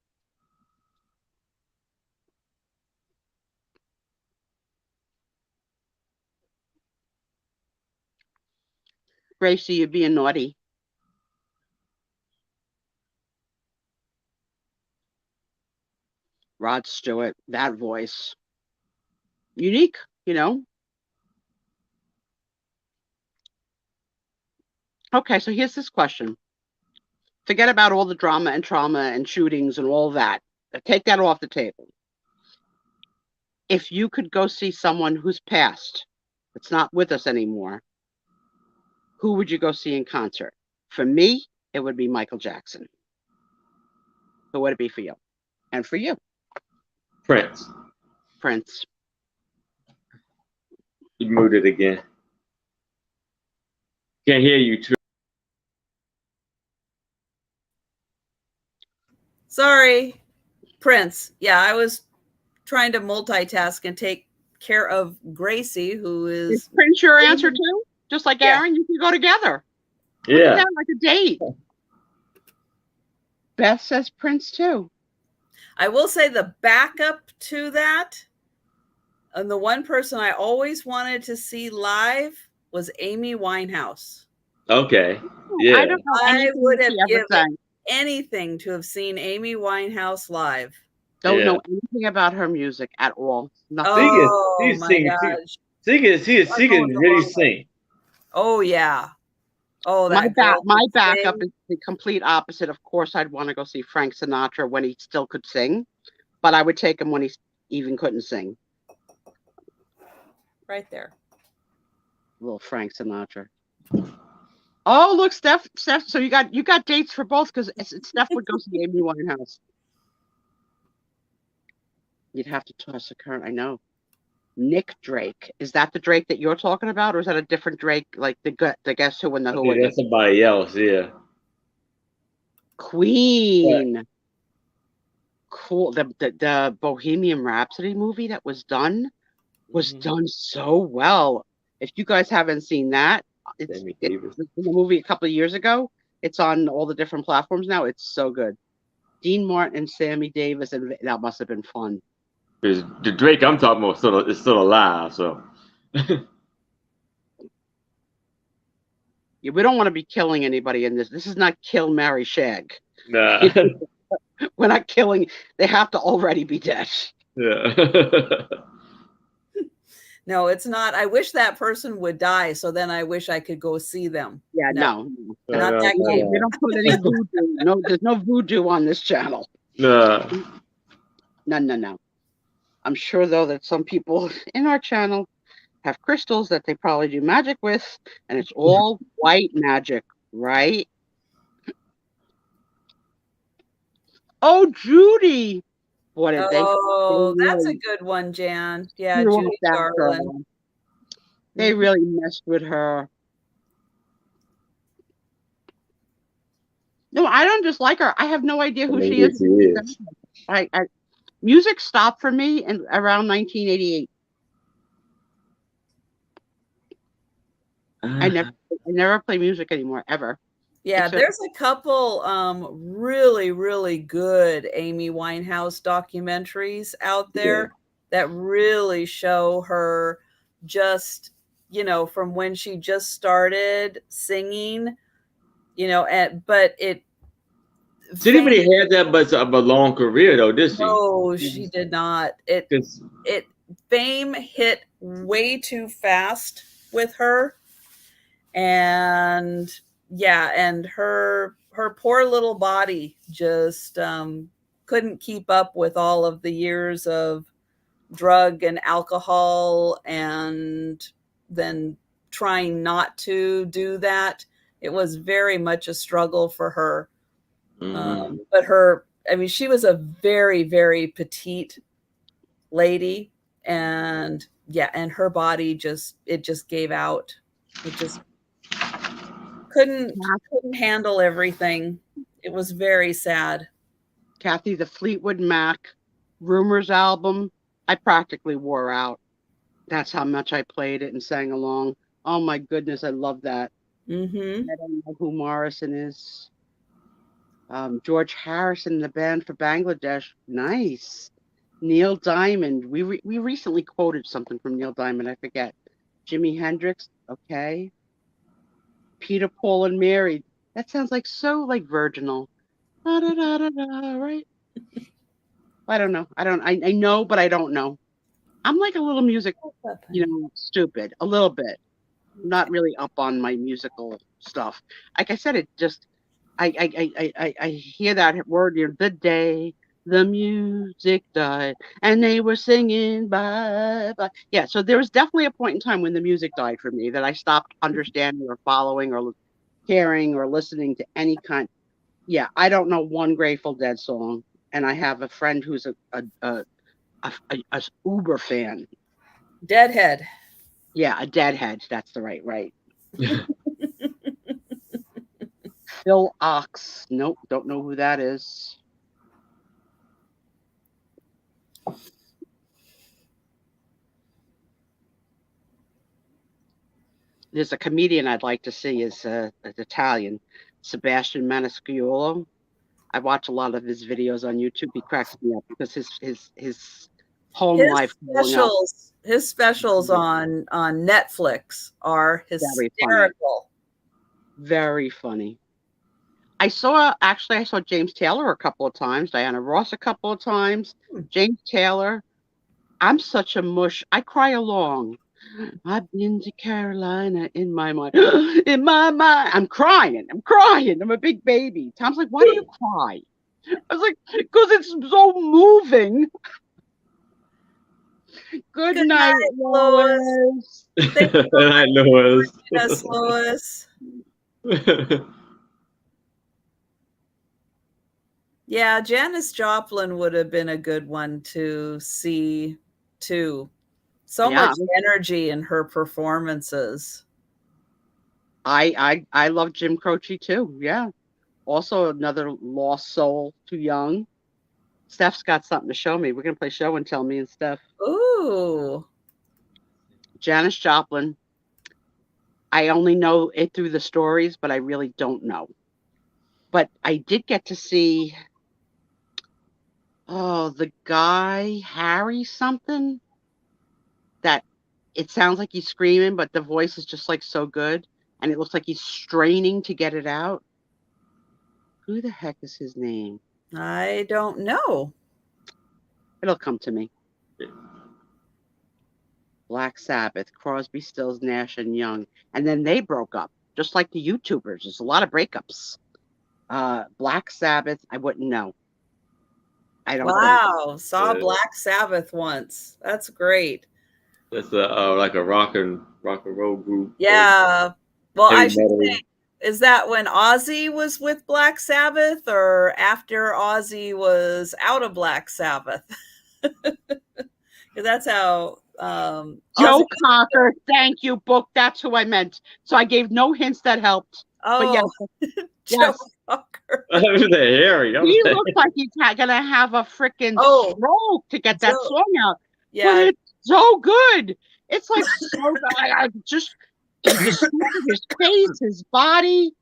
Gracie, you're being naughty. Rod Stewart, that voice. Unique, you know? Okay, so here's this question. Forget about all the drama and trauma and shootings and all that. Take that off the table. If you could go see someone who's passed, that's not with us anymore, who would you go see in concert? For me, it would be Michael Jackson. Who would it be for you? And for you? Prince. Prince. You muted again. Can't hear you too. Sorry, Prince. Yeah, I was trying to multitask and take care of Gracie, who is Prince your answer too? Just like Aaron, you can go together. Look at that, like a date. Beth says Prince too. I will say the backup to that, and the one person I always wanted to see live was Amy Winehouse. Okay. Yeah. I don't know. I would have given anything to have seen Amy Winehouse live. Don't know anything about her music at all. Nothing. Oh my gosh. She can really sing. Oh yeah. Oh, my backup is the complete opposite. Of course, I'd want to go see Frank Sinatra when he still could sing, but I would take him when he even couldn't sing. Right there. Little Frank Sinatra. Oh, look, Steph. So you got dates for both because Steph would go see Amy Winehouse. You'd have to toss the current. I know. Nick Drake. Is that the Drake that you're talking about, or is that a different Drake, like the Guess Who and the Who? That's somebody else, yeah. Queen. Yeah. Cool. The Bohemian Rhapsody movie that was done done so well. If you guys haven't seen that, it's the movie a couple of years ago. It's on all the different platforms now. It's so good. Dean Martin and Sammy Davis, and that must have been fun. Because the Drake I'm talking about is still alive, so. Yeah, we don't want to be killing anybody in this. This is not kill, marry, shag. Nah. We're not killing. They have to already be dead. Yeah. No, it's not. I wish that person would die, so then I wish I could go see them. Yeah, no. Not that game. We don't put any voodoo. No, there's no voodoo on this channel. No. No. I'm sure, though, that some people in our channel have crystals that they probably do magic with, and it's all white magic, right? Oh, Judy. What did they Oh, that's a really good one, Jan. Yeah, screw up Judy that Garland. girl? They really messed with her. No, I don't dislike her. I have no idea who she is. Yes, it is. Music stopped for me in around 1988. I never play music anymore, ever. Yeah, Except there's a couple really, really good Amy Winehouse documentaries out there that really show her just, from when she just started singing, but it She didn't really have that much of a long career though, did she? no, she did not. Fame hit way too fast with her. And yeah, and her poor little body just couldn't keep up with all of the years of drug and alcohol, and then trying not to do that. It was very much a struggle for her. But she was a very, very petite lady, and yeah, and her body just gave out. It just couldn't handle everything. It was very sad. Kathy, the Fleetwood Mac Rumors album, I practically wore out. That's how much I played it and sang along. Oh my goodness, I love that. Mm-hmm. I don't know who Morrison is. George Harrison, the band for Bangladesh. Nice. Neil Diamond. We recently quoted something from Neil Diamond. I forget. Jimi Hendrix. Okay. Peter, Paul, and Mary. That sounds like so like virginal. Da, da, da, da, da, right? I don't know. I know, but I don't know. I'm like a little music, stupid. A little bit. Not really up on my musical stuff. Like I said, it just I hear that word here, the day the music died and they were singing bye bye. Yeah, so there was definitely a point in time when the music died for me that I stopped understanding or following or caring or listening to any kind. Yeah, I don't know one Grateful Dead song, and I have a friend who's a uber fan. Deadhead. Yeah, a Deadhead. That's the right. Phil Ox. Nope, don't know who that is. There's a comedian I'd like to see is an Italian, Sebastian Maniscalco. I watch a lot of his videos on YouTube. He cracks me up because his home life growing up. His specials on Netflix are hysterical. Very funny. I saw James Taylor a couple of times, Diana Ross a couple of times. James Taylor. I'm such a mush. I cry along. I've been to Carolina in my mind. In my mind. I'm crying. I'm a big baby. Tom's like, why do you cry? I was like, because it's so moving. Good night, Lois. Good night, Lois. Yes, Lois. Yeah, Janis Joplin would have been a good one to see too. So much energy in her performances. I love Jim Croce too. Yeah. Also another lost soul, too young. Steph's got something to show me. We're gonna play show and tell me and Steph. Ooh. Janis Joplin. I only know it through the stories, but I really don't know. But I did get to see the guy, Harry something, that it sounds like he's screaming, but the voice is just like so good. And it looks like he's straining to get it out. Who the heck is his name? I don't know. It'll come to me. Black Sabbath, Crosby, Stills, Nash, and Young. And then they broke up, just like the YouTubers. There's a lot of breakups. Black Sabbath, I wouldn't know. I don't think. Saw Black Sabbath once. That's great. That's like a rock and roll group. Yeah. Well, I Heavy should metal. say, is that when Ozzy was with Black Sabbath or after Ozzy was out of Black Sabbath? That's how Joe Ozzy. Cocker, thank you, book. That's who I meant. So I gave no hints that helped. But yes, Oh, Joe yes. Cocker. The hairy. He looks like he's gonna have a freaking stroke to get that Joe. song out. Yeah. But it's so good. It's like so good. I just describe his face, his body.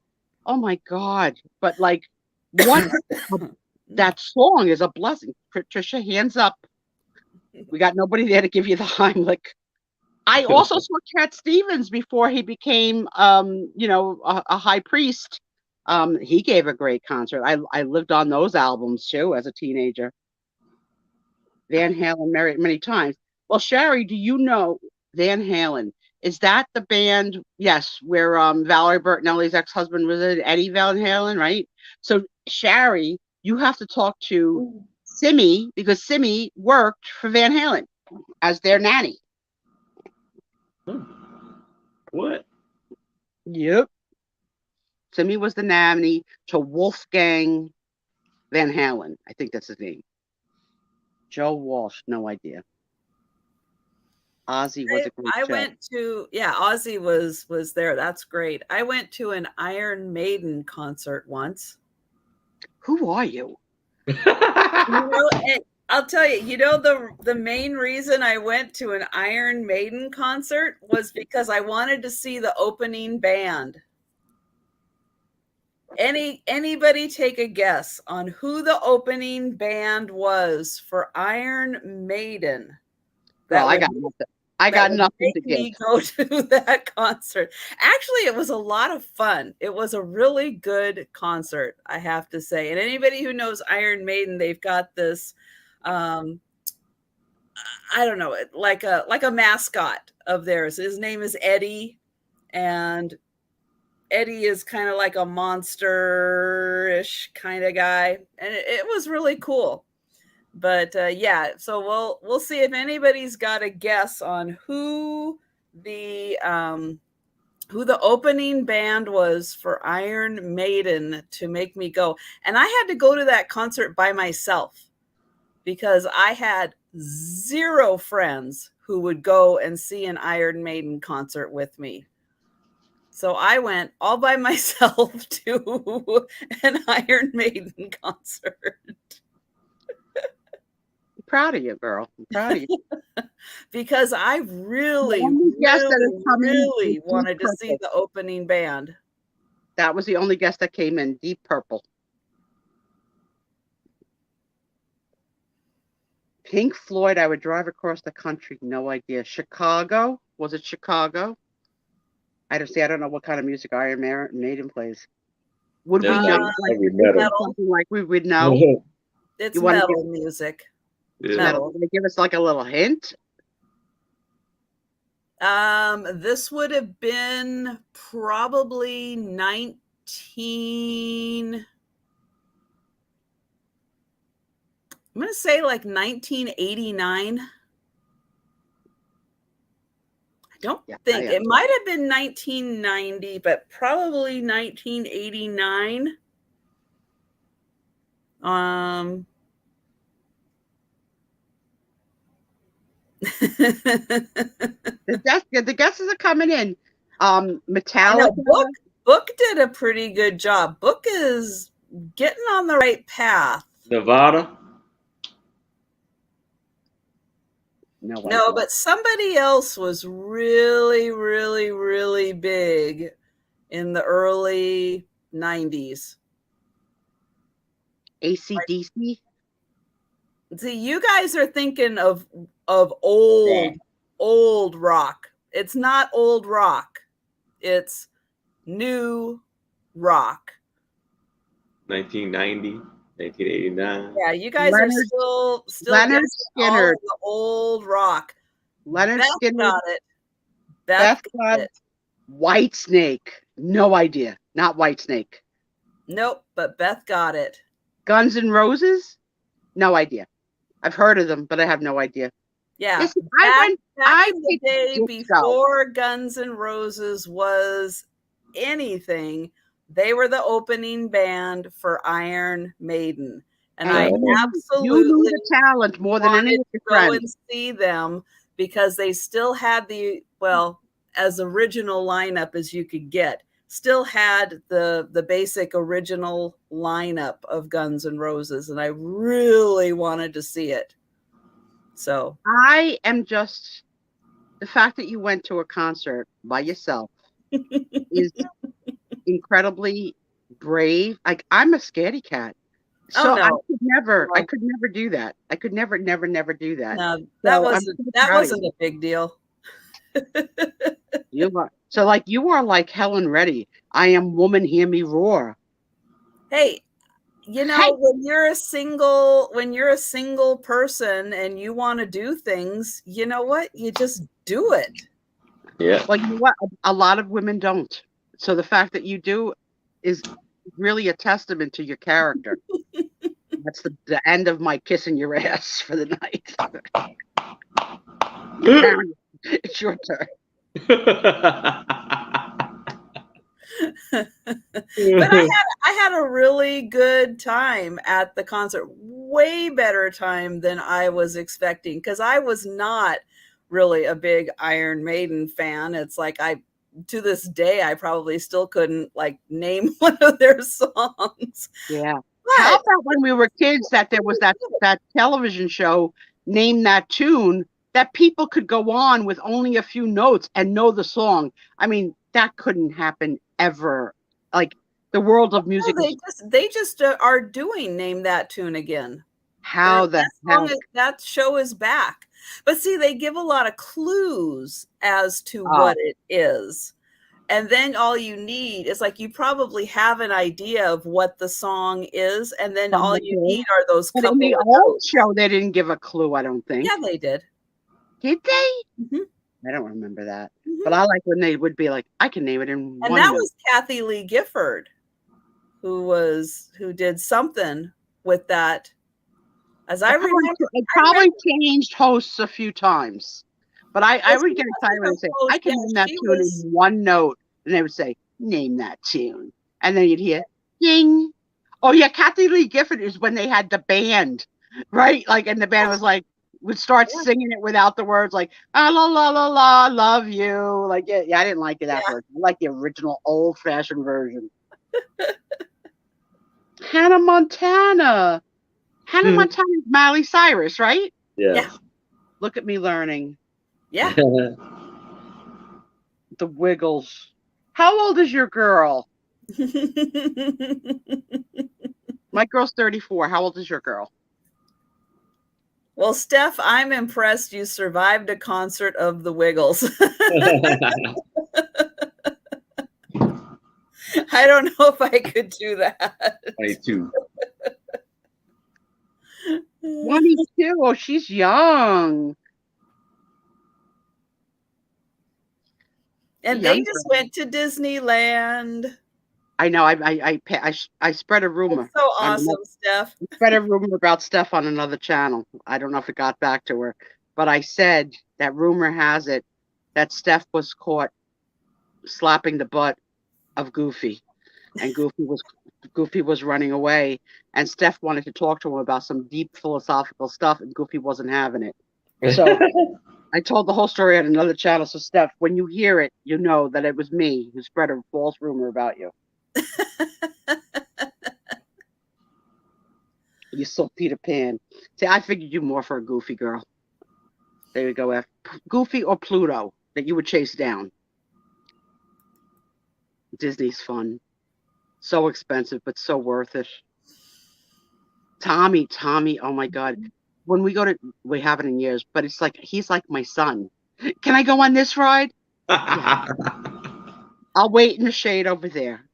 Oh my God. But like what that song is a blessing. Trisha, hands up. We got nobody there to give you the Heimlich. I also saw Cat Stevens before he became a high priest. He gave a great concert. I lived on those albums too as a teenager. Van Halen many times. Well, Sherry, do you know Van Halen? Is that the band? Yes, where Valerie Bertinelli's ex-husband was in, Eddie Van Halen, right? So Sherry, you have to talk to Simi because Simi worked for Van Halen as their nanny. What? Yep. Simi was the nanny to Wolfgang Van Halen. I think that's his name. Joe Walsh, no idea. Ozzy was a great show. Went to, Ozzy was there. That's great. I went to an Iron Maiden concert once. Who are you? I'll tell you, the main reason I went to an Iron Maiden concert was because I wanted to see the opening band. Anybody take a guess on who the opening band was for Iron Maiden? Well, I got nothing to give. Go to that concert. Actually, it was a lot of fun. It was a really good concert, I have to say. And anybody who knows Iron Maiden, they've got this I don't know, like a mascot of theirs. His name is Eddie, and Eddie is kind of like a monster-ish kind of guy, and it was really cool. But so we'll see if anybody's got a guess on who the opening band was for Iron Maiden to make me go. And I had to go to that concert by myself because I had zero friends who would go and see an Iron Maiden concert with me. So I went all by myself to an Iron Maiden concert. I'm proud of you, girl. I'm proud of you. Because I really wanted to see the opening band. That was the only guess that came in. Deep Purple. Pink Floyd, I would drive across the country. No idea. Chicago? Was it Chicago? I don't know what kind of music Iron Maiden plays. Would we know? Something like we would know. It's metal music. Metal. Can you give us like a little hint? This would have been probably 19. I'm going to say like 1989. I don't think it might have been 1990, but probably 1989. The guesses are coming in. Metallica. Book did a pretty good job. Book is getting on the right path. Nevada. No, but somebody else was really, really, really big in the early 90s. AC/DC. See, you guys are thinking of old rock. It's not old rock. It's new rock. 1990, 1989. Yeah, you guys are still Leonard Skinner. The old rock. Leonard Skinner got it. Beth got it. Whitesnake. No idea. Not Whitesnake. Nope, but Beth got it. Guns N' Roses? No idea. I've heard of them, but I have no idea. Yeah, Listen, back I in the picked day disco. before Guns N' Roses was anything, they were the opening band for Iron Maiden. And I You knew absolutely the talent more than any wanted of to your go friends. and see them because they still had the, well, as original lineup as you could get, still had the basic original lineup of Guns N' Roses. And I really wanted to see it. So I am just the fact that you went to a concert by yourself is incredibly brave. Like I'm a scaredy cat. oh So no, I could never do that. I could never do that. no, So I'm so that proud of wasn't you. a big deal. You are so like you are like Helen Reddy. I am woman, hear me roar. Hey, you Hey, know, when you're a single person and you want to do things, you know what? You just do it. Yeah. well, you know what? A lot of women don't. So the fact that you do is really a testament to your character. That's the end of my kissing your ass for the night. Karen, it's your turn. But I had a really good time at the concert. Way better time than I was expecting because I was not really a big Iron Maiden fan. It's like I to this day I probably still couldn't like name one of their songs. Yeah. How But about when we were kids that there was that television show, Name That Tune, that people could go on with only a few notes and know the song. I mean, that couldn't happen ever. Like the world of no, music is they just are doing Name That Tune again. how the hell. That show is back. But see, they give a lot of clues as to Oh, what it is. And then all you need is like you probably have an idea of what the song is, and then all you need are those but in couple the of old notes. show, they didn't give a clue, I don't think. Yeah, they did. Did they? Mhm, I don't remember that. But mhm. I like when they would be like, I can name it in And one that note. was Kathy Lee Gifford who did something with that. As I remember, It I remember probably changed hosts a few times. But I well, she would get wasn't excited when the they say, I host. Yeah, can name that she tune in was. one note. And they would say, name that tune. And then you'd hear, ding. Oh, yeah, Kathy Lee Gifford is when they had the band, right? Like, and the band was like, would start Yeah, singing it without the words, like, ah, la, la, la, la, love you. Like, yeah, I didn't like that yeah. version. I like the original old fashioned version. Hannah Montana. Hannah Montana is Miley Cyrus, right? Yeah. Yes. Look at me learning. Yeah. The Wiggles. How old is your girl? My girl's 34. How old is your girl? Well, Steph, I'm impressed you survived a concert of the Wiggles. I don't know if I could do that. 22. 22. Oh, she's young. And they Young just girl. went to Disneyland. I know. I spread a rumor. That's so awesome, Steph. Spread a rumor about Steph on another channel. I don't know if it got back to her, but I said that rumor has it that Steph was caught slapping the butt of Goofy, and Goofy was running away, and Steph wanted to talk to him about some deep philosophical stuff, and Goofy wasn't having it. So I told the whole story on another channel. So Steph, when you hear it, you know that it was me who spread a false rumor about you. You saw Peter Pan. See, I figured you more for a Goofy girl. There you go, Goofy or Pluto that you would chase down. Disney's fun. So expensive, but so worth it. Tommy, oh my God. When we haven't in years, but it's like, he's like my son. Can I go on this ride? Yeah. I'll wait in the shade over there.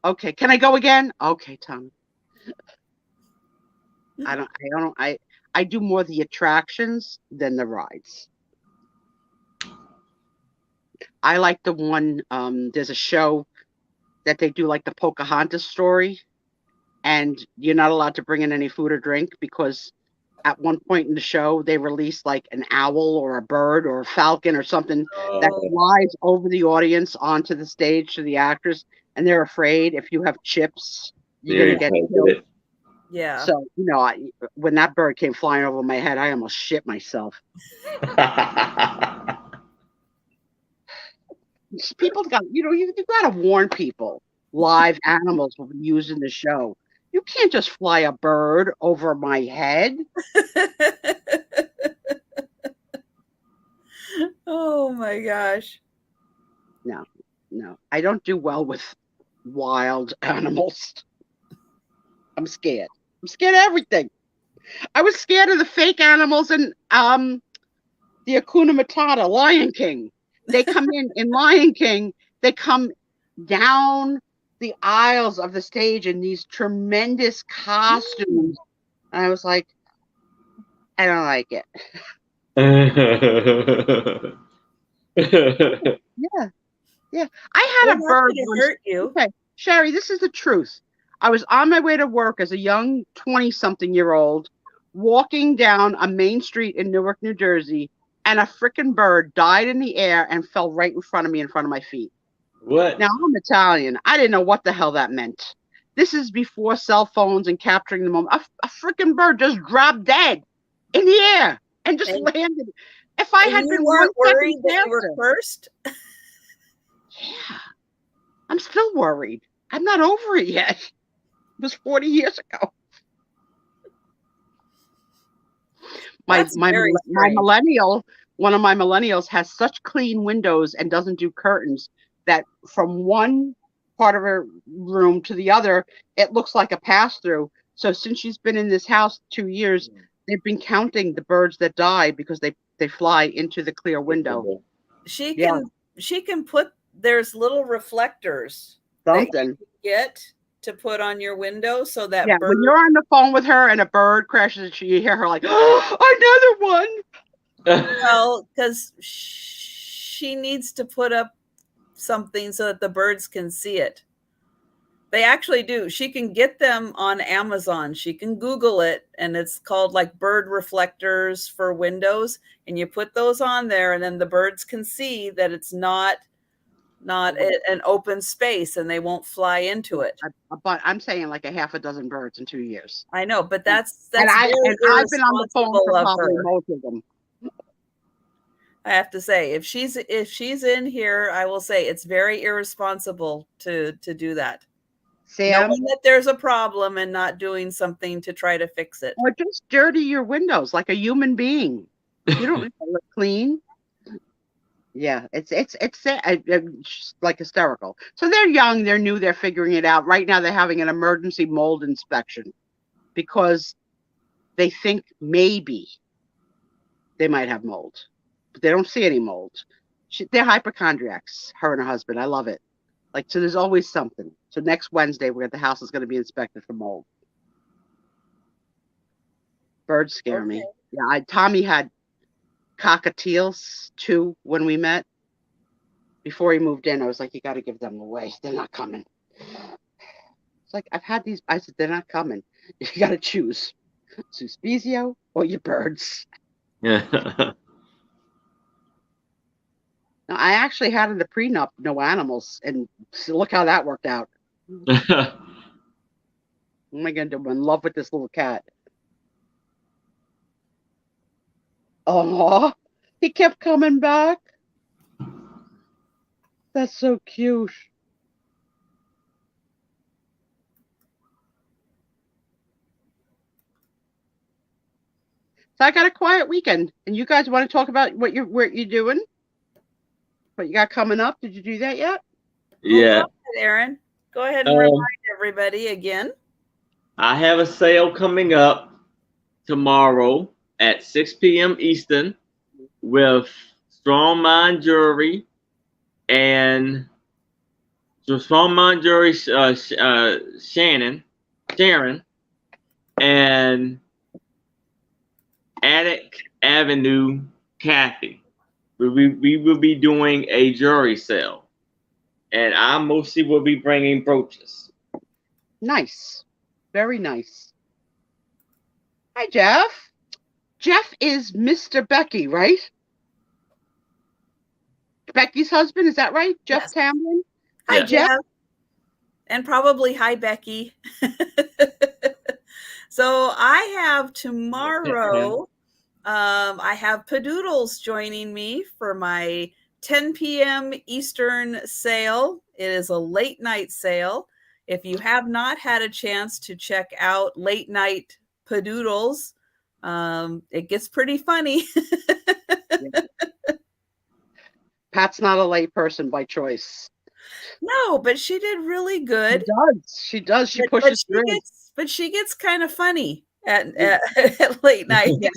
Okay. Can I go again? Okay, Tommy. I do more the attractions than the rides. I like the one, there's a show that they do like the Pocahontas story, and you're not allowed to bring in any food or drink because at one point in the show, they release like an owl or a bird or a falcon or something that flies over the audience onto the stage to the actors, and they're afraid if you have chips, you're gonna get killed. Yeah. So, you know, when that bird came flying over my head, I almost shit myself. People got, you know, you got to warn people. Live animals will be used in the show. You can't just fly a bird over my head. Oh my gosh. No, no. I don't do well with wild animals. I'm scared. I'm scared of everything. I was scared of the fake animals in the Hakuna Matata, Lion King. They come in Lion King, they come down the aisles of the stage in these tremendous costumes. And I was like, I don't like it. Yeah. I had a bird once. Hurt you. Okay, Sherry, this is the truth. I was on my way to work as a young 20-something-year-old, walking down a main street in Newark, New Jersey, and a freaking bird died in the air and fell right in front of me, in front of my feet. What? Now, I'm Italian. I didn't know what the hell that meant. This is before cell phones and capturing the moment. A freaking bird just dropped dead in the air and just landed. If I had been weren't worried that you were cursed? Yeah. I'm still worried. I'm not over it yet. It was 40 years ago. My millennial, one of my millennials has such clean windows and doesn't do curtains that from one part of her room to the other, it looks like a pass-through. So since she's been in this house 2 years, they've been counting the birds that die because they fly into the clear window. She can put, there's little reflectors something that you can get to put on your window so that bird, when you're on the phone with her and a bird crashes, you hear her like, oh, another one. Well, because she needs to put up something so that the birds can see it. They actually do. She can get them on Amazon. She can Google it, and it's called like bird reflectors for windows, and you put those on there, and then the birds can see that it's not an open space, and they won't fly into it. But I'm saying like a half a dozen birds in 2 years. I know, but that's and I've been on the phone for probably most of them. I have to say, if she's in here, I will say it's very irresponsible to do that. Sam, knowing that there's a problem and not doing something to try to fix it. Or just dirty your windows like a human being. You don't need to look clean. Yeah, it's like hysterical. So they're young, they're new, they're figuring it out. Right now they're having an emergency mold inspection because they think maybe they might have mold, but they don't see any mold. They're hypochondriacs, her and her husband. I love it. Like, so there's always something. So next Wednesday, the house is going to be inspected for mold. Birds scare me. Yeah, Tommy had cockatiels too when we met. Before he moved in, I was like, you got to give them away. They're not coming. It's like, I've had these. I said, they're not coming. You got to choose. Spiezio or your birds. Yeah. Now, I actually had in the prenup no animals, and look how that worked out. What am I going to do? I'm in love with this little cat. Oh, he kept coming back. That's so cute. So I got a quiet weekend, and you guys want to talk about what you're doing? What you got coming up? Did you do that yet? Yeah. Go ahead, Aaron. Go ahead and remind everybody again. I have a sale coming up tomorrow at 6 p.m. Eastern with Strong Mind Jewelry and Strong Mind Jewelry Sharon and Attic Avenue Kathy. We will be doing a jewelry sale, and I mostly will be bringing brooches. Nice. Very nice. Hi, Jeff. Jeff is Mr. Becky, right? Becky's husband, is that right? Jeff Yes. Tamlin? Hi, Yeah. Jeff. And probably hi, Becky. So I have tomorrow, I have Padoodles joining me for my 10 p.m. Eastern sale. It is a late night sale. If you have not had a chance to check out late night Padoodles, it gets pretty funny. Pat's not a late person by choice. No, but she did really good. She does. She pushes through. But she gets kind of funny at late night. Yeah.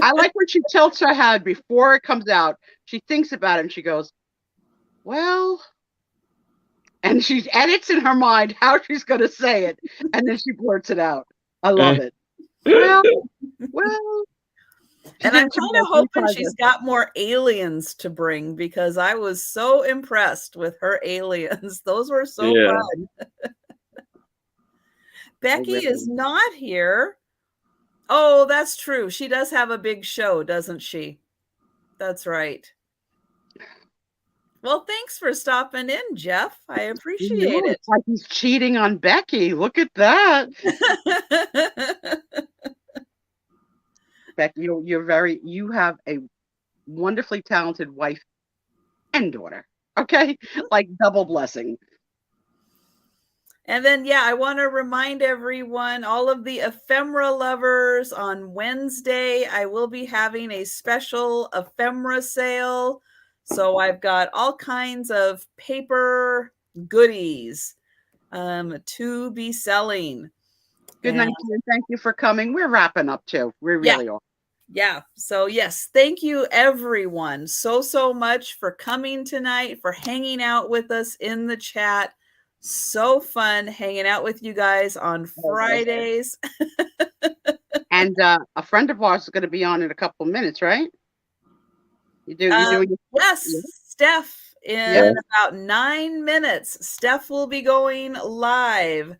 I like when she tilts her head before it comes out. She thinks about it and she goes, well, and she edits in her mind how she's going to say it. And then she blurts it out. I love it. Well. And I'm kind of hoping she's got more aliens to bring because I was so impressed with her aliens. Those were so fun. Becky is not here. Oh, that's true. She does have a big show, doesn't she? That's right. Well, thanks for stopping in, Jeff. I appreciate it. It's like he's cheating on Becky. Look at that. Becky, you have a wonderfully talented wife and daughter. Okay? Like double blessing. And then, I want to remind everyone, all of the ephemera lovers, on Wednesday, I will be having a special ephemera sale. So I've got all kinds of paper goodies to be selling. Good night, and thank you for coming. We're wrapping up too. We really are. Yeah. So yes, thank you everyone so much for coming tonight, for hanging out with us in the chat. So fun hanging out with you guys on Fridays. And a friend of ours is going to be on in a couple of minutes, right? Yes, Steph. In about 9 minutes, Steph will be going live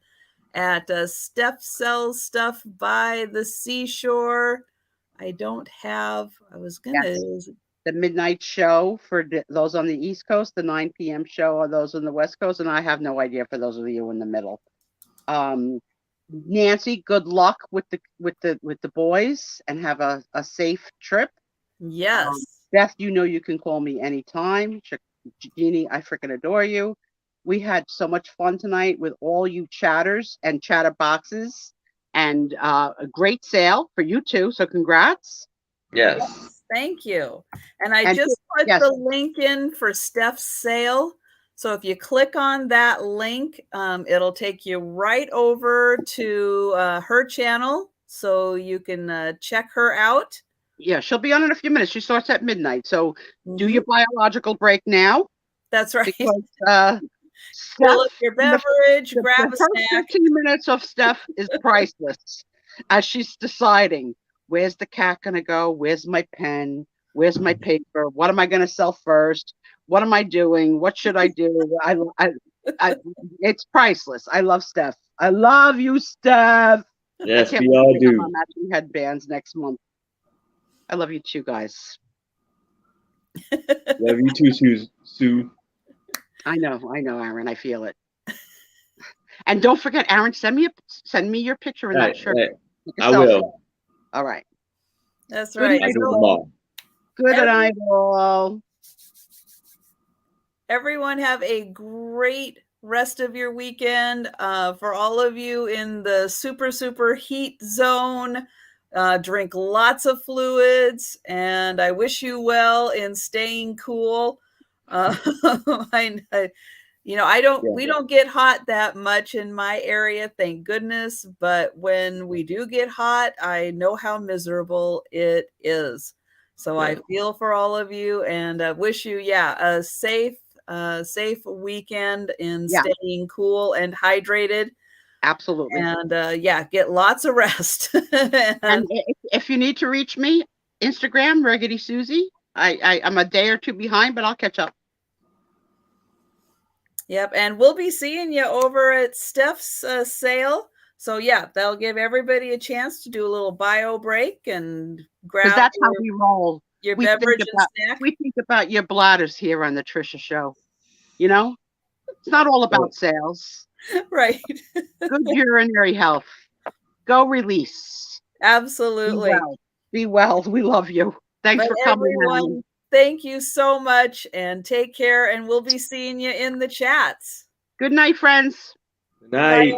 at Steph Sells Stuff by the Seashore. I was going to... The midnight show for those on the East Coast, the 9 p.m. show are those on the West Coast, and I have no idea for those of you in the middle. Nancy, good luck with the boys, and have a safe trip. Yes. Beth, you can call me anytime. Jeannie, I freaking adore you. We had so much fun tonight with all you chatters and chatterboxes, and a great sale for you too. So congrats. Yes. Thank you. And I just put the link in for Steph's sale. So if you click on that link, it'll take you right over to her channel, so you can check her out. Yeah, she'll be on in a few minutes. She starts at midnight. So do your biological break now. That's right. Because fill up your beverage, grab a snack. 15 minutes of Steph is priceless as she's deciding, where's the cat going to go? Where's my pen? Where's my paper? What am I going to sell first? What am I doing? What should I do? It's priceless. I love Steph. I love you, Steph. Yes, we all do. My matching headbands next month. I love you too, guys. Love you too, Sue. I know, Aaron. I feel it. And don't forget, Aaron, send me your picture in that shirt. I will. All right. That's right. Good night, all. Everyone have a great rest of your weekend. For all of you in the super heat zone, drink lots of fluids, and I wish you well in staying cool. We don't get hot that much in my area, thank goodness. But when we do get hot, I know how miserable it is. So I feel for all of you, and wish you, a safe weekend in staying cool and hydrated. Absolutely. And get lots of rest. And if you need to reach me, Instagram, Raggedy Susie. I'm a day or two behind, but I'll catch up. Yep, and we'll be seeing you over at Steph's sale. So yeah, that'll give everybody a chance to do a little bio break and grab Because that's how we roll. your We think beverage and about snack. we think about your bladders here on the Trisha Show. You know, it's not all about sales. Right. Good urinary health. Go release. Absolutely. Be well. Be well. We love you. Thanks for coming, everyone, thank you so much and take care, and we'll be seeing you in the chats. Good night, friends. Good night.